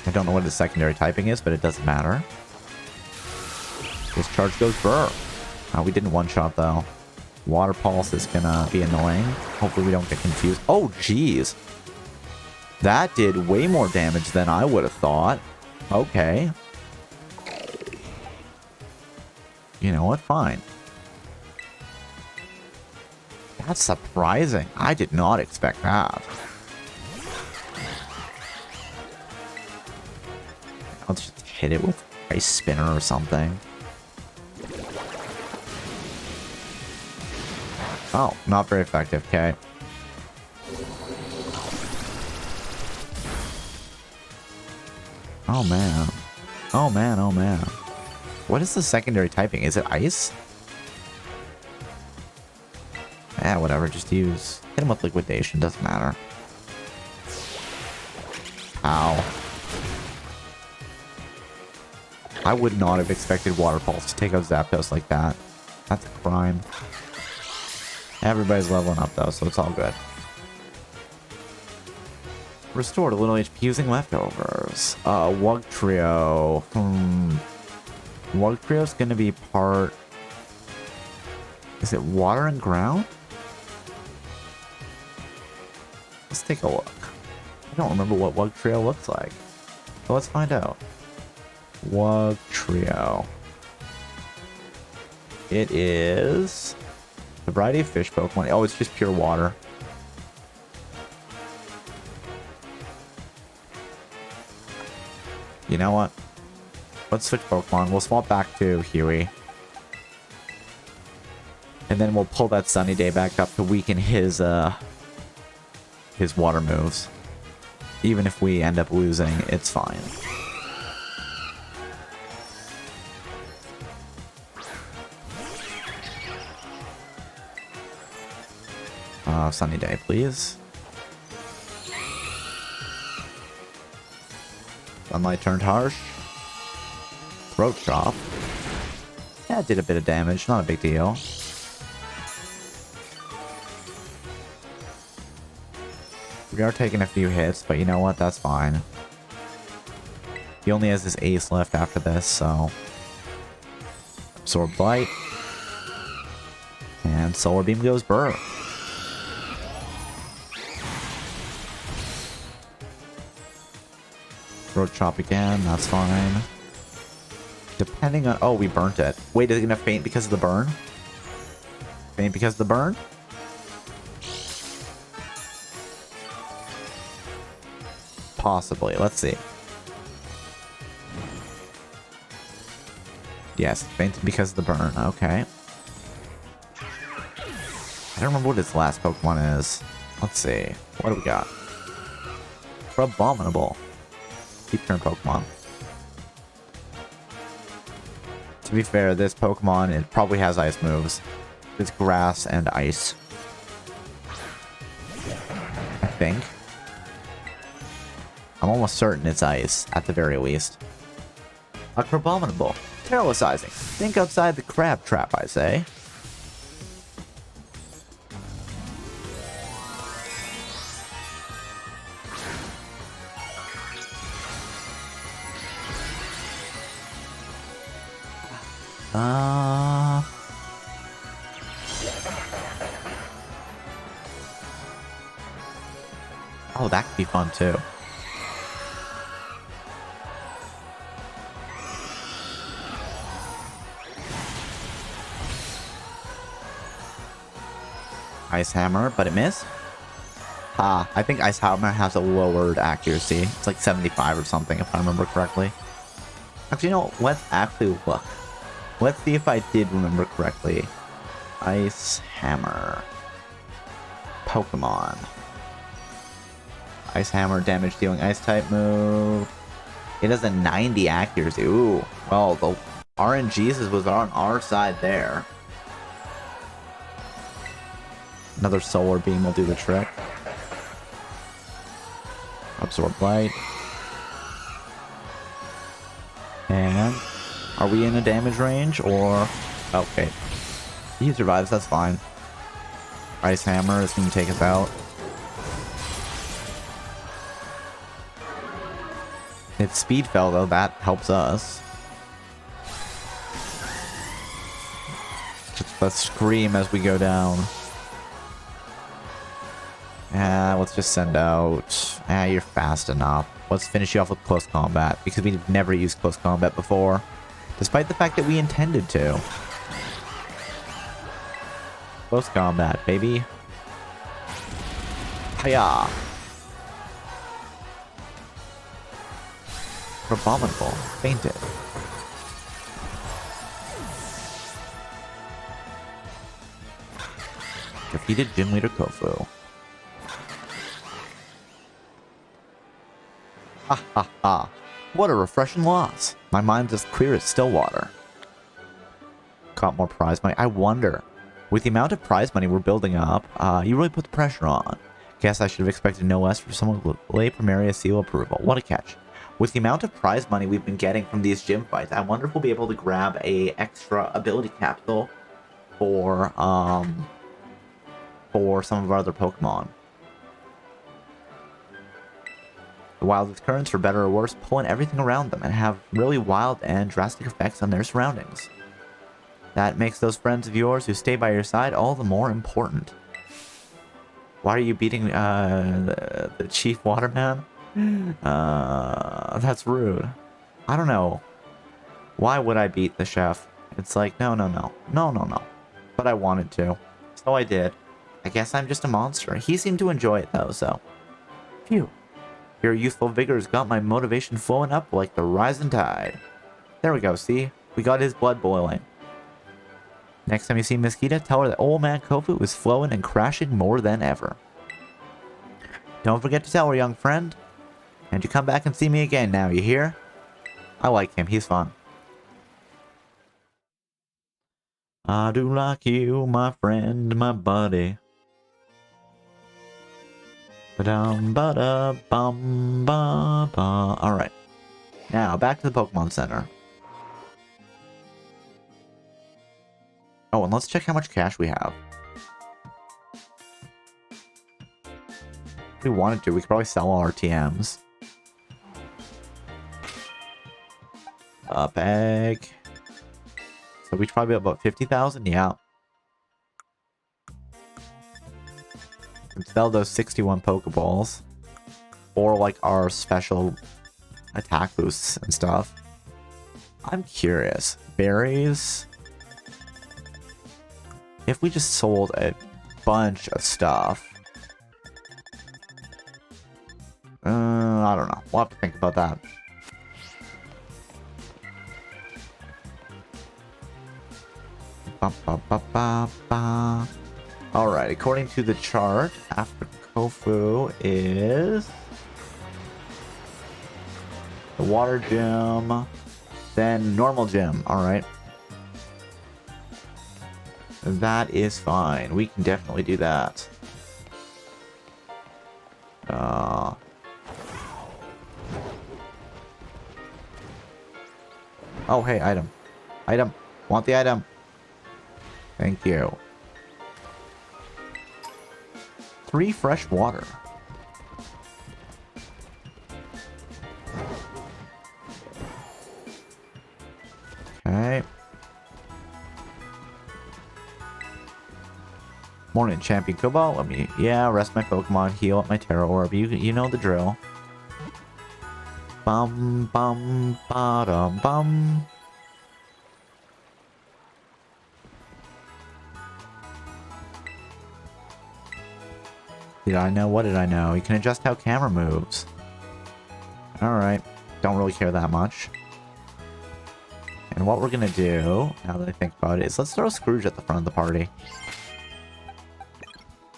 Speaker 1: I don't know what his secondary typing is, but it doesn't matter. Discharge goes Burr. We didn't one-shot though. Water Pulse is gonna be annoying. Hopefully we don't get confused. Oh, jeez. That did way more damage than I would have thought. Okay. You know what? Fine. That's surprising. I did not expect that. Let's just hit it with Ice Spinner or something. Oh, not very effective. Okay. Oh, man. Oh, man. Oh, man. What is the secondary typing? Is it Ice? Yeah, whatever. Just use... Hit him with Liquidation. Doesn't matter. Ow. I would not have expected Water Pulse to take out Zapdos like that. That's a crime. Everybody's leveling up though, so it's all good. Restored a little HP using leftovers. Wugtrio. Wugtrio's gonna be part... Is it water and ground? Let's take a look. I don't remember what Wugtrio looks like. So let's find out. Wugtrio. It is... a variety of fish Pokemon. Oh, it's just pure water. You know what? Let's switch Pokemon. We'll swap back to Huey. And then we'll pull that Sunny Day back up to weaken his water moves. Even if we end up losing, it's fine. Sunny Day, please. Sunlight turned harsh. Throat chop. Yeah, it did a bit of damage. Not a big deal. We are taking a few hits, but you know what? That's fine. He only has his ace left after this, so... Absorb Blight. And Solar Beam goes Burr. Throat chop again, that's fine. Depending on... Oh, we burnt it. Wait, is it gonna faint because of the burn? Faint because of the burn? Possibly. Let's see. Yes, fainted because of the burn. Okay. I don't remember what its last Pokemon is. Let's see. What do we got? Abominable. Keep current Pokemon. To be fair, this Pokemon, it probably has ice moves. It's grass and ice. I think. I'm almost certain it's ice, at the very least. Abominable. Terrorizing. Think outside the crab trap, I say. Oh, that could be fun too. Ice Hammer, but it missed. I think Ice Hammer has a lowered accuracy. It's like 75 or something, if I remember correctly. Actually, you know what? Let's actually look. Let's see if I did remember correctly. Ice Hammer. Pokemon. Ice Hammer, damage dealing ice type move. It has a 90 accuracy. Ooh. Well, the RNGs was on our side there. Another solar beam will do the trick. Absorb light. And are we in a damage range or... Okay. He survives, that's fine. Ice Hammer is going to take us out. It's speed fell though, that helps us. Just let's scream as we go down. Let's just send out... you're fast enough. Let's finish you off with close combat, because we've never used close combat before. Despite the fact that we intended to. Close combat, baby. Hiya! Abominable. Fainted. Defeated Gym Leader Kofu. Ha ha ha. What a refreshing loss. My mind's as clear as still water. Got more prize money. I wonder, with the amount of prize money we're building up, you really put the pressure on. Guess I should have expected no less from someone with late Primaria seal approval. What a catch. With the amount of prize money we've been getting from these gym fights, I wonder if we'll be able to grab a extra ability capsule for some of our other Pokemon. The wildest currents, for better or worse, pull in everything around them and have really wild and drastic effects on their surroundings. That makes those friends of yours who stay by your side all the more important. Why are you beating the Chief Waterman? That's rude. I don't know. Why would I beat the chef? It's like, no. But I wanted to. So I did. I guess I'm just a monster. He seemed to enjoy it though, so. Phew. Your youthful vigor's got my motivation flowing up like the rising tide. There we go, see? We got his blood boiling. Next time you see Mosquito, tell her that old man Kofu is flowing and crashing more than ever. Don't forget to tell her, young friend. And you come back and see me again now, you hear? I like him, he's fun. I do like you, my friend, my buddy. Alright. Now, back to the Pokemon Center. Oh, and let's check how much cash we have. If we wanted to, we could probably sell all our TMs. Up egg. So we should probably be about 50,000? Yeah. And sell those 61 Pokeballs. Or like our special attack boosts and stuff. I'm curious. Berries. If we just sold a bunch of stuff. I don't know. We'll have to think about that. Alright, according to the chart, after Kofu is the water gym, then normal gym. Alright. That is fine. We can definitely do that. Oh, hey, item. Item. Want the item. Thank you. 3 fresh water. Okay. Morning, Champion Cobalt. Let me, yeah, rest my Pokemon, heal up my Terra Orb. You know the drill. Bum, bum, ba-dum, bum. Did I know? What did I know? You can adjust how camera moves. Alright. Don't really care that much. And what we're gonna do, now that I think about it, is let's throw Scrooge at the front of the party.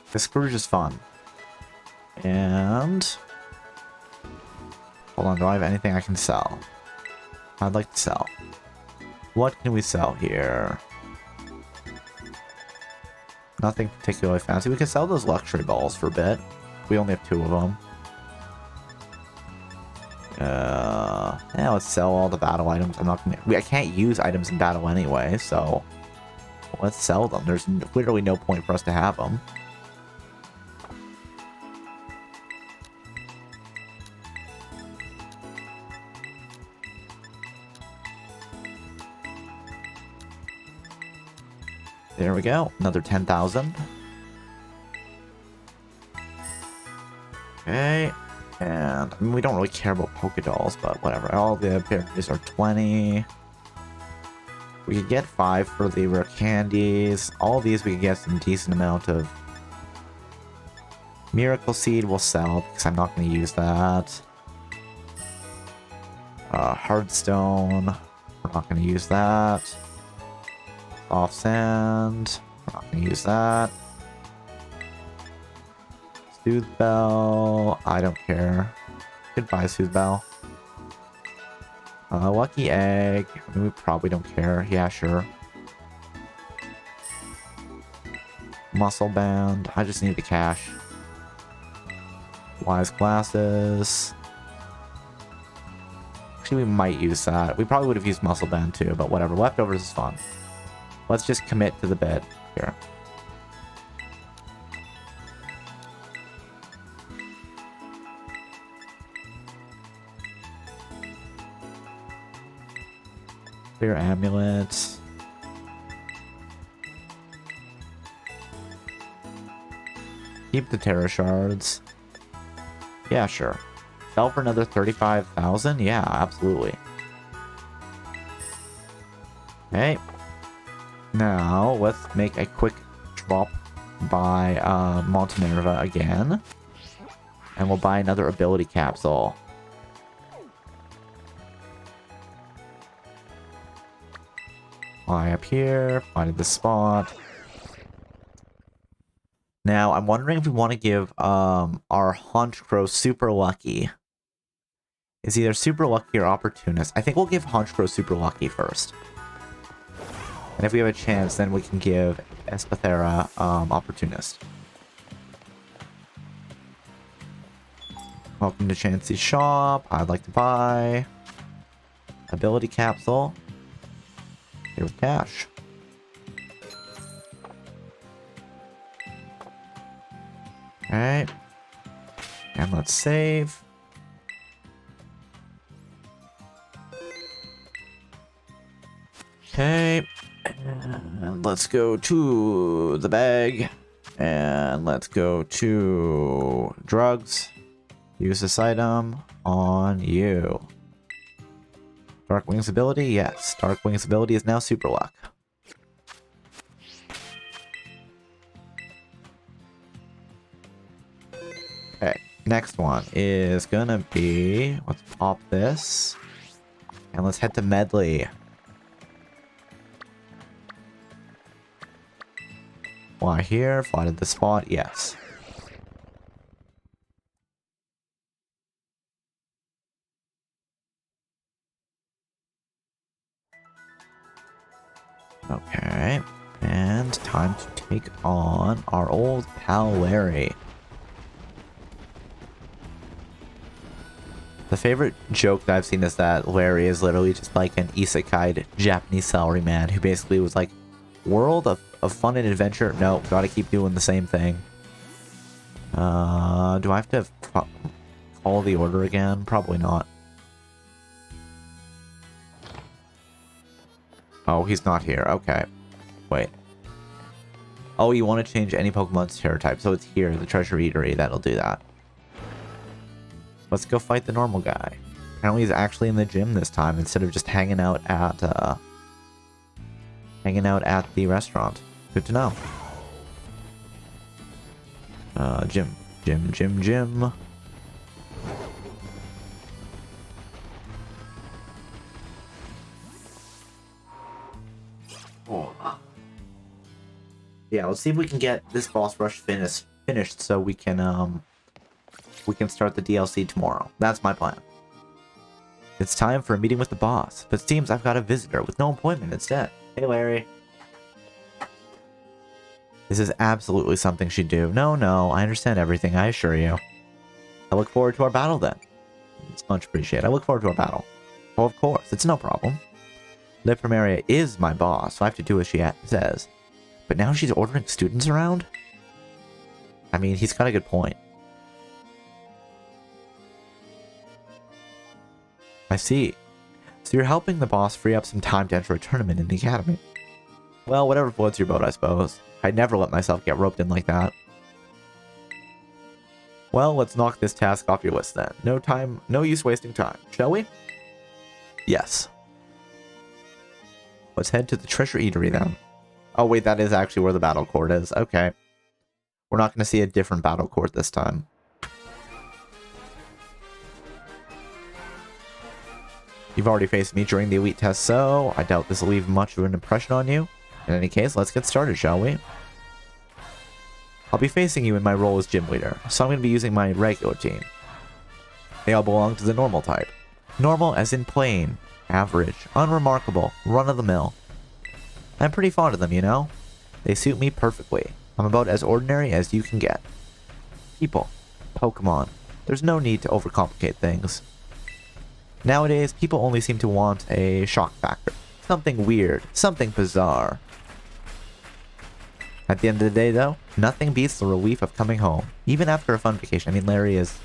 Speaker 1: Because Scrooge is fun. And... hold on, do I have anything I can sell? I'd like to sell. What can we sell here? Nothing particularly fancy. We can sell those luxury balls for a bit. We only have 2 of them. Yeah, let's sell all the battle items. I'm not gonna... I can't use items in battle anyway, so... let's sell them. There's literally no point for us to have them. There we go. Another 10,000. Okay. And, I mean, we don't really care about Pokedolls, but whatever. All the abilities are 20. We could get 5 for the rare candies. All of these we could get some decent amount of... Miracle Seed we'll sell, because I'm not going to use that. Hardstone. We're not going to use that. Off Sand. We're not going to use that. Soothe Bell. I don't care. Goodbye, Soothe Bell. Lucky Egg. I mean, we probably don't care. Yeah, sure. Muscle Band. I just need the cash. Wise Glasses. Actually, we might use that. We probably would have used Muscle Band too, but whatever. Leftovers is fun. Let's just commit to the bid here. Clear Amulet. Keep the Terra Shards. Yeah, sure. Sell for another 35,000? Yeah, absolutely. Okay. Now, let's make a quick drop by Montenerva again. And we'll buy another ability capsule. Fly up here, find the spot. Now, I'm wondering if we want to give our Honchkrow Super Lucky. It's either Super Lucky or Opportunist. I think we'll give Honchkrow Super Lucky first. And if we have a chance, then we can give Espathera Opportunist. Welcome to Chansey's shop. I'd like to buy ability capsule. Here with cash. Alright. And let's save. Okay. And let's go to the bag. And let's go to drugs. Use this item on you. Darkwing's ability? Yes. Darkwing's ability is now Super Luck. Okay. Next one is gonna be... let's pop this. And let's head to Medley. Fly here. Fly to the spot. Yes. Okay, and time to take on our old pal Larry. The favorite joke that I've seen is that Larry is literally just like an isekai Japanese salaryman who basically was like, world of fun and adventure? No, gotta keep doing the same thing. Do I have to call the order again? Probably not. Oh, he's not here. Okay. Wait. Oh, you want to change any Pokemon's terror type. So it's here, the Treasure Eatery, that'll do that. Let's go fight the normal guy. Apparently he's actually in the gym this time instead of just hanging out at the restaurant. Good to know. Gym. Oh. Yeah, let's see if we can get this boss rush finished so we can start the DLC tomorrow. That's my plan. It's time for a meeting with the boss, but it seems I've got a visitor with no appointment instead. Hey, Larry. This is absolutely something she'd do. No, I understand everything, I assure you. I look forward to our battle then. It's much appreciated. I look forward to our battle. Well, of course, it's no problem. Le Primaria is my boss, so I have to do as she says. But now she's ordering students around? I mean, he's got a good point. I see. So you're helping the boss free up some time to enter a tournament in the academy. Well, whatever floats your boat, I suppose. I'd never let myself get roped in like that. Well, let's knock this task off your list then. No use wasting time, shall we? Yes. Let's head to the Treasure Eatery then. Oh wait, that is actually where the battle court is. Okay. We're not going to see a different battle court this time. You've already faced me during the elite test, so I doubt this will leave much of an impression on you. In any case, let's get started, shall we? I'll be facing you in my role as gym leader, so I'm going to be using my regular team. They all belong to the normal type. Normal as in plain, average, unremarkable, run-of-the-mill. I'm pretty fond of them, you know? They suit me perfectly. I'm about as ordinary as you can get. People. Pokemon. There's no need to overcomplicate things. Nowadays, people only seem to want a shock factor. Something weird. Something bizarre. At the end of the day, though, nothing beats the relief of coming home. Even after a fun vacation. I mean, Larry is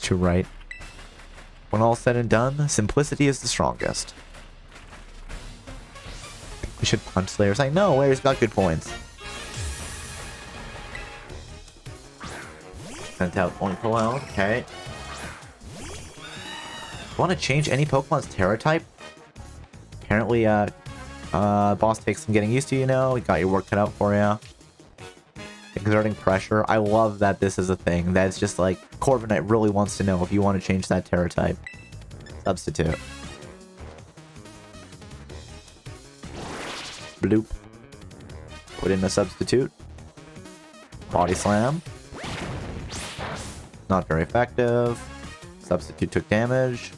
Speaker 1: too right. When all's said and done, simplicity is the strongest. We should punch Larry's. I know, Larry's got good points. Sent out point below. Okay. Want to change any Pokemon's Terra type? Apparently, boss takes some getting used to, you know. You got your work cut out for you. Exerting pressure. I love that this is a thing. That's just like, Corviknight really wants to know if you want to change that Terra type. Substitute. Bloop. Put in a substitute. Body slam. Not very effective. Substitute took damage.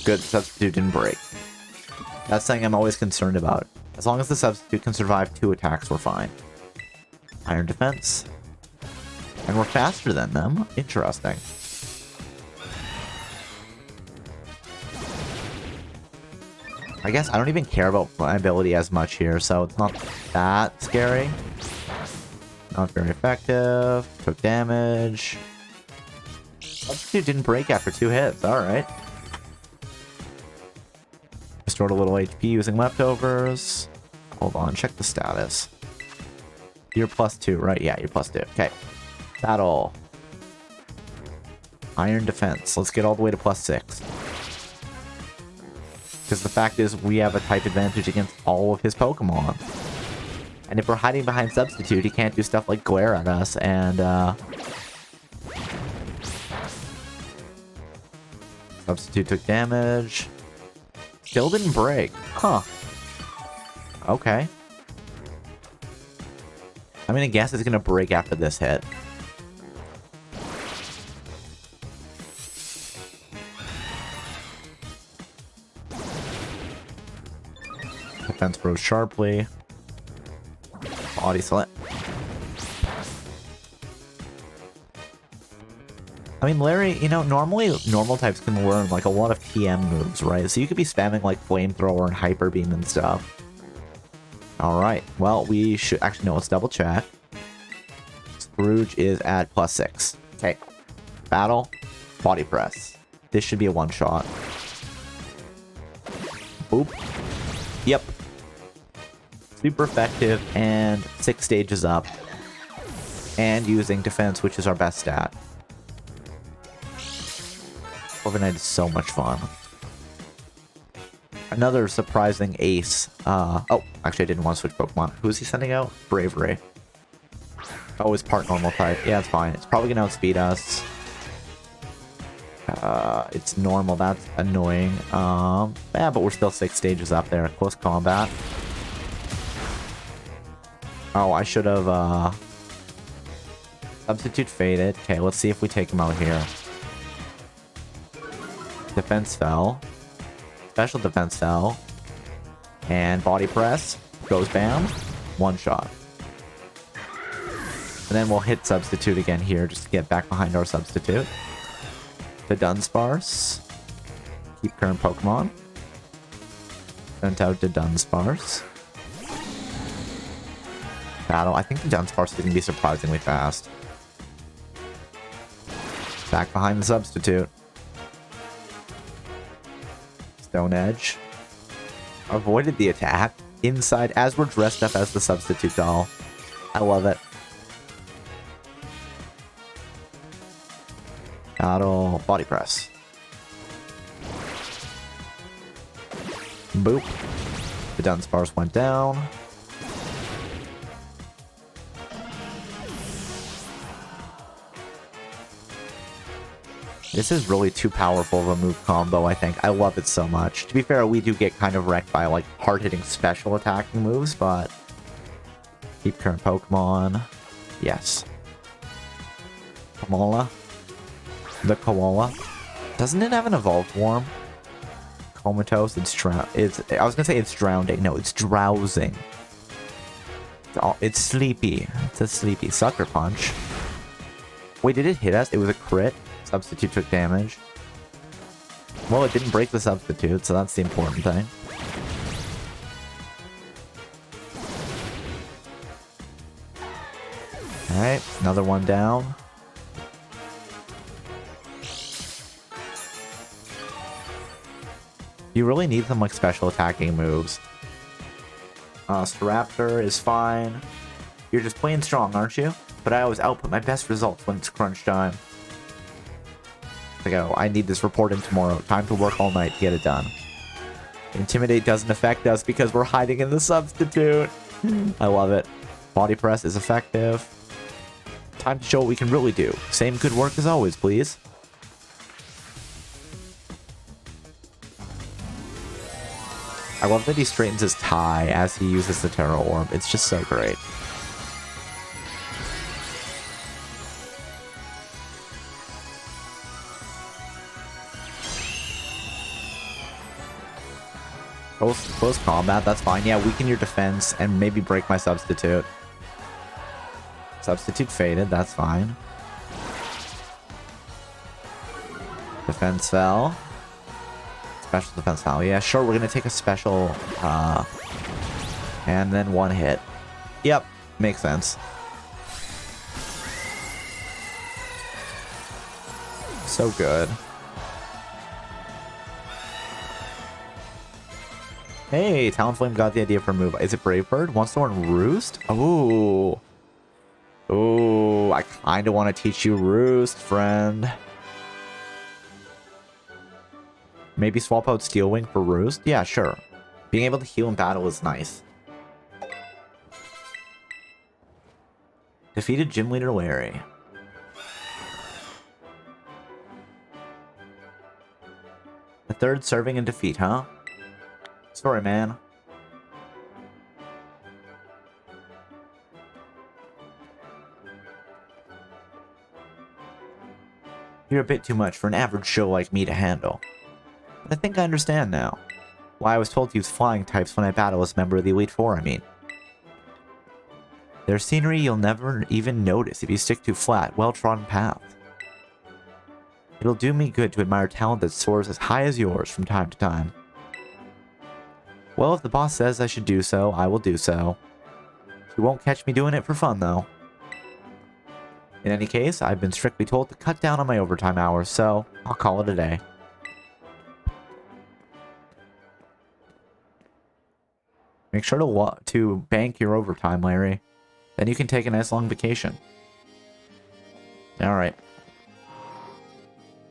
Speaker 1: Good, substitute didn't break. That's something I'm always concerned about. As long as the substitute can survive 2 attacks, we're fine. Iron defense. And we're faster than them. Interesting. I guess I don't even care about my ability as much here, so it's not that scary. Not very effective. Took damage. Substitute didn't break after 2 hits. Alright. Restored a little HP using leftovers. Hold on, check the status. You're +2, right? Yeah, you're +2. Okay. Battle. Iron defense. Let's get all the way to +6. Because the fact is, we have a type advantage against all of his Pokemon. And if we're hiding behind Substitute, he can't do stuff like glare at us and, Substitute took damage. Still didn't break. Huh. Okay. I'm gonna guess it's gonna break after this hit. Defense rose sharply. Body slam. I mean, Larry, you know, normally normal types can learn like a lot of TM moves, right? So you could be spamming like Flamethrower and Hyper Beam and stuff. Alright, well, we should... Actually, no, let's double check. Scrooge is at +6. Okay. Battle. Body press. This should be a one-shot. Boop. Yep. super effective and 6 stages up. And using defense, which is our best stat. Corviknight is so much fun. Another surprising ace. Oh, actually I didn't want to switch Pokemon. Who is he sending out? Bravery. Oh, it's part normal type. Yeah, it's fine. It's probably going to outspeed us. It's normal. That's annoying. Yeah, but we're still 6 stages up there. Close combat. Oh, I should have, Substitute faded. Okay, let's see if we take him out here. Defense fell. Special defense fell. And body press. Goes bam. One shot. And then we'll hit substitute again here just to get back behind our substitute. The Dunsparce. Keep current Pokemon. Sent out to Dunsparce. Battle. I think the Dunsparce is going to be surprisingly fast. Back behind the substitute. Stone Edge. Avoided the attack. Inside as we're dressed up as the substitute doll. I love it. Battle. Body press. Boop. The Dunsparce went down. This is really too powerful of a move combo, I think. I love it so much. To be fair, we do get kind of wrecked by, like, hard-hitting special attacking moves, but... Keep current Pokemon. Yes. Koala. The Koala. Doesn't it have an evolved form? Comatose. I was gonna say it's drowning. No, it's drowsing. It's sleepy. It's a sleepy Sucker Punch. Wait, did it hit us? It was a crit? Substitute took damage. Well, it didn't break the substitute, so that's the important thing. Alright, another one down. You really need some, like, special attacking moves. Staraptor is fine. You're just plain strong, aren't you? But I always output my best results when it's crunch time. Like, oh, I need this report in tomorrow. Time to work all night to get it done. Intimidate doesn't affect us because we're hiding in the substitute. I love it. Body press is effective. Time to show what we can really do. Same good work as always, please. I love that he straightens his tie as he uses the Terra Orb. It's just so great. Close combat, that's fine. Yeah, weaken your defense and maybe break my substitute. Substitute faded, that's fine. Defense fell. Special defense fell. Yeah, sure, we're gonna take a special, and then one hit. Yep, makes sense. So good. Hey, Talonflame got the idea for a move. Is it Brave Bird? Wants to learn Roost? Ooh. Ooh, I kind of want to teach you Roost, friend. Maybe swap out Steel Wing for Roost? Yeah, sure. Being able to heal in battle is nice. Defeated Gym Leader Larry. The third serving in defeat, huh? Sorry, man. You're a bit too much for an average show like me to handle. But I think I understand now. Why I was told to use flying types when I battle as a member of the Elite Four, I mean. There's scenery you'll never even notice if you stick to flat, well-trodden paths. It'll do me good to admire talent that soars as high as yours from time to time. Well, if the boss says I should do so, I will do so. You won't catch me doing it for fun, though. In any case, I've been strictly told to cut down on my overtime hours, so I'll call it a day. Make sure to bank your overtime, Larry. Then you can take a nice long vacation. Alright.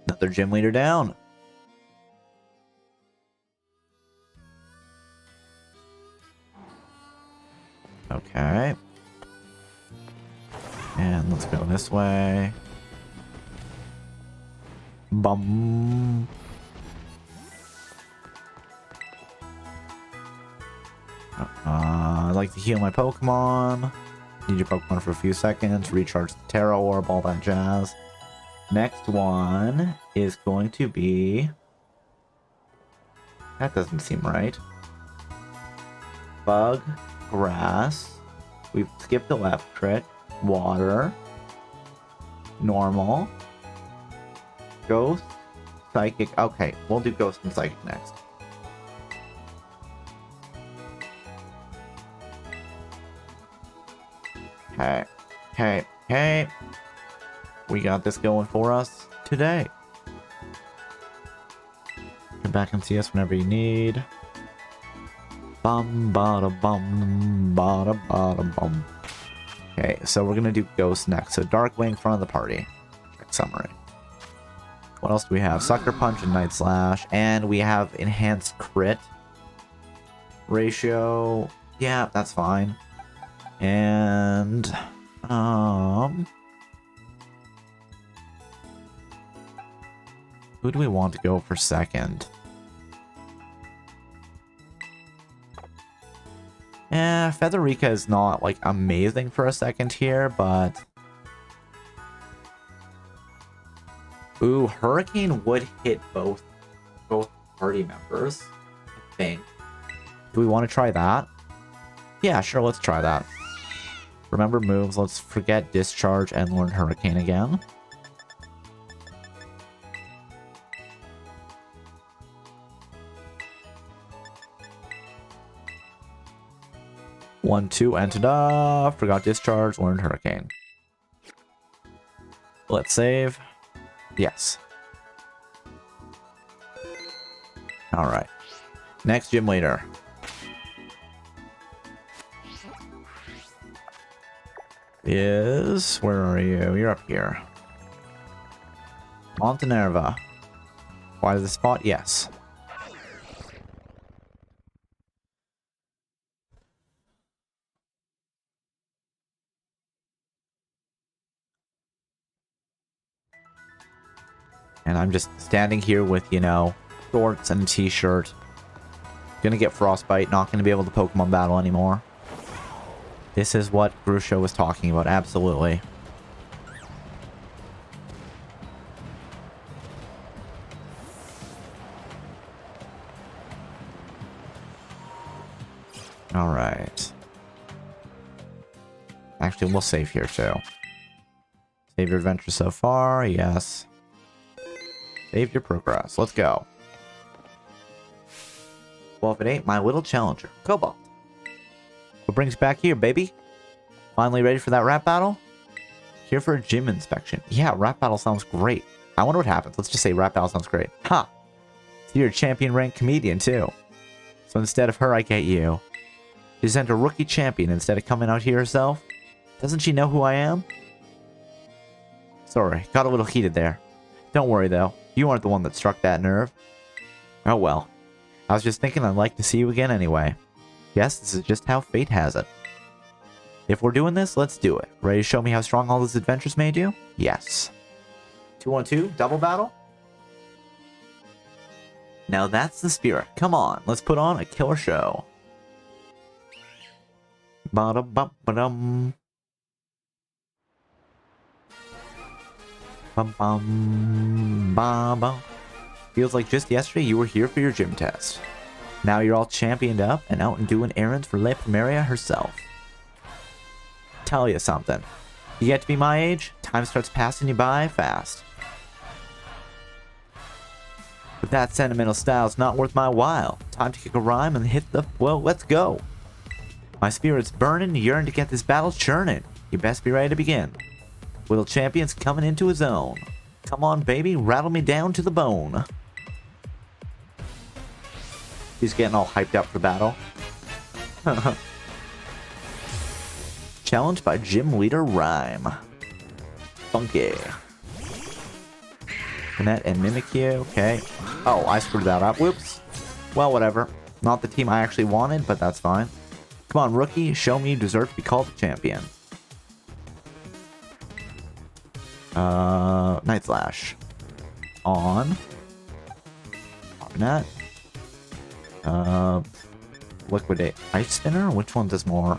Speaker 1: Another gym leader down. Okay. And let's go this way. Bum. I'd like to heal my Pokemon. Need your Pokemon for a few seconds. Recharge the Terra Orb, all that jazz. Next one is going to be... That doesn't seem right. Bug, grass. We've skipped electric. Water. Normal. Ghost. Psychic. Okay, we'll do Ghost and Psychic next. Okay. Okay. Okay. We got this going for us today. Come back and see us whenever you need. Bum bada bum bada bada bum. Okay, so we're gonna do Ghost next. So Darkwing, front of the party. Check summary. What else do we have? Sucker Punch and Night Slash, and we have enhanced crit ratio. Yeah, that's fine. And who do we want to go for second? Yeah, Featherica is not like amazing for a second here, but ooh, Hurricane would hit both party members, I think. Do we want to try that? Yeah, sure, let's try that. Remember moves, let's forget Discharge and learn Hurricane again. One, two, entered up. Forgot Discharge, learned Hurricane. Let's save. Yes. Alright. Next gym leader. Is... Where are you? You're up here. Montenerva. Why the spot? Yes. And I'm just standing here with, you know, shorts and a t-shirt. Gonna get frostbite, not gonna be able to Pokemon battle anymore. This is what Grusho was talking about, absolutely. Alright. Actually, we'll save here too. Save your adventure so far, yes. Save your progress, let's go. Well, if it ain't my little challenger, Cobalt. What brings you back here, baby? Finally ready for that rap battle? Here for a gym inspection. Yeah, rap battle sounds great. I wonder what happens. Let's just say rap battle sounds great. Ha! Huh. So you're a champion ranked comedian, too. So instead of her, I get you. She sent a rookie champion instead of coming out here herself. Doesn't she know who I am? Sorry, got a little heated there. Don't worry, though. You aren't the one that struck that nerve. Oh well. I was just thinking I'd like to see you again anyway. Yes, this is just how fate has it. If we're doing this, let's do it. Ready to show me how strong all these adventures made you? Yes. 2-on-2, double battle? Now that's the spirit. Come on, let's put on a killer show. Ba-da-bum-ba-dum. Bum-bum. Ba-bum. Feels like just yesterday you were here for your gym test. Now you're all championed up and out and doing errands for La Primaria herself. Tell you something. You get to be my age, time starts passing you by fast. But that sentimental style's not worth my while. Time to kick a rhyme and hit the... Well, let's go. My spirit's burning, yearning to get this battle churning. You best be ready to begin. Little champion's coming into his own. Come on, baby, rattle me down to the bone. He's getting all hyped up for battle. Challenged by Gym Leader Rhyme. Funky. Connect and Mimikyu, okay. Oh, I screwed that up. Whoops. Well, whatever. Not the team I actually wanted, but that's fine. Come on, rookie. Show me you deserve to be called a champion. Night Slash. On. Net. Liquidate. Ice Spinner? Which one does more?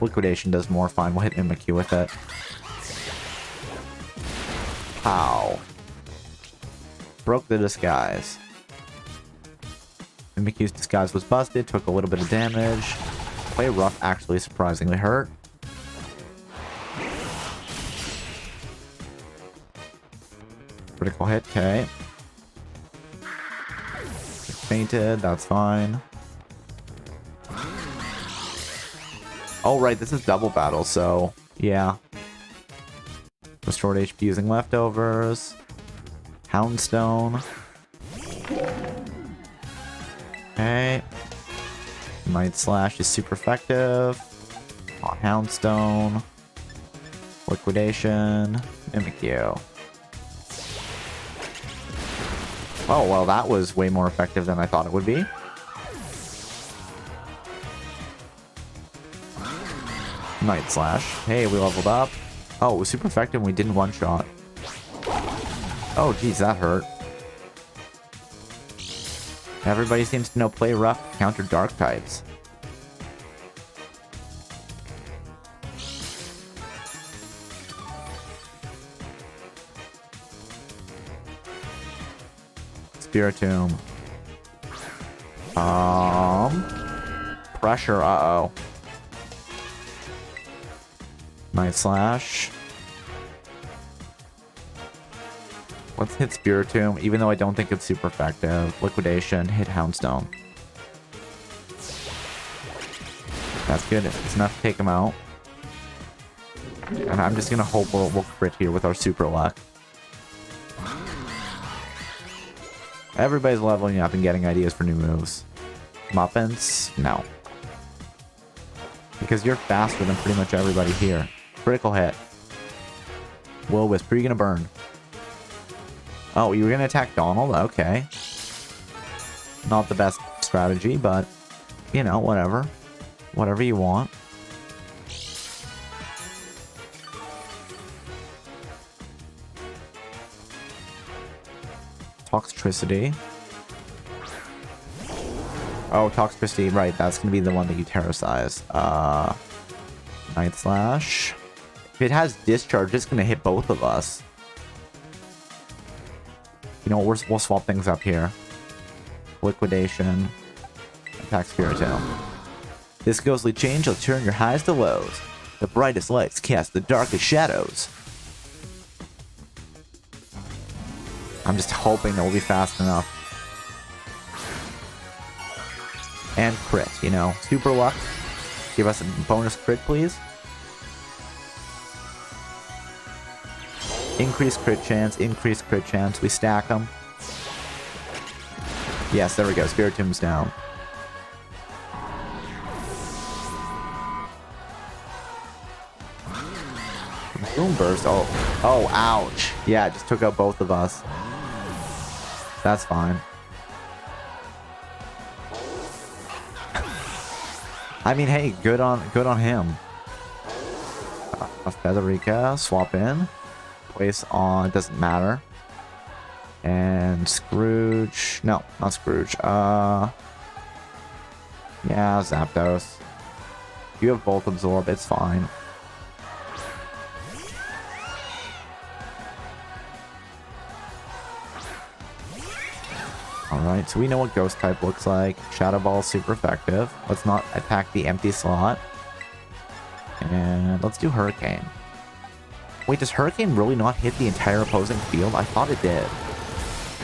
Speaker 1: Liquidation does more. Fine, we'll hit Mimikyu with it. Pow. Broke the disguise. Mimikyu's disguise was busted, took a little bit of damage. Play rough actually surprisingly hurt. Critical hit, okay. Fainted, that's fine. Oh right, this is double battle, so yeah. Restored HP using leftovers. Houndstone. Okay. Night Slash is super effective. Houndstone. Liquidation. Mimikyu. Oh, well, that was way more effective than I thought it would be. Night Slash. Hey, we leveled up. Oh, it was super effective and we didn't one-shot. Oh, geez, that hurt. Everybody seems to know play rough, counter dark types. Spiritomb. Pressure, uh-oh. Night Slash. Let's hit Spiritomb, even though I don't think it's super effective. Liquidation, hit Houndstone. That's good. It's enough to take him out. And I'm just gonna hope we'll crit here with our super luck. Everybody's leveling up and getting ideas for new moves. Muffins? No. Because you're faster than pretty much everybody here. Critical hit. Will Wisp, who are you gonna burn? Oh, you were gonna attack Donald? Okay. Not the best strategy, but, you know, whatever. Whatever you want. Toxtricity. Oh, Toxtricity, right, that's gonna be the one that you terroricize. Night Slash. If it has Discharge, it's gonna hit both of us. You know, we'll swap things up here. Liquidation. Attack Spiritomb. This ghostly change will turn your highs to lows. The brightest lights cast the darkest shadows. I'm just hoping that we'll be fast enough. And crit, you know. Super luck. Give us a bonus crit, please. Increased crit chance, increased crit chance. We stack them. Yes, there we go. Spiritomb's down. Boom burst. Oh, ouch. Yeah, it just took out both of us. That's fine. I mean, hey, good on him. A Featherika, swap in. Place on, doesn't matter. And Scrooge. No, not Scrooge. Yeah, Zapdos. You have Volt Absorb, it's fine. Alright, so we know what Ghost type looks like. Shadow Ball is super effective. Let's not attack the empty slot. And let's do Hurricane. Wait, does Hurricane really not hit the entire opposing field? I thought it did.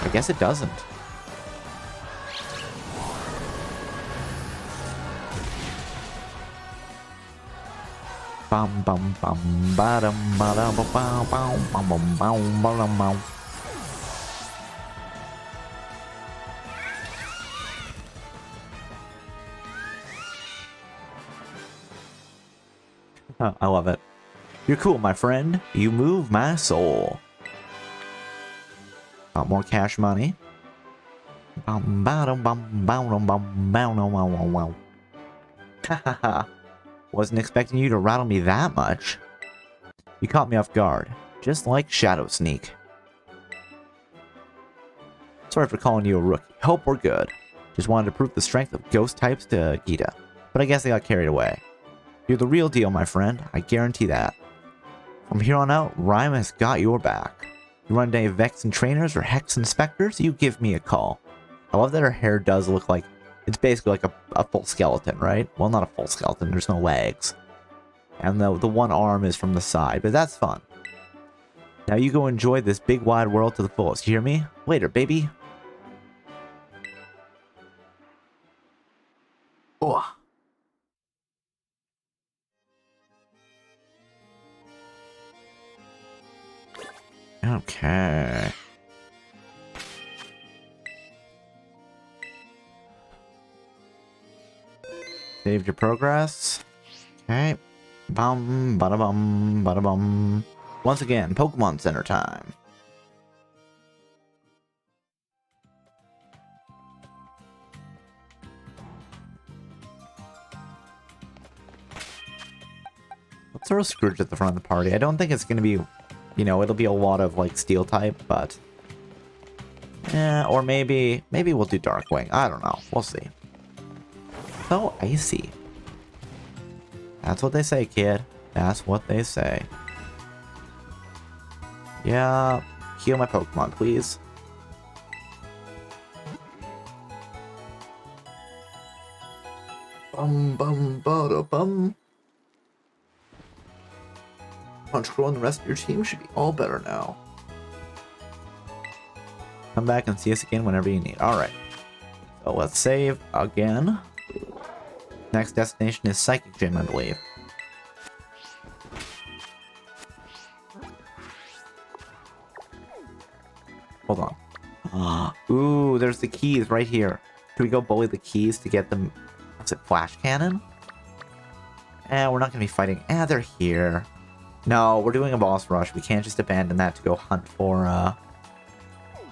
Speaker 1: I guess it doesn't. Bum bum bum ba dum ba dum ba bum bum bum bum bum bum bum. Oh, I love it. You're cool, my friend. You move my soul. Got more cash money. Hahaha. Wasn't expecting you to rattle me that much. You caught me off guard, just like Shadow Sneak. Sorry for calling you a rookie. Hope we're good. Just wanted to prove the strength of ghost types to Gita, but I guess I got carried away. You're the real deal, my friend. I guarantee that. From here on out, Rhyme has got your back. You run into any Vex and trainers or Hex inspectors, you give me a call. I love that her hair does look like, it's basically like a full skeleton, right? Well, not a full skeleton, there's no legs. And the one arm is from the side, but that's fun. Now you go enjoy this big wide world to the fullest, you hear me? Later, baby. Oh. Okay. Saved your progress. Okay. Bum, bada bum, bada bum. Once again, Pokemon Center time. Let's throw Scrooge at the front of the party. I don't think it's going to be, you know, it'll be a lot of, like, Steel type, but... yeah, or maybe we'll do Darkwing. I don't know. We'll see. So icy. That's what they say, kid. That's what they say. Yeah, heal my Pokemon, please. Bum bum bada bum. Punch Crow and the rest of your team should be all better now. Come back and see us again whenever you need. Alright. So let's save again. Next destination is Psychic Gym, I believe. Hold on. Ooh, there's the keys right here. Can we go bully the keys to get them? What's it, Flash Cannon? We're not going to be fighting. They're here. No, we're doing a boss rush. We can't just abandon that to go hunt for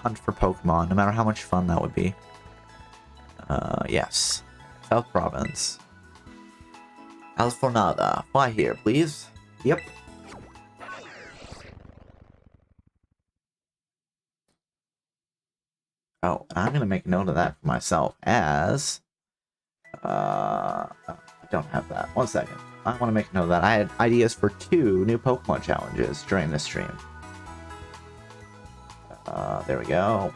Speaker 1: Pokemon, no matter how much fun that would be. Yes. South Province. Alfornada. Fly here, please. Yep. Oh, I'm going to make note of that for myself as... I don't have that. One second. I want to make a note of that. I had ideas for 2 new Pokemon challenges during this stream. There we go.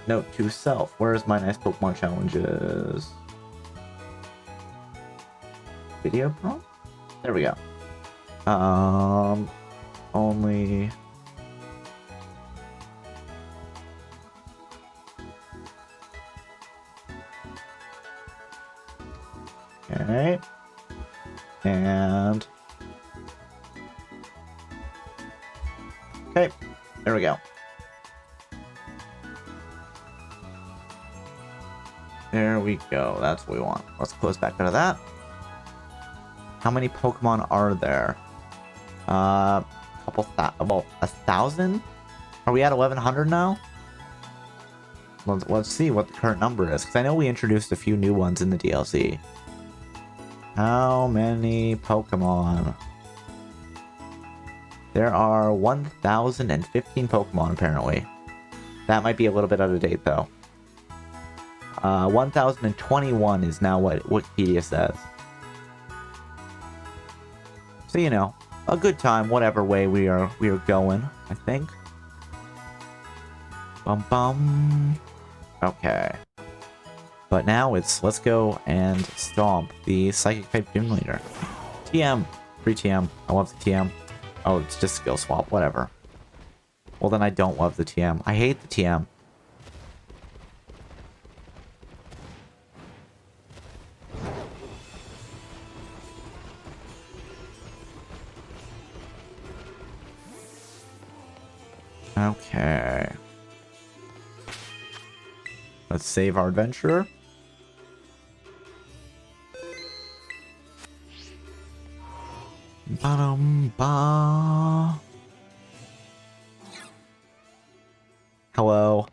Speaker 1: Note to self. Where's my nice Pokemon challenges? Video prompt? There we go. Only... okay. And... okay. There we go. There we go. That's what we want. Let's close back out of that. How many Pokemon are there? About 1,000? Are we at 1,100 now? Let's see what the current number is, because I know we introduced a few new ones in the DLC. How many Pokemon? There are 1,015 Pokemon, apparently. That might be a little bit out of date, though. 1,021 is now what Wikipedia says. So, you know, a good time, whatever way we are going, I think. Bum bum. Okay. But now let's go and stomp the Psychic type gym leader. TM. Free TM. I love the TM. Oh, it's just skill swap, whatever. Well, then I don't love the TM. I hate the TM. Okay. Let's save our adventurer. Ba-dum-ba. Hello.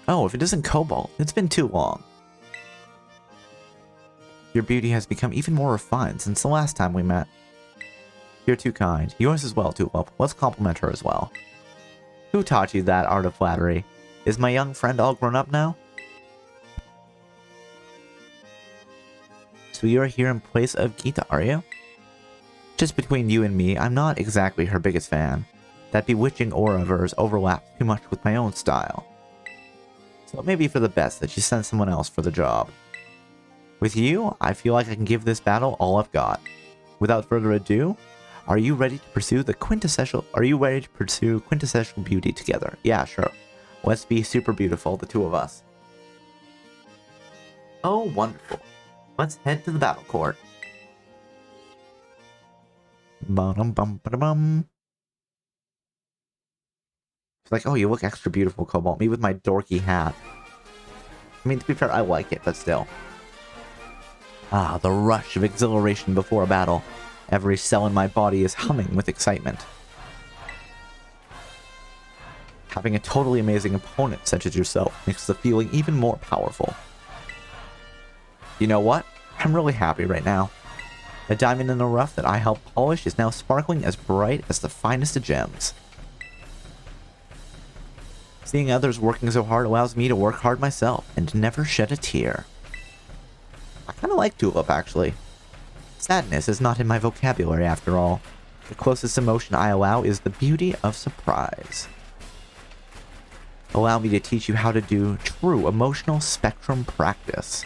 Speaker 1: Oh, if it isn't Cobalt, it's been too long. Your beauty has become even more refined since the last time we met. You're too kind. Yours as well, Tulip. Let's compliment her as well. Who taught you that art of flattery? Is my young friend all grown up now? So you're here in place of Geeta, are you? Just between you and me, I'm not exactly her biggest fan. That bewitching aura of hers overlaps too much with my own style. So it may be for the best that she sends someone else for the job. With you, I feel like I can give this battle all I've got. Without further ado, are you ready to pursue quintessential beauty together? Yeah, sure. Let's be super beautiful, the two of us. Oh, wonderful. Let's head to the battle court. Ba-dum-bum-ba-dum-bum. It's like, oh, you look extra beautiful, Cobalt. Me with my dorky hat. I mean, to be fair, I like it, but still. Ah, the rush of exhilaration before a battle. Every cell in my body is humming with excitement. Having a totally amazing opponent such as yourself makes the feeling even more powerful. You know what? I'm really happy right now. The diamond in the rough that I helped polish is now sparkling as bright as the finest of gems. Seeing others working so hard allows me to work hard myself and never shed a tear. I kind of like Tulip, actually. Sadness is not in my vocabulary after all. The closest emotion I allow is the beauty of surprise. Allow me to teach you how to do true emotional spectrum practice.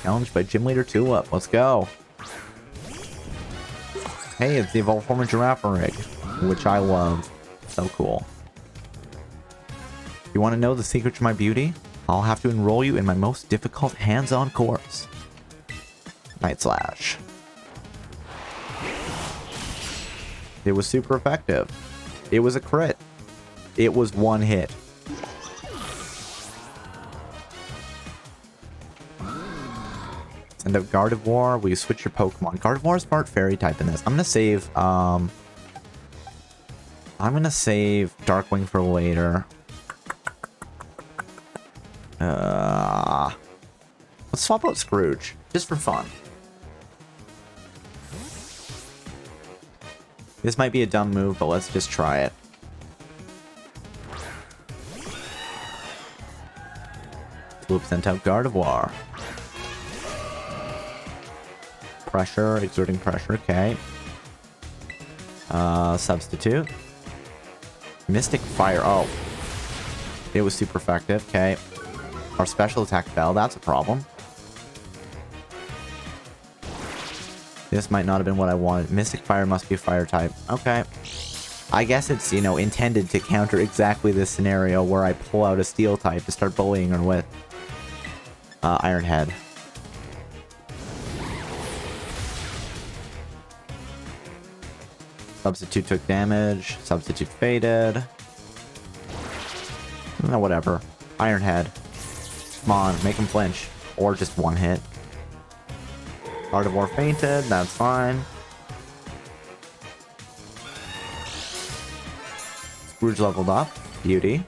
Speaker 1: Challenged by Gym Leader Tulip. Let's go. Hey, it's the evolved form of Giraffe rig, which I love. So cool. You want to know the secret to my beauty? I'll have to enroll you in my most difficult hands-on course. Night Slash. It was super effective. It was a crit. It was one hit. Send out Gardevoir. Will you switch your Pokemon? Gardevoir is part Fairy type in this. I'm gonna save Darkwing for later. Let's swap out Scrooge, just for fun. This might be a dumb move, but let's just try it. Tulip sent out Gardevoir. Pressure, exerting pressure, okay. Substitute. Mystic Fire, oh. It was super effective, okay. Our special attack fell, that's a problem. This might not have been what I wanted. Mystic Fire must be a fire type. Okay. I guess it's, you know, intended to counter exactly this scenario where I pull out a steel type to start bullying her with. Iron Head. Substitute took damage. Substitute faded. No, whatever. Iron Head. Come on, make him flinch. Or just one hit. Gardevoir fainted, that's fine. Scrooge leveled up. Beauty.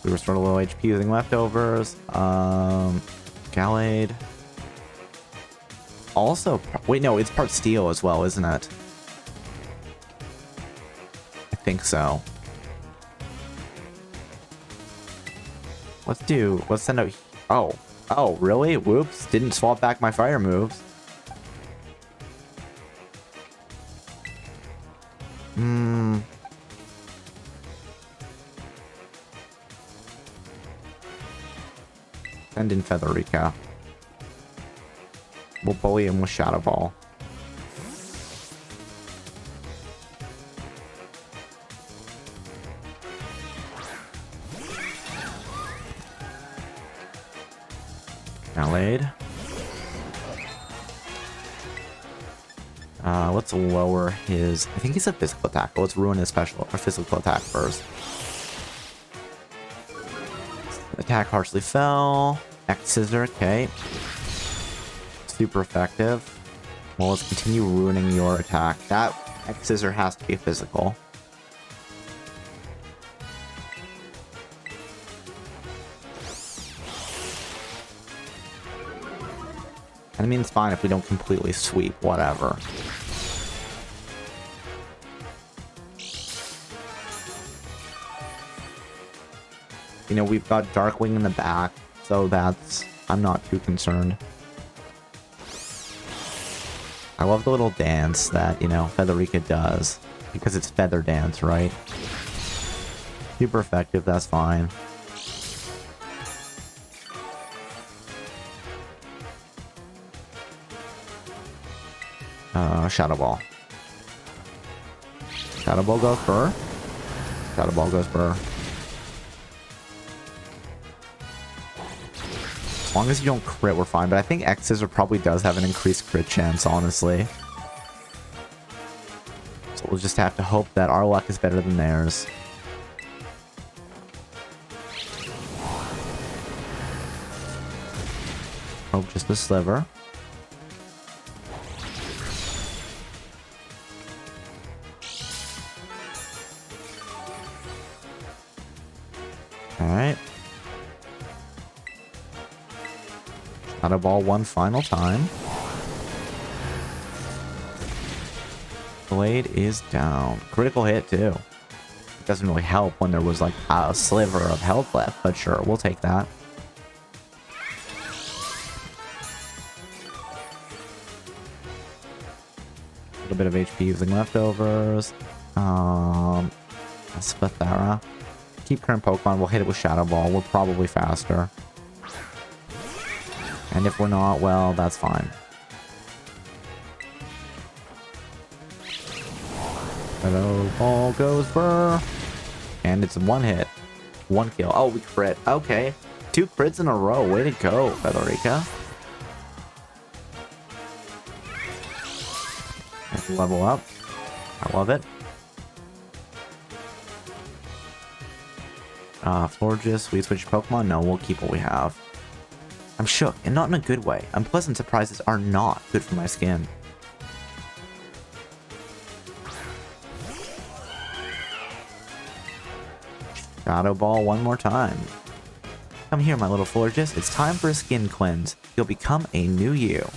Speaker 1: We restored a low HP using leftovers. Gallade. Also, wait, no, it's part steel as well, isn't it? I think so. Let's send out... Oh, really? Whoops. Didn't swap back my fire moves. Send in Featherica. We'll bully him with Shadow Ball. Gallade. Let's lower his... I think he's a physical attack. Let's ruin his special or physical attack first. Attack harshly fell. X scissor, okay. Super effective. Well, let's continue ruining your attack. That X scissor has to be physical. And I mean, it's fine if we don't completely sweep, whatever. You know, we've got Darkwing in the back, so that's... I'm not too concerned. I love the little dance that, you know, Featherica does. Because it's Feather Dance, right? Super effective, that's fine. Shadow Ball. Shadow Ball goes Burr. Shadow Ball goes Burr. As long as you don't crit, we're fine. But I think X Scissor probably does have an increased crit chance, honestly. So we'll just have to hope that our luck is better than theirs. Oh, just a sliver. Alright. Shadow Ball one final time. Blade is down. Critical hit, too. It doesn't really help when there was, like, a sliver of health left, but sure, we'll take that. A little bit of HP using leftovers. Spathara. Keep current Pokemon, we'll hit it with Shadow Ball. We're probably faster. And if we're not, well, that's fine. Shadow Ball goes Burr. And it's one hit. One kill. Oh, we crit. Okay. 2 crits in a row. Way to go, Featherica. Level up. I love it. Florges, we switch Pokemon? No, we'll keep what we have. I'm shook, and not in a good way. Unpleasant surprises are not good for my skin. Shadow Ball one more time. Come here, my little Florges. It's time for a skin cleanse. You'll become a new you.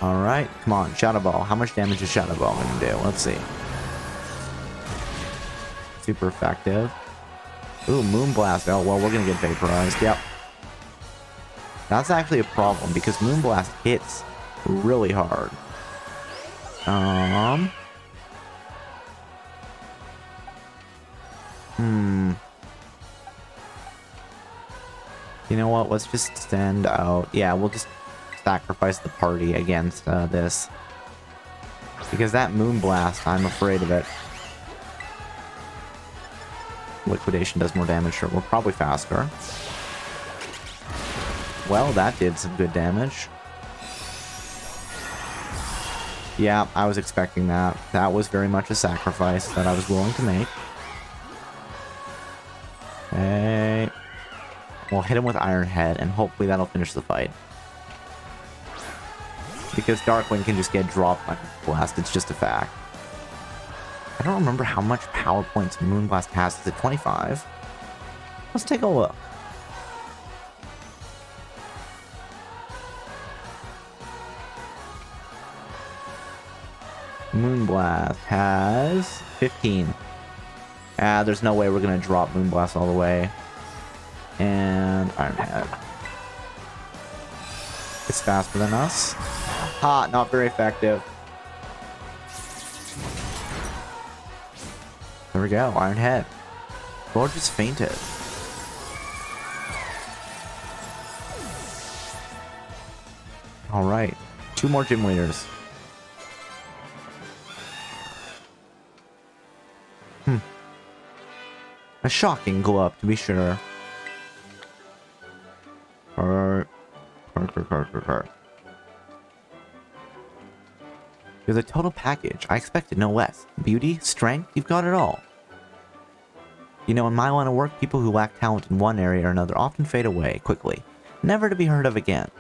Speaker 1: Alright, come on, Shadow Ball. How much damage is Shadow Ball going to do? Let's see. Super effective. Ooh, Moonblast. Oh, well, we're going to get vaporized. Yep. That's actually a problem because Moonblast hits really hard. You know what? Let's just send out... Yeah, we'll just sacrifice the party against this. Because that Moonblast, I'm afraid of it. Liquidation does more damage. Sure, we're probably faster. Well, that did some good damage. Yeah, I was expecting that. That was very much a sacrifice that I was willing to make. Okay. We'll hit him with Iron Head, and hopefully that'll finish the fight. Because Darkwing can just get dropped by Moonblast, it's just a fact. I don't remember how much power points Moonblast has. Is it 25? Let's take a look. Moonblast has 15. There's no way we're going to drop Moonblast all the way. And Iron Head. It's faster than us. Ha! Not very effective. There we go. Iron Head. Lord just fainted. Alright. 2 more gym leaders. A shocking glow up, to be sure. You're the total package. I expected no less. Beauty, strength, you've got it all. You know, in my line of work, people who lack talent in one area or another often fade away quickly, never to be heard of again.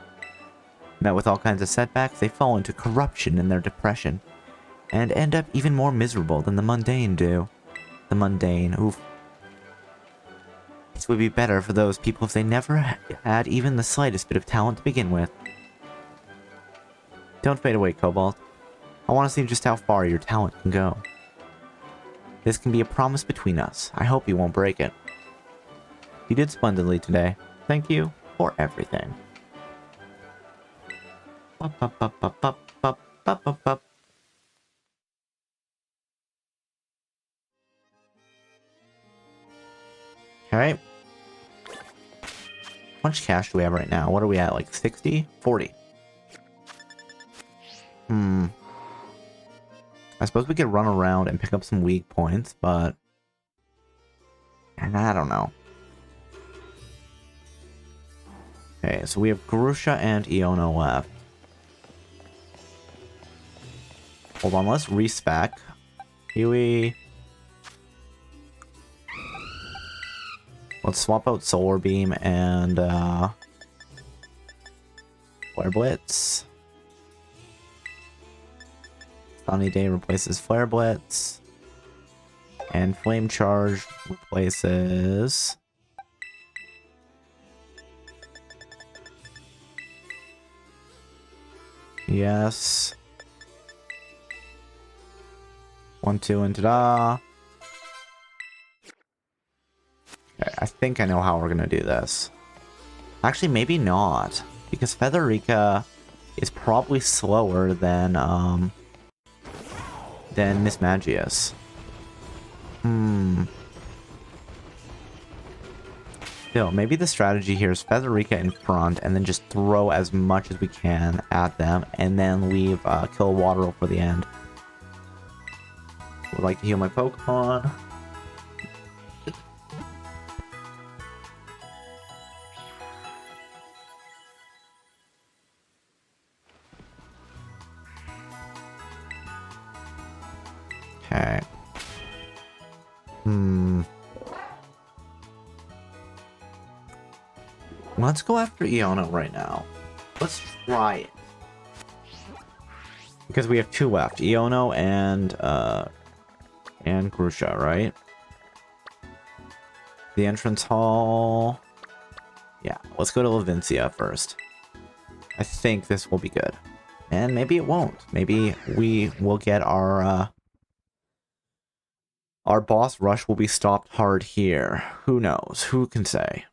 Speaker 1: Met with all kinds of setbacks, they fall into corruption in their depression, and end up even more miserable than the mundane do. The mundane, oof. This would be better for those people if they never had even the slightest bit of talent to begin with. Don't fade away, Cobalt. I want to see just how far your talent can go. This can be a promise between us. I hope you won't break it. You did splendidly today. Thank you for everything. Alright. How much cash do we have right now? What are we at? Like 60? 40. I suppose we could run around and pick up some weak points, but... and I don't know. Okay, so we have Grusha and Iono left. Hold on, let's respec. Huey. Let's swap out Solar Beam and Flare Blitz. Sunny Day replaces Flare Blitz. And Flame Charge replaces... yes. 1, 2, and ta-da! Okay, I think I know how we're gonna do this. Actually, maybe not. Because Featherica is probably slower than Miss Magius. Still, maybe the strategy here is Featherica in front and then just throw as much as we can at them and then leave Kill Water for the end. Would like to heal my Pokemon. Okay. Let's go after Iono right now. Let's try it. Because we have 2 left. Iono and Grusha, right? The entrance hall. Yeah, let's go to Levincia first. I think this will be good. And maybe it won't. Maybe we will get our boss rush will be stopped hard here. Who knows? Who can say?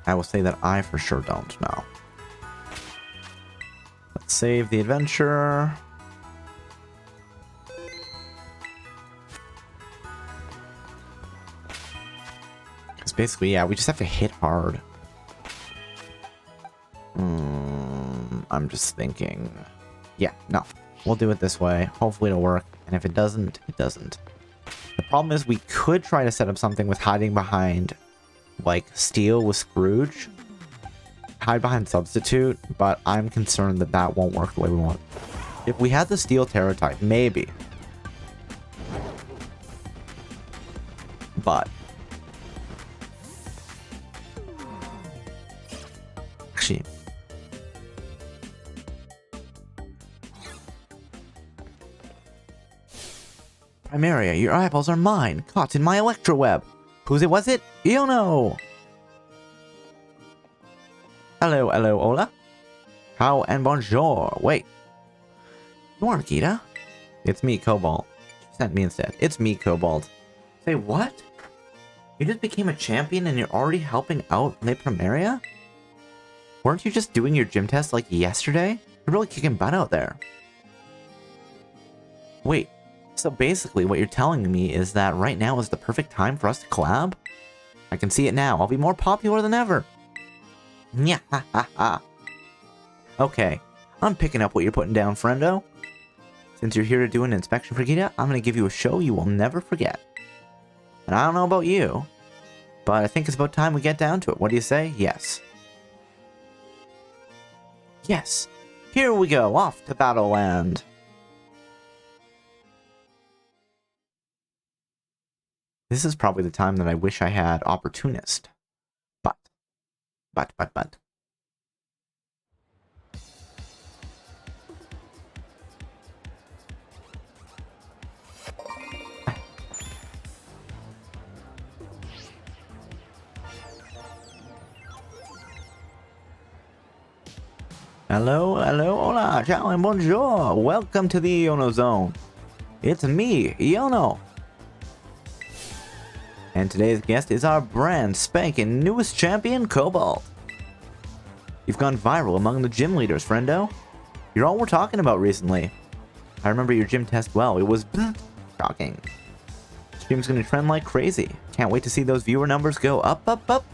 Speaker 1: I will say that I for sure don't know. Let's save the adventure. Because basically, yeah, we just have to hit hard. I'm just thinking... yeah, no. We'll do it this way. Hopefully it'll work. And if it doesn't, it doesn't. The problem is we could try to set up something with hiding behind, like, Steel with Scrooge. Hide behind Substitute, but I'm concerned that that won't work the way we want. If we had the Steel Terra type, maybe. But... actually... Primaria, your eyeballs are mine, caught in my electro web. Whose it was it? Iono! Hello, hola. How and bonjour. Wait. You are Gita? It's me, Cobalt. She sent me instead. It's me, Cobalt. Say what? You just became a champion and you're already helping out Le Primaria? Weren't you just doing your gym test like yesterday? You're really kicking butt out there. Wait. So basically what you're telling me is that right now is the perfect time for us to collab? I can see it now. I'll be more popular than ever. Nya ha ha ha. Okay, I'm picking up what you're putting down, friendo. Since you're here to do an inspection, Brigitte, I'm going to give you a show you will never forget. And I don't know about you, but I think it's about time we get down to it. What do you say? Yes. Yes. Here we go, off to Battleland. This is probably the time that I wish I had Opportunist. But. Hello, hola, ciao, and bonjour. Welcome to the Iono Zone. It's me, Iono. And today's guest is our brand spanking newest champion, Cobalt. You've gone viral among the gym leaders, friendo. You're all we're talking about recently. I remember your gym test well. It was shocking. Stream's gonna trend like crazy. Can't wait to see those viewer numbers go up.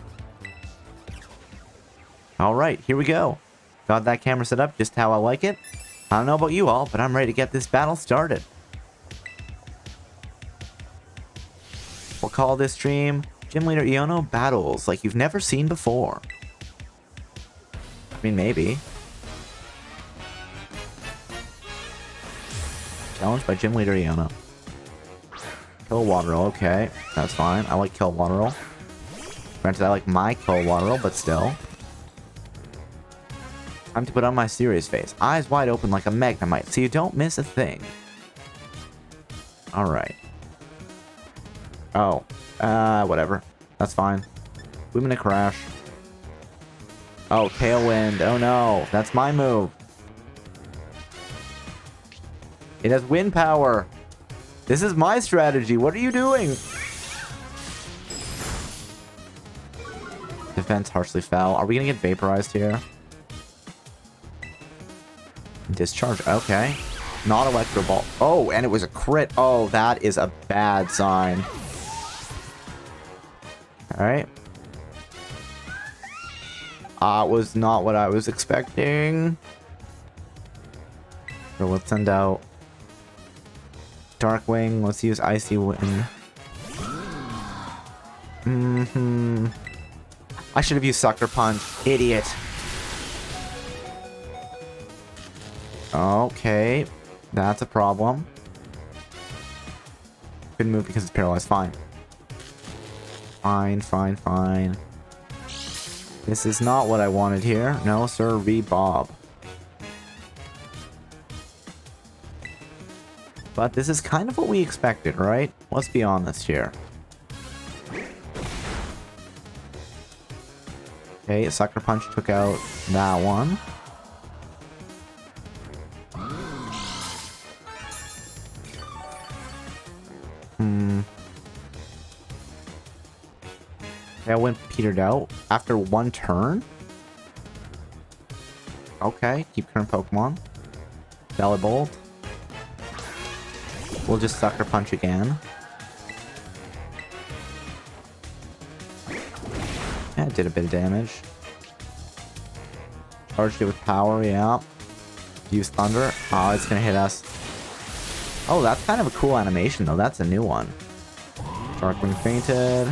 Speaker 1: Alright, here we go. Got that camera set up just how I like it. I don't know about you all, but I'm ready to get this battle started. We'll call this stream Gym Leader Iono Battles like you've never seen before. I mean, maybe. Challenge by Gym Leader Iono. Kill Waterroll, okay. That's fine. I like Kill Waterroll. Granted, I like my Kill Waterroll, but still. Time to put on my serious face. Eyes wide open like a Magnemite, so you don't miss a thing. Alright. Oh. Whatever. That's fine. Lumina Crash. Oh, Tailwind. Oh no. That's my move. It has wind power. This is my strategy. What are you doing? Defense harshly fell. Are we gonna get vaporized here? Discharge, okay. Not Electro Ball. Oh, and it was a crit. Oh, that is a bad sign. Alright. Was not what I was expecting. So let's send out Darkwing. Let's use Icy Wind. I should have used Sucker Punch. Idiot. Okay, that's a problem. Couldn't move because it's paralyzed. Fine. Fine. This is not what I wanted here. No, sir, Bob. But this is kind of what we expected, right? Let's be honest here. Okay, Sucker Punch took out that one. Tailwind petered out after one turn. Okay, keep current Pokemon. Belly Bolt. We'll just Sucker Punch again. Yeah, it did a bit of damage. Charged it with power, yeah. Use Thunder. Oh, it's gonna hit us. Oh, that's kind of a cool animation, though. That's a new one. Darkwing fainted.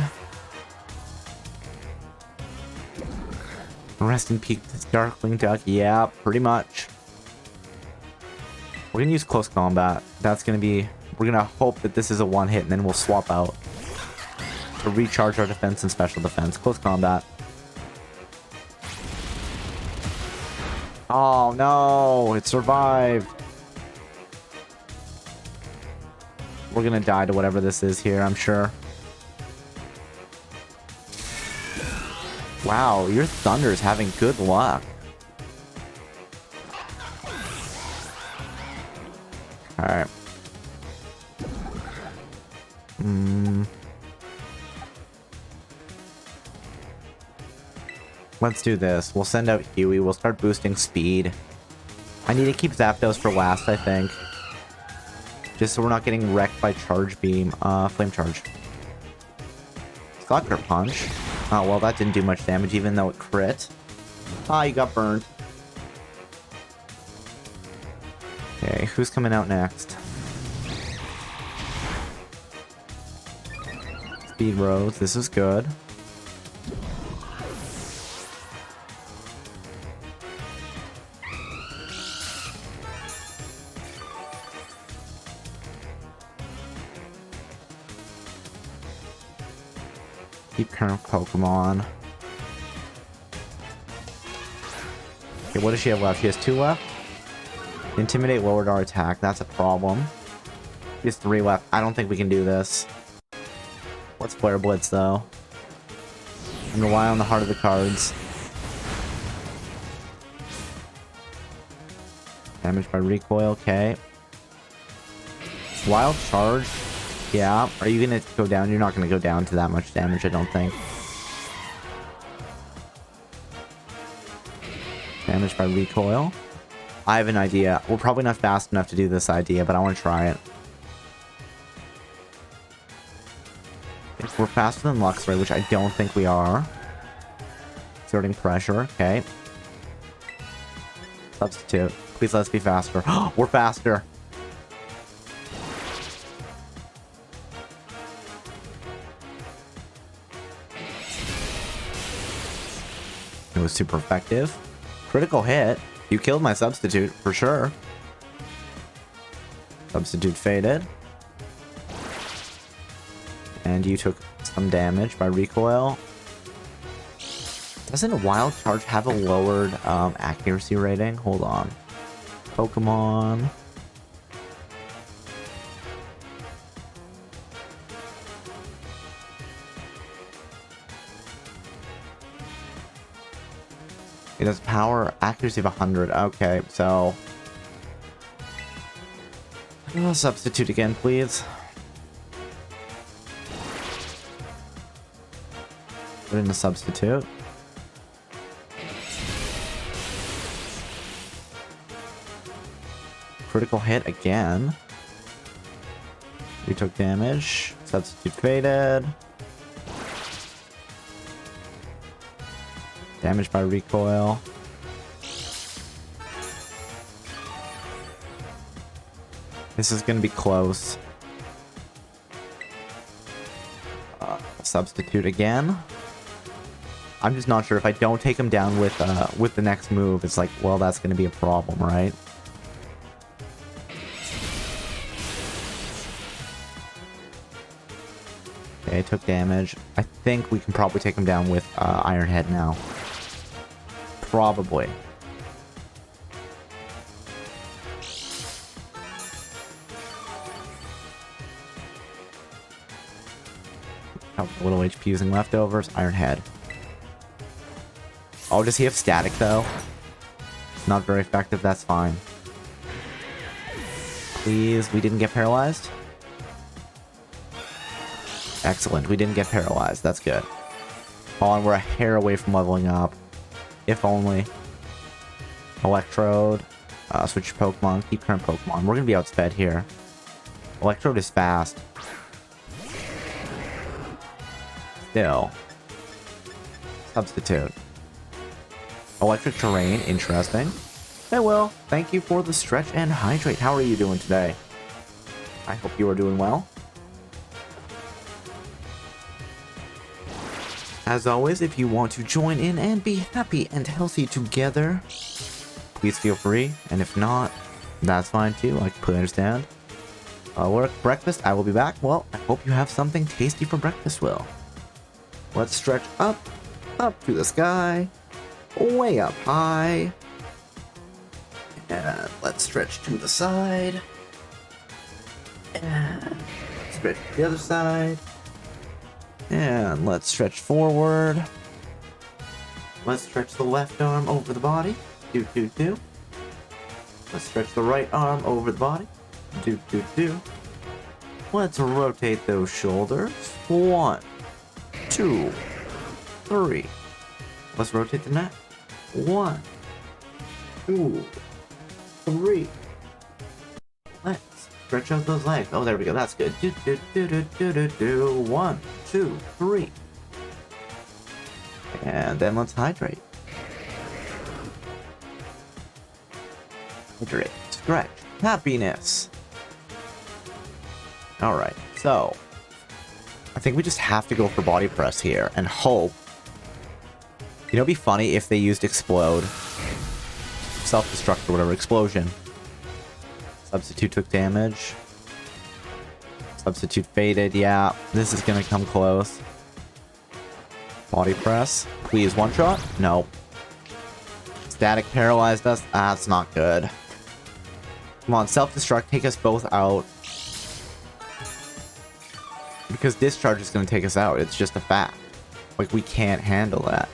Speaker 1: Rest in peace, Darkwing Duck. Yeah, pretty much. We're gonna use Close Combat. That's gonna be... We're gonna hope that this is a one hit, and then we'll swap out to recharge our defense and special defense. Close Combat. Oh, no! It survived! We're gonna die to whatever this is here, I'm sure. Wow, your Thunder's having good luck. Alright. Let's do this. We'll send out Huey. We'll start boosting speed. I need to keep Zapdos for last, I think. Just so we're not getting wrecked by Charge Beam. Flame Charge. Sucker Punch. Oh, well, that didn't do much damage, even though it crit. Ah, you got burned. Okay, who's coming out next? Speed Rose, this is good. Keep current Pokemon. Okay, what does she have left? She has 2 left? Intimidate lowered our attack. That's a problem. She has 3 left. I don't think we can do this. Let's Flare Blitz, though. And rely on the heart of the cards. Damage by recoil, okay. Wild Charge. Yeah. Are you going to go down? You're not going to go down to that much damage, I don't think. Damage by recoil. I have an idea. We're probably not fast enough to do this idea, but I want to try it. If we're faster than Luxray, which I don't think we are. Exerting pressure, okay. Substitute. Please let us be faster. We're faster. It was super effective. Critical hit. You killed my substitute, for sure. Substitute faded. And you took some damage by recoil. Doesn't a Wild Charge have a lowered accuracy rating? Hold on. Pokemon. It has power accuracy of 100. Okay, so substitute again, please. Put in a substitute. Critical hit again. We took damage. Substitute faded. Damage by recoil. This is going to be close. Substitute again. I'm just not sure if I don't take him down with the next move. It's like, well, that's going to be a problem, right? Okay, took damage. I think we can probably take him down with Iron Head now. Probably. Oh, a little HP using leftovers. Iron Head. Oh, does he have static though? Not very effective, that's fine. Please, we didn't get paralyzed? Excellent, we didn't get paralyzed, that's good. Oh, and we're a hair away from leveling up. If only. Electrode. Switch your Pokemon. Keep current Pokemon. We're gonna be outsped here. Electrode is fast. Still. Substitute. Electric terrain. Interesting. Hey, Will. Thank you for the stretch and hydrate. How are you doing today? I hope you are doing well. As always, if you want to join in and be happy and healthy together, please feel free. And if not, that's fine too. I completely understand. Work breakfast. I will be back. Well, I hope you have something tasty for breakfast, Will. Let's stretch up, up to the sky, way up high. And let's stretch to the side. And stretch to the other side. And let's stretch forward. Let's stretch the left arm over the body. Do, do, do. Let's stretch the right arm over the body. Do, do, do. Let's rotate those shoulders. 1, 2, 3. Let's rotate the neck. 1, 2, 3. Let's stretch out those legs. Oh, there we go. That's good. Do, do, do, do, do, do, do. 1, 2, 3. And then let's hydrate. Hydrate. Stretch. Happiness. Alright, so I think we just have to go for body press here and hope. You know, it'd be funny if they used explode. Self-destruct or whatever. Explosion. Substitute took damage. Substitute faded. Yeah, this is gonna come close. Body press. Please, one shot? No. Static paralyzed us. That's not good. Come on, self-destruct. Take us both out. Because discharge is gonna take us out. It's just a fact. Like, we can't handle that.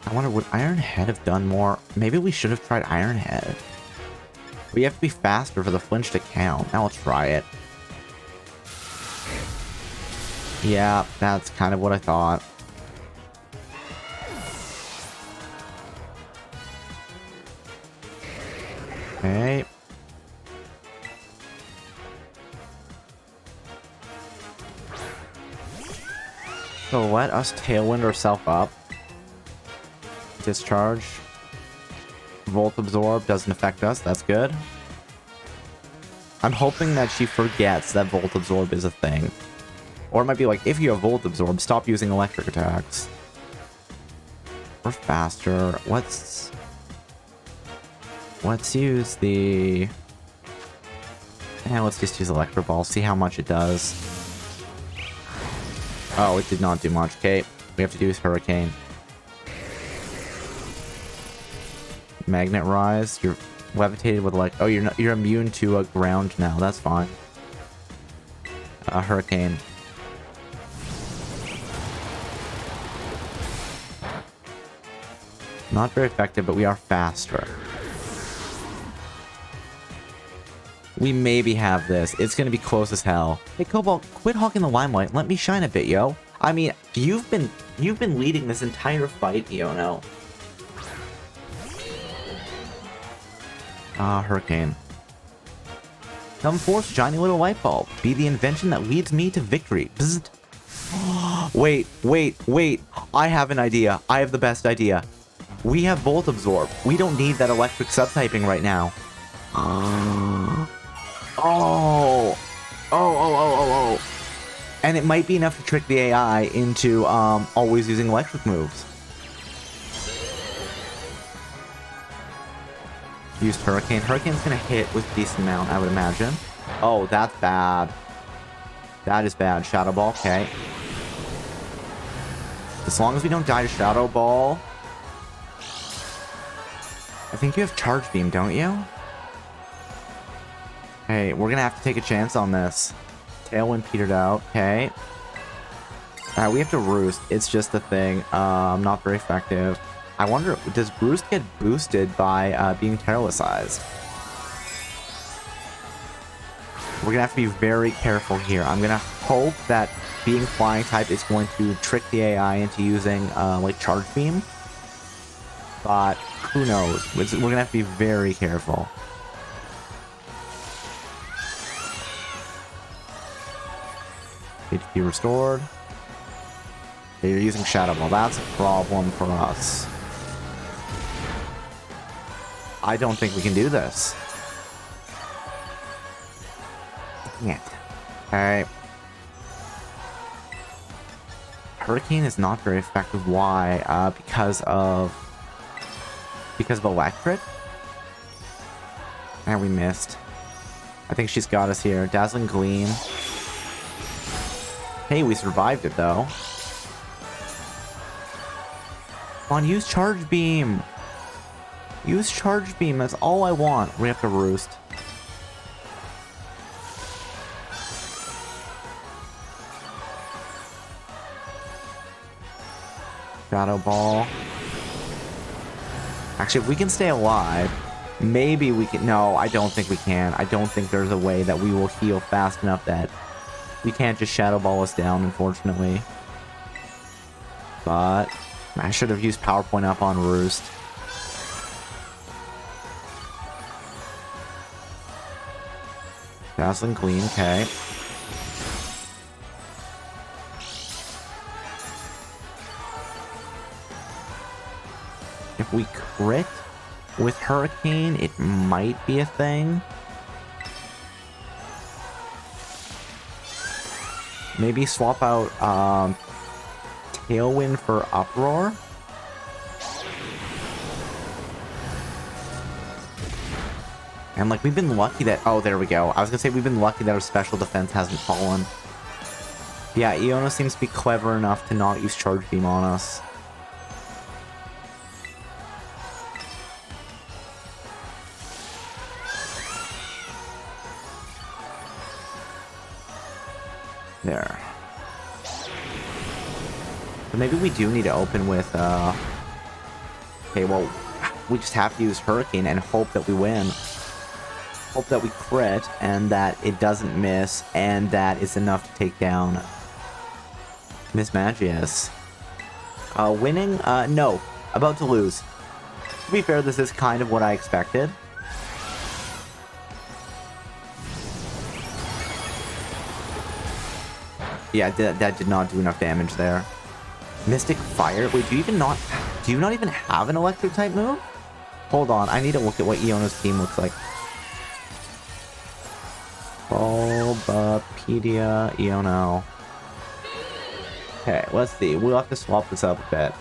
Speaker 1: I wonder, would Iron Head have done more? Maybe we should have tried Iron Head. We have to be faster for the flinch to count. Now let's try it. Yeah, that's kind of what I thought. Okay. So let us Tailwind ourselves up. Discharge. Volt Absorb doesn't affect us. That's good. I'm hoping that she forgets that Volt Absorb is a thing. Or it might be like, if you have Volt Absorb, stop using electric attacks. We're faster. Let's use the... Yeah, let's just use Electro Ball. See how much it does. Oh, it did not do much. Okay, we have to use Hurricane. Magnet Rise. You're levitated with like... Oh, you're immune to ground now. That's fine. Hurricane. Not very effective, but we are faster. We maybe have this. It's gonna be close as hell. Hey, Cobalt, quit hogging the limelight. Let me shine a bit, yo. I mean, you've been leading this entire fight, Iono. Hurricane. Come forth, shiny little light bulb. Be the invention that leads me to victory. Bzzzt. Wait. I have an idea. I have the best idea. We have Volt Absorb. We don't need that electric subtyping right now. Oh. And it might be enough to trick the AI into always using electric moves. Used Hurricane. Hurricane's gonna hit with a decent amount, I would imagine. Oh, that's bad. That is bad. Shadow Ball, okay. As long as we don't die to Shadow Ball. I think you have Charge Beam, don't you? Hey, we're gonna have to take a chance on this. Tailwind petered out, okay. Alright, we have to Roost. It's just a thing. Not very effective. I wonder, does Roost get boosted by being Terracized? We're gonna have to be very careful here. I'm gonna hope that being Flying type is going to trick the AI into using like Charge Beam. But who knows? We're gonna have to be very careful. HP restored. Okay, you're using Shadow Ball. That's a problem for us. I don't think we can do this. Can't. Alright. Hurricane is not very effective. Why? Because of electric? And we missed. I think she's got us here. Dazzling Gleam. Hey, we survived it though. Come on, use Charge Beam. Use Charge Beam. That's all I want. We have to Roost. Shadow Ball. Actually, if we can stay alive, maybe we can... No, I don't think we can. I don't think there's a way that we will heal fast enough that we can't just Shadow Ball us down, unfortunately. But I should have used PowerPoint up on Roost. Dazzling Gleam, okay. if we crit with Hurricane, it might be a thing. Maybe swap out Tailwind for Uproar. And like, we've been lucky that... Oh, there we go. I was gonna say we've been lucky that our special defense hasn't fallen. Yeah, Iona seems to be clever enough to not use Charge Beam on us. There. But maybe we do need to open with, okay, well, we just have to use Hurricane and hope that we win. Hope that we crit, and that it doesn't miss, and that is enough to take down Miss Magius. Winning? No. About to lose. To be fair, this is kind of what I expected. Yeah, that did not do enough damage there. Mystic Fire? Wait, do you not even have an electric type move? Hold on, I need to look at what Iona's team looks like. Bulbapedia, Iono. Okay, let's see. We'll have to swap this up a bit.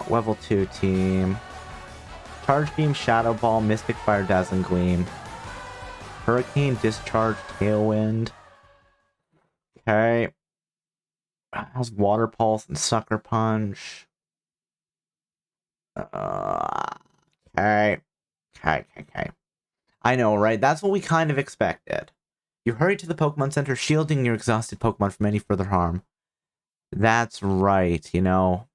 Speaker 1: Level 2 team. Charge Beam, Shadow Ball, Mystic Fire, Dazzling Gleam. Hurricane, Discharge, Tailwind. Okay. Has Water Pulse and Sucker Punch. Okay. Okay. I know, right? That's what we kind of expected. You hurry to the Pokemon Center, shielding your exhausted Pokemon from any further harm. That's right, you know.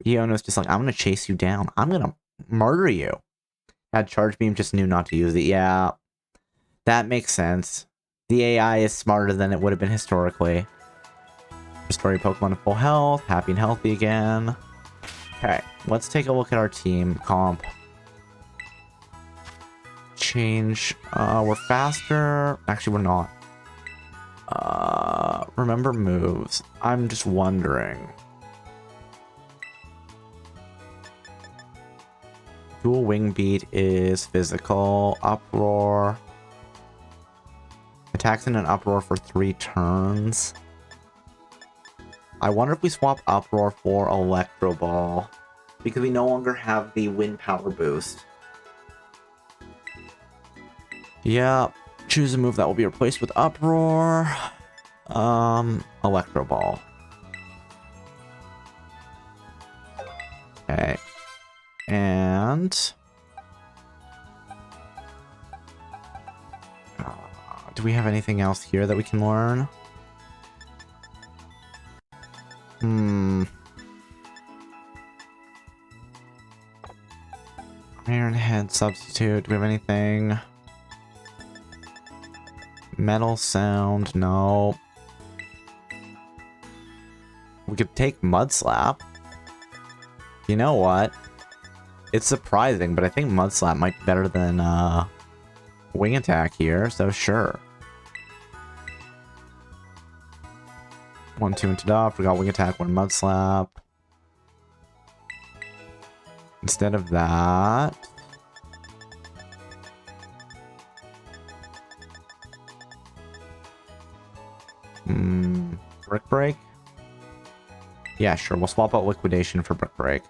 Speaker 1: Iono's just like, I'm gonna chase you down. I'm gonna murder you. Had Charge Beam, just knew not to use it. Yeah. That makes sense. The AI is smarter than it would have been historically. Restore your Pokemon to full health. Happy and healthy again. Okay, let's take a look at our team comp. Change. We're faster. Actually, we're not. Remember moves. I'm just wondering. Dual Wing Beat is physical. Uproar. Attacks in an Uproar for 3 turns. I wonder if we swap Uproar for Electro Ball. Because we no longer have the Wind Power boost. Yeah, choose a move that will be replaced with Uproar. Electro Ball. Okay. And... do we have anything else here that we can learn? Iron Head Substitute. Do we have anything? Metal Sound. No. We could take Mud Slap. You know what? It's surprising, but I think Mud Slap might be better than Wing Attack here, so sure. 1, 2 into off. We got Wing Attack, 1 Mud Slap. Instead of that... Brick Break? Yeah, sure. We'll swap out Liquidation for Brick Break.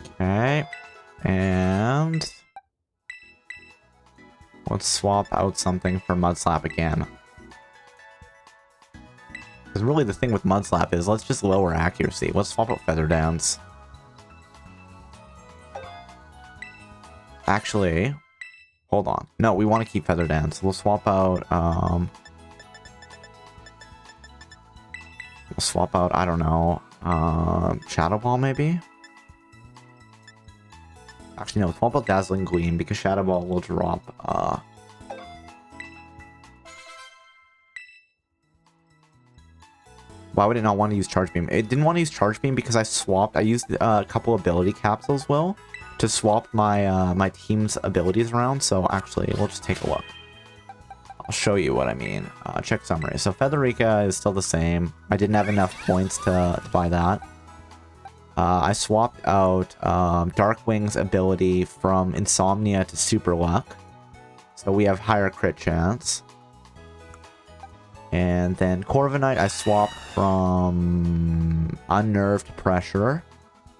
Speaker 1: Okay. And... let's swap out something for Mud Slap again. Because really the thing with Mud Slap is, let's just lower accuracy. Let's swap out Feather Dance. Actually, hold on. No, we want to keep Feather Dance. We'll swap out, I don't know, Shadow Ball maybe? Actually, no, swap out Dazzling Gleam, because Shadow Ball will drop, why would it not want to use Charge Beam? It didn't want to use Charge Beam because I used a couple ability capsules, Will, to swap my my team's abilities around, so actually, we'll just take a look. I'll show you what I mean. Check summary. So Featherica is still the same. I didn't have enough points to buy that. I swapped out Darkwing's ability from Insomnia to Super Luck. So we have higher crit chance. And then Corviknight I swapped from Unnerved to Pressure.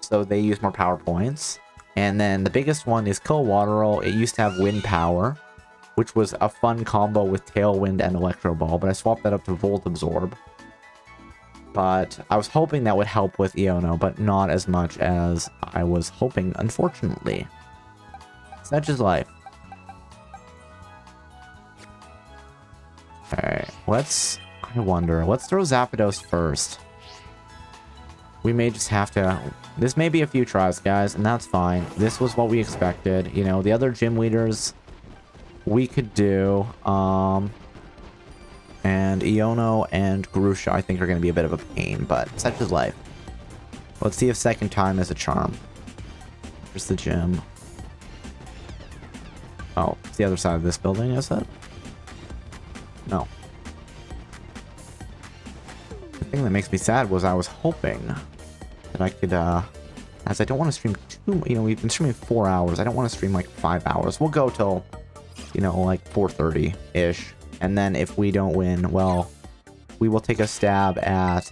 Speaker 1: So they use more power points. And then the biggest one is Kilowattrel. It used to have Wind Power, which was a fun combo with Tailwind and Electro Ball, but I swapped that up to Volt Absorb. But I was hoping that would help with Iono, but not as much as I was hoping, unfortunately. Such is life. Alright, let's throw Zapdos first. We may just have to... This may be a few tries, guys, and that's fine. This was what we expected. You know, the other gym leaders we could do. And Iono and Grusha, I think, are going to be a bit of a pain, but such is life. Let's see if second time is a charm. Here's the gym. Oh, it's the other side of this building, is it? No. The thing that makes me sad was I was hoping that I could, as I don't want to stream too, you know, we've been streaming 4 hours. I don't want to stream like 5 hours. We'll go till, you know, like 4:30-ish. And then if we don't win, well, we will take a stab at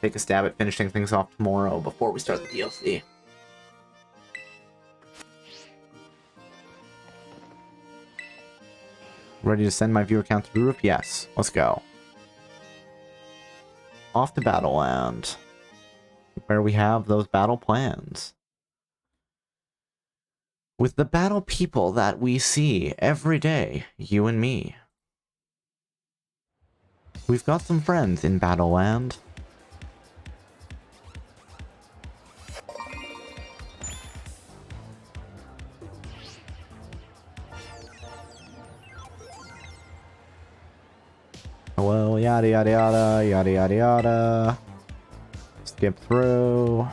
Speaker 1: finishing things off tomorrow before we start the DLC. Ready to send my viewer count through the roof? Yes. Let's go. Off to Battleland, where we have those battle plans. With the battle people that we see every day, you and me. We've got some friends in Battleland. Hello, yada yada yada, yada yada yada. Skip through.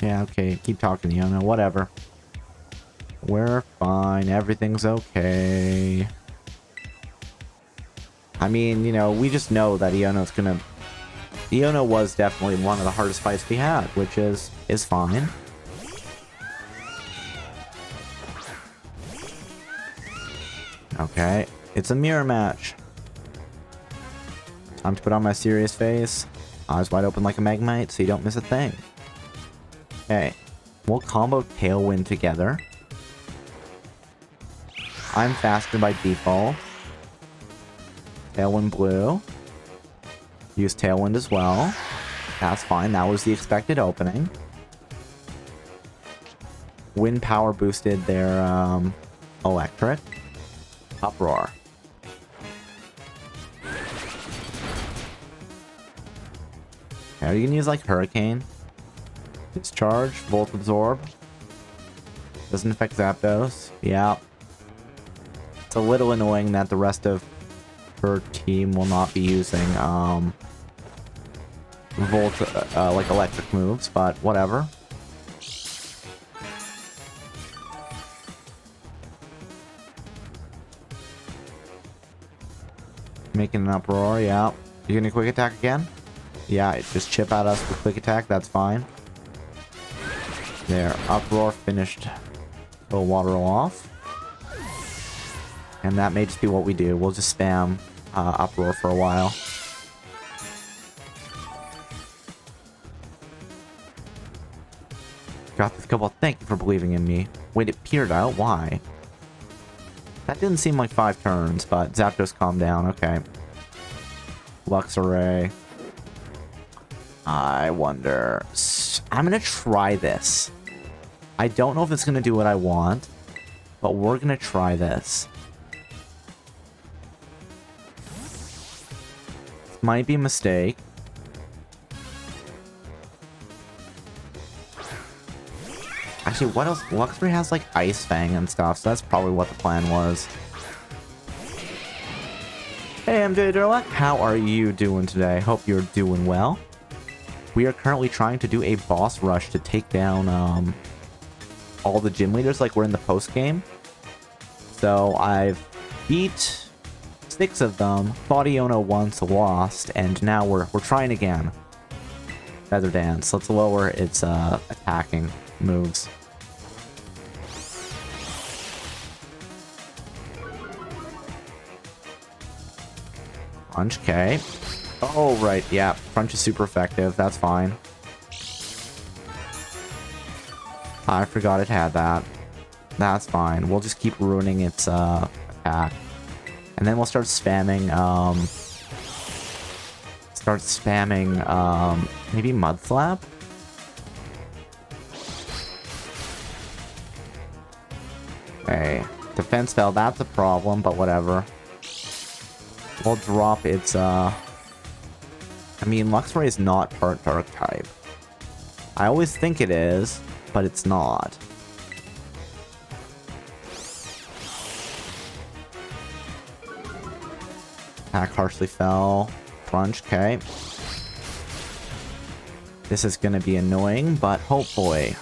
Speaker 1: Yeah, okay, keep talking, Iono, whatever. We're fine, everything's okay. I mean, you know, we just know that Iono's gonna... Iono was definitely one of the hardest fights we had, which is fine. Okay, it's a mirror match. Time to put on my serious face. Eyes wide open like a Magmite so you don't miss a thing. Okay, we'll combo Tailwind together. I'm faster by default. Tailwind blue. Use Tailwind as well. That's fine, that was the expected opening. Wind Power boosted their electric. Uproar. Okay, you can use like Hurricane. Discharge, Volt Absorb. Doesn't affect Zapdos. Yeah. It's a little annoying that the rest of her team will not be using Volt, like electric moves, but whatever. Making an Uproar, yeah. You gonna quick attack again? Yeah, just chip at us with quick attack, that's fine. There, Uproar finished. Kilowattrel off. And that may just be what we do. We'll just spam Uproar for a while. Got this couple. Thank you for believing in me. Wait, it peered out? Why? That didn't seem like 5 turns, but Zapdos calm down. Okay. Luxray. I wonder... I'm gonna try this. I don't know if it's gonna do what I want, but we're gonna try this. Might be a mistake. Actually, what else? Luxray has like Ice Fang and stuff, so that's probably what the plan was. Hey, MJ Durlock, how are you doing today? Hope you're doing well. We are currently trying to do a boss rush to take down all the gym leaders like we're in the post game. So I've beat 6 of them, fought Iono once, lost, and now we're trying again. Feather Dance. Let's lower its attacking moves. Punch, okay. Oh, right, yeah. Punch is super effective. That's fine. I forgot it had that. That's fine. We'll just keep ruining its attack. And then we'll start spamming, maybe Mud Slap? Okay. Defense fell, that's a problem, but whatever. We'll drop its, I mean, Luxray is not part Dark type. I always think it is, but it's not. Attack harshly fell. Crunch, okay. This is gonna be annoying, but hopefully,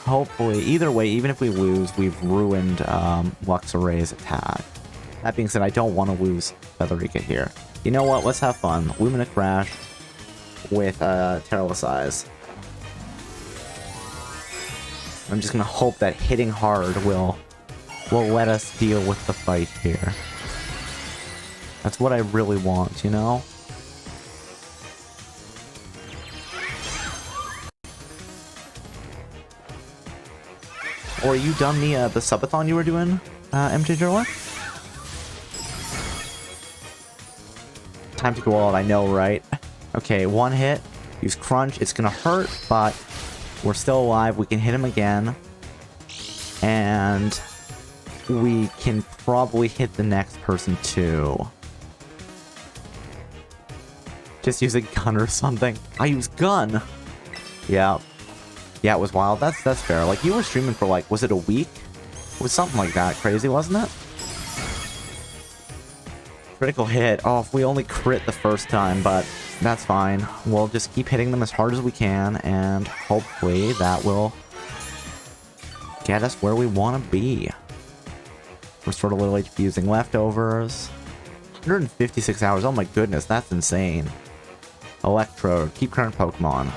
Speaker 1: either way, even if we lose, we've ruined Luxray's attack. That being said, I don't want to lose Featherika here. You know what? Let's have fun. Lumina Crash with Terrorless Eyes. I'm just gonna hope that hitting hard will let us deal with the fight here. That's what I really want, you know? Or are you done the subathon you were doing, MJ Jerla? Time to go all, I know, right? Okay, one hit. Use Crunch. It's gonna hurt, but we're still alive. We can hit him again. And we can probably hit the next person too. Just use a gun or something. I use gun. Yeah. Yeah, it was wild. That's fair. Like, you were streaming for, like, was it a week? It was something like that. Crazy, wasn't it? Critical hit. Oh, if we only crit the first time, but that's fine. We'll just keep hitting them as hard as we can, and hopefully that will get us where we want to be. Restore a little HP using leftovers. 156 hours. Oh my goodness, that's insane. Electrode. Keep current Pokemon.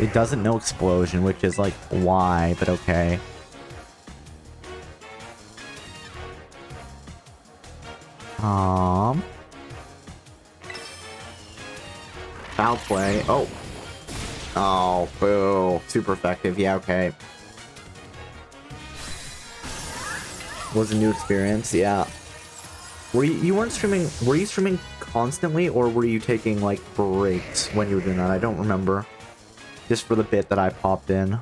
Speaker 1: It doesn't know Explosion, which is like, why? But okay. Foul play. Oh. Oh, boo. Super effective. Yeah, okay. Was a new experience, yeah. You weren't streaming, were you streaming constantly, or were you taking, like, breaks when you were doing that? I don't remember. Just for the bit that I popped in.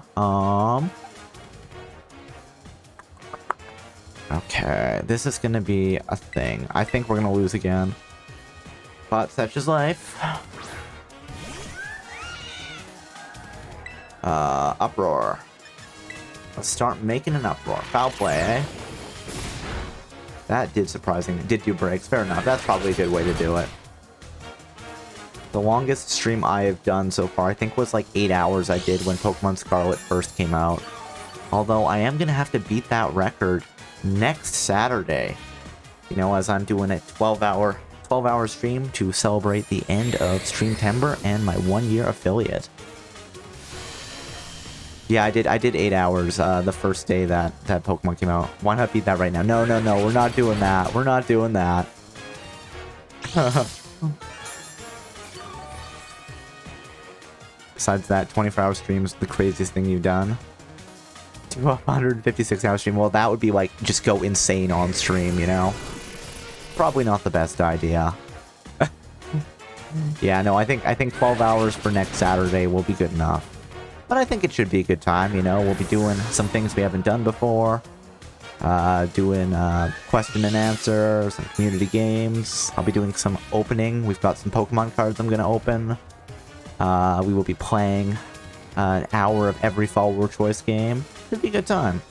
Speaker 1: Okay, this is gonna be a thing. I think we're gonna lose again. But such is life. Uproar. Let's start making an uproar. Foul play, eh? That did surprisingly. Did do breaks. Fair enough. That's probably a good way to do it. The longest stream I have done so far, I think, was like 8 hours I did when Pokemon Scarlet first came out. Although I am going to have to beat that record next Saturday. You know, as I'm doing a 12-hour stream to celebrate the end of Streamtember and my 1-year affiliate. Yeah, I did 8 hours the first day that Pokemon came out. Why not beat that right now? No, we're not doing that. We're not doing that. Besides that, 24-hour stream is the craziest thing you've done. To a 156-hour stream, well, that would be like, just go insane on stream, you know? Probably not the best idea. Yeah, no, I think 12 hours for next Saturday will be good enough. But I think it should be a good time, you know? We'll be doing some things we haven't done before. Doing question and answer, some community games. I'll be doing some opening. We've got some Pokemon cards I'm going to open. We will be playing an hour of every follower choice game. Should be a good time.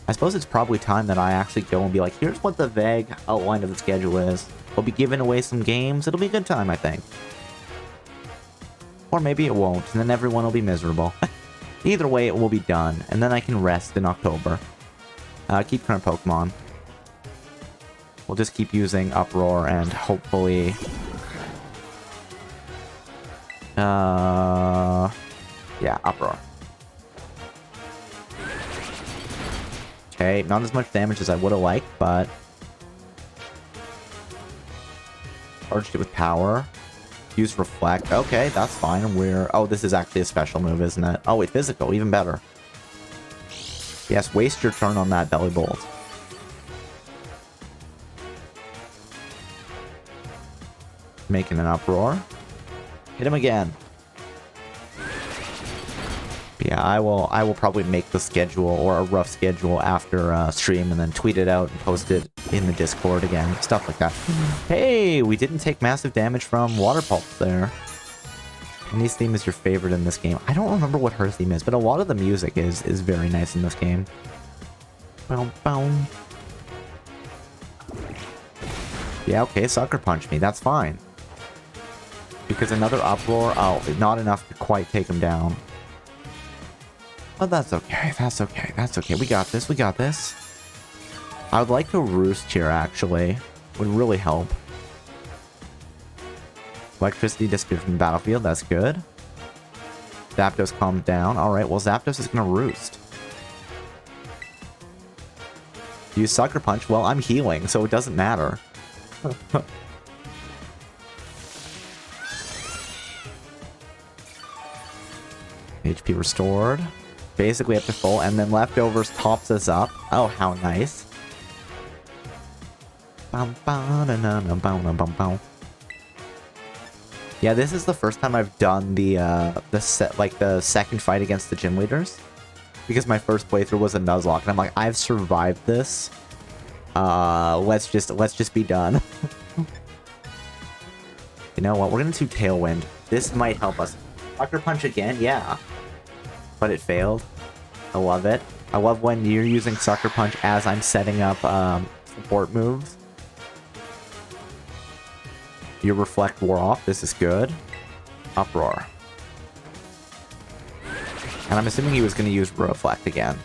Speaker 1: I suppose it's probably time that I actually go and be like, here's what the vague outline of the schedule is. We'll be giving away some games. It'll be a good time, I think. Or maybe it won't, and then everyone will be miserable. Either way, it will be done, and then I can rest in October. Keep current Pokemon. We'll just keep using Uproar and hopefully... yeah, Uproar. Okay, not as much damage as I would have liked, but... Charged it with power. Use Reflect. Okay, that's fine. We're... Oh, this is actually a special move, isn't it? Oh, wait, physical. Even better. Yes, waste your turn on that Belly Bolt. Making an Uproar. Hit him again. Yeah, I will probably make the schedule, or a rough schedule, after stream, and then tweet it out and post it in the Discord again. Stuff like that. Hey, we didn't take massive damage from Water Pulse there. Annie's theme is your favorite in this game. I don't remember what her theme is, but a lot of the music is very nice in this game. Boom, boom. Yeah, okay, Sucker Punch me. That's fine. Because another Uproar, oh, not enough to quite take him down. But that's okay, that's okay, that's okay. We got this, we got this. I would like to Roost here, actually. Would really help. Electricity disappeared from the battlefield, that's good. Zapdos calmed down. Alright, well, Zapdos is gonna Roost. Use Sucker Punch. Well, I'm healing, so it doesn't matter. HP restored. Basically up to full, and then Leftovers tops us up. Oh, how nice. Yeah, this is the first time I've done the second fight against the gym leaders. Because my first playthrough was a Nuzlocke, and I'm like, I've survived this. Let's just be done. You know what? We're gonna do Tailwind. This might help us. Sucker Punch again? Yeah. But it failed. I love it. I love when you're using Sucker Punch as I'm setting up support moves. Your Reflect wore off. This is good. Uproar. And I'm assuming he was going to use Reflect again.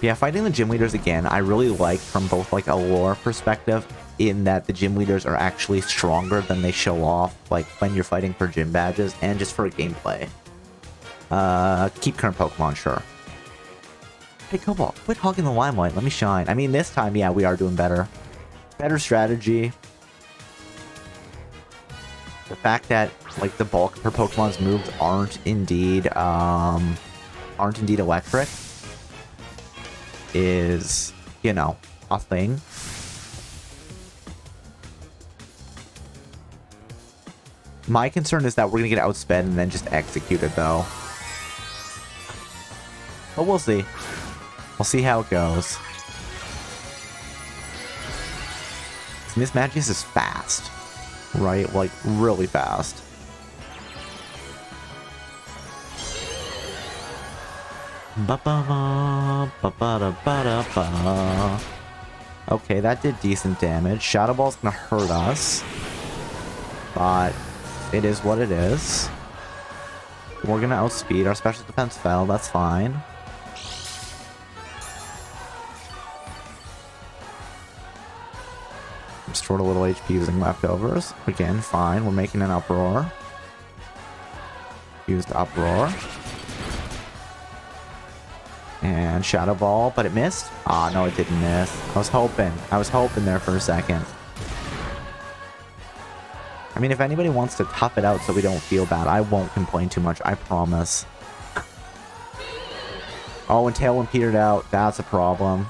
Speaker 1: Yeah, fighting the gym leaders again, I really like from both like a lore perspective, in that the gym leaders are actually stronger than they show off, like when you're fighting for gym badges, and just for gameplay. Keep current Pokemon, sure. Hey, Cobalt, quit hogging the limelight. Let me shine. I mean, this time, yeah, we are doing better. Better strategy. The fact that, like, the bulk of her Pokemon's moves aren't indeed electric is, you know, a thing. My concern is that we're gonna get outsped and then just executed, though. But we'll see. We'll see how it goes. Miss Magius is fast, right? Like, really fast. Okay, that did decent damage. Shadow Ball's gonna hurt us, but it is what it is. We're gonna outspeed. Our special defense fell. That's fine. Restored a little HP using Leftovers. Again, fine. We're making an Uproar. Used Uproar. And Shadow Ball, but it missed? Ah, no, it didn't miss. I was hoping there for a second. I mean, if anybody wants to tough it out so we don't feel bad, I won't complain too much, I promise. Oh, and Tailwind petered out. That's a problem.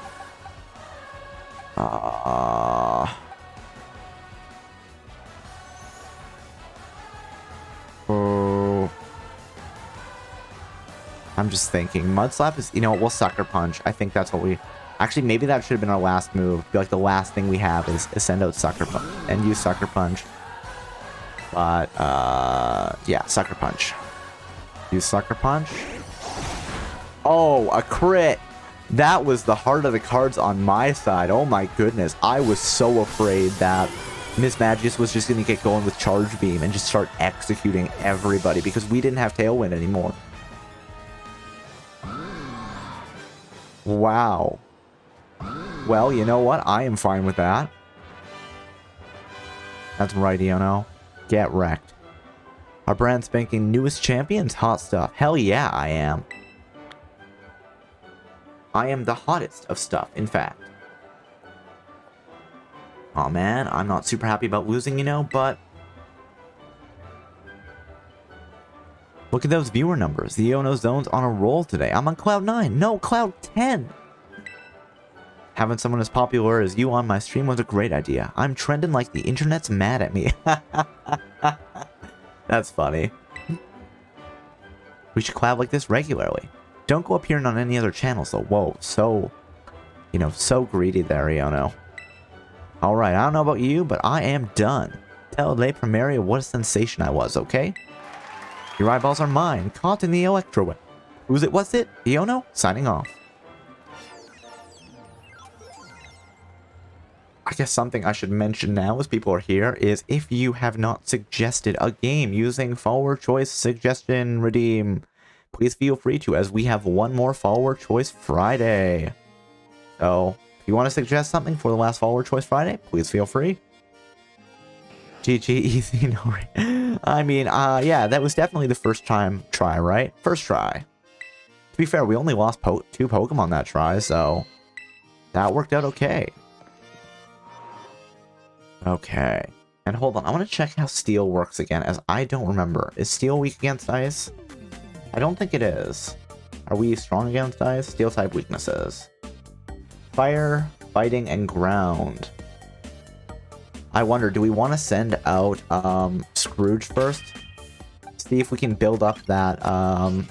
Speaker 1: I'm just thinking. Mud Slap is, you know, we'll Sucker Punch. I think that's what we... Actually, maybe that should have been our last move. Be like, the last thing we have is send out Sucker Punch and use Sucker Punch. But, yeah, Sucker Punch. Use Sucker Punch. Oh, a crit! That was the heart of the cards on my side. Oh my goodness. I was so afraid that Miss Magius was just going to get going with Charge Beam and just start executing everybody because we didn't have Tailwind anymore. Wow. Well, you know what? I am fine with that. That's right, Iono. Get wrecked. Our brand spanking newest champions? Hot stuff. Hell yeah, I am. I am the hottest of stuff, in fact. Aw, man, I'm not super happy about losing, you know, but... Look at those viewer numbers. The Iono Zone's on a roll today. I'm on Cloud 9. No, Cloud 10! Having someone as popular as you on my stream was a great idea. I'm trending like the internet's mad at me. That's funny. We should collab like this regularly. Don't go appearing on any other channels, though. Whoa, so... You know, so greedy there, Iono. Alright, I don't know about you, but I am done. Tell Le Primaria what a sensation I was, okay? Your eyeballs are mine, caught in the electro web. Who's it? What's it? Iono? Signing off. I guess something I should mention now as people are here is if you have not suggested a game using follower choice suggestion redeem, please feel free to, as we have one more follower choice Friday. So... If you want to suggest something for the last follower choice Friday, please feel free. GG, easy, no. I mean, yeah, that was definitely the first time try, right? First try. To be fair, we only lost 2 Pokemon that try, so that worked out okay. Okay. And hold on, I want to check how Steel works again, as I don't remember. Is Steel weak against Ice? I don't think it is. Are we strong against Ice? Steel type weaknesses. Fire, fighting, and ground. I wonder, do we want to send out Scrooge first? See if we can build up that iron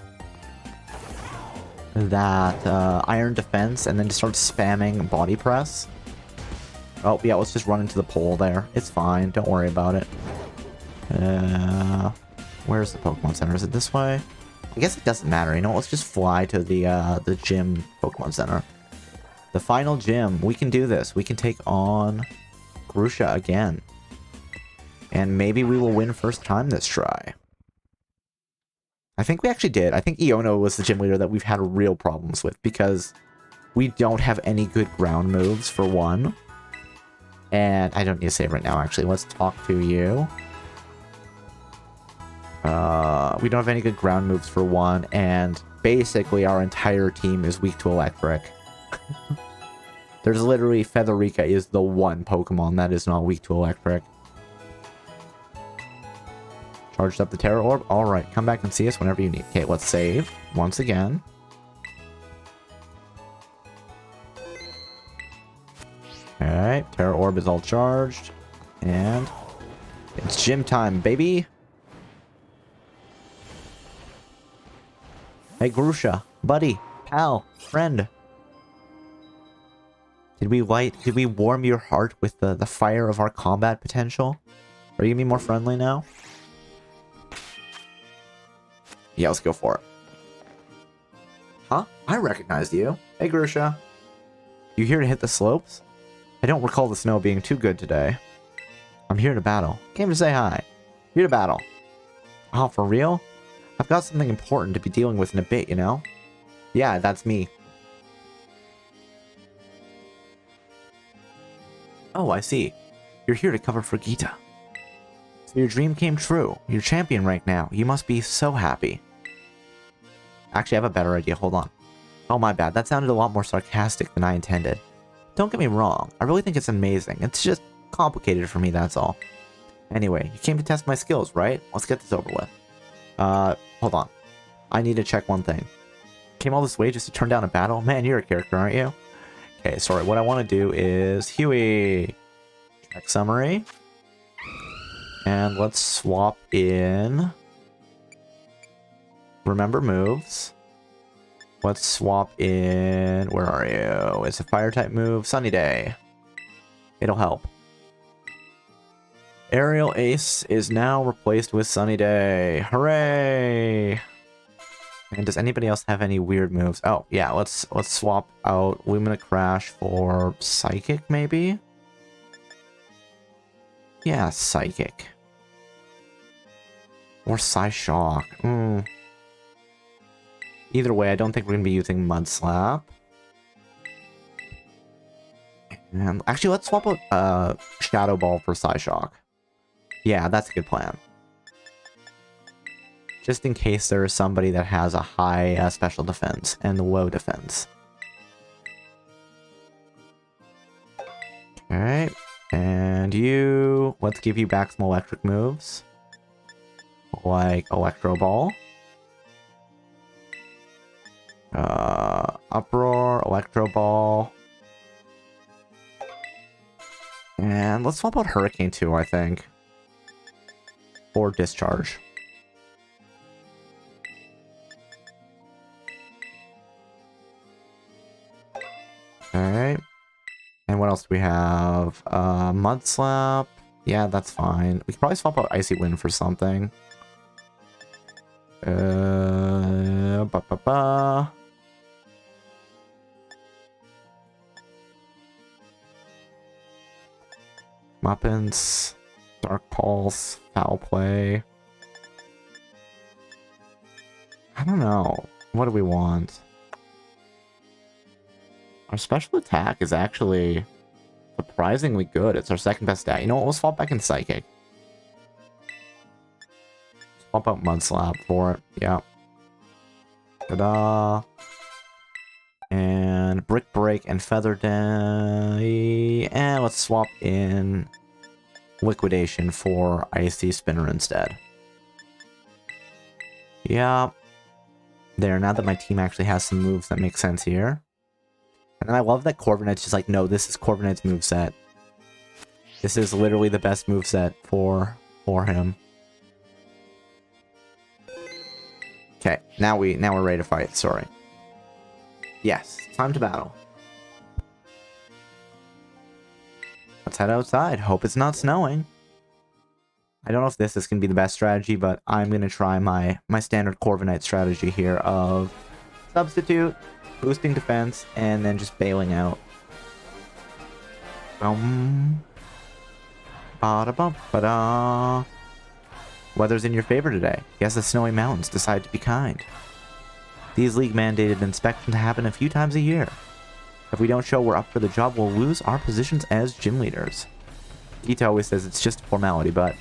Speaker 1: defense and then just start spamming body press. Oh, yeah, let's just run into the pole there. It's fine, don't worry about it. Where's the Pokemon Center? Is it this way? I guess it doesn't matter, you know, let's just fly to the gym Pokemon Center. The final gym. We can do this. We can take on Grusha again. And maybe we will win first time this try. I think we actually did. I think Iono was the gym leader that we've had real problems with because we don't have any good ground moves for one. And I don't need to save right now, actually. Let's talk to you. We don't have any good ground moves for one, and basically our entire team is weak to electric. There's literally Featherika is the one Pokemon that is not weak to electric. Charged up the Terra Orb. Alright, come back and see us whenever you need. Okay, let's save once again. Alright, Terra Orb is all charged. And it's gym time, baby! Hey, Grusha, buddy, pal, friend. Did we warm your heart with the fire of our combat potential? Are you gonna be more friendly now? Yeah, let's go for it. Huh? I recognized you. Hey, Grusha. You here to hit the slopes? I don't recall the snow being too good today. I'm here to battle. Came to say hi. Here to battle. Oh, for real? I've got something important to be dealing with in a bit, you know? Yeah, that's me. Oh, I see. You're here to cover for Gita. So your dream came true. You're champion rank now. You must be so happy. Actually, I have a better idea. Hold on. Oh, my bad. That sounded a lot more sarcastic than I intended. Don't get me wrong. I really think it's amazing. It's just complicated for me, that's all. Anyway, you came to test my skills, right? Let's get this over with. Hold on. I need to check one thing. Came all this way just to turn down a battle? Man, you're a character, aren't you? Okay, sorry. What I want to do is Huey. Check summary. And let's swap in remember moves. Let's swap in, where are you? It's a fire type move, Sunny Day. It'll help. Aerial Ace is now replaced with Sunny Day. Hooray! And does anybody else have any weird moves? Oh, yeah, let's swap out Lumina Crash for Psychic, maybe? Yeah, Psychic. Or Psyshock. Either way, I don't think we're going to be using Mud Slap. And actually, let's swap out Shadow Ball for Psyshock. Yeah, that's a good plan. Just in case there is somebody that has a high special defense and low defense. Alright. And you... let's give you back some electric moves. Like Electro Ball. Uproar, Electro Ball. And let's swap out Hurricane too, I think. Or Discharge. Alright. And what else do we have? Mud Slap. Yeah, that's fine. We could probably swap out Icy Wind for something. Muppets. Dark Pulse. Foul Play. I don't know. What do we want? Our special attack is actually surprisingly good. It's our second best stat. You know what? We'll swap back in Psychic. Swap out Mud Slap for it. Yeah. Ta-da. And Brick Break and Feather Day. And let's swap in Liquidation for Icy Spinner instead. Yeah. There, now that my team actually has some moves that make sense here. And then I love that Corviknight's just like, no, this is Corviknight's moveset. This is literally the best moveset for him. Okay, now we're ready to fight, sorry. Yes, time to battle. Let's head outside. Hope it's not snowing. I don't know if this is gonna be the best strategy, but I'm gonna try my standard Corviknight strategy here of substitute, boosting defense, and then just bailing out. Ba-da-bum-ba-da. Weather's in your favor today. Yes, the snowy mountains decide to be kind. These league-mandated inspections happen a few times a year. If we don't show we're up for the job, we'll lose our positions as gym leaders. Gita always says it's just a formality, but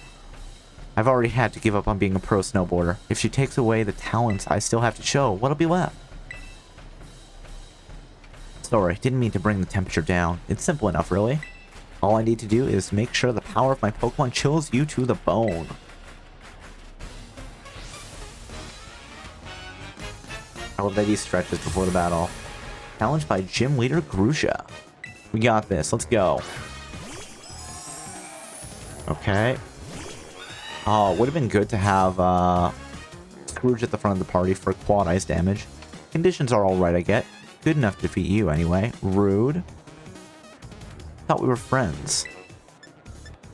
Speaker 1: I've already had to give up on being a pro snowboarder. If she takes away the talents I still have to show, what'll be left? Sorry, didn't mean to bring the temperature down. It's simple enough, really. All I need to do is make sure the power of my Pokemon chills you to the bone. I love that he stretches before the battle. Challenged by Gym Leader Grusha. We got this. Let's go. Okay. Oh, it would have been good to have Scrooge at the front of the party for quad ice damage. Conditions are alright, I get. Good enough to defeat you, anyway. Rude. Thought we were friends.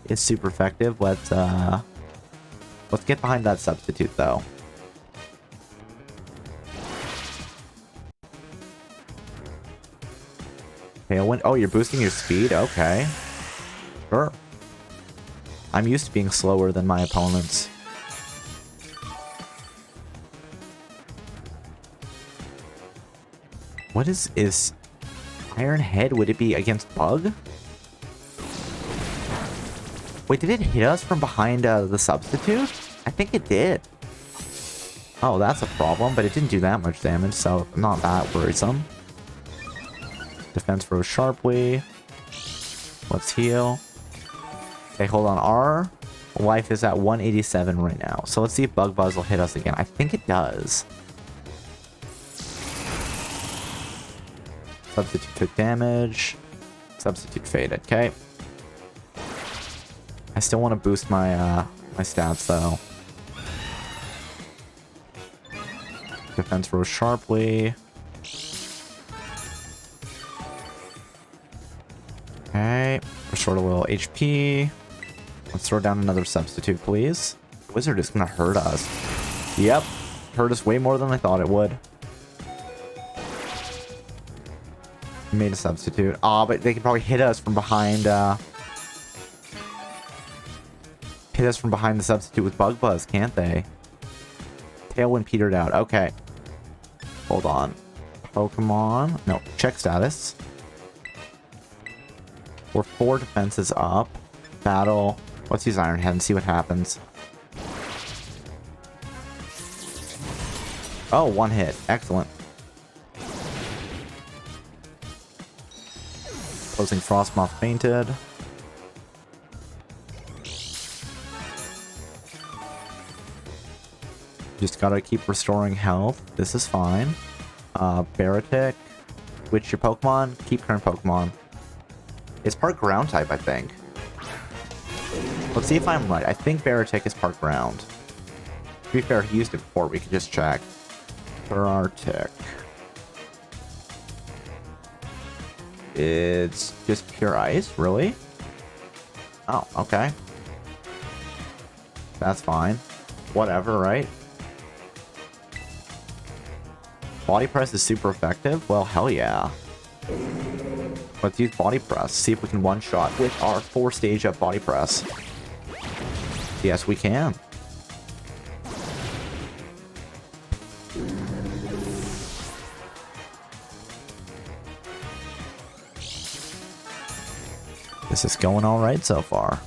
Speaker 1: It's super effective. Let's get behind that substitute, though. Tailwind. Oh, you're boosting your speed? Okay. Sure. I'm used to being slower than my opponents. What is Iron Head? Would it be against Bug? Wait, did it hit us from behind the substitute? I think it did. Oh, that's a problem, but it didn't do that much damage, so not that worrisome. Defense rose sharply. Let's heal. Okay, hold on. Our life is at 187 right now. So let's see if Bug Buzz will hit us again. I think it does. Substitute took damage. Substitute faded. Okay. I still want to boost my my stats though. Defense rose sharply. Okay, restore a little HP. Let's throw down another substitute, please. Wizard is gonna hurt us. Yep, hurt us way more than I thought it would. Made a substitute. Ah, but they can probably hit us from behind. hit us from behind the substitute with Bug Buzz, can't they? Tailwind petered out. Okay. Hold on. Pokemon. No, check status. We're 4 defenses up. Battle. Let's use Iron Head and see what happens. Oh, 1 hit. Excellent. Closing Frostmoth fainted. Just gotta keep restoring health. This is fine. Baratic. Switch your Pokemon. Keep current Pokemon. It's part ground type, I think. Let's see if I'm right. I think Baratic is part ground. To be fair, he used it before. We could just check. Baratic. It's just pure ice? Really? Oh, okay. That's fine. Whatever, right? Body Press is super effective? Well, hell yeah. Let's use Body Press. See if we can one-shot with our 4-stage up Body Press. Yes, we can. This is going alright so far.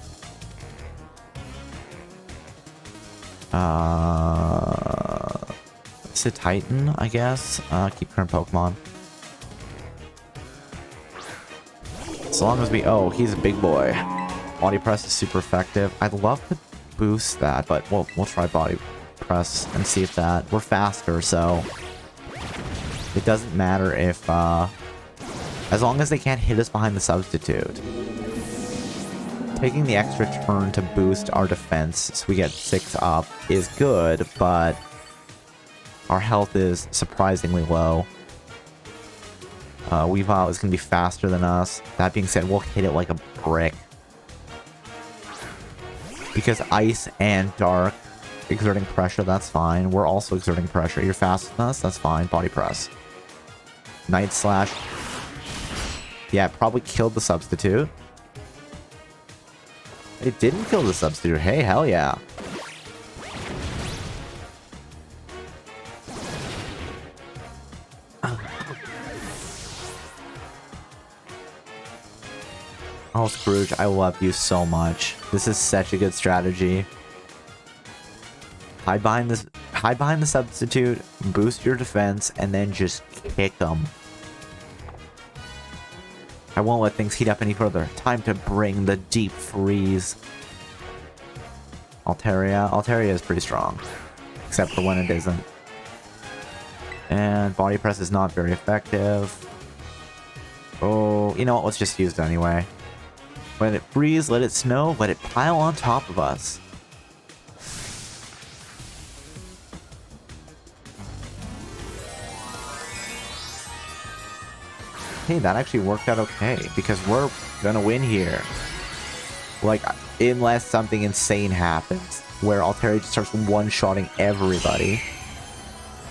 Speaker 1: It's a Titan, I guess. Keep current Pokemon. As long as we... Oh, he's a big boy. Body Press is super effective. I'd love to boost that, but we'll try Body Press and see if that... We're faster, so... It doesn't matter if... As long as they can't hit us behind the substitute. Taking the extra turn to boost our defense so we get 6 up is good, but our health is surprisingly low. Weavile is going to be faster than us. That being said, we'll hit it like a brick. Because Ice and Dark exerting pressure, that's fine. We're also exerting pressure. You're faster than us, that's fine. Body Press. Night Slash. Yeah, it probably killed the substitute. It didn't kill the substitute. Hey, hell yeah. Oh, Scrooge, I love you so much. This is such a good strategy. Hide behind the substitute, boost your defense, and then just kick them. I won't let things heat up any further. Time to bring the deep freeze. Altaria. Altaria is pretty strong. Except for when it isn't. And Body Press is not very effective. Oh, you know what? Let's just use it anyway. Let it freeze, let it snow, let it pile on top of us. Hey, that actually worked out okay, because we're gonna win here. Like, unless something insane happens, where Altaria just starts one-shotting everybody.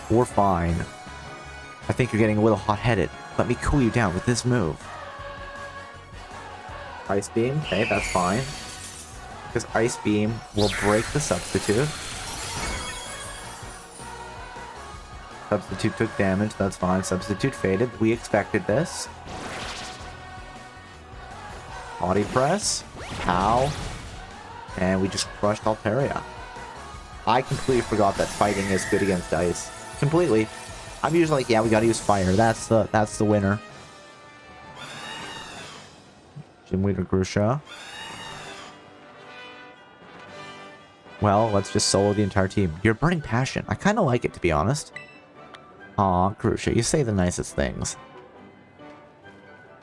Speaker 1: We're fine. I think you're getting a little hot-headed. Let me cool you down with this move. Ice Beam, okay, that's fine. Because Ice Beam will break the substitute. Substitute took damage, that's fine. Substitute faded. We expected this. Body Press. Pow. And we just crushed Altaria. I completely forgot that fighting is good against ice. Completely. I'm usually like, yeah, we gotta use fire. That's the winner. Gym Leader Grusha. Well, let's just solo the entire team. You're burning passion. I kind of like it, to be honest. Aw, Grusha, you say the nicest things.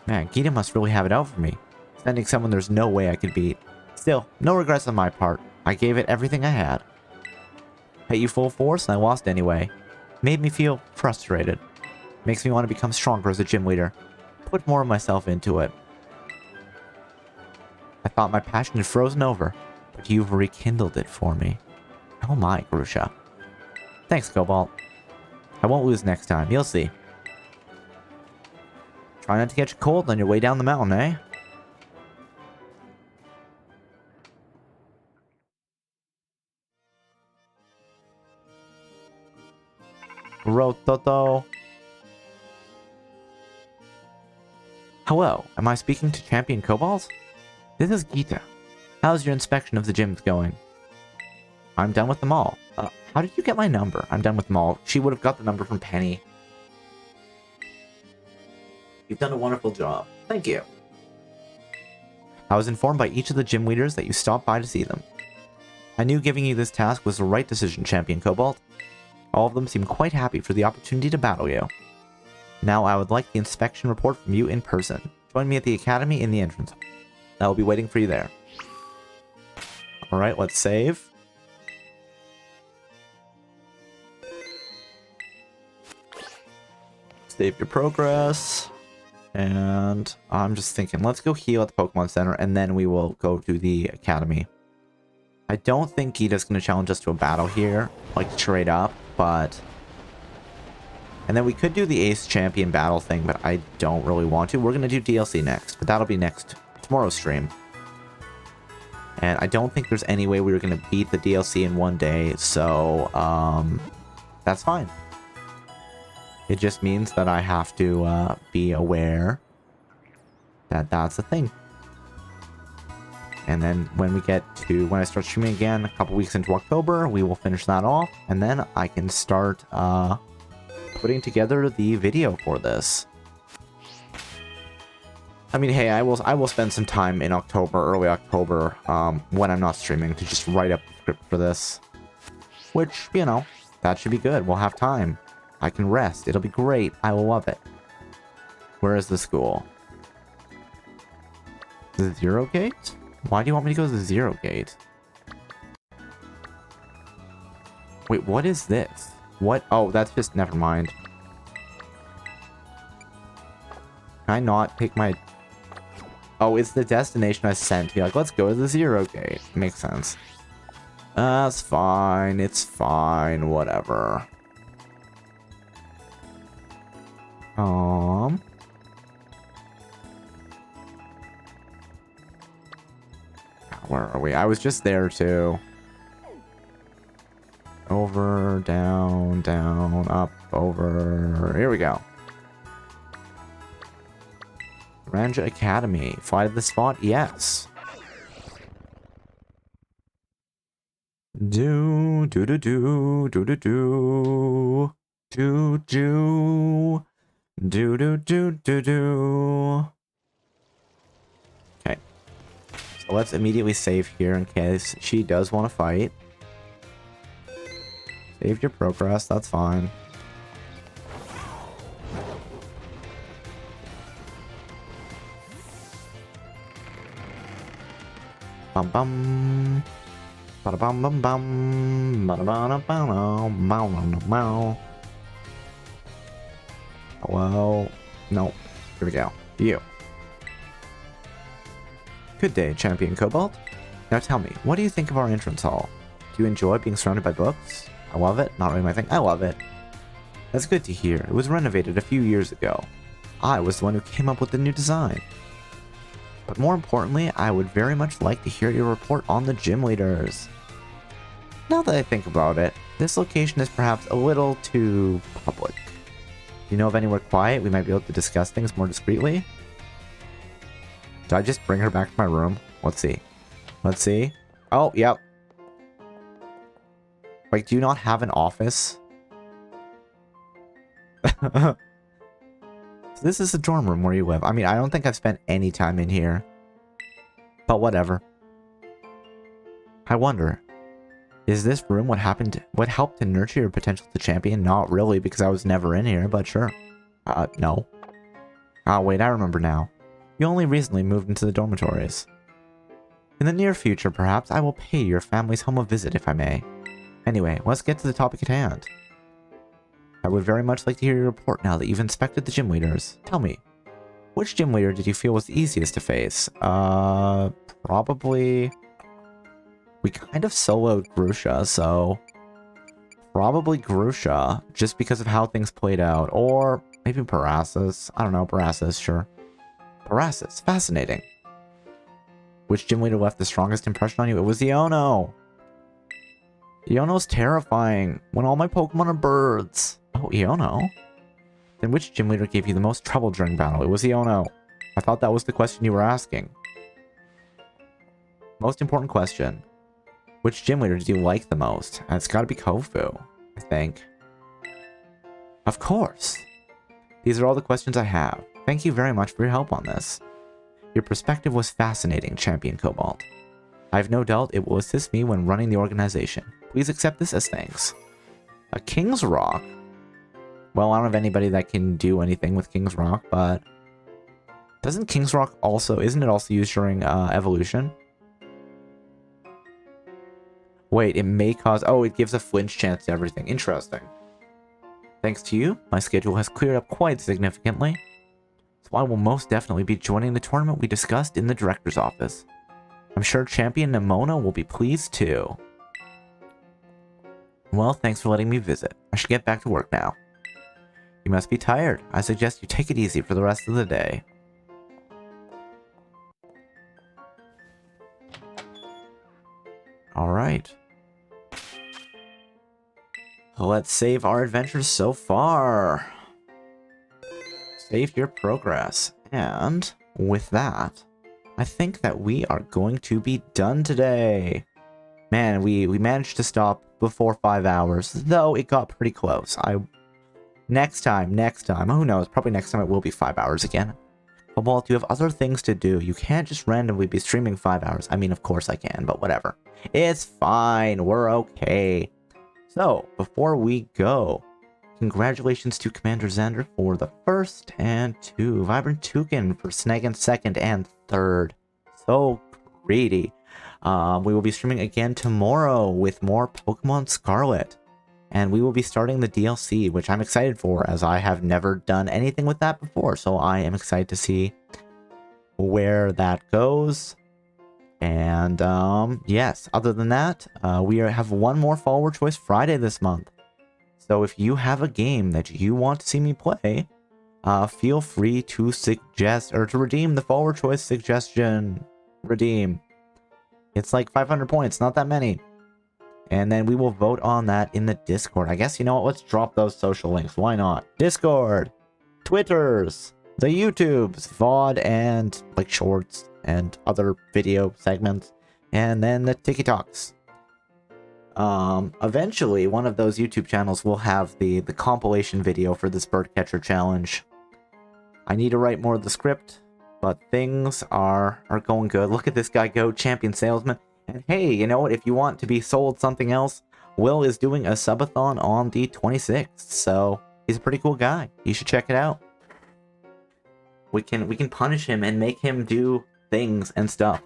Speaker 1: Man, Gita must really have it out for me. Sending someone there's no way I could beat. Still, no regrets on my part. I gave it everything I had. Hit you full force and I lost anyway. Made me feel frustrated. Makes me want to become stronger as a gym leader. Put more of myself into it. I thought my passion had frozen over, but you've rekindled it for me. Oh my, Grusha. Thanks, Cobalt. I won't lose next time, you'll see. Try not to catch a cold on your way down the mountain, eh? Rototo. Hello, am I speaking to Champion Cobalt? This is Gita. How's your inspection of the gyms going? I'm done with them all. How did you get my number? I'm done with them all. She would have got the number from Penny. You've done a wonderful job. Thank you. I was informed by each of the gym leaders that you stopped by to see them. I knew giving you this task was the right decision, Champion Cobalt. All of them seem quite happy for the opportunity to battle you. Now I would like the inspection report from you in person. Join me at the academy in the entrance. I will be waiting for you there. Alright, let's save. Save your progress. And I'm just thinking, let's go heal at the Pokemon Center, and then we will go to the academy. I don't think Gita's going to challenge us to a battle here, like straight up, but... And then we could do the Ace Champion battle thing, but I don't really want to. We're going to do DLC next, but that'll be next tomorrow's stream. And I don't think there's any way we were going to beat the DLC in one day, so that's fine. It just means that I have to be aware that that's a thing. And then when I start streaming again a couple weeks into October, we will finish that off, and then I can start putting together the video for this. I mean, hey, I will spend some time in October, early October, when I'm not streaming, to just write up the script for this. Which, you know, that should be good. We'll have time. I can rest. It'll be great. I will love it. Where is the school? The Zero Gate? Why do you want me to go to the Zero Gate? Wait, what is this? What? Oh, that's just... Never mind. Can I not take my... Oh, it's the destination I sent to be like, let's go to the Zero Gate. Makes sense. That's fine. It's fine. Whatever. Where are we? I was just there too. Over, down, down, up, over. Here we go. Ranja Academy. Fly to the spot? Yes. Do, do, do, do, do, do, do. Do, do. Do, do, do, do, do. Okay. So let's immediately save here in case she does want to fight. Save your progress, that's fine. Bum bum. Bada bum bum bum. Bada bada bum bum bum. Hello? No. Here we go. You. Good day, Champion Cobalt. Now tell me, what do you think of our entrance hall? Do you enjoy being surrounded by books? I love it. Not really my thing. I love it. That's good to hear. It was renovated a few years ago. I was the one who came up with the new design. But more importantly, I would very much like to hear your report on the gym leaders. Now that I think about it, this location is perhaps a little too public. Do you know of anywhere quiet we might be able to discuss things more discreetly? Did I just bring her back to my room? Let's see. Let's see. Oh, yep. Like, do you not have an office? So this is the dorm room where you live. I mean, I don't think I've spent any time in here. But whatever. I wonder, is this room what helped to nurture your potential to champion? Not really, because I was never in here, but sure. No. Ah, wait, I remember now. You only recently moved into the dormitories. In the near future, perhaps, I will pay your family's home a visit, if I may. Anyway, let's get to the topic at hand. I would very much like to hear your report now that you've inspected the gym leaders. Tell me, which gym leader did you feel was the easiest to face? Probably... We kind of soloed Grusha, so... Probably Grusha, just because of how things played out. Or maybe Parasis. I don't know, Parasis, sure. Parasis, fascinating. Which gym leader left the strongest impression on you? It was Iono! Iono's terrifying, when all my Pokemon are birds. Oh, Iono? Then which gym leader gave you the most trouble during battle? It was Iono. I thought that was the question you were asking. Most important question. Which gym leader did you like the most? And it's gotta be Kofu, I think. Of course. These are all the questions I have. Thank you very much for your help on this. Your perspective was fascinating, Champion Cobalt. I have no doubt it will assist me when running the organization. Please accept this as thanks. A King's Rock? Well, I don't have anybody that can do anything with King's Rock, but... Doesn't King's Rock also... Isn't it also used during evolution? Wait, it may cause... Oh, it gives a flinch chance to everything. Interesting. Thanks to you, my schedule has cleared up quite significantly. So I will most definitely be joining the tournament we discussed in the director's office. I'm sure Champion Nimona will be pleased too. Well, thanks for letting me visit. I should get back to work now. You must be tired. I suggest you take it easy for the rest of the day. Alright. Let's save our adventures so far. Save your progress. And with that, I think that we are going to be done today. Man, we managed to stop before 5 hours, though it got pretty close. Next time, who knows, probably next time it will be 5 hours again. But Walt, you have other things to do. You can't just randomly be streaming 5 hours. I mean, of course I can, but whatever. It's fine, we're okay. So, before we go, congratulations to Commander Xander for the first, and to Vibrant Toucan for snagging second and third. So greedy. We will be streaming again tomorrow with more Pokemon Scarlet. And we will be starting the DLC, which I'm excited for, as I have never done anything with that before. So I am excited to see where that goes. And, yes, other than that, we have one more Follower Choice Friday this month. So if you have a game that you want to see me play, feel free to suggest, or to redeem the Follower Choice suggestion. Redeem. It's like 500 points, not that many. And then we will vote on that in the Discord. I guess, you know what, let's drop those social links. Why not? Discord, Twitters, the YouTubes, VOD, and like shorts and other video segments. And then the TikToks. Eventually, one of those YouTube channels will have the compilation video for this bird catcher challenge. I need to write more of the script, but things are going good. Look at this guy go, champion salesman. And hey, you know what? If you want to be sold something else, Will is doing a subathon on the 26th. So he's a pretty cool guy. You should check it out. We can punish him and make him do things and stuff.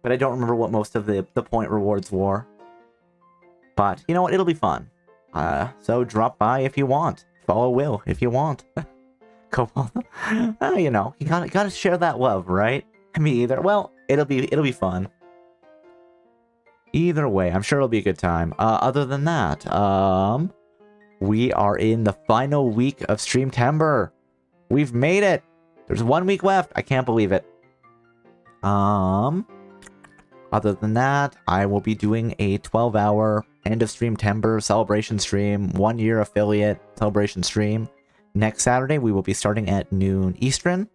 Speaker 1: But I don't remember what most of the point rewards were. But you know what? It'll be fun. So drop by if you want. Follow Will if you want. Cobalt. You know, you gotta share that love, right? Me either. Well, it'll be fun. Either way, I'm sure it'll be a good time. Other than that, we are in the final week of Streamtember. We've made it. There's 1 week left. I can't believe it. Other than that, I will be doing a 12-hour end of Streamtember celebration stream, 1 year affiliate celebration stream. Next Saturday, we will be starting at noon Eastern,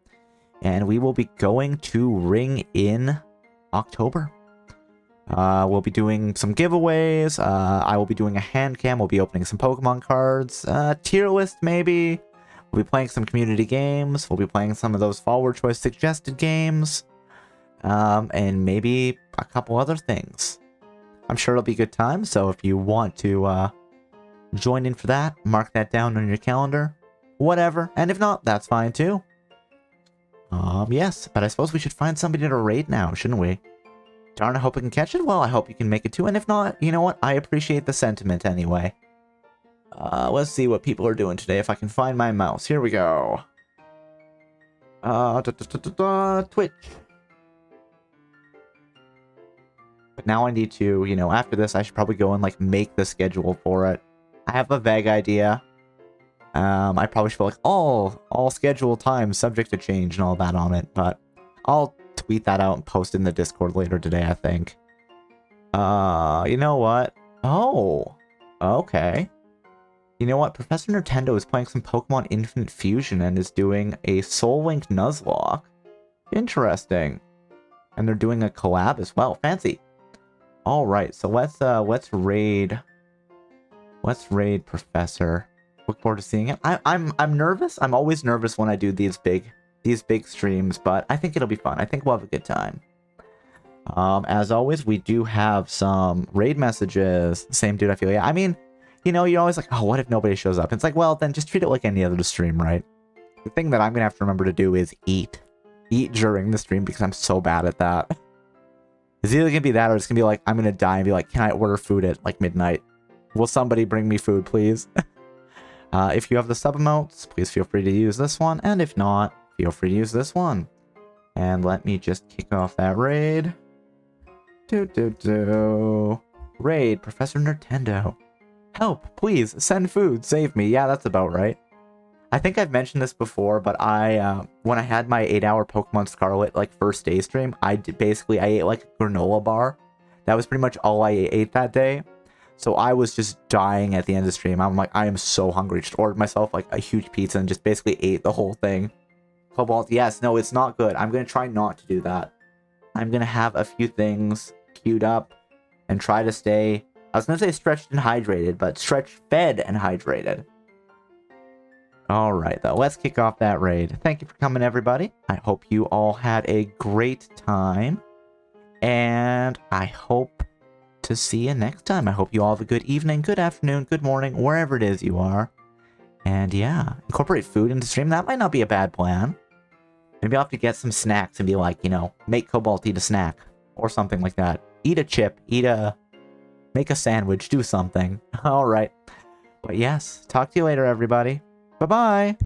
Speaker 1: and we will be going to Ring in October. We'll be doing some giveaways. I will be doing a hand cam. We'll be opening some Pokemon cards. Tier list, maybe. We'll be playing some community games. We'll be playing some of those Follower Choice suggested games. And maybe a couple other things. I'm sure it'll be a good time. So if you want to join in for that, mark that down on your calendar. Whatever. And if not, that's fine too. Yes. But I suppose we should find somebody to raid now, shouldn't we? Darn, I hope I can catch it. Well, I hope you can make it too. And if not, you know what? I appreciate the sentiment anyway. Let's see what people are doing today. If I can find my mouse. Here we go. Twitch. But now I need to, you know, after this, I should probably go and, like, make the schedule for it. I have a vague idea. I probably should put, like, all schedule times subject to change and all that on it. But I'll tweet that out and post it in the Discord later today, I think. You know what? Oh, okay. You know what? Professor Nintendo is playing some Pokemon Infinite Fusion and is doing a Soul Link Nuzlocke. Interesting. And they're doing a collab as well. Fancy. All right, so let's raid. Let's raid Professor. Look forward to seeing it. I'm nervous. I'm always nervous when I do these big streams, but I think it'll be fun. I think we'll have a good time. As always, we do have some raid messages. Same dude, I feel. Yeah, I mean, you know, you're always like, oh, what if nobody shows up? It's like, well, then just treat it like any other stream, right? The thing that I'm gonna have to remember to do is eat. Eat during the stream because I'm so bad at that. It's either gonna be that or it's gonna be like, I'm gonna die and be like, can I order food at like midnight? Will somebody bring me food, please? If you have the sub emotes, please feel free to use this one. And if not, feel free to use this one. And let me just kick off that raid. Raid, Professor Nintendo. Help, please, send food, save me. Yeah, that's about right. I think I've mentioned this before, but when I had my 8-hour Pokemon Scarlet, like, first day stream, I ate, like, a granola bar. That was pretty much all I ate that day. So I was just dying at the end of the stream. I'm like, I am so hungry. Just ordered myself, like, a huge pizza and just basically ate the whole thing. Cobalt, yes, no, it's not good. I'm going to try not to do that. I'm going to have a few things queued up and try to stay, I was going to say stretched and hydrated, but stretched, fed, and hydrated. Alright, though, let's kick off that raid. Thank you for coming, everybody. I hope you all had a great time. And I hope to see you next time. I hope you all have a good evening, good afternoon, good morning, wherever it is you are. And yeah, incorporate food into stream. That might not be a bad plan. Maybe I'll have to get some snacks and be like, you know, make Cobalt eat a snack. Or something like that. Eat a chip. Make a sandwich. Do something. Alright. But yes, talk to you later, everybody. Bye-bye.